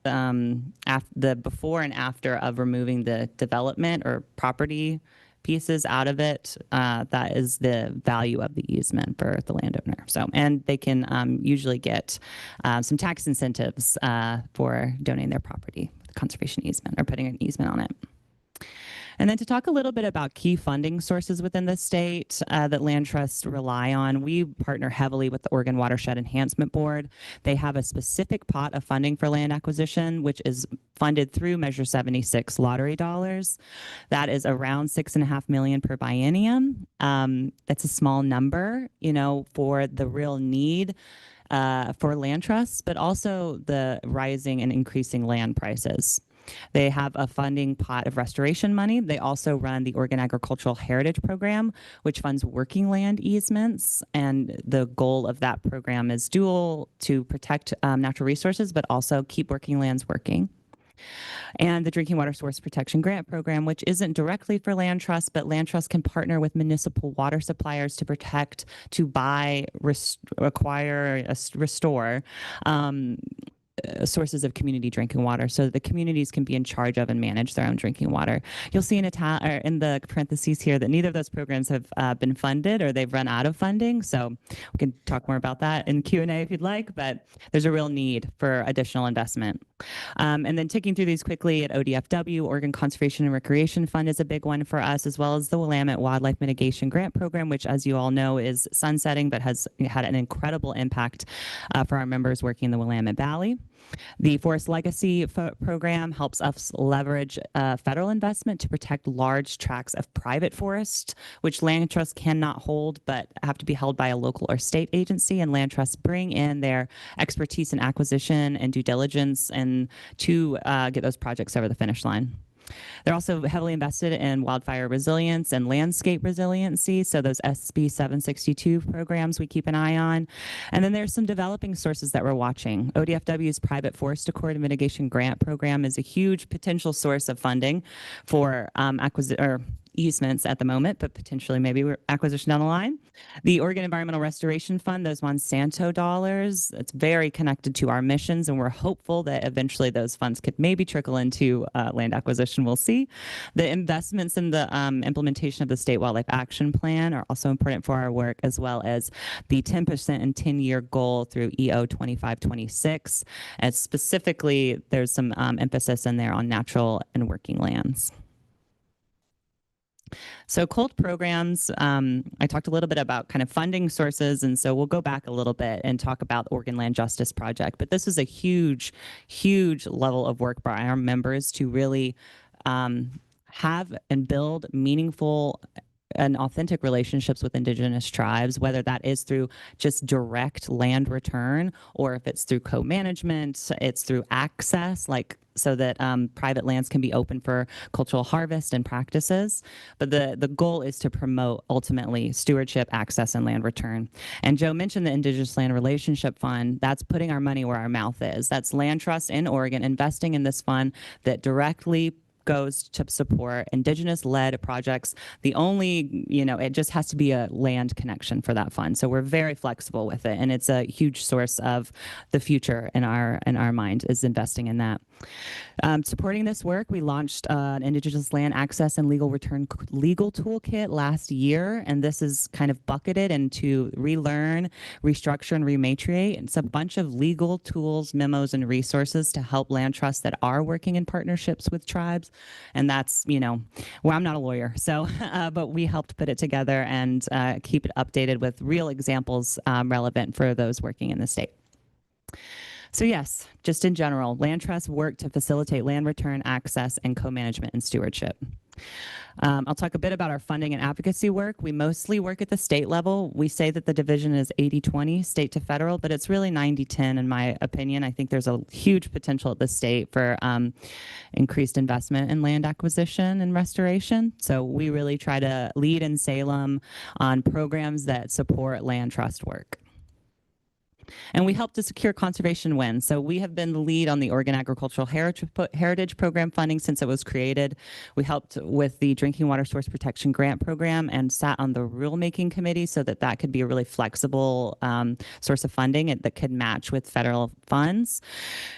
before and after of removing the development or property pieces out of it, that is the value of the easement for the landowner. So, and they can usually get some tax incentives for donating their property with a conservation easement or putting an easement on it. And then to talk a little bit about key funding sources within the state that land trusts rely on, we partner heavily with the Oregon Watershed Enhancement Board. They have a specific pot of funding for land acquisition, which is funded through Measure 76 lottery dollars. That is around $6.5 million per biennium. That's a small number, you know, for the real need for land trusts, but also the rising and increasing land prices. They have a funding pot of restoration money. They also run the Oregon Agricultural Heritage Program, which funds working land easements. And the goal of that program is dual: to protect natural resources, but also keep working lands working. And the Drinking Water Source Protection Grant Program, which isn't directly for land trusts, but land trusts can partner with municipal water suppliers to protect, to buy, acquire, restore sources of community drinking water, so that the communities can be in charge of and manage their own drinking water. You'll see in the parentheses here that neither of those programs have been funded, or they've run out of funding. So we can talk more about that in Q&A if you'd like, but there's a real need for additional investment. And then ticking through these quickly, at ODFW, Oregon Conservation and Recreation Fund is a big one for us, as well as the Willamette Wildlife Mitigation Grant Program, which, as you all know, is sunsetting, but has had an incredible impact for our members working in the Willamette Valley. The Forest Legacy Program helps us leverage federal investment to protect large tracts of private forest, which land trusts cannot hold, but have to be held by a local or state agency. And land trusts bring in their expertise in acquisition and due diligence and to get those projects over the finish line. They're also heavily invested in wildfire resilience and landscape resiliency. So those SB 762 programs we keep an eye on. And then there's some developing sources that we're watching. ODFW's Private Forest Accord and Mitigation Grant Program is a huge potential source of funding for easements at the moment, but potentially maybe acquisition down the line. The Oregon Environmental Restoration Fund, those Monsanto dollars, it's very connected to our missions, and we're hopeful that eventually those funds could maybe trickle into land acquisition. We'll see. The investments in the implementation of the State Wildlife Action Plan are also important for our work, as well as the 10% and 10-year goal through EO 2526. And specifically, there's some emphasis in there on natural and working lands. So COLT programs, I talked a little bit about kind of funding sources, and so we'll go back a little bit and talk about the Oregon Land Justice Project. But this is a huge, huge level of work by our members to really have and build meaningful and authentic relationships with Indigenous tribes, whether that is through just direct land return, or if it's through co-management, it's through access, like so that private lands can be open for cultural harvest and practices. But the goal is to promote ultimately stewardship, access, and land return. And Joe mentioned the Indigenous Land Relationship Fund. That's putting our money where our mouth is. That's land trusts in Oregon investing in this fund that directly goes to support Indigenous-led projects. The only, it just has to be a land connection for that fund. So we're very flexible with it, and it's a huge source of the future in our mind, is investing in that. Supporting this work, we launched an Indigenous Land Access and Legal Return legal toolkit last year, and this is kind of bucketed into relearn, restructure, and rematriate. It's a bunch of legal tools, memos, and resources to help land trusts that are working in partnerships with tribes. And that's, well, I'm not a lawyer, so, but we helped put it together and keep it updated with real examples relevant for those working in the state. So yes, just in general, land trusts work to facilitate land return, access, and co-management and stewardship. I'll talk a bit about our funding and advocacy work. We mostly work at the state level. We say that the division is 80-20 state to federal, but it's really 90-10 in my opinion. I think there's a huge potential at the state for increased investment in land acquisition and restoration. So we really try to lead in Salem on programs that support land trust work. And we help to secure conservation wins. So we have been the lead on the Oregon Agricultural Heritage Program funding since it was created. We helped with the Drinking Water Source Protection Grant Program and sat on the rulemaking committee so that that could be a really flexible source of funding that could match with federal funds.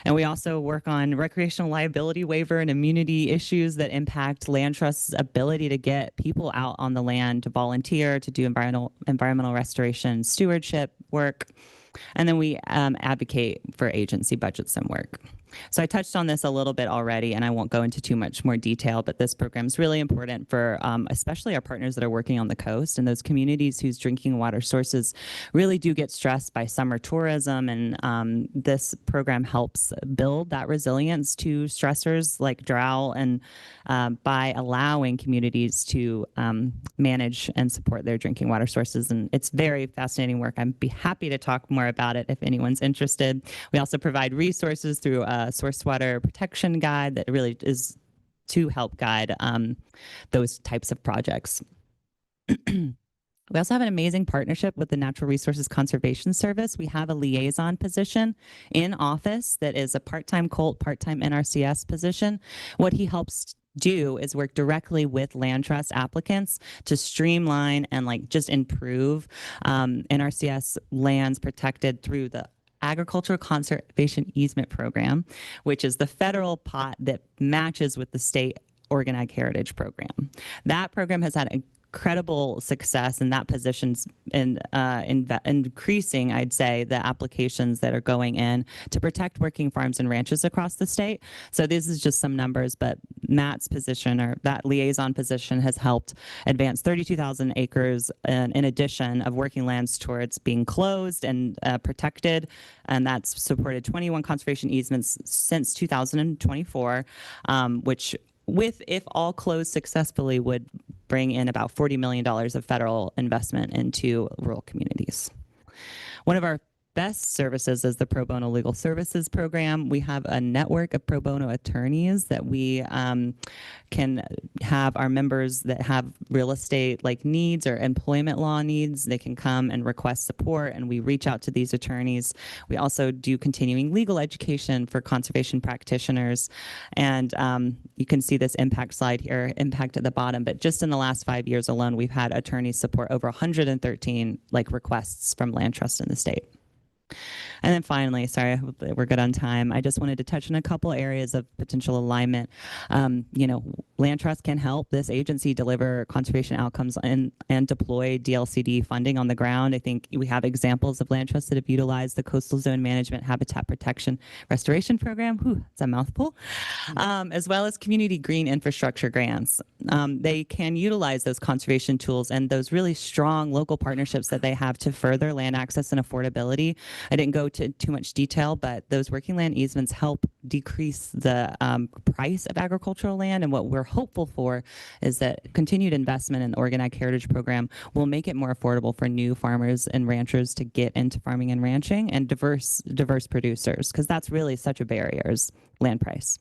And we also work on recreational liability waiver and immunity issues that impact land trusts' ability to get people out on the land to volunteer, to do environmental restoration, stewardship work. And then we advocate for agency budgets and work. So I touched on this a little bit already, and I won't go into too much more detail, but this program is really important for especially our partners that are working on the coast and those communities whose drinking water sources really do get stressed by summer tourism. And this program helps build that resilience to stressors like drought and by allowing communities to manage and support their drinking water sources. And it's very fascinating work. I'd be happy to talk more about it if anyone's interested. We also provide resources through a source water protection guide that really is to help guide those types of projects. We also have an amazing partnership with the Natural Resources Conservation Service. We have a liaison position in office that is a part-time COLT, part-time NRCS position. What he helps do is work directly with land trust applicants to streamline and just improve NRCS lands protected through the Agricultural Conservation Easement Program, which is the federal pot that matches with the state Oregon Ag Heritage Program. That program has had incredible success, and that position's in increasing, I'd say, the applications that are going in to protect working farms and ranches across the state. So this is just some numbers, but Matt's position, or that liaison position, has helped advance 32,000 acres in addition of working lands towards being closed and protected, and that's supported 21 conservation easements since 2024, which if all closed successfully, would bring in about $40 million of federal investment into rural communities. One of our best services is the Pro Bono Legal Services Program. We have a network of pro bono attorneys that we can have our members that have real estate needs or employment law needs. They can come and request support, and we reach out to these attorneys. We also do continuing legal education for conservation practitioners. And you can see this impact slide here, impact at the bottom, but just in the last 5 years alone, we've had attorneys support over 113 requests from land trusts in the state. And then finally, sorry, I hope that we're good on time. I just wanted to touch on a couple areas of potential alignment. Land Trust can help this agency deliver conservation outcomes and deploy DLCD funding on the ground. I think we have examples of land trusts that have utilized the Coastal Zone Management Habitat Protection Restoration Program. Whew, it's a mouthful. As well as community green infrastructure grants. They can utilize those conservation tools and those really strong local partnerships that they have to further land access and affordability. I didn't go to too much detail, but those working land easements help decrease the price of agricultural land. And what we're hopeful for is that continued investment in the Oregon Ag Heritage Program will make it more affordable for new farmers and ranchers to get into farming and ranching, and diverse producers, because that's really such a barrier is land price.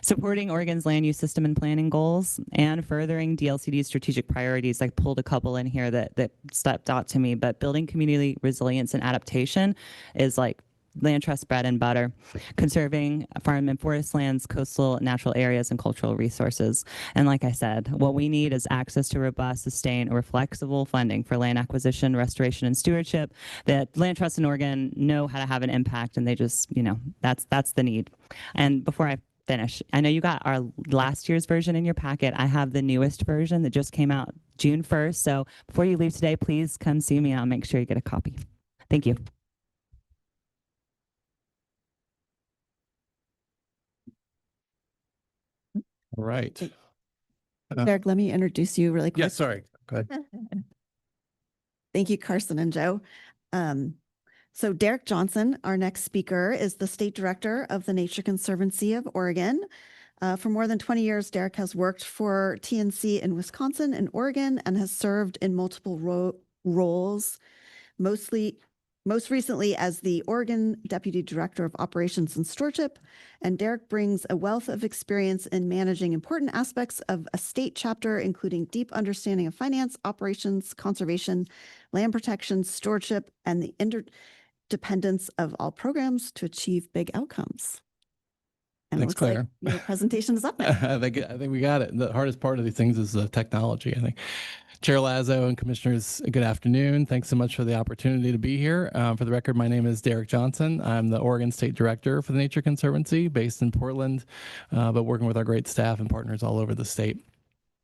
Supporting Oregon's land use system and planning goals, and furthering DLCD's strategic priorities. I pulled a couple in here that stepped out to me, but building community resilience and adaptation is land trust bread and butter. Conserving farm and forest lands, coastal natural areas, and cultural resources. And like I said, what we need is access to robust, sustained, or flexible funding for land acquisition, restoration, and stewardship that land trusts in Oregon know how to have an impact, and they just, that's the need. And before I finish, I know you got our last year's version in your packet. I have the newest version that just came out June 1st. So before you leave today, please come see me and I'll make sure you get a copy. Thank you. All right. Derek, let me introduce you really quick. Yeah, sorry. Go ahead. Thank you, Carson and Joe. So Derek Johnson, our next speaker, is the State Director of the Nature Conservancy of Oregon. For more than 20 years, Derek has worked for TNC in Wisconsin and Oregon and has served in multiple roles, most recently as the Oregon Deputy Director of Operations and Stewardship. And Derek brings a wealth of experience in managing important aspects of a state chapter, including deep understanding of finance, operations, conservation, land protection, stewardship, and the interdependence of all programs to achieve big outcomes. And it Thanks, looks like Claire. your presentation is up now. I think we got it. The hardest part of these things is the technology, I think. Chair Lazo and commissioners, good afternoon. Thanks so much for the opportunity to be here. For the record, my name is Derek Johnson. I'm the Oregon State Director for the Nature Conservancy based in Portland, but working with our great staff and partners all over the state.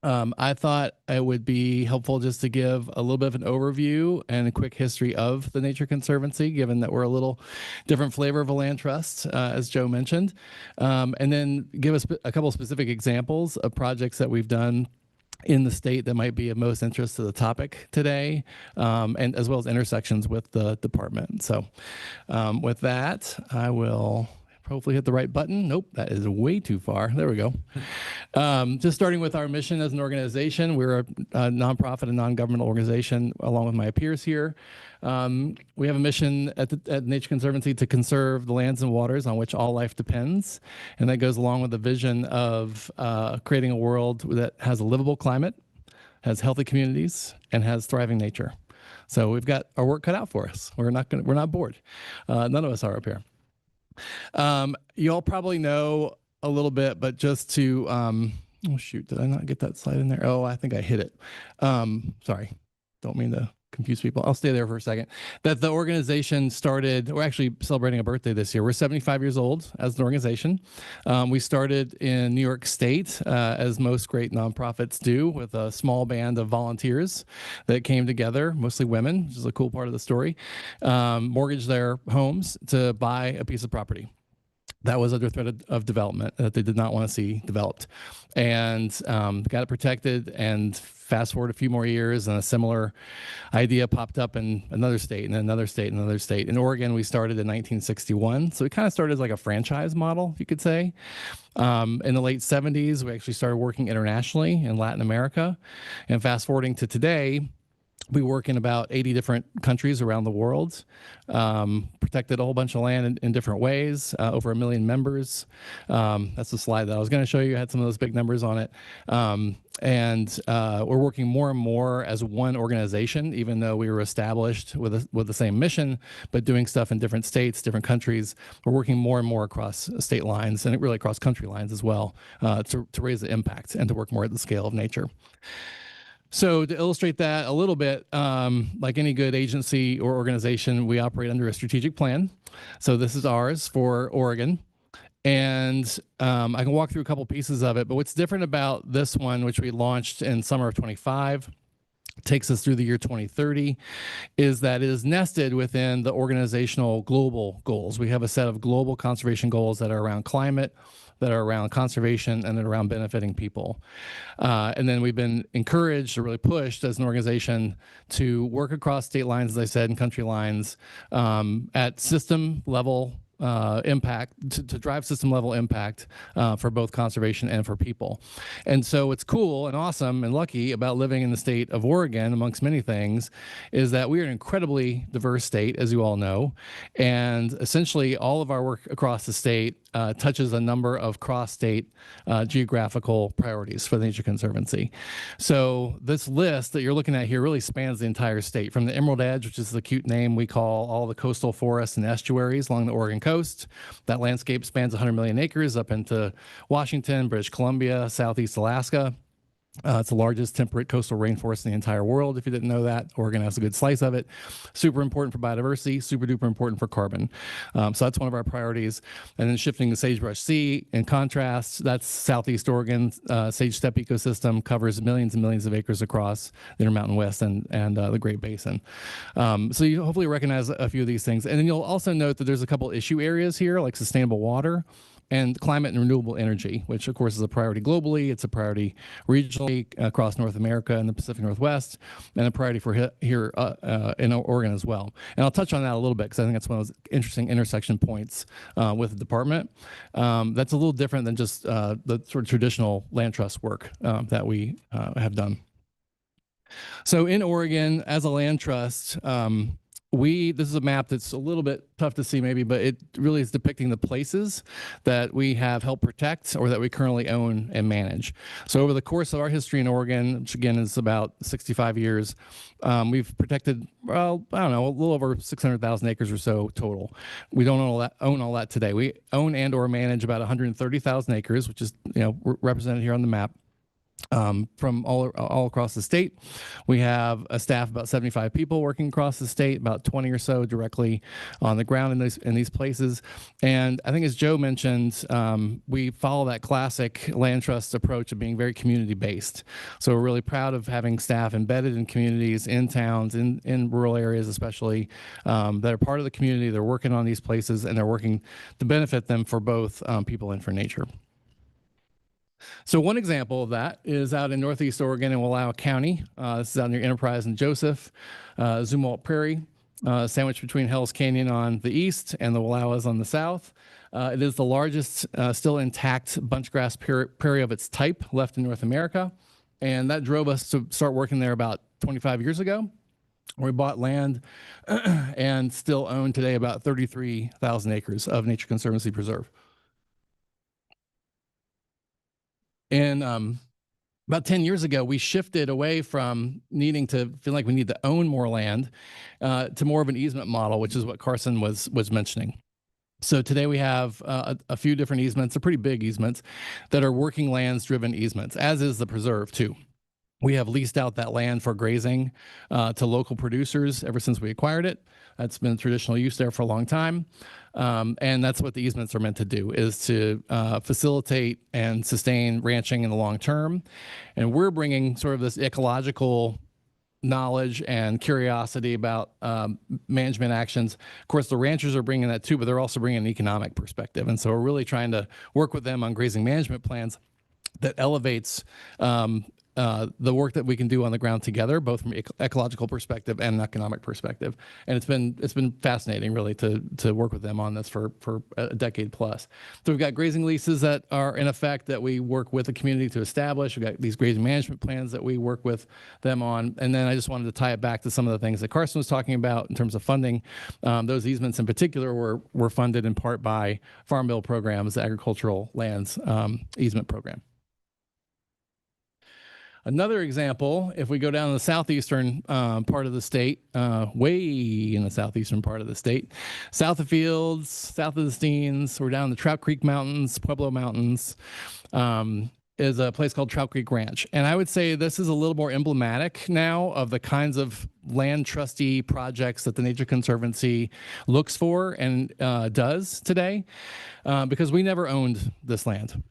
I thought it would be helpful just to give a little bit of an overview and a quick history of the Nature Conservancy, given that we're a little different flavor of a land trust, as Joe mentioned, and then give us a couple of specific examples of projects that we've done in the state that might be of most interest to the topic today, and as well as intersections with the department. So with that, I will hopefully hit the right button. Nope, that is way too far. There we go. Just starting with our mission as an organization, we're a nonprofit and non-governmental organization along with my peers here. We have a mission at Nature Conservancy to conserve the lands and waters on which all life depends. And that goes along with the vision of creating a world that has a livable climate, has healthy communities, and has thriving nature. So we've got our work cut out for us. We're not bored. None of us are up here. You all probably know a little bit, but just to, oh shoot, did I not get that slide in there? Oh, I think I hit it. Sorry, don't mean to confuse people. I'll stay there for a second. That the organization started, we're actually celebrating a birthday this year. We're 75 years old as an organization. We started in New York State, as most great nonprofits do, with a small band of volunteers that came together, mostly women, which is a cool part of the story, mortgaged their homes to buy a piece of property that was under threat of development that they did not want to see developed, and got it protected. And fast forward a few more years, and a similar idea popped up in another state, and another state, and another state. In Oregon, we started in 1961, so we kind of started as like a franchise model, you could say. In the late 70s, we actually started working internationally in Latin America, and fast forwarding to today, we work in about 80 different countries around the world, protected a whole bunch of land in different ways, over 1 million members. That's the slide that I was going to show you. It had some of those big numbers on it. And we're working more and more as one organization, even though we were established with the same mission, but doing stuff in different states, different countries. We're working more and more across state lines and really across country lines as well, to raise the impact and to work more at the scale of nature. So to illustrate that a little bit, like any good agency or organization, we operate under a strategic plan. So this is ours for Oregon. And I can walk through a couple pieces of it, but what's different about this one, which we launched in summer of 25, takes us through the year 2030, is that it is nested within the organizational global goals. We have a set of global conservation goals that are around climate, that are around conservation, and that are around benefiting people. And then we've been encouraged or really pushed as an organization to work across state lines, as I said, and country lines, at system level impact, to drive system level impact for both conservation and for people. And so what's cool and awesome and lucky about living in the state of Oregon, amongst many things, is that we are an incredibly diverse state, as you all know. And essentially all of our work across the state touches a number of cross-state geographical priorities for the Nature Conservancy. So this list that you're looking at here really spans the entire state, from the Emerald Edge, which is the cute name we call all the coastal forests and estuaries along the Oregon coast. That landscape spans 100 million acres up into Washington, British Columbia, Southeast Alaska. It's the largest temperate coastal rainforest in the entire world. If you didn't know that, Oregon has a good slice of it. Super important for biodiversity, super duper important for carbon. So that's one of our priorities. And then shifting to Sagebrush Sea, in contrast, that's Southeast Oregon. Sage steppe ecosystem covers millions and millions of acres across the Intermountain West and the Great Basin. So you hopefully recognize a few of these things. And then you'll also note that there's a couple issue areas here, like sustainable water and climate and renewable energy, which of course is a priority globally. It's a priority regionally across North America and the Pacific Northwest, and a priority for here in Oregon as well. And I'll touch on that a little bit because I think that's one of those interesting intersection points with the department. That's a little different than just the sort of traditional land trust work that we have done. So in Oregon, as a land trust, this is a map that's a little bit tough to see maybe, but it really is depicting the places that we have helped protect or that we currently own and manage. So over the course of our history in Oregon, which again is about 65 years, we've protected, well, I don't know, a little over 600,000 acres or so total. We don't own all that today. We own and or manage about 130,000 acres, which is, represented here on the map. From all across the state. We have a staff of about 75 people working across the state, about 20 or so directly on the ground in these places. And I think as Joe mentioned, we follow that classic land trust approach of being very community based. So we're really proud of having staff embedded in communities, in towns, in rural areas especially, that are part of the community. They're working on these places and they're working to benefit them for both people and for nature. So one example of that is out in Northeast Oregon in Wallowa County. This is out near Enterprise and Joseph, Zumwalt Prairie, sandwiched between Hell's Canyon on the east and the Wallowas on the south. It is the largest still intact bunchgrass prairie of its type left in North America. And that drove us to start working there about 25 years ago. We bought land and still own today about 33,000 acres of Nature Conservancy Preserve. And about 10 years ago, we shifted away from needing to feel like we need to own more land to more of an easement model, which is what Carson was mentioning. So today we have a few different easements, they're pretty big easements, that are working lands driven easements, as is the preserve too. We have leased out that land for grazing to local producers ever since we acquired it. That's been traditional use there for a long time. And that's what the easements are meant to do, is to facilitate and sustain ranching in the long term. And we're bringing sort of this ecological knowledge and curiosity about management actions. Of course, the ranchers are bringing that too, but they're also bringing an economic perspective. And so we're really trying to work with them on grazing management plans that elevates the work that we can do on the ground together, both from ecological perspective and an economic perspective. And it's been fascinating really to work with them on this for a decade plus. So we've got grazing leases that are in effect that we work with the community to establish. We've got these grazing management plans that we work with them on. And then I just wanted to tie it back to some of the things that Carson was talking about in terms of funding. Those easements in particular were funded in part by Farm Bill programs, the agricultural lands easement program. Another example, if we go down to the southeastern part of the state, way in the southeastern part of the state, south of Fields, south of the Steens, we're down in the Trout Creek Mountains, Pueblo Mountains, is a place called Trout Creek Ranch. And I would say this is a little more emblematic now of the kinds of land trustee projects that the Nature Conservancy looks for and does today, because we never owned this land.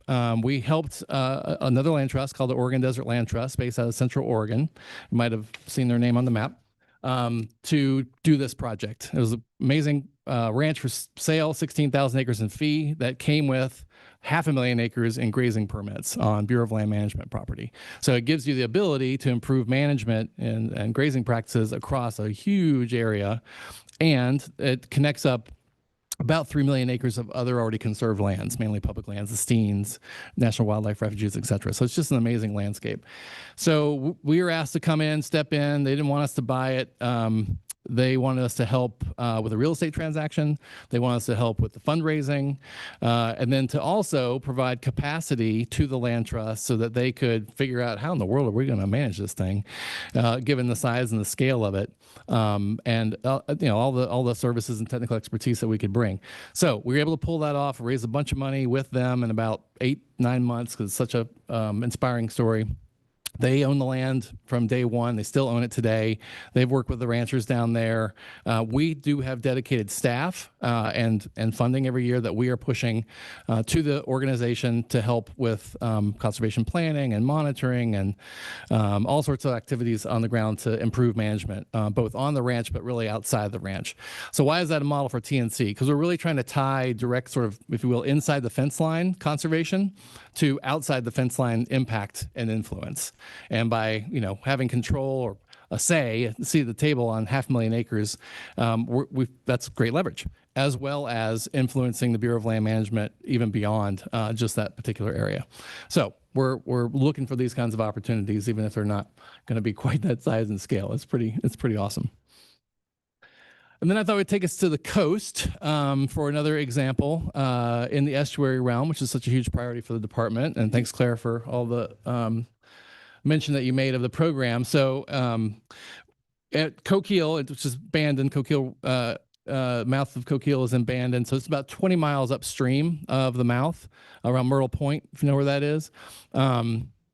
We helped another land trust called the Oregon Desert Land Trust, based out of Central Oregon. You might have seen their name on the map, to do this project. It was an amazing ranch for sale, 16,000 acres in fee, that came with 500,000 acres in grazing permits on Bureau of Land Management property. So it gives you the ability to improve management and grazing practices across a huge area. And it connects up about 3 million acres of other already conserved lands, mainly public lands, the Steens, National Wildlife Refuges, et cetera. So it's just an amazing landscape. So we were asked to come in, step in. They didn't want us to buy it. They wanted us to help with a real estate transaction. They wanted us to help with the fundraising, and then to also provide capacity to the land trust so that they could figure out how in the world are we going to manage this thing, given the size and the scale of it, and all the services and technical expertise that we could bring. So we were able to pull that off, raise a bunch of money with them in about 8-9 months, because it's such a inspiring story. They own the land from day one. They still own it today. They've worked with the ranchers down there. We do have dedicated staff and funding every year that we are pushing to the organization to help with conservation planning and monitoring and all sorts of activities on the ground to improve management, both on the ranch but really outside the ranch. So why is that a model for TNC? Because we're really trying to tie direct sort of, if you will, inside the fence line conservation to outside the fence line impact and influence. And by, having control or a say, seat at the table on 500,000 acres, that's great leverage, as well as influencing the Bureau of Land Management even beyond just that particular area. So we're looking for these kinds of opportunities, even if they're not going to be quite that size and scale. It's pretty awesome. And then I thought we'd take us to the coast for another example in the estuary realm, which is such a huge priority for the department. And thanks, Claire, for all the mention that you made of the program. So at Coquille, which is Bandon, Coquille, mouth of Coquille is in Bandon. So it's about 20 miles upstream of the mouth around Myrtle Point, if you know where that is.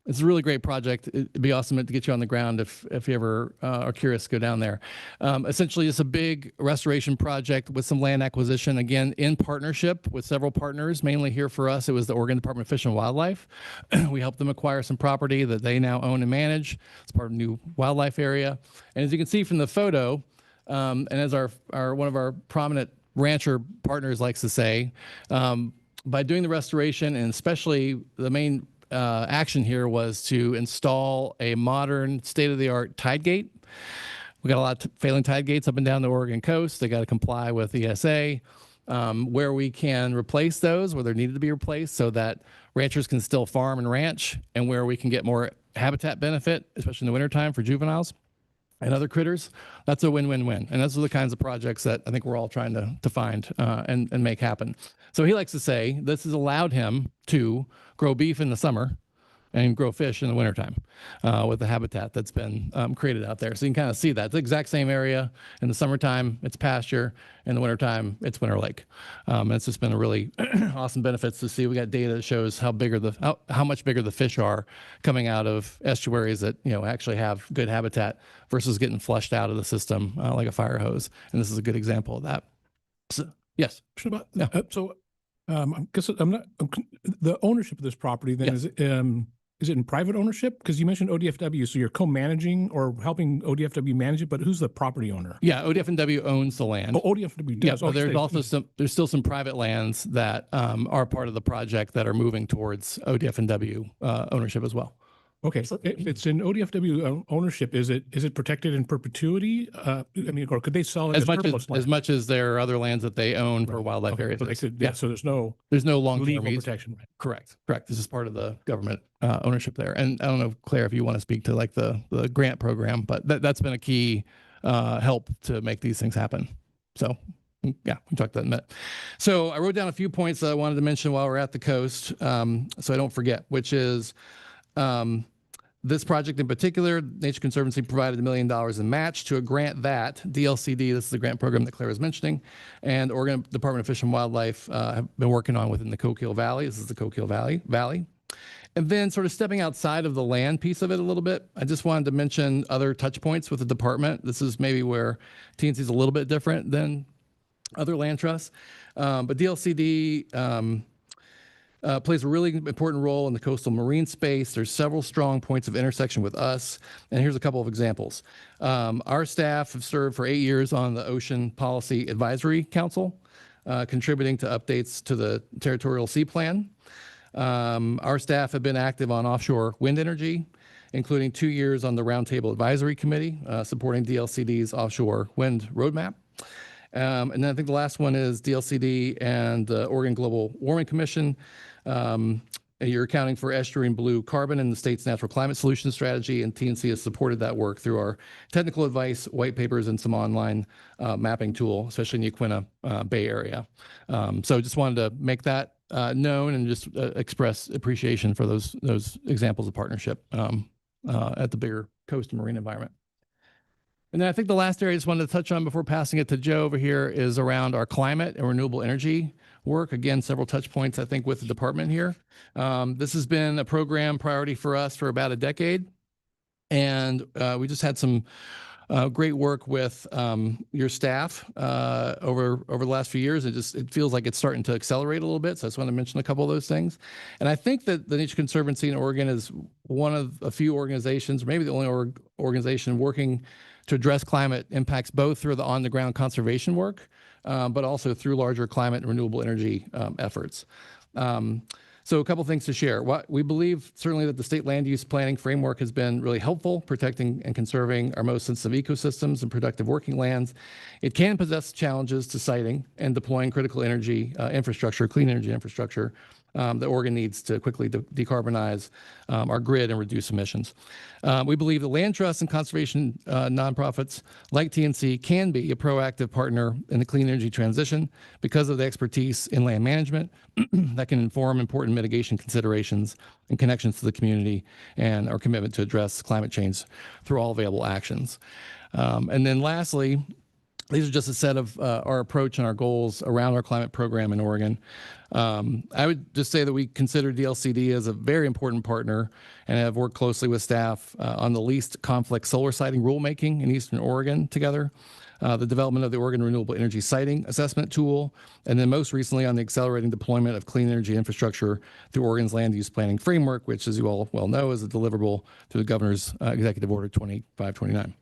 It's a really great project. It'd be awesome to get you on the ground if you ever are curious to go down there. Essentially, it's a big restoration project with some land acquisition, again, in partnership with several partners. Mainly here for us, it was the Oregon Department of Fish and Wildlife. We helped them acquire some property that they now own and manage. It's part of a new wildlife area. And as you can see from the photo, and as our one of our prominent rancher partners likes to say, by doing the restoration, and especially the main action here was to install a modern state-of-the-art tide gate. We got a lot of failing tide gates up and down the Oregon coast. They got to comply with ESA. Where we can replace those, where they're needed to be replaced so that ranchers can still farm and ranch, and where we can get more habitat benefit, especially in the wintertime for juveniles and other critters, that's a win-win-win. And those are the kinds of projects that I think we're all trying to find and make happen. So he likes to say this has allowed him to grow beef in the summer and grow fish in the wintertime with the habitat that's been created out there. So you can kind of see that. It's the exact same area. In the summertime, it's pasture. In the wintertime, it's Winter Lake. It's just been a really awesome benefits to see. We got data that shows how much bigger the fish are coming out of estuaries that actually have good habitat versus getting flushed out of the system like a fire hose. And this is a good example of that. So, yes. Yeah. I guess the ownership of this property then is it in private ownership? Because you mentioned ODFW, so you're co-managing or helping ODFW manage it, but who's the property owner? Yeah, ODFW owns the land. Oh, ODFW does. Yeah, but there's also there's still some private lands that are part of the project that are moving towards ODFW ownership as well. Okay, so if it's in ODFW ownership, is it protected in perpetuity? Or could they sell it as much as there are other lands that they own for wildlife areas? So they could, so there's no long-term legal protection. Correct. This is part of the government ownership there. And I don't know, Claire, if you want to speak to like the grant program, but that's been a key help to make these things happen. So yeah, we talked that in a minute. So I wrote down a few points that I wanted to mention while we're at the coast, so I don't forget, which is this project in particular, Nature Conservancy provided $1 million in match to a grant that DLCD, this is the grant program that Claire was mentioning, and Oregon Department of Fish and Wildlife have been working on within the Coquille Valley. This is the Coquille Valley. And then sort of stepping outside of the land piece of it a little bit, I just wanted to mention other touch points with the department. This is maybe where TNC is a little bit different than other land trusts. But DLCD plays a really important role in the coastal marine space. There's several strong points of intersection with us. And here's a couple of examples. Our staff have served for 8 years on the Ocean Policy Advisory Council, contributing to updates to the Territorial Sea Plan. Our staff have been active on offshore wind energy, including 2 years on the Roundtable Advisory Committee, supporting DLCD's offshore wind roadmap. And then I think the last one is DLCD and the Oregon Global Warming Commission. You're accounting for estuarine blue carbon in the state's natural climate solution strategy, and TNC has supported that work through our technical advice, white papers, and some online mapping tool, especially in the Yaquina Bay Area. So just wanted to make that known and just express appreciation for those examples of partnership at the bigger coast and marine environment. And then I think the last area I just wanted to touch on before passing it to Joe over here is around our climate and renewable energy work. Again, several touch points, I think, with the department here. This has been a program priority for us for about a decade. And we just had some great work with your staff over the last few years. It feels like it's starting to accelerate a little bit. So I just want to mention a couple of those things. And I think that the Nature Conservancy in Oregon is one of a few organizations, or maybe the only organization working to address climate impacts both through the on-the-ground conservation work, but also through larger climate and renewable energy efforts. So a couple things to share. We believe certainly that the state land use planning framework has been really helpful, protecting and conserving our most sensitive ecosystems and productive working lands. It can possess challenges to siting and deploying critical energy infrastructure, clean energy infrastructure, that Oregon needs to quickly decarbonize our grid and reduce emissions. We believe the land trust and conservation nonprofits like TNC can be a proactive partner in the clean energy transition because of the expertise in land management that can inform important mitigation considerations and connections to the community and our commitment to address climate change through all available actions. And then lastly, these are just a set of our approach and our goals around our climate program in Oregon. I would just say that we consider DLCD as a very important partner and have worked closely with staff on the least conflict solar siting rulemaking in Eastern Oregon together, the development of the Oregon Renewable Energy Siting Assessment Tool, and then most recently on the accelerating deployment of clean energy infrastructure through Oregon's Land Use Planning Framework, which, as you all well know, is a deliverable through the Governor's Executive Order 2529.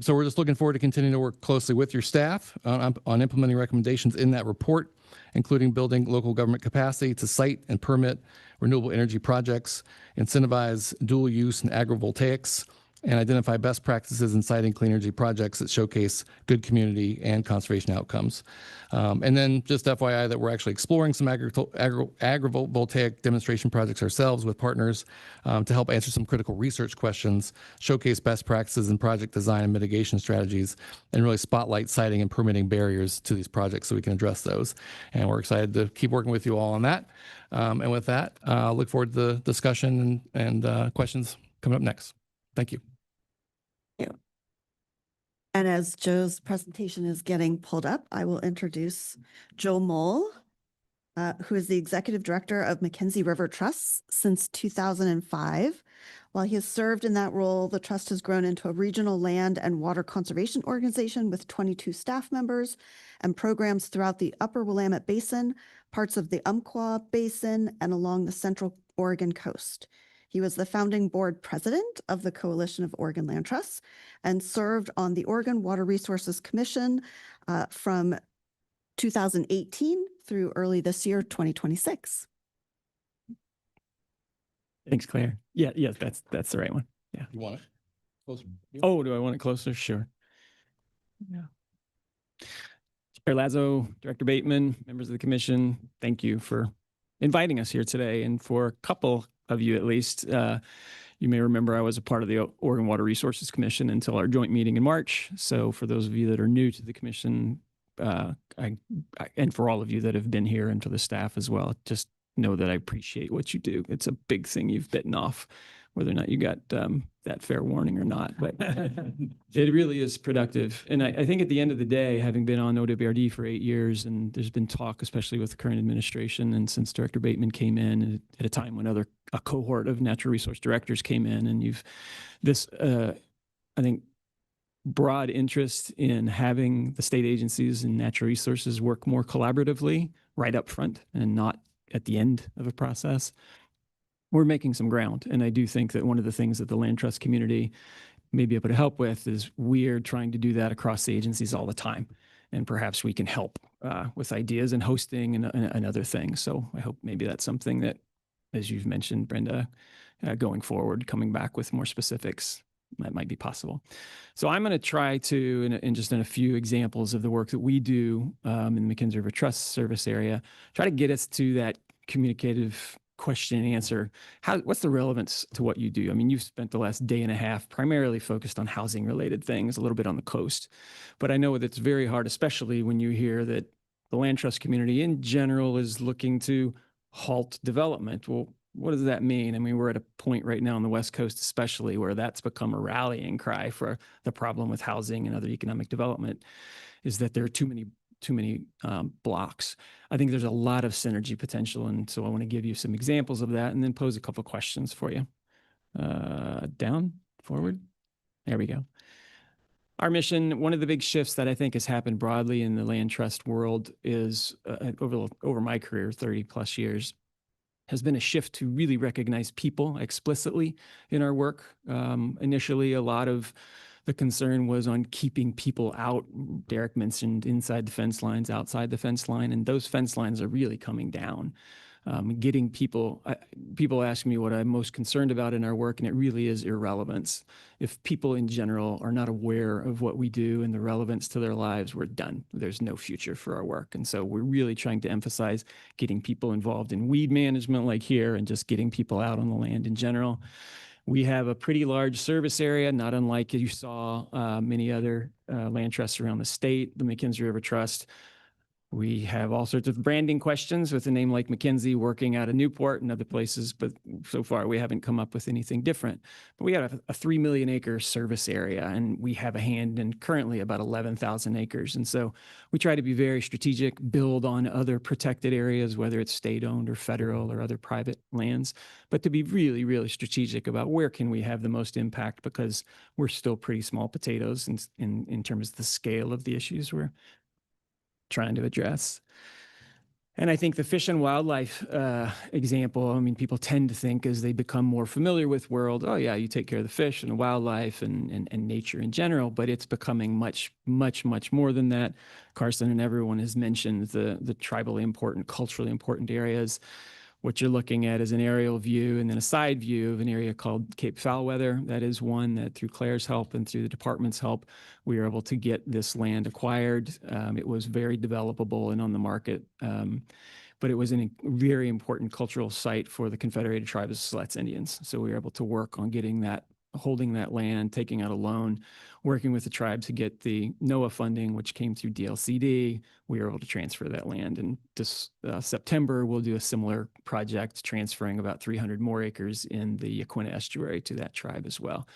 So we're just looking forward to continuing to work closely with your staff on implementing recommendations in that report, including building local government capacity to site and permit renewable energy projects, incentivize dual use and agrivoltaics, and identify best practices in siting clean energy projects that showcase good community and conservation outcomes. And then just FYI that we're actually exploring some agrivoltaic demonstration projects ourselves with partners to help answer some critical research questions, showcase best practices in project design and mitigation strategies, and really spotlight siting and permitting barriers to these projects so we can address those. And we're excited to keep working with you all on that. And with that, I'll look forward to the discussion and questions coming up next. Thank you. And as Joe's presentation is getting pulled up, I will introduce Joe Mole, who is the Executive Director of Mackenzie River Trust since 2005. While he has served in that role, the trust has grown into a regional land and water conservation organization with 22 staff members and programs throughout the Upper Willamette Basin, parts of the Umpqua Basin, and along the Central Oregon coast. He was the founding board president of the Coalition of Oregon Land Trusts and served on the Oregon Water Resources Commission from 2018 through early this year, 2026. Thanks, Claire. Yeah, that's the right one. Yeah. You want it closer? Oh, do I want it closer? Sure. Yeah. Chair Lazo, Director Bateman, members of the commission, thank you for inviting us here today. And for a couple of you at least, you may remember I was a part of the Oregon Water Resources Commission until our joint meeting in March. So for those of you that are new to the commission, and for all of you that have been here and to the staff as well, just know that I appreciate what you do. It's a big thing you've bitten off, whether or not you got that fair warning or not, but it really is productive. And I think at the end of the day, having been on OWRD for 8 years, and there's been talk, especially with the current administration, and since Director Bateman came in at a time when a cohort of natural resource directors came in, and you've this, I think, broad interest in having the state agencies and natural resources work more collaboratively right up front and not at the end of a process. We're making some ground. And I do think that one of the things that the land trust community may be able to help with is we're trying to do that across the agencies all the time. And perhaps we can help with ideas and hosting and other things. So I hope maybe that's something that, as you've mentioned, Brenda, going forward, coming back with more specifics, that might be possible. So I'm going to try to, in just a few examples of the work that we do in the Mackenzie River Trust service area, try to get us to that communicative question and answer. What's the relevance to what you do? I mean, you've spent the last day and a half primarily focused on housing related things, a little bit on the coast, but I know that it's very hard, especially when you hear that the land trust community in general is looking to halt development. Well, what does that mean? I mean, we're at a point right now on the West Coast, especially, where that's become a rallying cry for the problem with housing and other economic development, is that there are too many blocks. I think there's a lot of synergy potential. And so I want to give you some examples of that and then pose a couple of questions for you. Down, forward. There we go. Our mission, one of the big shifts that I think has happened broadly in the land trust world is over my career, 30 plus years, has been a shift to really recognize people explicitly in our work. Initially, a lot of the concern was on keeping people out. Derek mentioned inside the fence lines, outside the fence line, and those fence lines are really coming down. Getting people, people ask me what I'm most concerned about in our work, and it really is irrelevance. If people in general are not aware of what we do and the relevance to their lives, we're done. There's no future for our work. And so we're really trying to emphasize getting people involved in weed management like here and just getting people out on the land in general. We have a pretty large service area, not unlike you saw many other land trusts around the state, the McKenzie River Trust. We have all sorts of branding questions with a name like McKenzie working out of Newport and other places, but so far we haven't come up with anything different. But we have a 3 million acre service area, and we have a hand in currently about 11,000 acres. And so we try to be very strategic, build on other protected areas, whether it's state-owned or federal or other private lands, but to be really, really strategic about where can we have the most impact, because we're still pretty small potatoes in terms of the scale of the issues we're trying to address. And I think the fish and wildlife example, I mean, people tend to think as they become more familiar with world, oh yeah, you take care of the fish and the wildlife and nature in general, but it's becoming much, much, much more than that. Carson and everyone has mentioned the tribally important, culturally important areas. What you're looking at is an aerial view and then a side view of an area called Cape Foulweather. That is one that through Claire's help and through the department's help, we were able to get this land acquired. It was very developable and on the market, but it was a very important cultural site for the Confederated Tribes of Siletz Indians. So we were able to work on getting that, holding that land, taking out a loan, working with the tribe to get the NOAA funding, which came through DLCD. We were able to transfer that land. And this September, we'll do a similar project, transferring about 300 more acres in the Yaquina estuary to that tribe as well.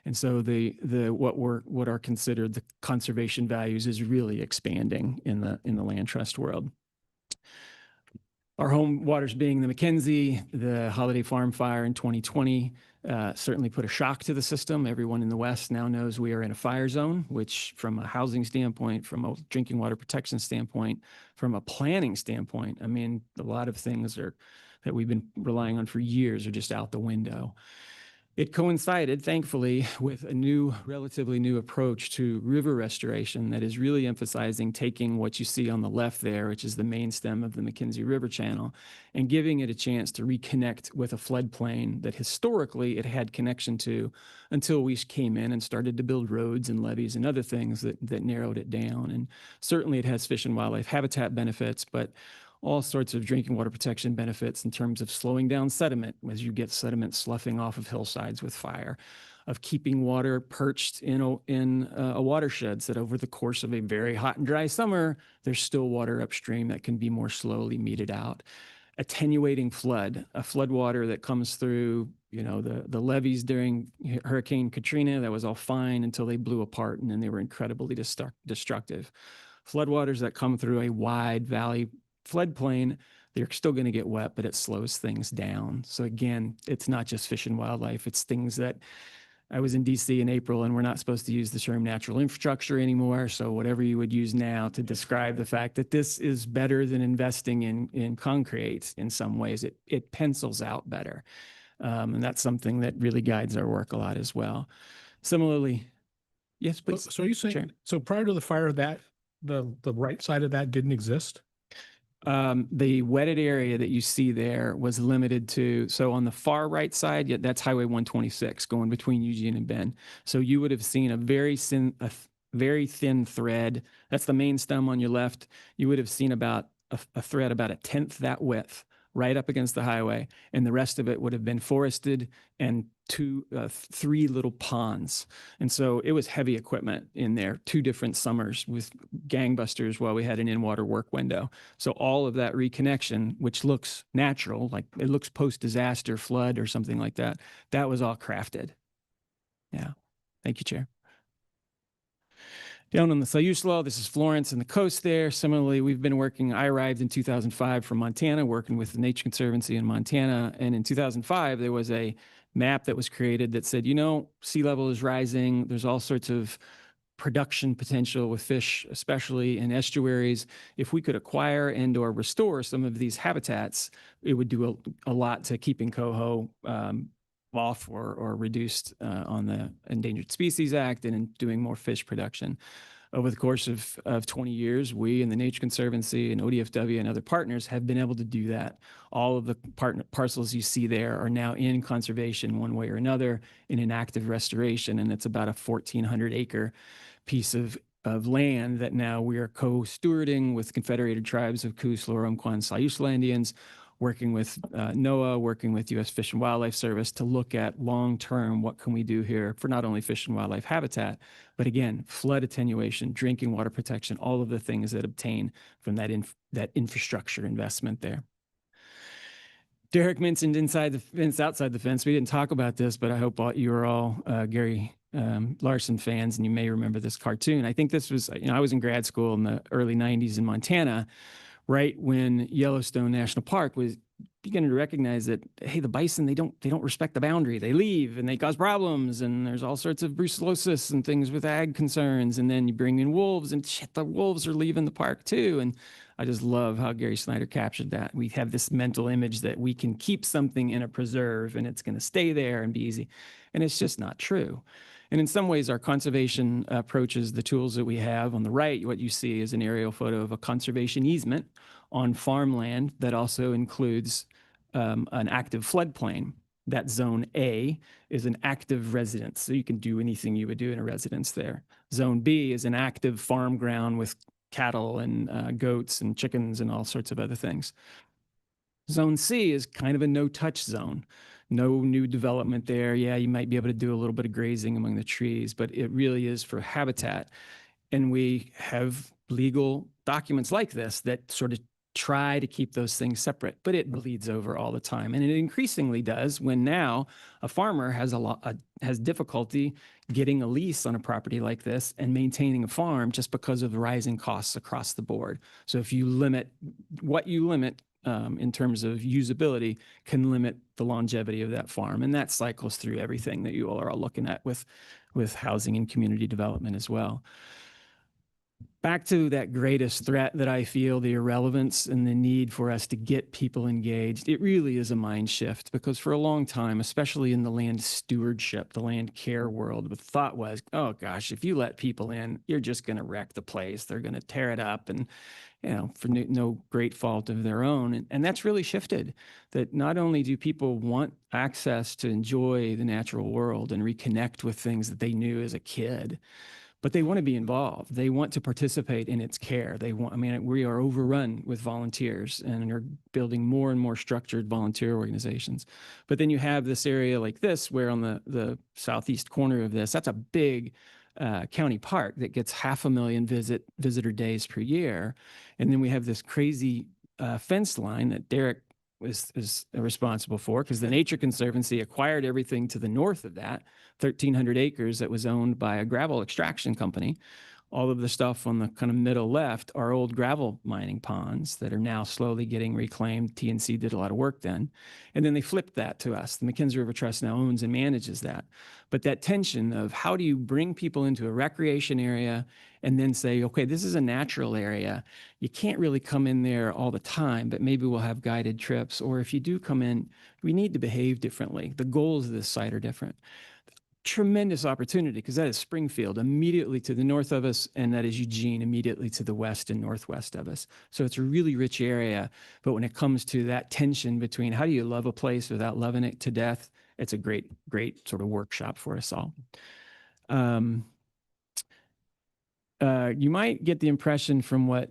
And so what are considered the conservation values is really expanding in the land trust world. Our home waters being the McKenzie, the Holiday Farm fire in 2020 certainly put a shock to the system. Everyone in the West now knows we are in a fire zone, which from a housing standpoint, from a drinking water protection standpoint, from a planning standpoint, I mean, a lot of things that we've been relying on for years are just out the window. It coincided, thankfully, with a relatively new approach to river restoration that is really emphasizing taking what you see on the left there, which is the main stem of the McKenzie River channel, and giving it a chance to reconnect with a floodplain that historically it had connection to until we came in and started to build roads and levees and other things that narrowed it down. And certainly it has fish and wildlife habitat benefits, but all sorts of drinking water protection benefits in terms of slowing down sediment as you get sediment sloughing off of hillsides with fire, of keeping water perched in a watershed so that over the course of a very hot and dry summer, there's still water upstream that can be more slowly meted out. Attenuating flood, a flood water that comes through, the levees during Hurricane Katrina, that was all fine until they blew apart and then they were incredibly destructive. Floodwaters that come through a wide valley floodplain, they're still going to get wet, but it slows things down. So again, it's not just fish and wildlife. It's things that I was in DC in April and we're not supposed to use the term natural infrastructure anymore. So whatever you would use now to describe the fact that this is better than investing in concrete in some ways, it pencils out better. And that's something that really guides our work a lot as well. Similarly, yes, please. So are you saying, so prior to the fire, that the right side of that didn't exist? The wetted area that you see there was limited to, so on the far right side, that's Highway 126 going between Eugene and Bend. So you would have seen a very thin thread. That's the main stem on your left. You would have seen about a thread about 1/10 that width right up against the highway. And the rest of it would have been forested and 3 little ponds. And so it was heavy equipment in there, 2 different summers with gangbusters while we had an in-water work window. So all of that reconnection, which looks natural, like it looks post-disaster flood or something like that, that was all crafted. Yeah. Thank you, Chair. Down on the Sayuslaw, this is Florence and the coast there. Similarly, I arrived in 2005 from Montana, working with the Nature Conservancy in Montana. And in 2005, there was a map that was created that said, sea level is rising. There's all sorts of production potential with fish, especially in estuaries. If we could acquire and or restore some of these habitats, it would do a lot to keeping coho off or reduced on the Endangered Species Act and in doing more fish production. over the course of 20 years, we and the Nature Conservancy and ODFW and other partners have been able to do that. All of the parcels you see there are now in conservation one way or another, in an active restoration, and it's about a 1,400 acre piece of land that now we are co-stewarding with Confederated Tribes of Coos, Umpqua, and Siuslaw Indians, working with NOAA, working with U.S. Fish and Wildlife Service to look at long-term, what can we do here for not only fish and wildlife habitat, but again, flood attenuation, drinking water protection, all of the things that obtain from that infrastructure investment there. Derek mentioned inside the fence, outside the fence. We didn't talk about this, but I hope you are all Gary Larson fans, and you may remember this cartoon. I think this was, I was in grad school in the early 90s in Montana, right when Yellowstone National Park was beginning to recognize that, hey, the bison, they don't respect the boundary. They leave and they cause problems, and there's all sorts of brucellosis and things with ag concerns. And then you bring in wolves, and shit, the wolves are leaving the park too. And I just love how Gary Snyder captured that. We have this mental image that we can keep something in a preserve and it's going to stay there and be easy. And it's just not true. And in some ways, our conservation approaches, the tools that we have on the right, what you see is an aerial photo of a conservation easement on farmland that also includes an active floodplain. That zone A is an active residence, so you can do anything you would do in a residence there. Zone B is an active farm ground with cattle and goats and chickens and all sorts of other things. Zone C is kind of a no-touch zone. No new development there. Yeah, you might be able to do a little bit of grazing among the trees, but it really is for habitat. And we have legal documents like this that sort of try to keep those things separate, but it bleeds over all the time. And it increasingly does when now a farmer has has difficulty getting a lease on a property like this and maintaining a farm just because of the rising costs across the board. So if you limit what you limit in terms of usability, can limit the longevity of that farm. And that cycles through everything that you all are all looking at with housing and community development as well. Back to that greatest threat that I feel, the irrelevance and the need for us to get people engaged. It really is a mind shift, because for a long time, especially in the land stewardship, the land care world, the thought was, oh gosh, if you let people in, you're just going to wreck the place. They're going to tear it up, and for no great fault of their own. And that's really shifted, that not only do people want access to enjoy the natural world and reconnect with things that they knew as a kid, but they want to be involved. They want to participate in its care. We are overrun with volunteers and are building more and more structured volunteer organizations. But then you have this area like this, where on the southeast corner of this, that's a big county park that gets 500,000 visitor days per year. And then we have this crazy fence line that Derek is responsible for, because the Nature Conservancy acquired everything to the north of that, 1,300 acres that was owned by a gravel extraction company. All of the stuff on the kind of middle left are old gravel mining ponds that are now slowly getting reclaimed. TNC did a lot of work then. And then they flipped that to us. The McKenzie River Trust now owns and manages that. But that tension of how do you bring people into a recreation area and then say, okay, this is a natural area. You can't really come in there all the time, but maybe we'll have guided trips. Or if you do come in, we need to behave differently. The goals of this site are different. Tremendous opportunity, because that is Springfield immediately to the north of us, and that is Eugene immediately to the west and northwest of us. So it's a really rich area. But when it comes to that tension between how do you love a place without loving it to death, it's a great sort of workshop for us all. You might get the impression from what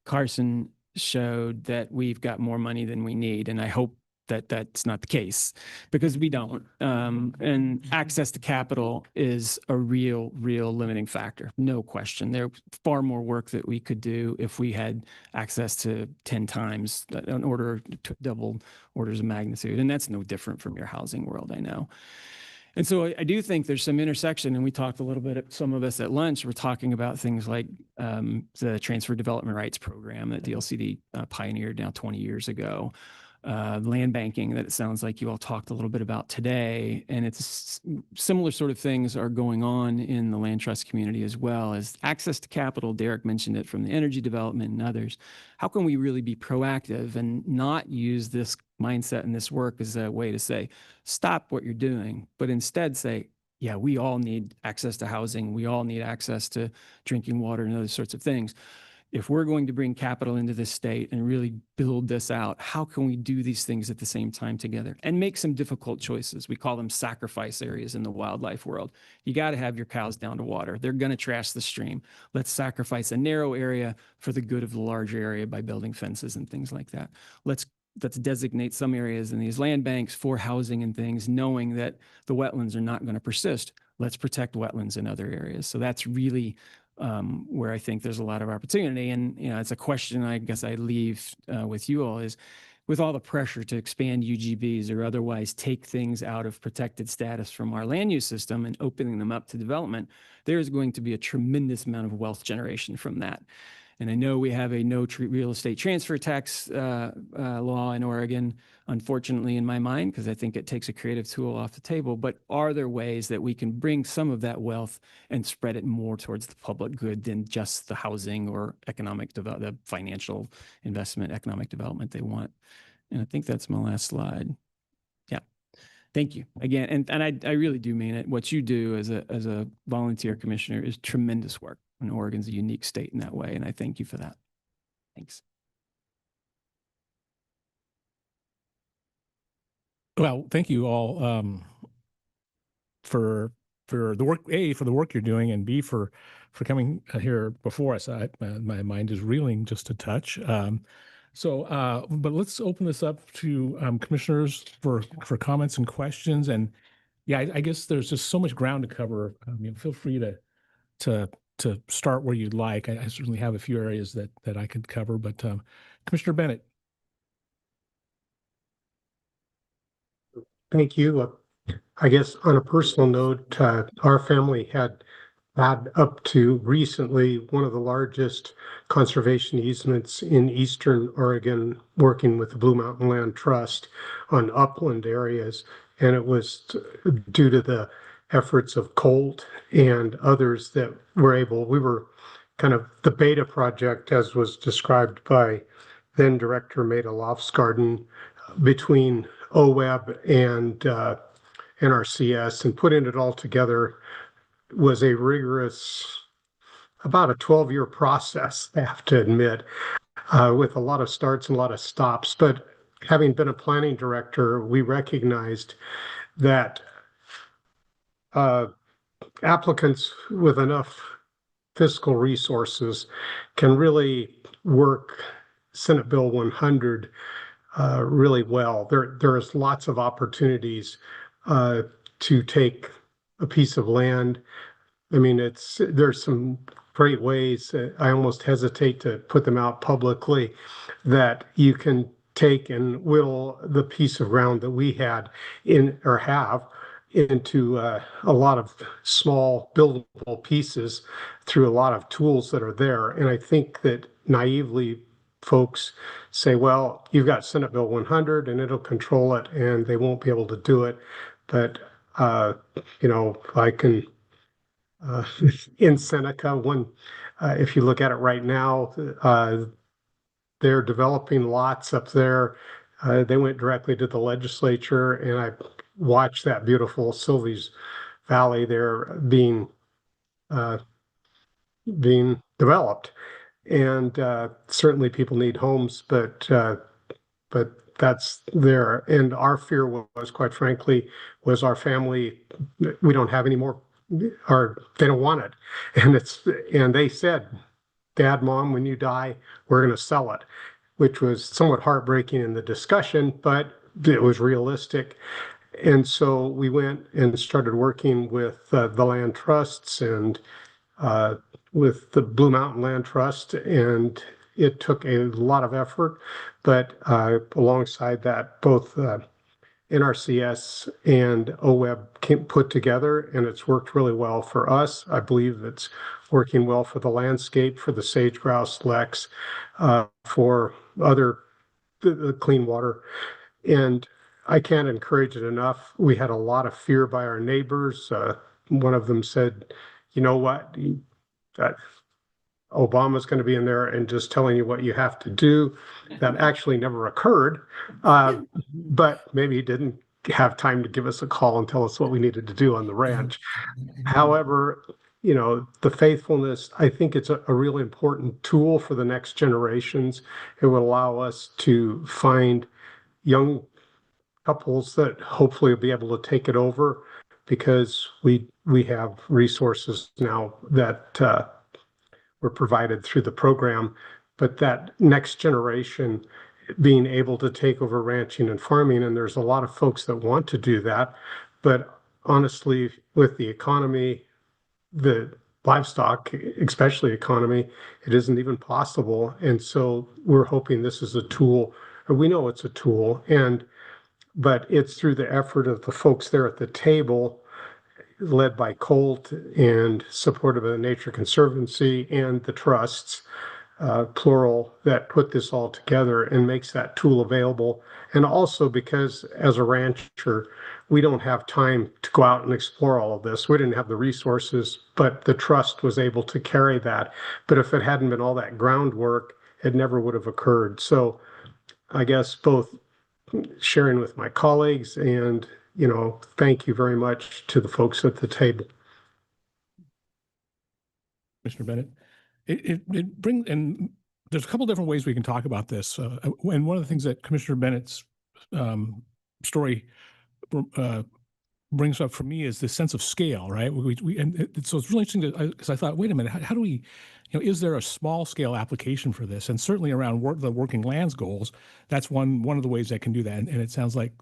Carson showed that we've got more money than we need, and I hope that that's not the case, because we don't. And access to capital is a real limiting factor, no question. There's far more work that we could do if we had access to 10 times, an order to double orders of magnitude. And that's no different from your housing world, I know. And so I do think there's some intersection, and we talked a little bit, some of us at lunch, we're talking about things like the Transfer Development Rights Program that DLCD pioneered now 20 years ago. Land banking that it sounds like you all talked a little bit about today, and it's similar sort of things are going on in the land trust community as well as access to capital. Derek mentioned it from the energy development and others. How can we really be proactive and not use this mindset and this work as a way to say, stop what you're doing, but instead say, yeah, we all need access to housing. We all need access to drinking water and other sorts of things. If we're going to bring capital into this state and really build this out, how can we do these things at the same time together and make some difficult choices? We call them sacrifice areas in the wildlife world. You got to have your cows down to water. They're going to trash the stream. Let's sacrifice a narrow area for the good of the larger area by building fences and things like that. Let's designate some areas in these land banks for housing and things, knowing that the wetlands are not going to persist. Let's protect wetlands in other areas. So that's really where I think there's a lot of opportunity. And, you know, it's a question I guess I leave with you all is, with all the pressure to expand UGBs or otherwise take things out of protected status from our land use system and opening them up to development, there is going to be a tremendous amount of wealth generation from that. And I know we have a real estate transfer tax law in Oregon, unfortunately, in my mind, because I think it takes a creative tool off the table. But are there ways that we can bring some of that wealth and spread it more towards the public good than just the housing or the financial investment, economic development they want? And I think that's my last slide. Yeah. Thank you again. And I really do mean it. What you do as a volunteer commissioner is tremendous work. And Oregon's a unique state in that way. And I thank you for that. Thanks. Well, thank you all for the work, A, for the work you're doing, and B, for coming here before us. My mind is reeling just a touch. But let's open this up to commissioners for comments and questions. And yeah, I guess there's just so much ground to cover. Feel free to start where you'd like. I certainly have a few areas that I could cover, but Commissioner Bennett. Thank you. I guess on a personal note, our family had up to recently one of the largest conservation easements in Eastern Oregon, working with the Blue Mountain Land Trust on upland areas. And it was due to the efforts of Colt and others that we were kind of the beta project, as was described by then Director Maida Lofsgarden, between OWEB and NRCS, and putting it all together was a rigorous, about a 12-year process, I have to admit, with a lot of starts and a lot of stops. But having been a planning director, we recognized that applicants with enough fiscal resources can really work Senate Bill 100 really well. There is lots of opportunities to take a piece of land. I mean, there's some great ways, I almost hesitate to put them out publicly, that you can take and whittle the piece of ground that we had have into a lot of small buildable pieces through a lot of tools that are there. And I think that naively folks say, well, you've got Senate Bill 100 and it'll control it and they won't be able to do it. But, I can, in Seneca, if you look at it right now, they're developing lots up there. They went directly to the legislature, and I watched that beautiful Sylvie's Valley there being developed. And certainly people need homes, but that's there. And our fear was, quite frankly, was our family, we don't have any more, or they don't want it. And they said, Dad, Mom, when you die, we're going to sell it, which was somewhat heartbreaking in the discussion, but it was realistic. And so we went and started working with the land trusts and with the Blue Mountain Land Trust, and it took a lot of effort, but alongside that, both NRCS and OWEB put together, and it's worked really well for us. I believe it's working well for the landscape, for the sage grouse, Lex, for the clean water. And I can't encourage it enough. We had a lot of fear by our neighbors. One of them said, you know what, Obama's going to be in there and just telling you what you have to do. That actually never occurred, but maybe he didn't have time to give us a call and tell us what we needed to do on the ranch. However, you know, the faithfulness, I think it's a really important tool for the next generations. It would allow us to find young couples that hopefully will be able to take it over, because we have resources now that were provided through the program. But that next generation being able to take over ranching and farming, and there's a lot of folks that want to do that, but honestly, with the economy, the livestock, especially economy, it isn't even possible. And so we're hoping this is a tool, or we know it's a tool, but it's through the effort of the folks there at the table, led by Colt and supported by the Nature Conservancy and the trusts, plural, that put this all together and makes that tool available. And also because as a rancher, we don't have time to go out and explore all of this. We didn't have the resources, but the trust was able to carry that. But if it hadn't been all that groundwork, it never would have occurred. So I guess both sharing with my colleagues and, you know, thank you very much to the folks at the table. Commissioner Bennett, it brings, and there's a couple different ways we can talk about this. And one of the things that Commissioner Bennett's story brings up for me is this sense of scale, right? So it's really interesting because I thought, wait a minute, how do we, you know, is there a small scale application for this? And certainly around the working lands goals, that's one of the ways that can do that. And it sounds like,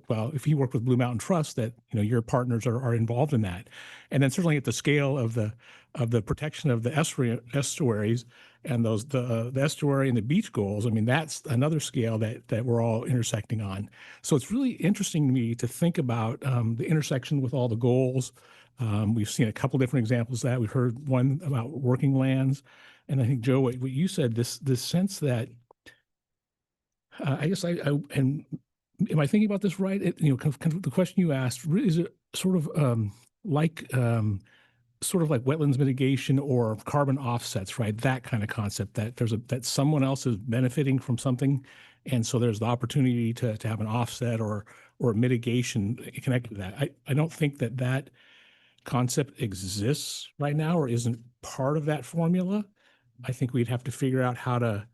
well, if you work with Blue Mountain Trust, that, you know, your partners are involved in that. And then certainly at the scale of the protection of the estuaries and the estuary and the beach goals, I mean, that's another scale that we're all intersecting on. So it's really interesting to me to think about the intersection with all the goals. We've seen a couple different examples of that. We've heard one about working lands. And I think, Joe, what you said, this sense that I guess and am I thinking about this right? You know, kind of the question you asked, is it sort of like wetlands mitigation or carbon offsets, right? That kind of concept, that that someone else is benefiting from something, and so there's the opportunity to have an offset or mitigation connected to that. I don't think that concept exists right now or isn't part of that formula. I think we'd have to figure out how to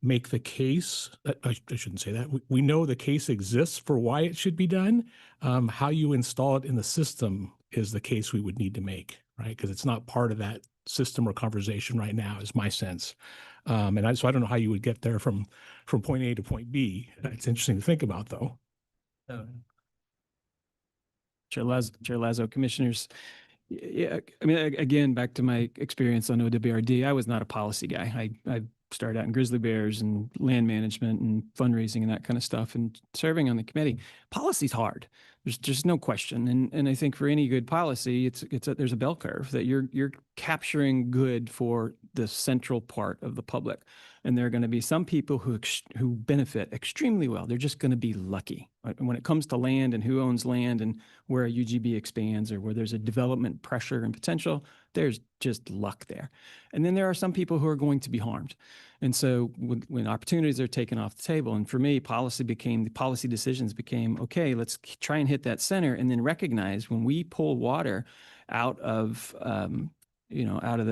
make the case. I shouldn't say that. We know the case exists for why it should be done. How you install it in the system is the case we would need to make, right? Because it's not part of that system or conversation right now, is my sense. So I don't know how you would get there from point A to point B. It's interesting to think about, though. Chair Lazo, commissioners. Yeah, I mean, again, back to my experience on OWRD, I was not a policy guy. I started out in grizzly bears and land management and fundraising and that kind of stuff, and serving on the committee. Policy's hard. There's just no question. And I think for any good policy, there's a bell curve that you're capturing good for the central part of the public. And there are going to be some people who benefit extremely well. They're just going to be lucky. When it comes to land and who owns land and where a UGB expands or where there's a development pressure and potential, there's just luck there. And then there are some people who are going to be harmed. And so when opportunities are taken off the table, and for me, the policy decisions became, okay, let's try and hit that center, and then recognize when we pull water out of, out of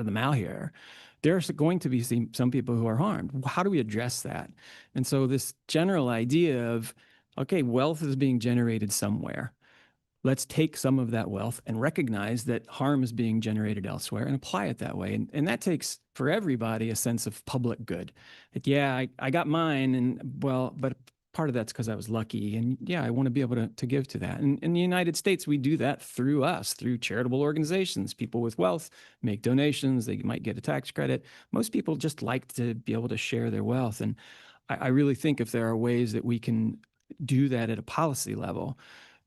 the Malheur, there's going to be some people who are harmed. How do we address that? And so this general idea of, okay, wealth is being generated somewhere. Let's take some of that wealth and recognize that harm is being generated elsewhere and apply it that way. And that takes, for everybody, a sense of public good. Like, yeah, I got mine, but part of that's because I was lucky. And yeah, I want to be able to give to that. And in the United States, we do that through charitable organizations. People with wealth make donations. They might get a tax credit. Most people just like to be able to share their wealth. And I really think if there are ways that we can do that at a policy level,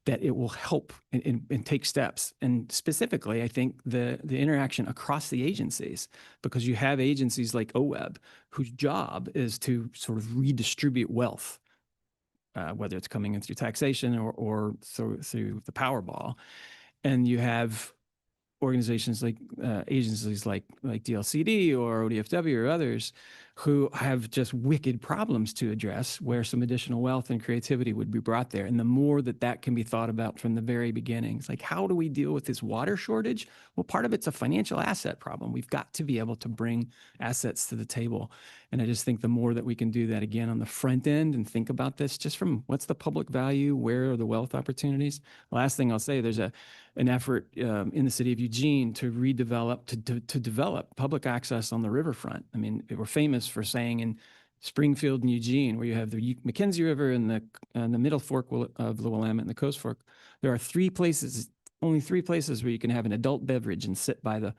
that it will help and take steps. And specifically, I think the interaction across the agencies, because you have agencies like OWEB, whose job is to sort of redistribute wealth, whether it's coming in through taxation or through the Powerball. And you have organizations like agencies like DLCD or ODFW or others who have just wicked problems to address where some additional wealth and creativity would be brought there. And the more that that can be thought about from the very beginning, it's like, how do we deal with this water shortage? Well, part of it's a financial asset problem. We've got to be able to bring assets to the table. And I just think the more that we can do that again on the front end and think about this just from what's the public value, where are the wealth opportunities? Last thing I'll say, there's an effort in the city of Eugene to redevelop, to develop public access on the riverfront. I mean, we're famous for saying in Springfield and Eugene, where you have the McKenzie River and the middle fork of the Willamette and the Coast Fork, there are only three places where you can have an adult beverage and sit by the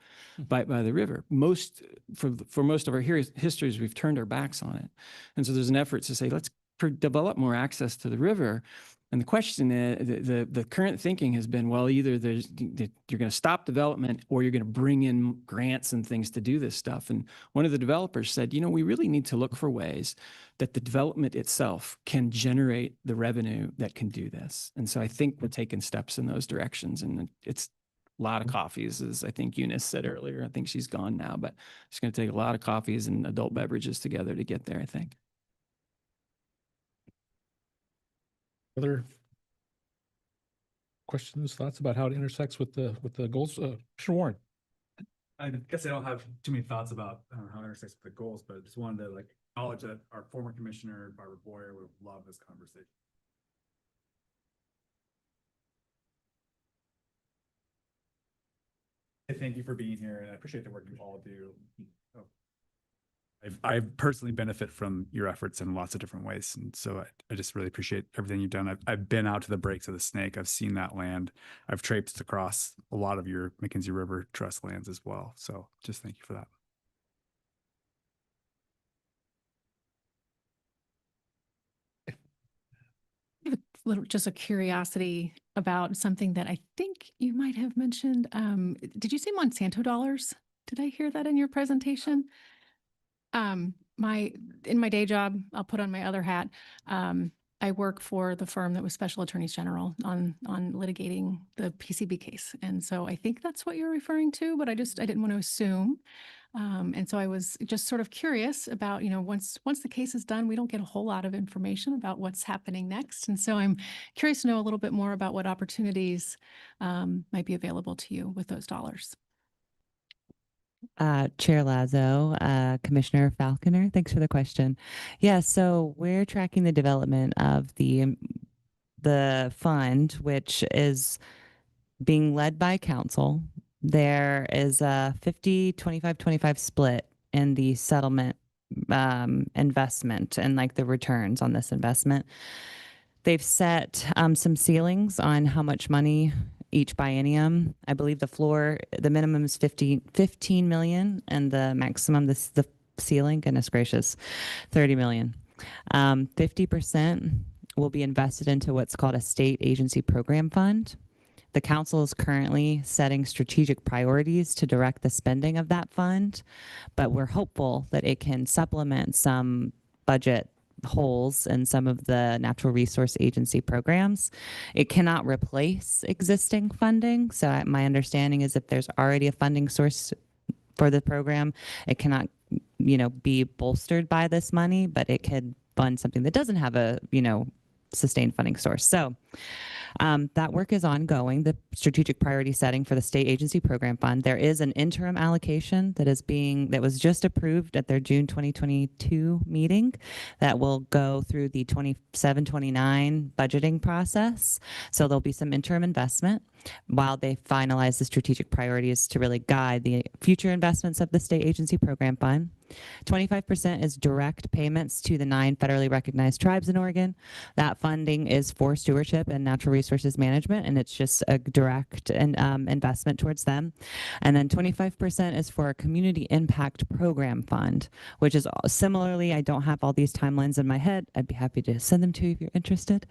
by the river. For most of our histories, we've turned our backs on it, and so there's an effort to say let's develop more access to the river. And the question is, the current thinking has been, well, either you're going to stop development or you're going to bring in grants and things to do this stuff. And one of the developers said, we really need to look for ways that the development itself can generate the revenue that can do this. And so I think we're taking steps in those directions. And it's a lot of coffees, as I think Eunice said earlier. I think she's gone now, but it's going to take a lot of coffees and adult beverages together to get there, I think. Other questions, thoughts about how it intersects with the goals? Commissioner Warren. I guess I don't have too many thoughts about how it intersects with the goals, but I just wanted to acknowledge that our former commissioner, Barbara Boyer, would love this conversation. Thank you for being here, and I appreciate the work you all do. I personally benefit from your efforts in lots of different ways. And so I just really appreciate everything you've done. I've been out to the breaks of the Snake. I've seen that land. I've traipsed across a lot of your McKenzie River Trust lands as well. So just thank you for that. Just a curiosity about something that I think you might have mentioned. Did you say Monsanto dollars? Did I hear that in your presentation? In my day job, I'll put on my other hat. I work for the firm that was Special Attorneys General on litigating the PCB case. And so I think that's what you're referring to, but I didn't want to assume. And so I was just sort of curious about, once the case is done, we don't get a whole lot of information about what's happening next. And so I'm curious to know a little bit more about what opportunities might be available to you with those dollars. Chair Lazo, Commissioner Falconer, thanks for the question. Yeah, so we're tracking the development of the fund, which is being led by council. There is a 50-25-25 split in the settlement investment and the returns on this investment. They've set some ceilings on how much money each biennium. I believe the minimum is 15 million and the maximum, the ceiling, goodness gracious, 30 million. 50% will be invested into what's called a state agency program fund. The council is currently setting strategic priorities to direct the spending of that fund, but we're hopeful that it can supplement some budget holes in some of the natural resource agency programs. It cannot replace existing funding. So my understanding is if there's already a funding source for the program, it cannot, be bolstered by this money, but it could fund something that doesn't have a, sustained funding source. So that work is ongoing, the strategic priority setting for the state agency program fund. There is an interim allocation that was just approved at their June 2022 meeting that will go through the 27-29 budgeting process. So there'll be some interim investment while they finalize the strategic priorities to really guide the future investments of the state agency program fund. 25% is direct payments to the 9 federally recognized tribes in Oregon. That funding is for stewardship and natural resources management, and it's just a direct investment towards them. And then 25% is for a community impact program fund, which is similarly, I don't have all these timelines in my head. I'd be happy to send them to you if you're interested.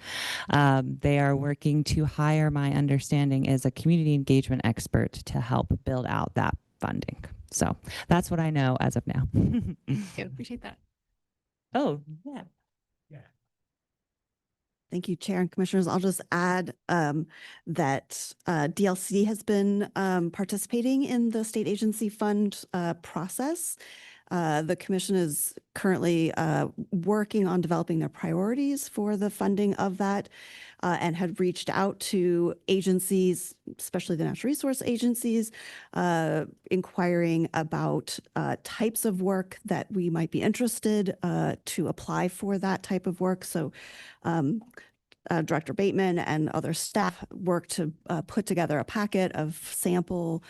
They are working to hire, my understanding, is a community engagement expert to help build out that funding. So that's what I know as of now. I appreciate that. Oh, yeah. Thank you, Chair and Commissioners. I'll just add that DLC has been participating in the state agency fund process. The commission is currently working on developing their priorities for the funding of that and had reached out to agencies, especially the natural resource agencies, inquiring about types of work that we might be interested to apply for that type of work. So Director Bateman and other staff worked to put together a packet of sample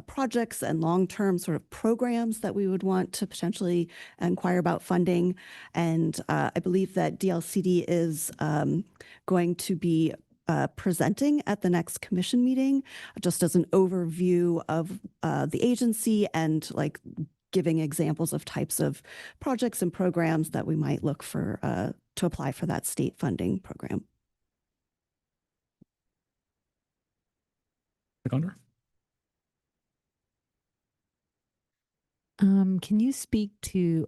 projects and long-term sort of programs that we would want to potentially inquire about funding. And I believe that DLCD is going to be presenting at the next commission meeting, just as an overview of the agency and like giving examples of types of projects and programs that we might look for to apply for that state funding program. Condor? Can you speak to,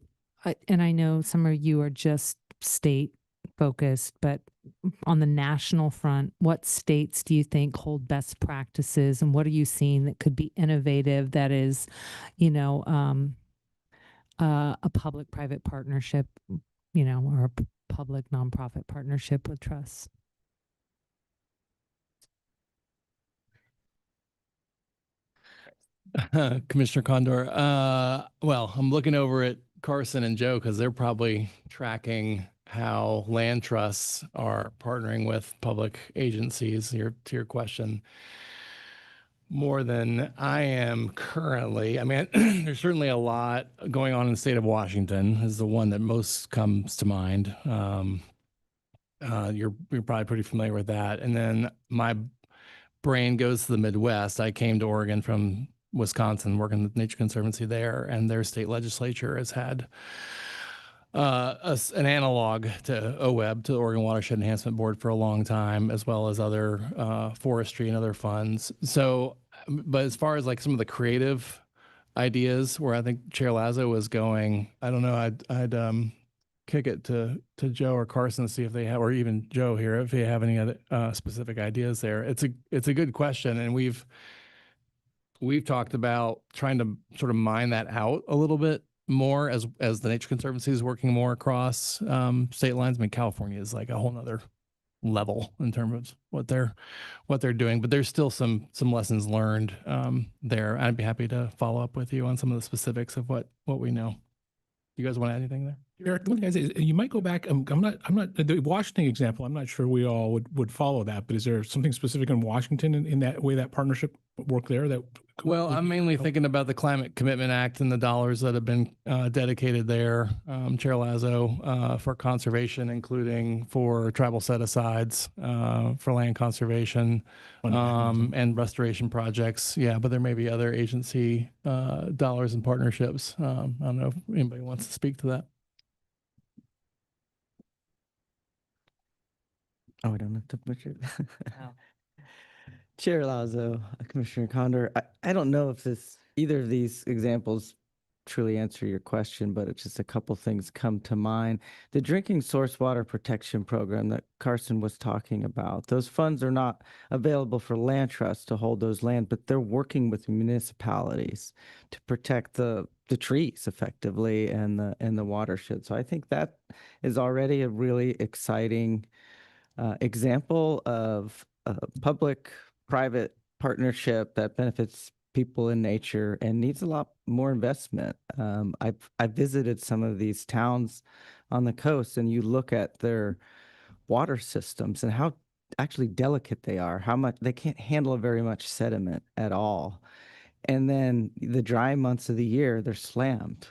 and I know some of you are just state focused, but on the national front, what states do you think hold best practices, and what are you seeing that could be innovative that is, you know, a public-private partnership, you know, or a public nonprofit partnership with trusts? Commissioner Condor, well, I'm looking over at Carson and Joe because they're probably tracking how land trusts are partnering with public agencies. To your question, more than I am currently. I mean, there's certainly a lot going on in the state of Washington is the one that most comes to mind. You're probably pretty familiar with that. And then my brain goes to the Midwest. I came to Oregon from Wisconsin, working with Nature Conservancy there, and their state legislature has had an analog to OWEB, to the Oregon Watershed Enhancement Board, for a long time, as well as other forestry and other funds. So, but as far as like some of the creative ideas, where I think Chair Lazo was going, I don't know. I'd kick it to Joe or Carson to see if they have, or even Joe here, if they have any other specific ideas there. It's a good question, and we've talked about trying to sort of mine that out a little bit more as the Nature Conservancy is working more across state lines. I mean, California is like a whole nother level in terms of what they're doing, but there's still some lessons learned there. I'd be happy to follow up with you on some of the specifics of what we know. You guys want to add anything there? Eric, one thing I say is you might go back. I'm not the Washington example. I'm not sure we all would follow that, but is there something specific in Washington in that way, that partnership work there? Well, I'm mainly thinking about the Climate Commitment Act and the dollars that have been dedicated there, Chair Lazo, for conservation, including for tribal set-asides for land conservation and restoration projects. Yeah, but there may be other agency dollars and partnerships. I don't know if anybody wants to speak to that. Oh, we don't have to put it. Chair Lazo, Commissioner Condor, I don't know if either of these examples truly answer your question, but it's just a couple things come to mind. The Drinking Source Water Protection Program that Carson was talking about, those funds are not available for land trusts to hold those land, but they're working with municipalities to protect the trees effectively and the watershed. So I think that is already a really exciting example of public-private partnership that benefits people in nature and needs a lot more investment. I've visited some of these towns on the coast, and you look at their water systems and how actually delicate they are, how much they can't handle very much sediment at all. And then the dry months of the year, they're slammed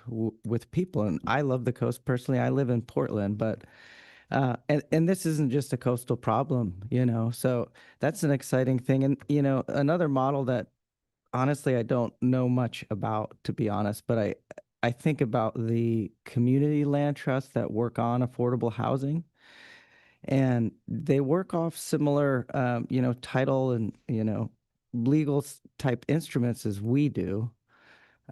with people. And I love the coast personally. I live in Portland, but and this isn't just a coastal problem, you know, so that's an exciting thing. And, you know, another model that honestly I don't know much about, to be honest, but I think about the community land trusts that work on affordable housing. And they work off similar, you know, title and, you know, legal type instruments as we do.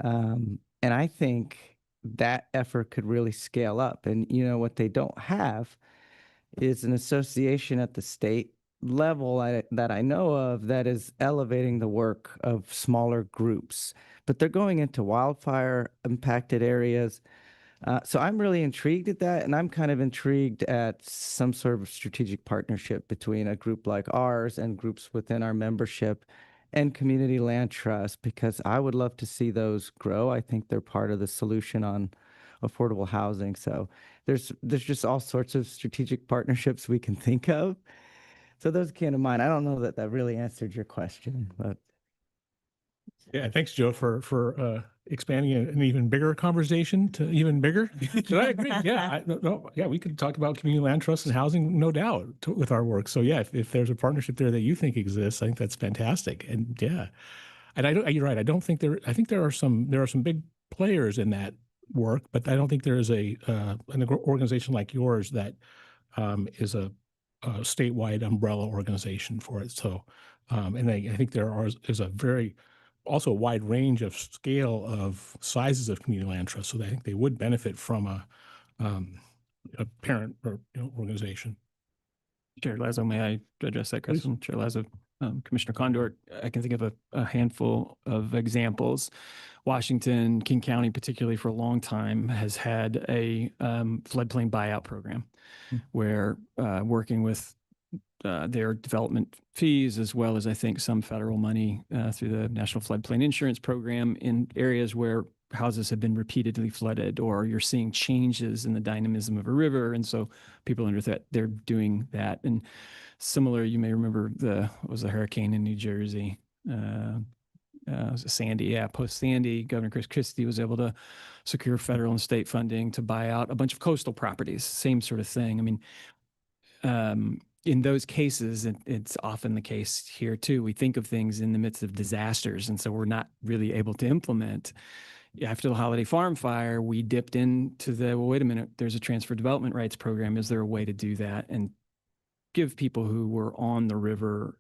And I think that effort could really scale up. And, you know, what they don't have is an association at the state level that I know of that is elevating the work of smaller groups, but they're going into wildfire impacted areas. So I'm really intrigued at that, and I'm kind of intrigued at some sort of strategic partnership between a group like ours and groups within our membership and Community Land Trust, because I would love to see those grow. I think they're part of the solution on affordable housing. So there's just all sorts of strategic partnerships we can think of. So those came to mind. I don't know that that really answered your question, but Yeah, thanks, Joe, for expanding an even bigger conversation to even bigger. But I agree. Yeah, yeah, we could talk about community land trusts and housing, no doubt, with our work. So yeah, if there's a partnership there that you think exists, I think that's fantastic. And yeah, and you're right. I don't think there. I think there are some big players in that work, but I don't think there is an organization like yours that is a statewide umbrella organization for it. So, and I think is a very also a wide range of scale of sizes of community land trusts. So I think they would benefit from a parent or organization. Chair Lazo, may I address that question? Chair Lazo, Commissioner Condor, I can think of a handful of examples. Washington, King County, particularly for a long time, has had a floodplain buyout program where working with their development fees, as well as I think some federal money through the National Floodplain Insurance Program in areas where houses have been repeatedly flooded, or you're seeing changes in the dynamism of a river. And so people under that, they're doing that. And similar, you may remember the hurricane in New Jersey, Sandy, yeah, post Sandy, Governor Chris Christie was able to secure federal and state funding to buy out a bunch of coastal properties, same sort of thing. I mean, in those cases, it's often the case here too. We think of things in the midst of disasters, and so we're not really able to implement. After the Holiday Farm fire, we dipped into well, wait a minute, there's a transfer development rights program. Is there a way to do that and give people who were on the river,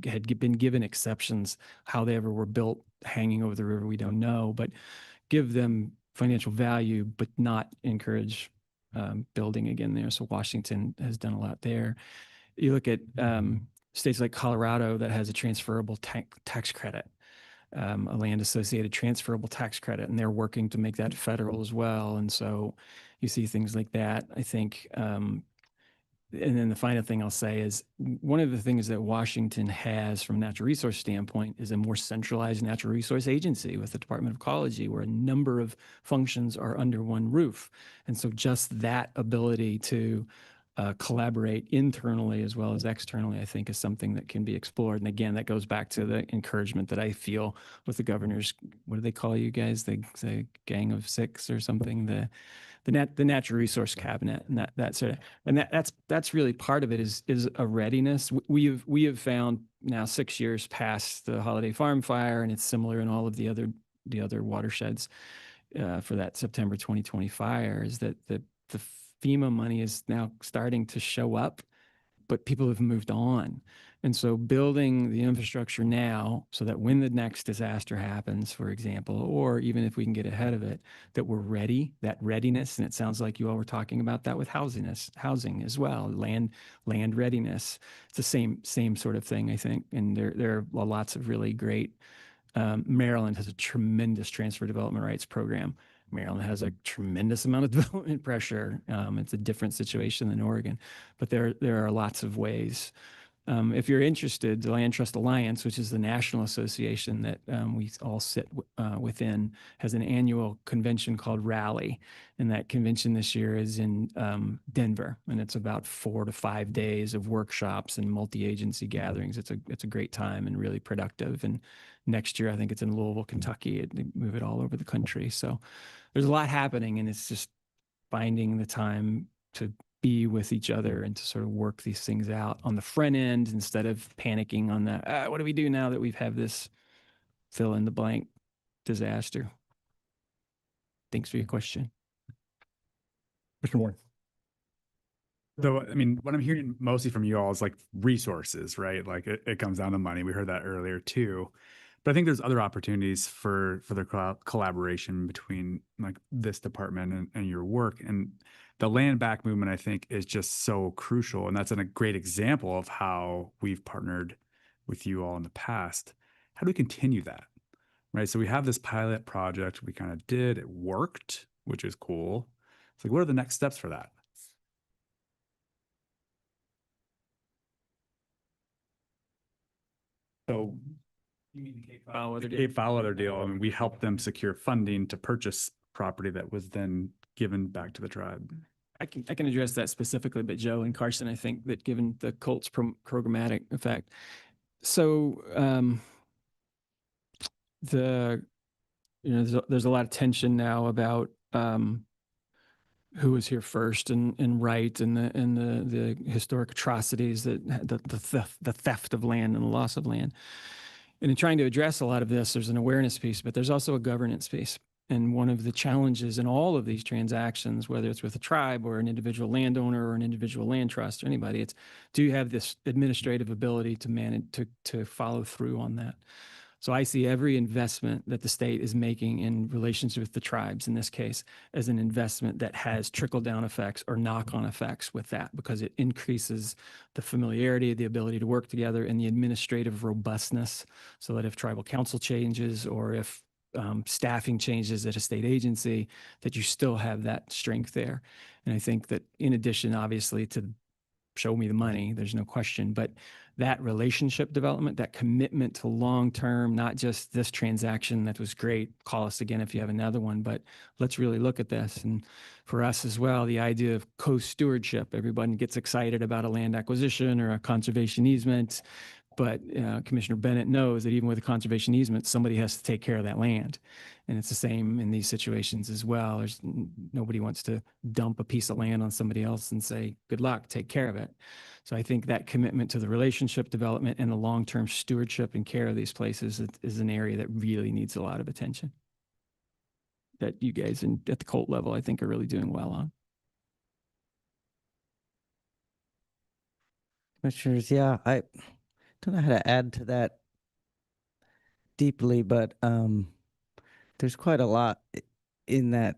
had been given exceptions, how they ever were built hanging over the river, we don't know, but give them financial value, but not encourage building again there. So Washington has done a lot there. You look at states like Colorado that has a transferable tax credit, a land associated transferable tax credit, and they're working to make that federal as well. And so you see things like that, I think. And then the final thing I'll say is one of the things that Washington has from a natural resource standpoint is a more centralized natural resource agency with the Department of Ecology, where a number of functions are under one roof. And so just that ability to collaborate internally as well as externally, I think, is something that can be explored. And again, that goes back to the encouragement that I feel with the governor's, what do they call you guys? The Gang of Six or something, the natural resource cabinet, and that sort of, and that's really part of it is a readiness. We have found now 6 years past the Holiday Farm fire, and it's similar in all of the other watersheds for that September 2020 fire, is that the FEMA money is now starting to show up, but people have moved on. And so building the infrastructure now so that when the next disaster happens, for example, or even if we can get ahead of it, that we're ready, that readiness. And it sounds like you all were talking about that with housing as well, land readiness. It's the same sort of thing, I think. And there are lots of really great, Maryland has a tremendous transfer development rights program. Maryland has a tremendous amount of development pressure. It's a different situation than Oregon, but there are lots of ways. If you're interested, the Land Trust Alliance, which is the national association that we all sit within, has an annual convention called Rally. And that convention this year is in Denver. And it's about 4 to 5 days of workshops and multi-agency gatherings. It's a great time and really productive. And next year, I think it's in Louisville, Kentucky. They move it all over the country. So there's a lot happening, and it's just finding the time to be with each other and to sort of work these things out on the front end instead of panicking on the, what do we do now that we've had this fill in the blank disaster? Thanks for your question. Mr. Warren. Though, I mean, what I'm hearing mostly from you all is like resources, right? Like it comes down to money. We heard that earlier too. But I think there's other opportunities for the collaboration between like this department and your work. And the land back movement, I think, is just so crucial. And that's a great example of how we've partnered with you all in the past. How do we continue that? Right. So we have this pilot project we kind of did, it worked, which is cool. It's like, what are the next steps for that? So You mean the Cape Foulweather deal? Cape Foulweather deal. I mean, we helped them secure funding to purchase property that was then given back to the tribe. I can address that specifically, but Joe and Carson, I think that given the Colts programmatic effect. So there's a lot of tension now about who was here first and right and the historic atrocities that the theft of land and the loss of land. And in trying to address a lot of this, there's an awareness piece, but there's also a governance piece. And one of the challenges in all of these transactions, whether it's with a tribe or an individual landowner or an individual land trust or anybody, it's do you have this administrative ability to manage to follow through on that? So I see every investment that the state is making in relations with the tribes in this case as an investment that has trickle-down effects or knock-on effects with that, because it increases the familiarity, the ability to work together, and the administrative robustness, so that if tribal council changes or if staffing changes at a state agency, that you still have that strength there. And I think that in addition, obviously, to show me the money, there's no question, but that relationship development, that commitment to long-term, not just this transaction that was great, call us again if you have another one, but let's really look at this. And for us as well, the idea of co-stewardship, everybody gets excited about a land acquisition or a conservation easement, but Commissioner Bennett knows that even with a conservation easement, somebody has to take care of that land. And it's the same in these situations as well. Nobody wants to dump a piece of land on somebody else and say, good luck, take care of it. So I think that commitment to the relationship development and the long-term stewardship and care of these places is an area that really needs a lot of attention, that you guys at the Colt level, I think, are really doing well on. Commissioners, yeah, I don't know how to add to that deeply, but there's quite a lot in that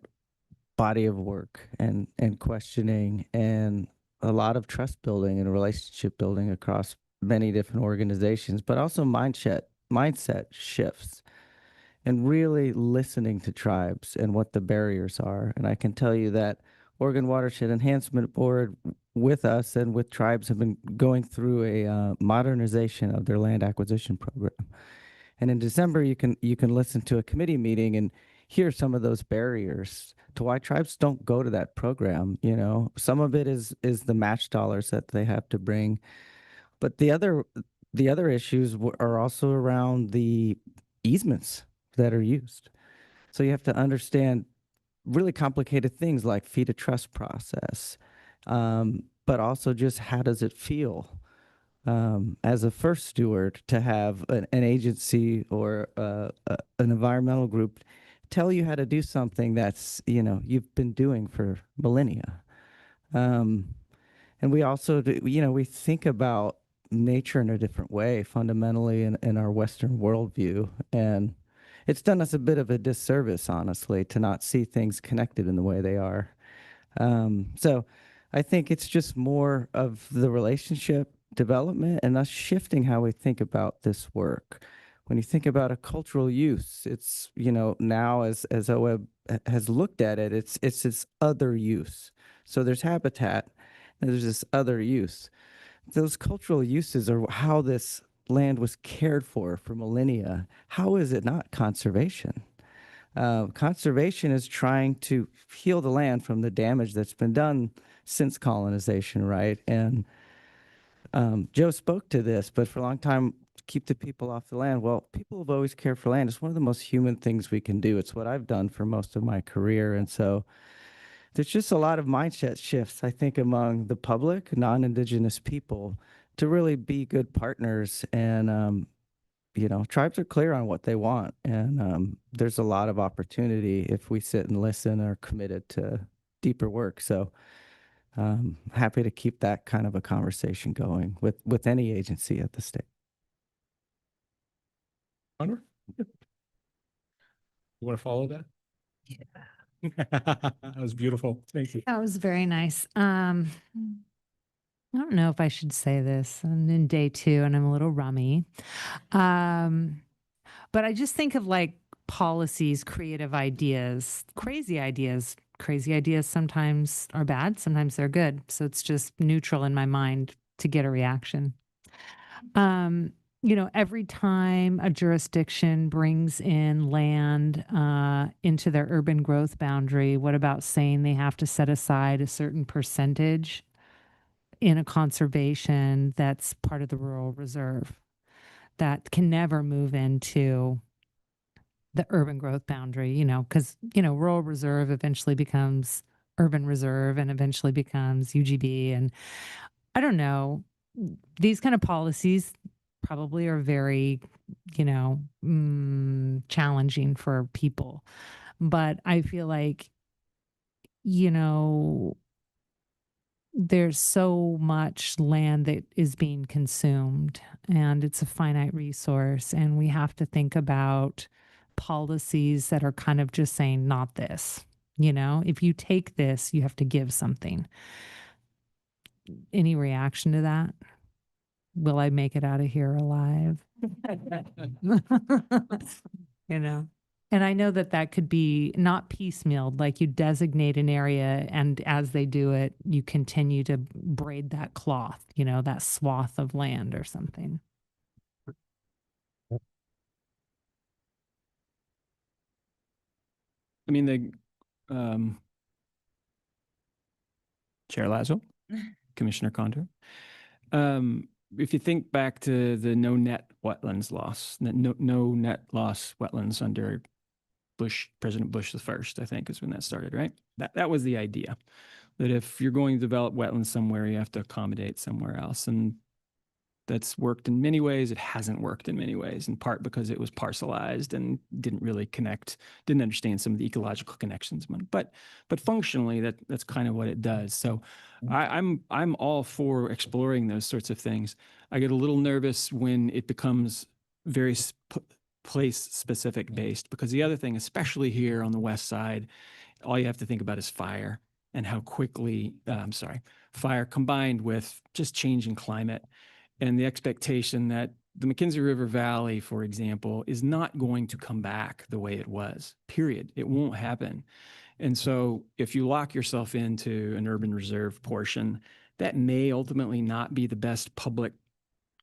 body of work and questioning and a lot of trust building and relationship building across many different organizations, but also mindset shifts and really listening to tribes and what the barriers are. And I can tell you that Oregon Watershed Enhancement Board with us and with tribes have been going through a modernization of their land acquisition program. And in December, you can listen to a committee meeting and hear some of those barriers to why tribes don't go to that program. You know, some of it is the match dollars that they have to bring, but the other issues are also around the easements that are used. So you have to understand really complicated things like fee to trust process, but also just how does it feel as a first steward to have an agency or an environmental group tell you how to do something that's, you know, you've been doing for millennia. And we also, we think about nature in a different way fundamentally in our Western worldview. And it's done us a bit of a disservice, honestly, to not see things connected in the way they are. So I think it's just more of the relationship development and us shifting how we think about this work. When you think about a cultural use, it's, now as OWEB has looked at it, it's this other use. So there's habitat and there's this other use. Those cultural uses are how this land was cared for millennia. How is it not conservation? Conservation is trying to heal the land from the damage that's been done since colonization, right? And Joe spoke to this, but for a long time, keep the people off the land. Well, people have always cared for land. It's one of the most human things we can do. It's what I've done for most of my career. And so there's just a lot of mindset shifts, I think, among the public, non-Indigenous people to really be good partners. And, tribes are clear on what they want. And there's a lot of opportunity if we sit and listen and are committed to deeper work. So happy to keep that kind of a conversation going with any agency at the state. Onward. You want to follow that? Yeah. That was beautiful. Thank you. That was very nice. I don't know if I should say this. I'm in day 2 and I'm a little rummy. But I just think of like policies, creative ideas, crazy ideas. Crazy ideas sometimes are bad, sometimes they're good. So it's just neutral in my mind to get a reaction. Every time a jurisdiction brings in land into their urban growth boundary, what about saying they have to set aside a certain percentage in a conservation that's part of the rural reserve that can never move into the urban growth boundary, because, rural reserve eventually becomes urban reserve and eventually becomes UGB. And I don't know, these kind of policies probably are very, challenging for people. But I feel like, there's so much land that is being consumed and it's a finite resource. And we have to think about policies that are kind of just saying, not this. If you take this, you have to give something. Any reaction to that? Will I make it out of here alive? And I know that could be not piecemealed, like you designate an area and as they do it, you continue to braid that cloth, that swath of land or something. I mean, Chair Lazo, Commissioner Condor. If you think back to the no net wetlands loss, no net loss wetlands under President Bush the first, I think is when that started, right? That was the idea, that if you're going to develop wetlands somewhere, you have to accommodate somewhere else. And that's worked in many ways. It hasn't worked in many ways, in part because it was parcelized and didn't really connect, didn't understand some of the ecological connections. But functionally, that's kind of what it does. So I'm all for exploring those sorts of things. I get a little nervous when it becomes very place specific based, because the other thing, especially here on the west side, all you have to think about is fire and how quickly, fire combined with just changing climate and the expectation that the McKenzie River Valley, for example, is not going to come back the way it was, period. It won't happen. And so if you lock yourself into an urban reserve portion, that may ultimately not be the best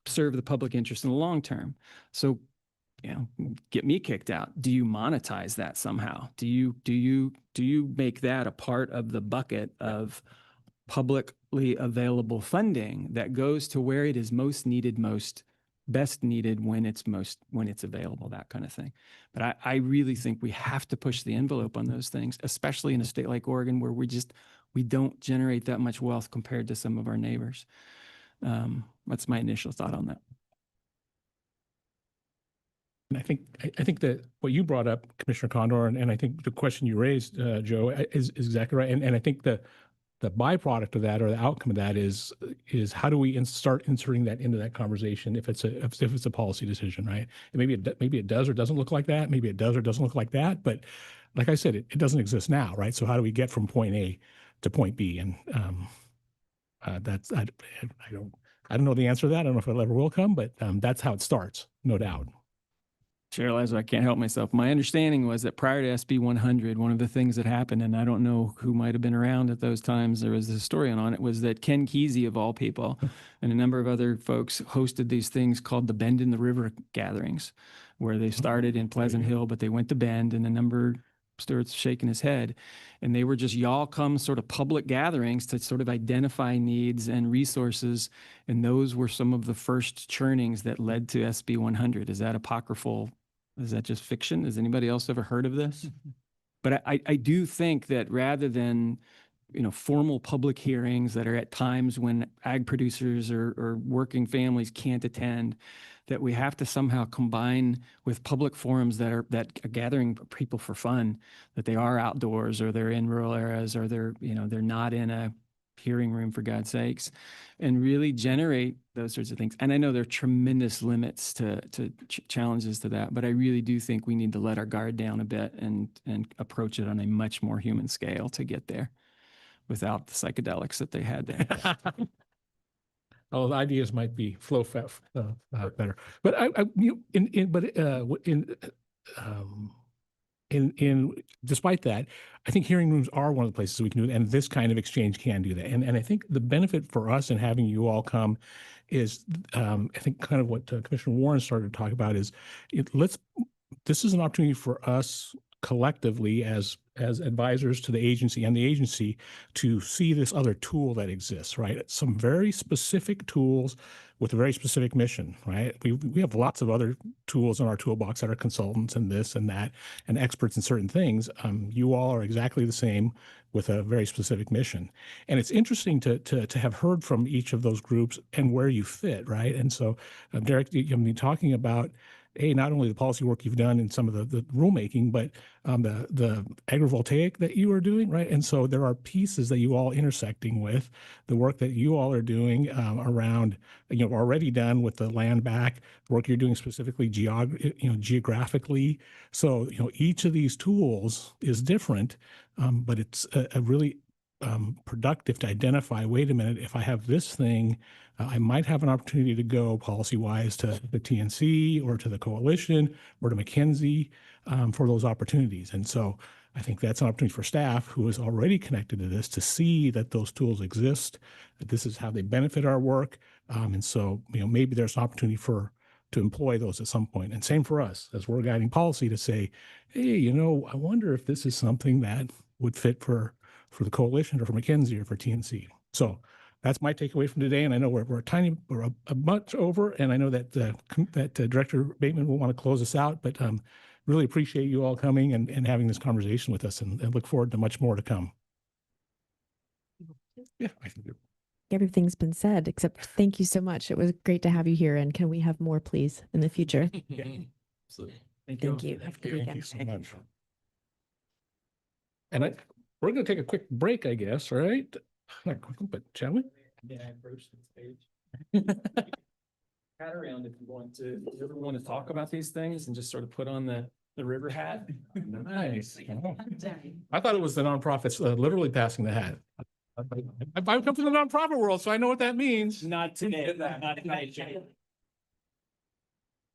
serve the public interest in the long term. So, get me kicked out. Do you monetize that somehow? Do you make that a part of the bucket of publicly available funding that goes to where it is most needed, best needed when it's available, that kind of thing. But I really think we have to push the envelope on those things, especially in a state like Oregon, where we don't generate that much wealth compared to some of our neighbors. That's my initial thought on that. And I think that what you brought up, Commissioner Condor, and I think the question you raised, Joe, is exactly right. And I think the byproduct of that, or the outcome of that, is how do we start inserting that into that conversation if it's a policy decision, right? And maybe it does or doesn't look like that. Maybe it does or doesn't look like that. But like I said, it doesn't exist now, right? So how do we get from point A to point B? And I don't know the answer to that. I don't know if it ever will come, but that's how it starts, no doubt. Chair Lazo, I can't help myself. My understanding was that prior to SB 100, one of the things that happened, and I don't know who might have been around at those times, there was a historian on it, was that Ken Kesey, of all people, and a number of other folks hosted these things called the Bend in the River gatherings, where they started in Pleasant Hill, but they went to Bend, and a number, Stuart's shaking his head, and they were just y'all come sort of public gatherings to sort of identify needs and resources, and those were some of the first churnings that led to SB 100. Is that apocryphal? Is that just fiction? Has anybody else ever heard of this? But I do think that rather than, formal public hearings that are at times when ag producers or working families can't attend, that we have to somehow combine with public forums that are gathering people for fun, that they are outdoors or they're in rural areas or they're not in a hearing room, for God's sakes, and really generate those sorts of things. And I know there are tremendous limits to challenges to that, but I really do think we need to let our guard down a bit and approach it on a much more human scale to get there without the psychedelics that they had there. Oh, the ideas might be flow better, but despite that, I think hearing rooms are one of the places we can do it, and this kind of exchange can do that. And I think the benefit for us in having you all come is, I think kind of what Commissioner Warren started to talk about is, this is an opportunity for us collectively as advisors to the agency and the agency to see this other tool that exists, right? Some very specific tools with a very specific mission, right? We have lots of other tools in our toolbox that are consultants and this and that and experts in certain things. You all are exactly the same with a very specific mission. And it's interesting to have heard from each of those groups and where you fit, right? And so, Derek, you're talking about, not only the policy work you've done in some of the rulemaking, but the agrivoltaic that you are doing, right? And so there are pieces that you all intersecting with the work that you all are doing around, already done with the land back work you're doing specifically geographically. So, each of these tools is different, but it's a really productive to identify, wait a minute, if I have this thing, I might have an opportunity to go policy-wise to the TNC or to the coalition or to McKinsey for those opportunities. And so I think that's an opportunity for staff who is already connected to this to see that those tools exist, that this is how they benefit our work. And so, maybe there's an opportunity to employ those at some point. And same for us as we're guiding policy to say, hey, I wonder if this is something that would fit for the coalition or for McKinsey or for TNC. So that's my takeaway from today. And I know we're a bunch over, and I know that Director Bateman will want to close us out, but really appreciate you all coming and having this conversation with us, and look forward to much more to come. Yeah, I think Everything's been said, except thank you so much. It was great to have you here. And can we have more, please, in the future? Absolutely. Thank you. Have a good weekend. Thank you so much. And we're going to take a quick break, I guess, right? Not quickly, but shall we? Yeah, I approach the stage. Hat around if you ever want to talk about these things and just sort of put on the river hat. Nice. I thought it was the nonprofits literally passing the hat. I come from the nonprofit world, so I know what that means. Not today. Not tonight, Jay.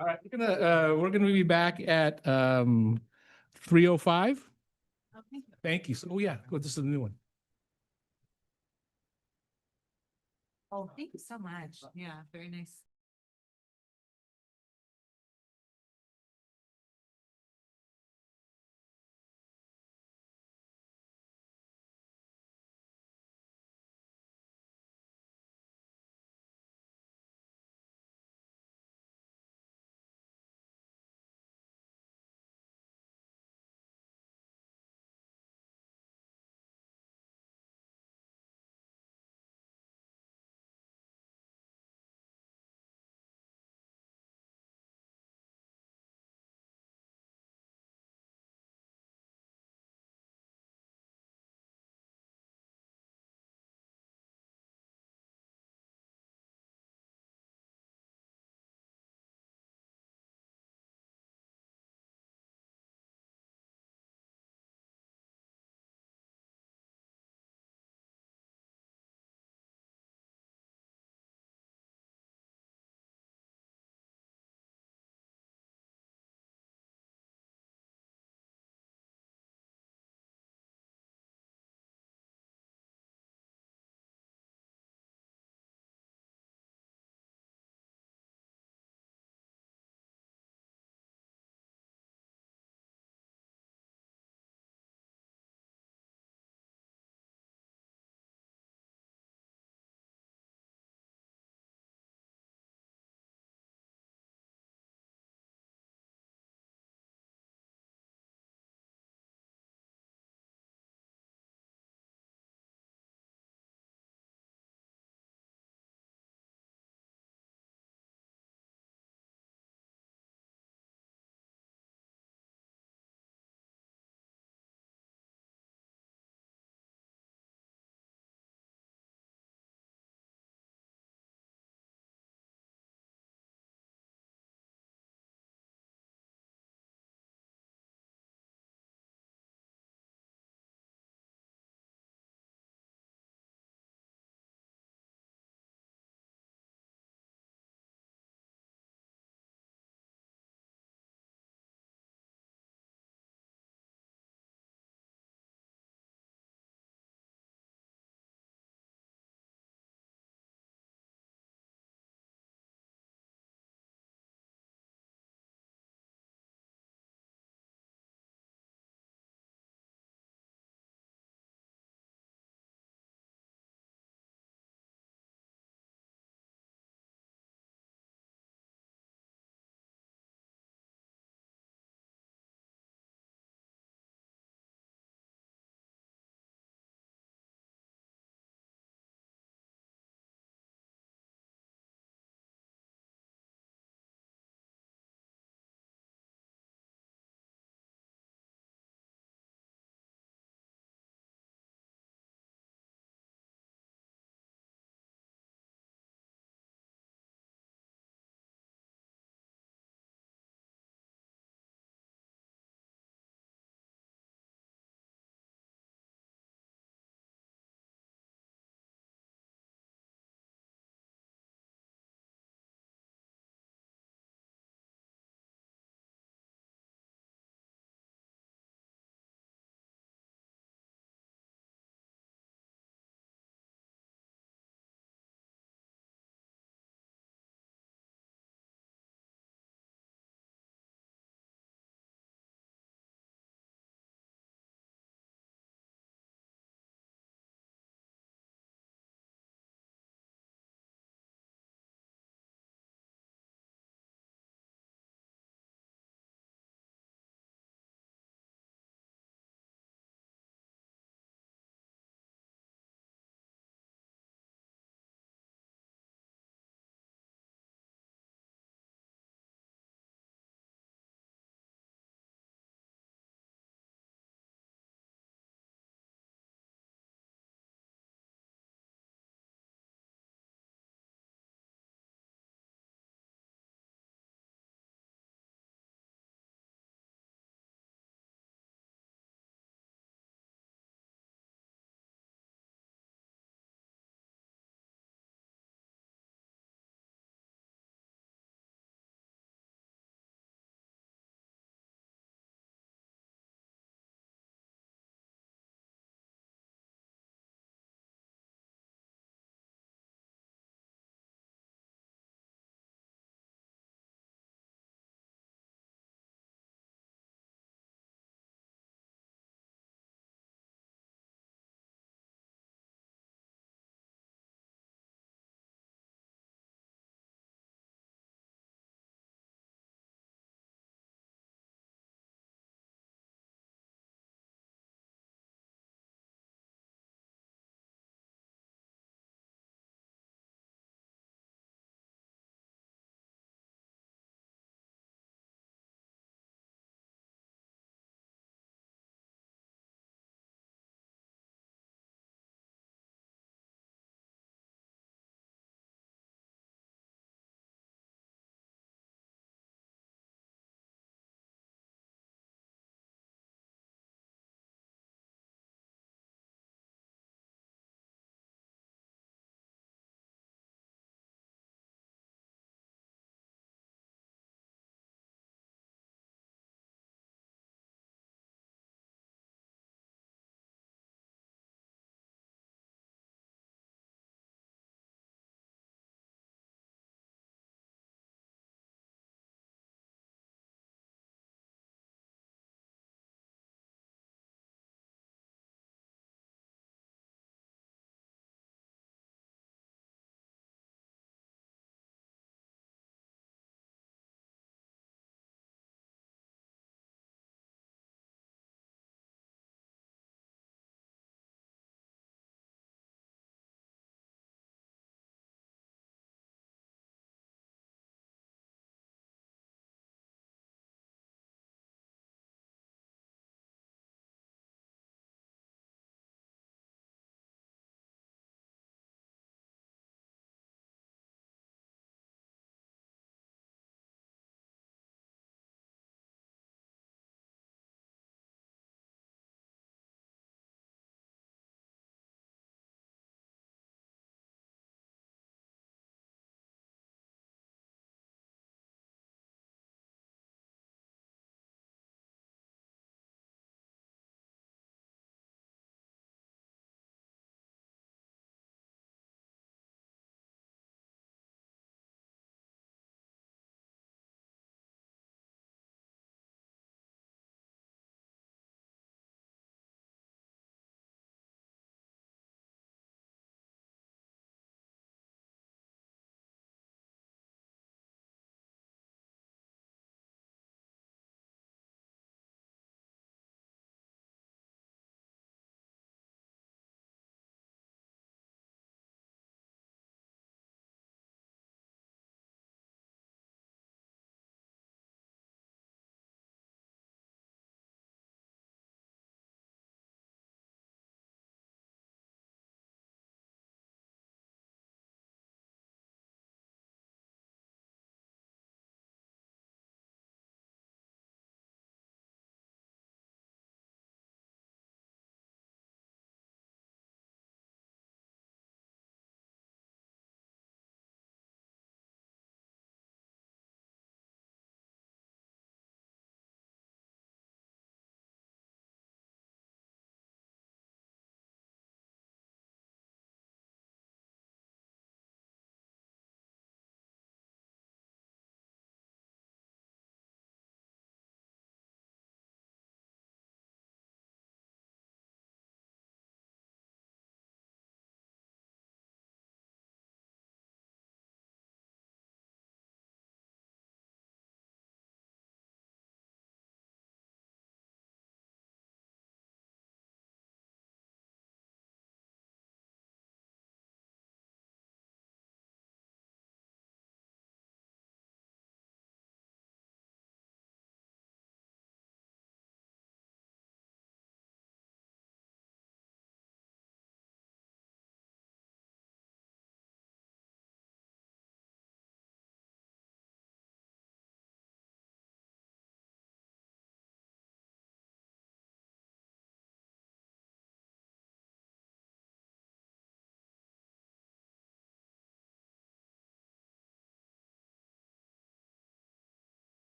All right, we're gonna be back at 3:05. Thank you. So yeah, this is the new one. Oh, thank you so much. Yeah, very nice.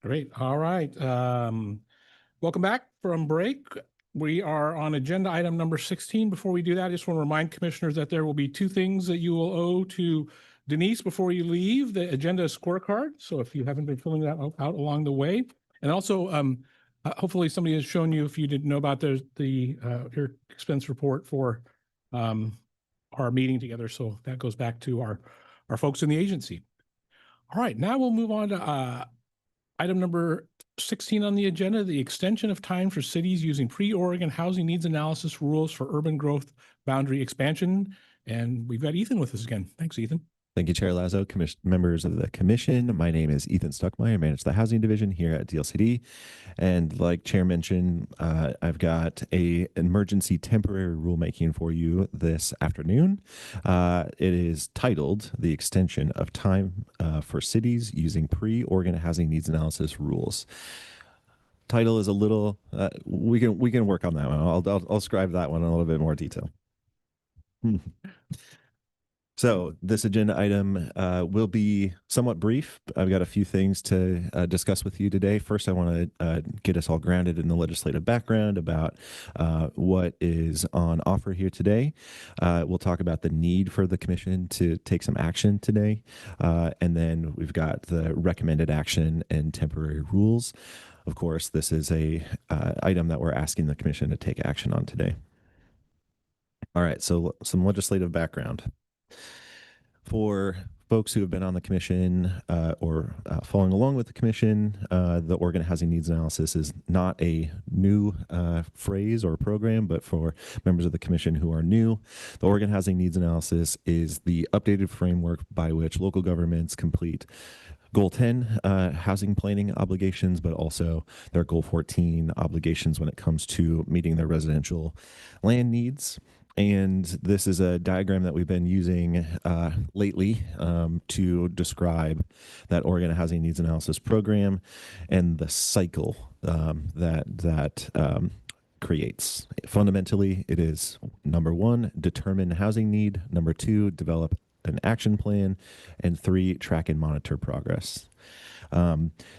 Great. All right. Welcome back from break. We are on agenda item number 16. Before we do that, I just want to remind commissioners that there will be two things that you will owe to Denise before you leave: the agenda scorecard. So if you haven't been filling that out along the way, and also hopefully somebody has shown you, if you didn't know about your expense report for our meeting together. So that goes back to our folks in the agency. All right, now we'll move on to item number 16 on the agenda, the extension of time for cities using pre-Oregon housing needs analysis rules for urban growth boundary expansion. And we've got Ethan with us again. Thanks, Ethan. Thank you, Chair Lazo, members of the commission. My name is Ethan Stuckmeyer. I manage the housing division here at DLCD. And like Chair mentioned, I've got an emergency temporary rulemaking for you this afternoon. It is titled The Extension of Time for Cities Using Pre-Oregon Housing Needs Analysis Rules. Title is a little, we can work on that one. I'll scribe that one in a little bit more detail. So this agenda item will be somewhat brief. I've got a few things to discuss with you today. First, I want to get us all grounded in the legislative background about what is on offer here today. We'll talk about the need for the commission to take some action today. And then we've got the recommended action and temporary rules. Of course, this is a item that we're asking the commission to take action on today. All right, so some legislative background. For folks who have been on the commission or following along with the commission, the Oregon Housing Needs Analysis is not a new phrase or program, but for members of the commission who are new, the Oregon Housing Needs Analysis is the updated framework by which local governments complete Goal 10 housing planning obligations, but also their Goal 14 obligations when it comes to meeting their residential land needs. And this is a diagram that we've been using lately to describe that Oregon Housing Needs Analysis program and the cycle that creates. Fundamentally, it is number 1, determine housing need; number 2, develop an action plan; and 3, track and monitor progress.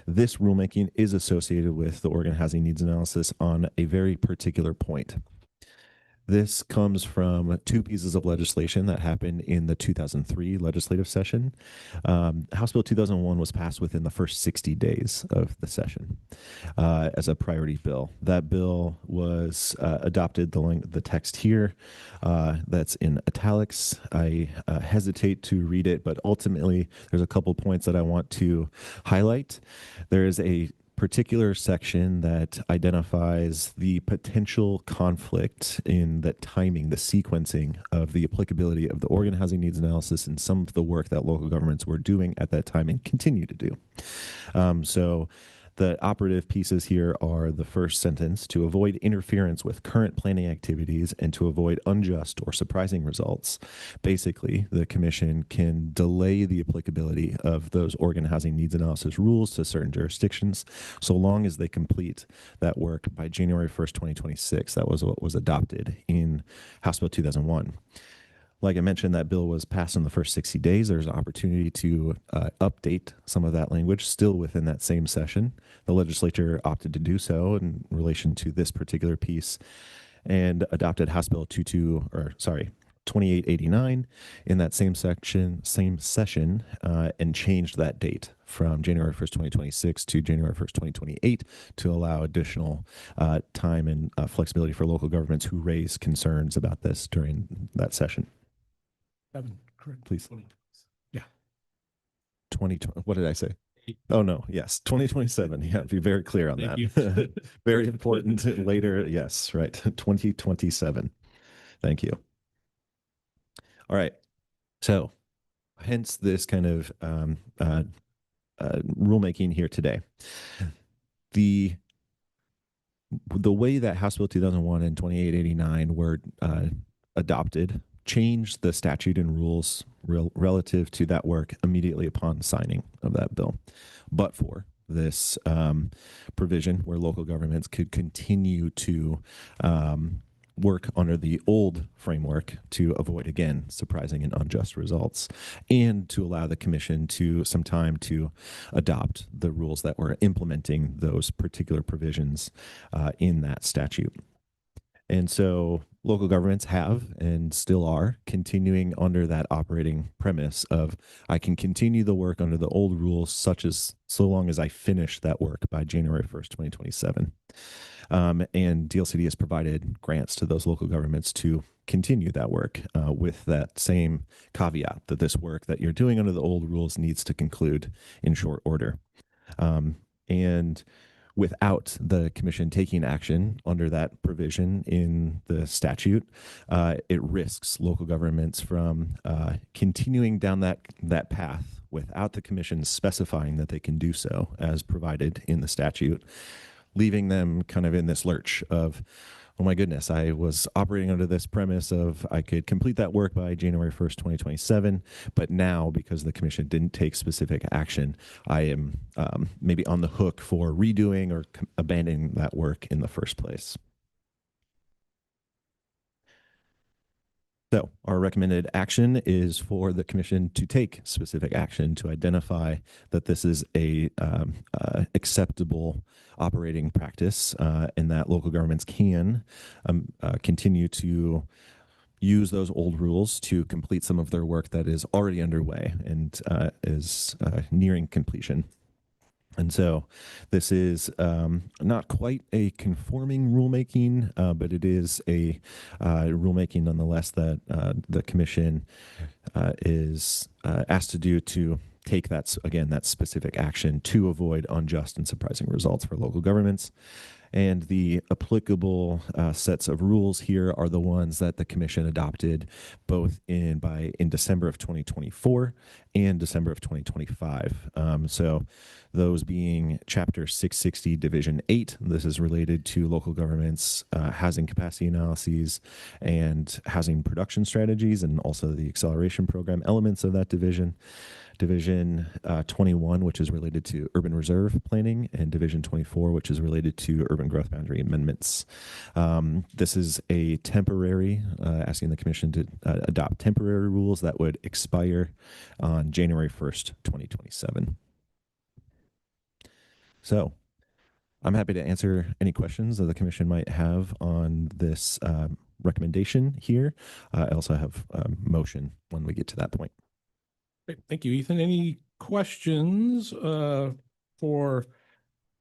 This rulemaking is associated with the Oregon Housing Needs Analysis on a very particular point. This comes from 2 pieces of legislation that happened in the 2003 legislative session. House Bill 2001 was passed within the first 60 days of the session as a priority bill. That bill was adopted, the text here that's in italics. I hesitate to read it, but ultimately there's a couple points that I want to highlight. There is a particular section that identifies the potential conflict in the timing, the sequencing of the applicability of the Oregon Housing Needs Analysis and some of the work that local governments were doing at that time and continue to do. So the operative pieces here are the first sentence: to avoid interference with current planning activities and to avoid unjust or surprising results. Basically, the commission can delay the applicability of those Oregon Housing Needs Analysis rules to certain jurisdictions so long as they complete that work by January 1st, 2026. That was what was adopted in House Bill 2001. Like I mentioned, that bill was passed in the first 60 days. There's an opportunity to update some of that language still within that same session. The legislature opted to do so in relation to this particular piece and adopted House Bill 2889 in that same session, and changed that date from January 1st, 2026 to January 1st, 2028 to allow additional time and flexibility for local governments who raise concerns about this during that session. Correct. Please. Yeah. 2020. What did I say? Oh, no. Yes. 2027. Yeah. Be very clear on Thank that. you. Very important later. Yes. Right. 2027. Thank you. All right. So hence this kind of rulemaking here today. The way that House Bill 2001 and 2889 were adopted changed the statute and rules relative to that work immediately upon signing of that bill. But for this provision where local governments could continue to work under the old framework to avoid, again, surprising and unjust results, and to allow the commission to some time to adopt the rules that were implementing those particular provisions in that statute. And so local governments have and still are continuing under that operating premise of I can continue the work under the old rules so long as I finish that work by January 1st, 2027. And DLCD has provided grants to those local governments to continue that work with that same caveat that this work that you're doing under the old rules needs to conclude in short order. And without the commission taking action under that provision in the statute, it risks local governments from continuing down that path without the commission specifying that they can do so as provided in the statute, leaving them kind of in this lurch of, oh my goodness, I was operating under this premise of I could complete that work by January 1st, 2027. But now, because the commission didn't take specific action, I am maybe on the hook for redoing or abandoning that work in the first place. So our recommended action is for the commission to take specific action to identify that this is a acceptable operating practice and that local governments can continue to use those old rules to complete some of their work that is already underway and is nearing completion. And so this is not quite a conforming rulemaking, but it is a rulemaking nonetheless that the commission is asked to do to take that specific action to avoid unjust and surprising results for local governments. And the applicable sets of rules here are the ones that the commission adopted both in December of 2024 and December of 2025. So those being Chapter 660, Division 8. This is related to local governments' housing capacity analyses and housing production strategies, and also the acceleration program elements of that division. Division 21, which is related to urban reserve planning, and Division 24, which is related to urban growth boundary amendments. This is a temporary, asking the commission to adopt temporary rules that would expire on January 1st, 2027. So I'm happy to answer any questions that the commission might have on this recommendation here. I also have a motion when we get to that point. Great. Thank you, Ethan. Any questions for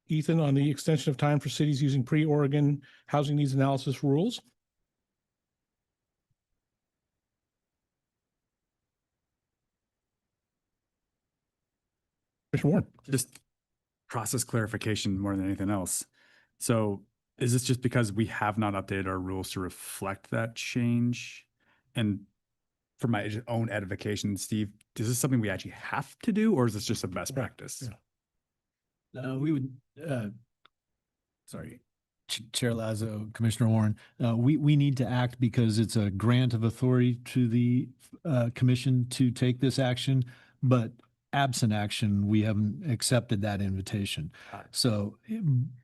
Ethan on the extension of time for cities using pre-Oregon housing needs analysis rules? Commissioner Warren. Just process clarification more than anything else. So is this just because we have not updated our rules to reflect that change? And for my own edification, Steve, is this something we actually have to do, or is this just a best practice? We would, sorry, Chair Lazo, Commissioner Warren, we need to act because it's a grant of authority to the commission to take this action, but absent action, we haven't accepted that invitation. So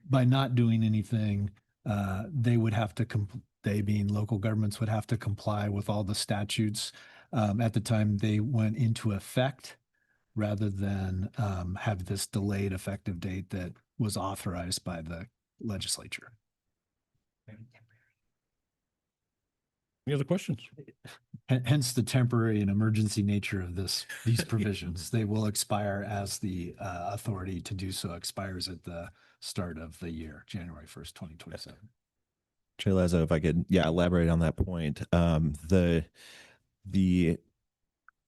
by not doing anything, they would have to, they being local governments, would have to comply with all the statutes at the time they went into effect, rather than have this delayed effective date that was authorized by the legislature. Any other questions? Hence the temporary and emergency nature of these provisions. They will expire as the authority to do so expires at the start of the year, January 1st, 2027. Chair Lazo, if I could, elaborate on that point. The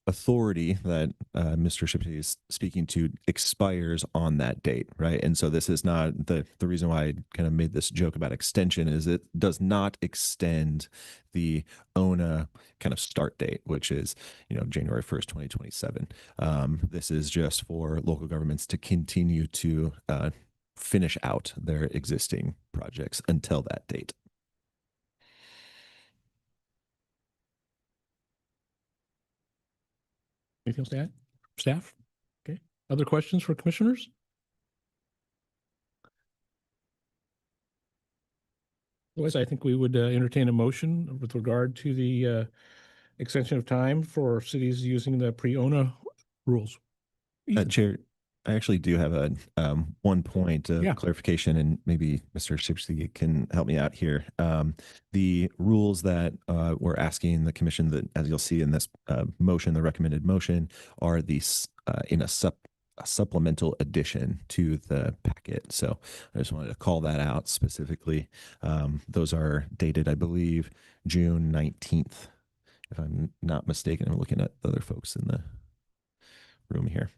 authority that Mr. Shipsey is speaking to expires on that date, right? And so this is not the reason why I kind of made this joke about extension is it does not extend the ONA kind of start date, which is, January 1st, 2027. This is just for local governments to continue to finish out their existing projects until that date. Anything else to add? Staff? Okay. Other questions for commissioners? Otherwise, I think we would entertain a motion with regard to the extension of time for cities using the pre-ONA rules. Chair, I actually do have a one point of Yeah. clarification, and maybe Mr. Shipsky can help me out here. The rules that we're asking the commission, that, as you'll see in this motion, the recommended motion, are these in a supplemental addition to the packet. So I just wanted to call that out specifically. Those are dated, I believe, June 19th, if I'm not mistaken. I'm looking at the other folks in the room here.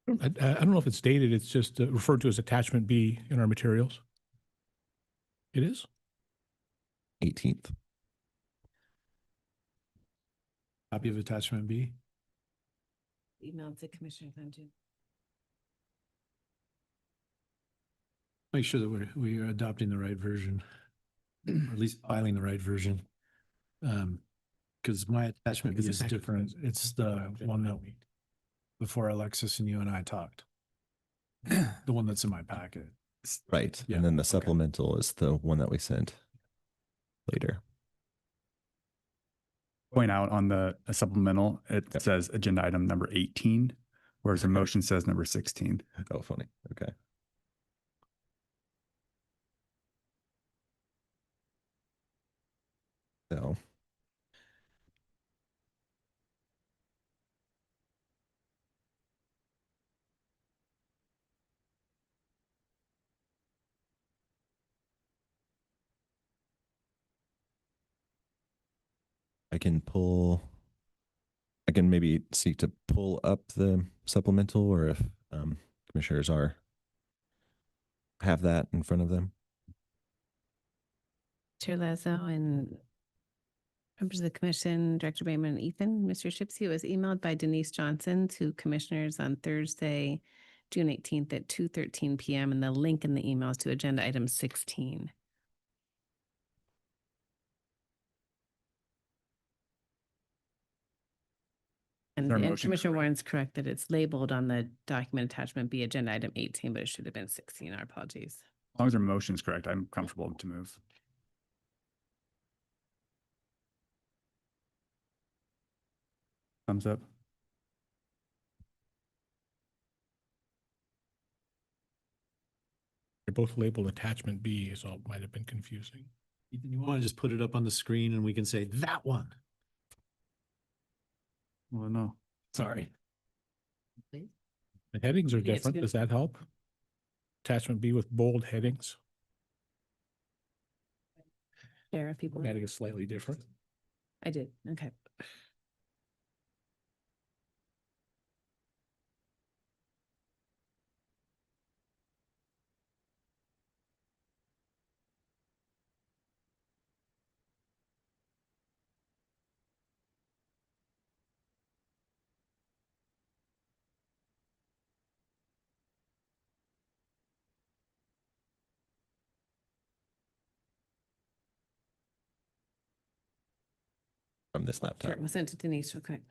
I don't know if it's dated. It's just referred to as attachment B in our materials. It is? 18th. Copy of attachment B. Emailed to Commissioner Clemson. Make sure that we are adopting the right version, or at least filing the right version. Because my attachment B is different. It's the one that before Alexis and you and I talked. The one that's in my packet. Right. Yeah, And then the supplemental is the one that we sent later. Point out on the supplemental, it says agenda item number 18, whereas the motion says number 16. Oh, funny. Okay. So. I can maybe seek to pull up the supplemental, or if commissioners have that in front of them. Chair Lazo and members of the commission, Director Bateman and Ethan, Mr. Shipsey, was emailed by Denise Johnson to commissioners on Thursday, June 18th at 2:13 p.m. And the link in the email is to agenda item 16. And Our and motion Commissioner Warren's correct that it's labeled on the document attachment B agenda item 18, but it should have been 16. Our apologies. As long as our motion is correct, I'm comfortable to move. Thumbs up. They're both labeled attachment B, so it might have been confusing. Ethan, you want to just put it up on the screen and we can say that one? Well, no. Sorry. The headings are Yeah, it's different. good. Does that help? Attachment B with bold headings. Share if people. Heading is slightly different. I did. Okay. From this laptop. Sure. We'll send it to Denise real quick.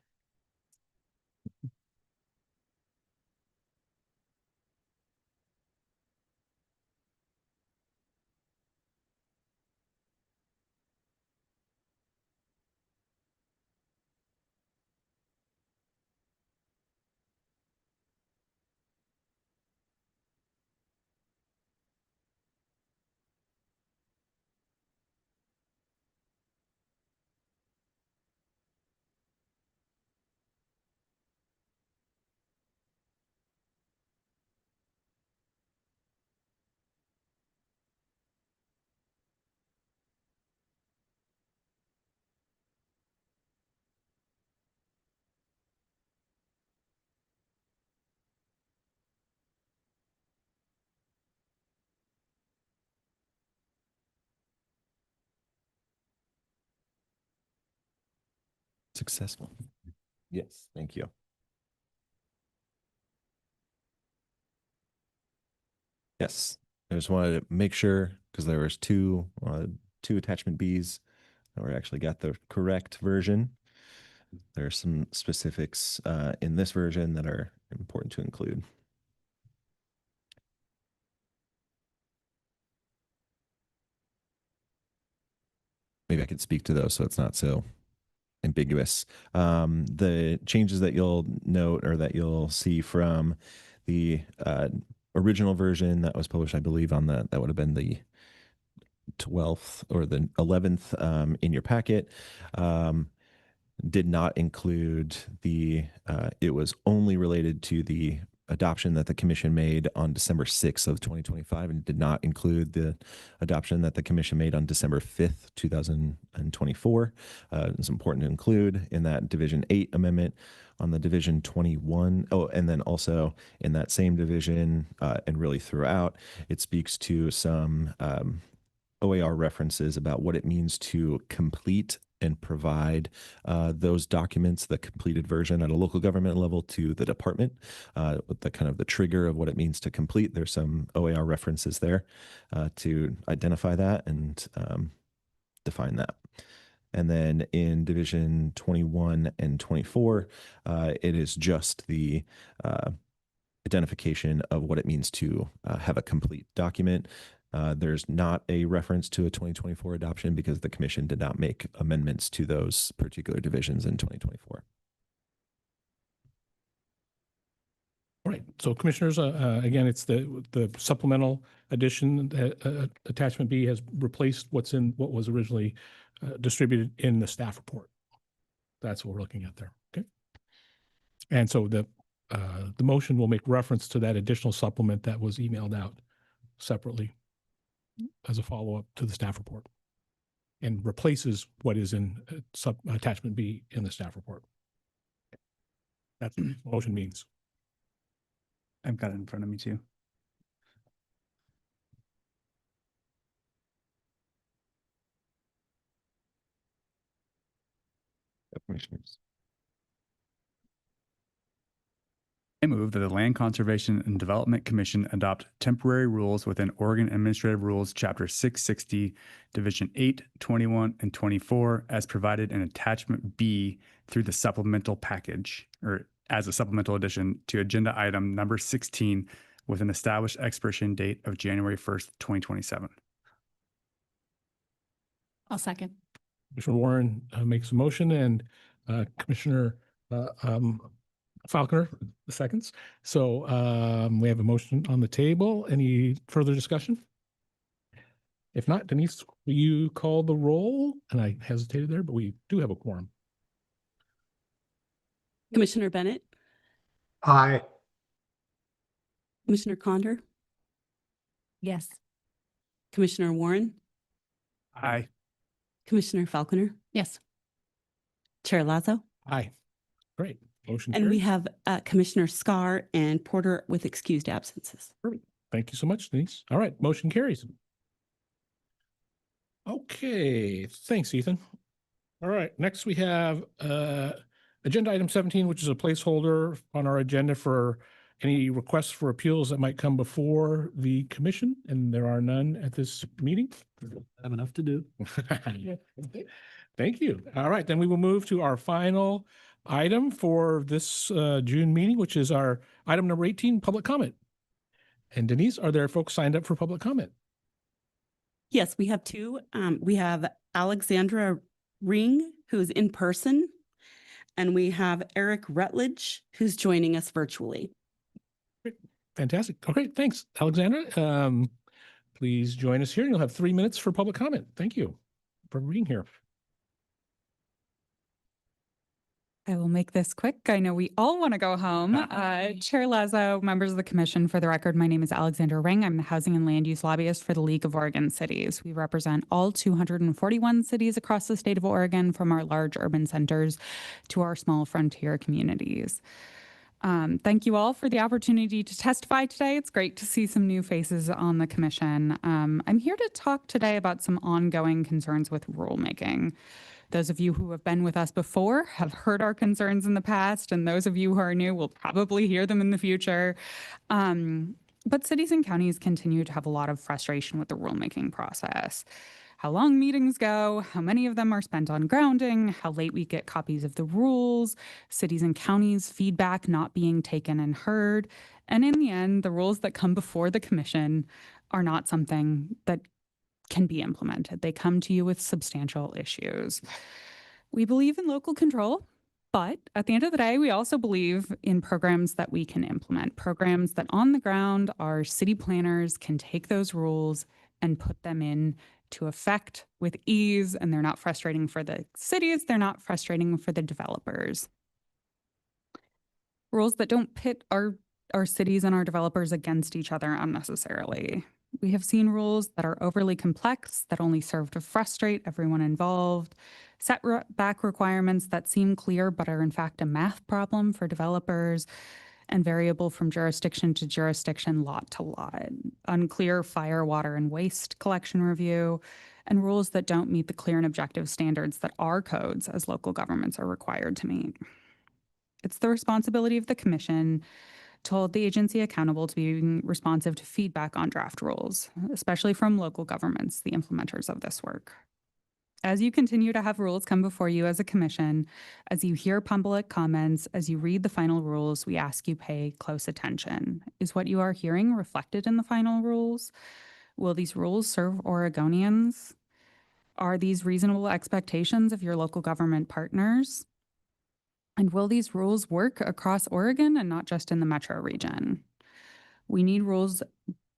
Successful. Yes, thank you. Yes, I just wanted to make sure, because there was two attachment Bs, that we actually got the correct version. there are some specifics in this version that are important to include. Maybe I could speak to those so it's not so ambiguous. The changes that you'll note or that you'll see from the original version that was published, I believe, on that would have been the 12th or the 11th in your packet, did not include the, it was only related to the adoption that the commission made on December 6th of 2025 and did not include the adoption that the commission made on December 5th, 2024. It's important to include in that Division 8 amendment on the Division 21. Oh, and then also in that same division and really throughout, it speaks to some OAR references about what it means to complete and provide those documents, the completed version at a local government level to the department, with the kind of the trigger of what it means to complete. There's some OAR references there to identify that and define that. And then in Division 21 and 24, it is just the identification of what it means to have a complete document. There's not a reference to a 2024 adoption because the commission did not make amendments to those particular divisions in 2024. All right. So commissioners, again, it's the supplemental addition. Attachment B has replaced what was originally distributed in the staff report. That's what we're looking at there. Okay. And so the motion will make reference to that additional supplement that was emailed out separately as a follow-up to the staff report and replaces what is in attachment B in the staff report. That's what the motion means. I've got it in front of me too. Commissioners. I move that the Land Conservation and Development Commission adopt temporary rules within Oregon Administrative Rules, Chapter 660, Division 8, 21, and 24, as provided in Attachment B through the supplemental package, or as a supplemental addition to agenda item number 16 with an established expiration date of January 1st, 2027. I'll second. Commissioner Warren makes a motion and Commissioner Falconer the seconds. So we have a motion on the table. Any further discussion? If not, Denise, will you call the roll? And I hesitated there, but we do have a quorum. Commissioner Bennett, Aye. Commissioner Condor, Yes. Commissioner Warren, Aye. Commissioner Falconer, Yes. Chair Lazo. Aye. Great. Motion And we carries. have Commissioner Scar and Porter with excused absences. Perfect. Thank you so much, Denise. All right, motion carries. Okay, thanks, Ethan. All right, next we have agenda item 17, which is a placeholder on our agenda for any requests for appeals that might come before the commission, and there are none at this meeting. I have enough to do. Thank you. All right, then we will move to our final item for this June meeting, which is our item number 18, public comment. And Denise, are there folks signed up for public comment? Yes, we have two. We have Alexandra Ring, who's in person, and we have Eric Rutledge, who's joining us virtually. Fantastic. Okay, thanks, Alexandra. Please join us here and you'll have 3 minutes for public comment. Thank you for being here. I will make this quick. I know we all want to go home. Chair Lazo, members of the commission, for the record, my name is Alexandra Ring. I'm the housing and land use lobbyist for the League of Oregon Cities. We represent all 241 cities across the state of Oregon, from our large urban centers to our small frontier communities. Thank you all for the opportunity to testify today. It's great to see some new faces on the commission. I'm here to talk today about some ongoing concerns with rulemaking. Those of you who have been with us before have heard our concerns in the past, and those of you who are new will probably hear them in the future. But cities and counties continue to have a lot of frustration with the rulemaking process. how long meetings go, how many of them are spent on grounding, how late we get copies of the rules, cities and counties' feedback not being taken and heard. And in the end, the rules that come before the commission are not something that can be implemented. They come to you with substantial issues. We believe in local control, but at the end of the day, we also believe in programs that we can implement, programs that on the ground our city planners can take those rules and put them in to effect with ease, and they're not frustrating for the cities, they're not frustrating for the developers. Rules that don't pit our cities and our developers against each other unnecessarily. We have seen rules that are overly complex, that only serve to frustrate everyone involved, back requirements that seem clear but are in fact a math problem for developers, and variable from jurisdiction to jurisdiction, lot to lot, unclear fire, water, and waste collection review, and rules that don't meet the clear and objective standards that our codes as local governments are required to meet. It's the responsibility of the commission to hold the agency accountable to being responsive to feedback on draft rules, especially from local governments, the implementers of this work. As you continue to have rules come before you as a commission, as you hear public comments, as you read the final rules, we ask you pay close attention. Is what you are hearing reflected in the final rules? Will these rules serve Oregonians? Are these reasonable expectations of your local government partners? And will these rules work across Oregon and not just in the metro region? We need rules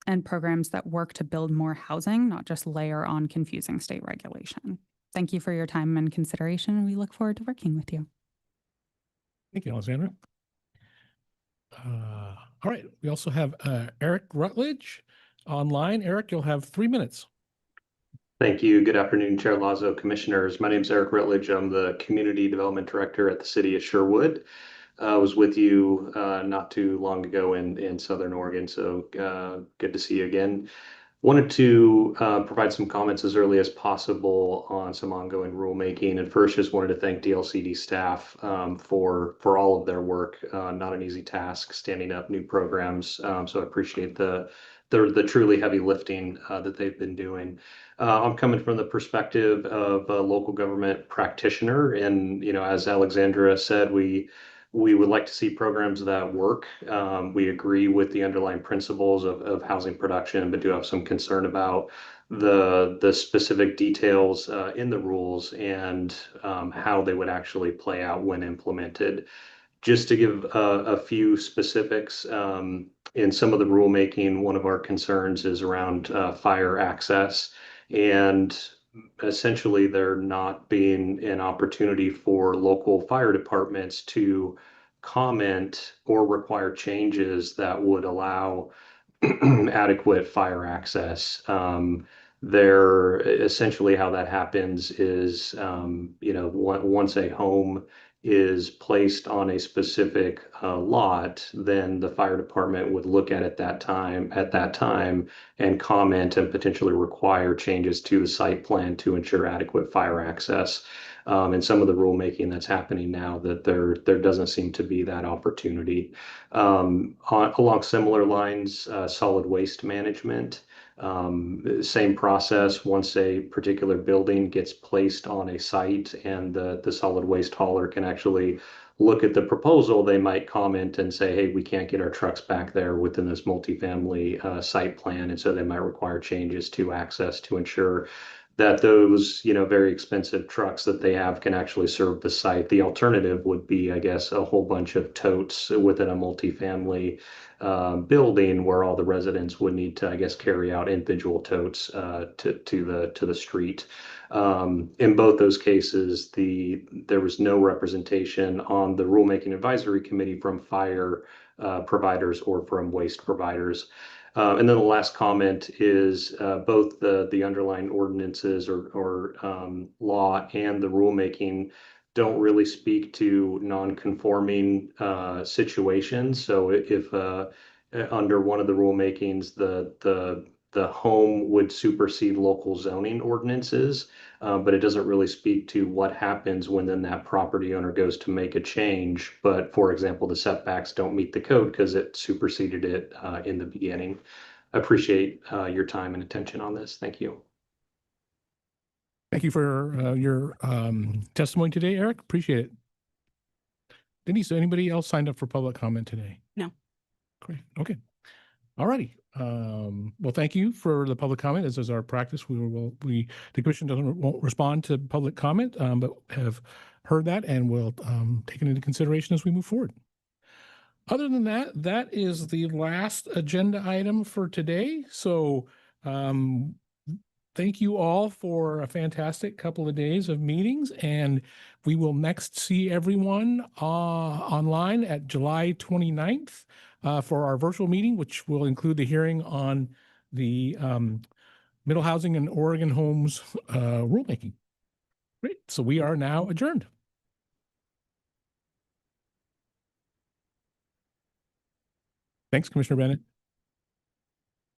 and programs that work to build more housing, not just layer on confusing state regulation. Thank you for your time and consideration, and we look forward to working with you. Thank you, Alexandra. All right, we also have Eric Rutledge online. Eric, you'll have 3 minutes. Thank you. Good afternoon, Chair Lazo, Commissioners. My name is Eric Rutledge. I'm the Community Development Director at the City of Sherwood. I was with you not too long ago in Southern Oregon, so good to see you again. Wanted to provide some comments as early as possible on some ongoing rulemaking. And first, just wanted to thank DLCD staff for all of their work. Not an easy task standing up new programs. So I appreciate the truly heavy lifting that they've been doing. I'm coming from the perspective of a local government practitioner, and as Alexandra said, we would like to see programs that work. We agree with the underlying principles of housing production, but do have some concern about the specific details in the rules and how they would actually play out when implemented. Just to give a few specifics, in some of the rulemaking, one of our concerns is around fire access, and essentially there not being an opportunity for local fire departments to comment or require changes that would allow adequate fire access. There, essentially how that happens is, once a home is placed on a specific lot, then the fire department would look at it at that time and comment and potentially require changes to the site plan to ensure adequate fire access. And some of the rulemaking that's happening now, that there doesn't seem to be that opportunity. Along similar lines, solid waste management. Same process. Once a particular building gets placed on a site and the solid waste hauler can actually look at the proposal, they might comment and say, hey, we can't get our trucks back there within this multifamily site plan. And so they might require changes to access to ensure that those, very expensive trucks that they have can actually serve the site. The alternative would be, I guess, a whole bunch of totes within a multifamily building where all the residents would need to, I guess, carry out individual totes to the street. In both those cases, there was no representation on the rulemaking advisory committee from fire providers or from waste providers. And then the last comment is both the underlying ordinances or law and the rulemaking don't really speak to non-conforming situations. So if under one of the rulemakings, the home would supersede local zoning ordinances, but it doesn't really speak to what happens when then that property owner goes to make a change. But for example, the setbacks don't meet the code because it superseded it in the beginning. I appreciate your time and attention on this. Thank you. Thank you for your testimony today, Eric. Appreciate it. Denise, anybody else signed up for public comment today? No. Great. Okay. All righty. Well, thank you for the public comment. As is our practice, the commission won't respond to public comment, but have heard that and will take it into consideration as we move forward. Other than that, that is the last agenda item for today. So thank you all for a fantastic couple of days of meetings, and we will next see everyone online at July 29th for our virtual meeting, which will include the hearing on the Middle Housing and Oregon Homes rulemaking. Great. So we are now adjourned. Thanks, Commissioner Bennett.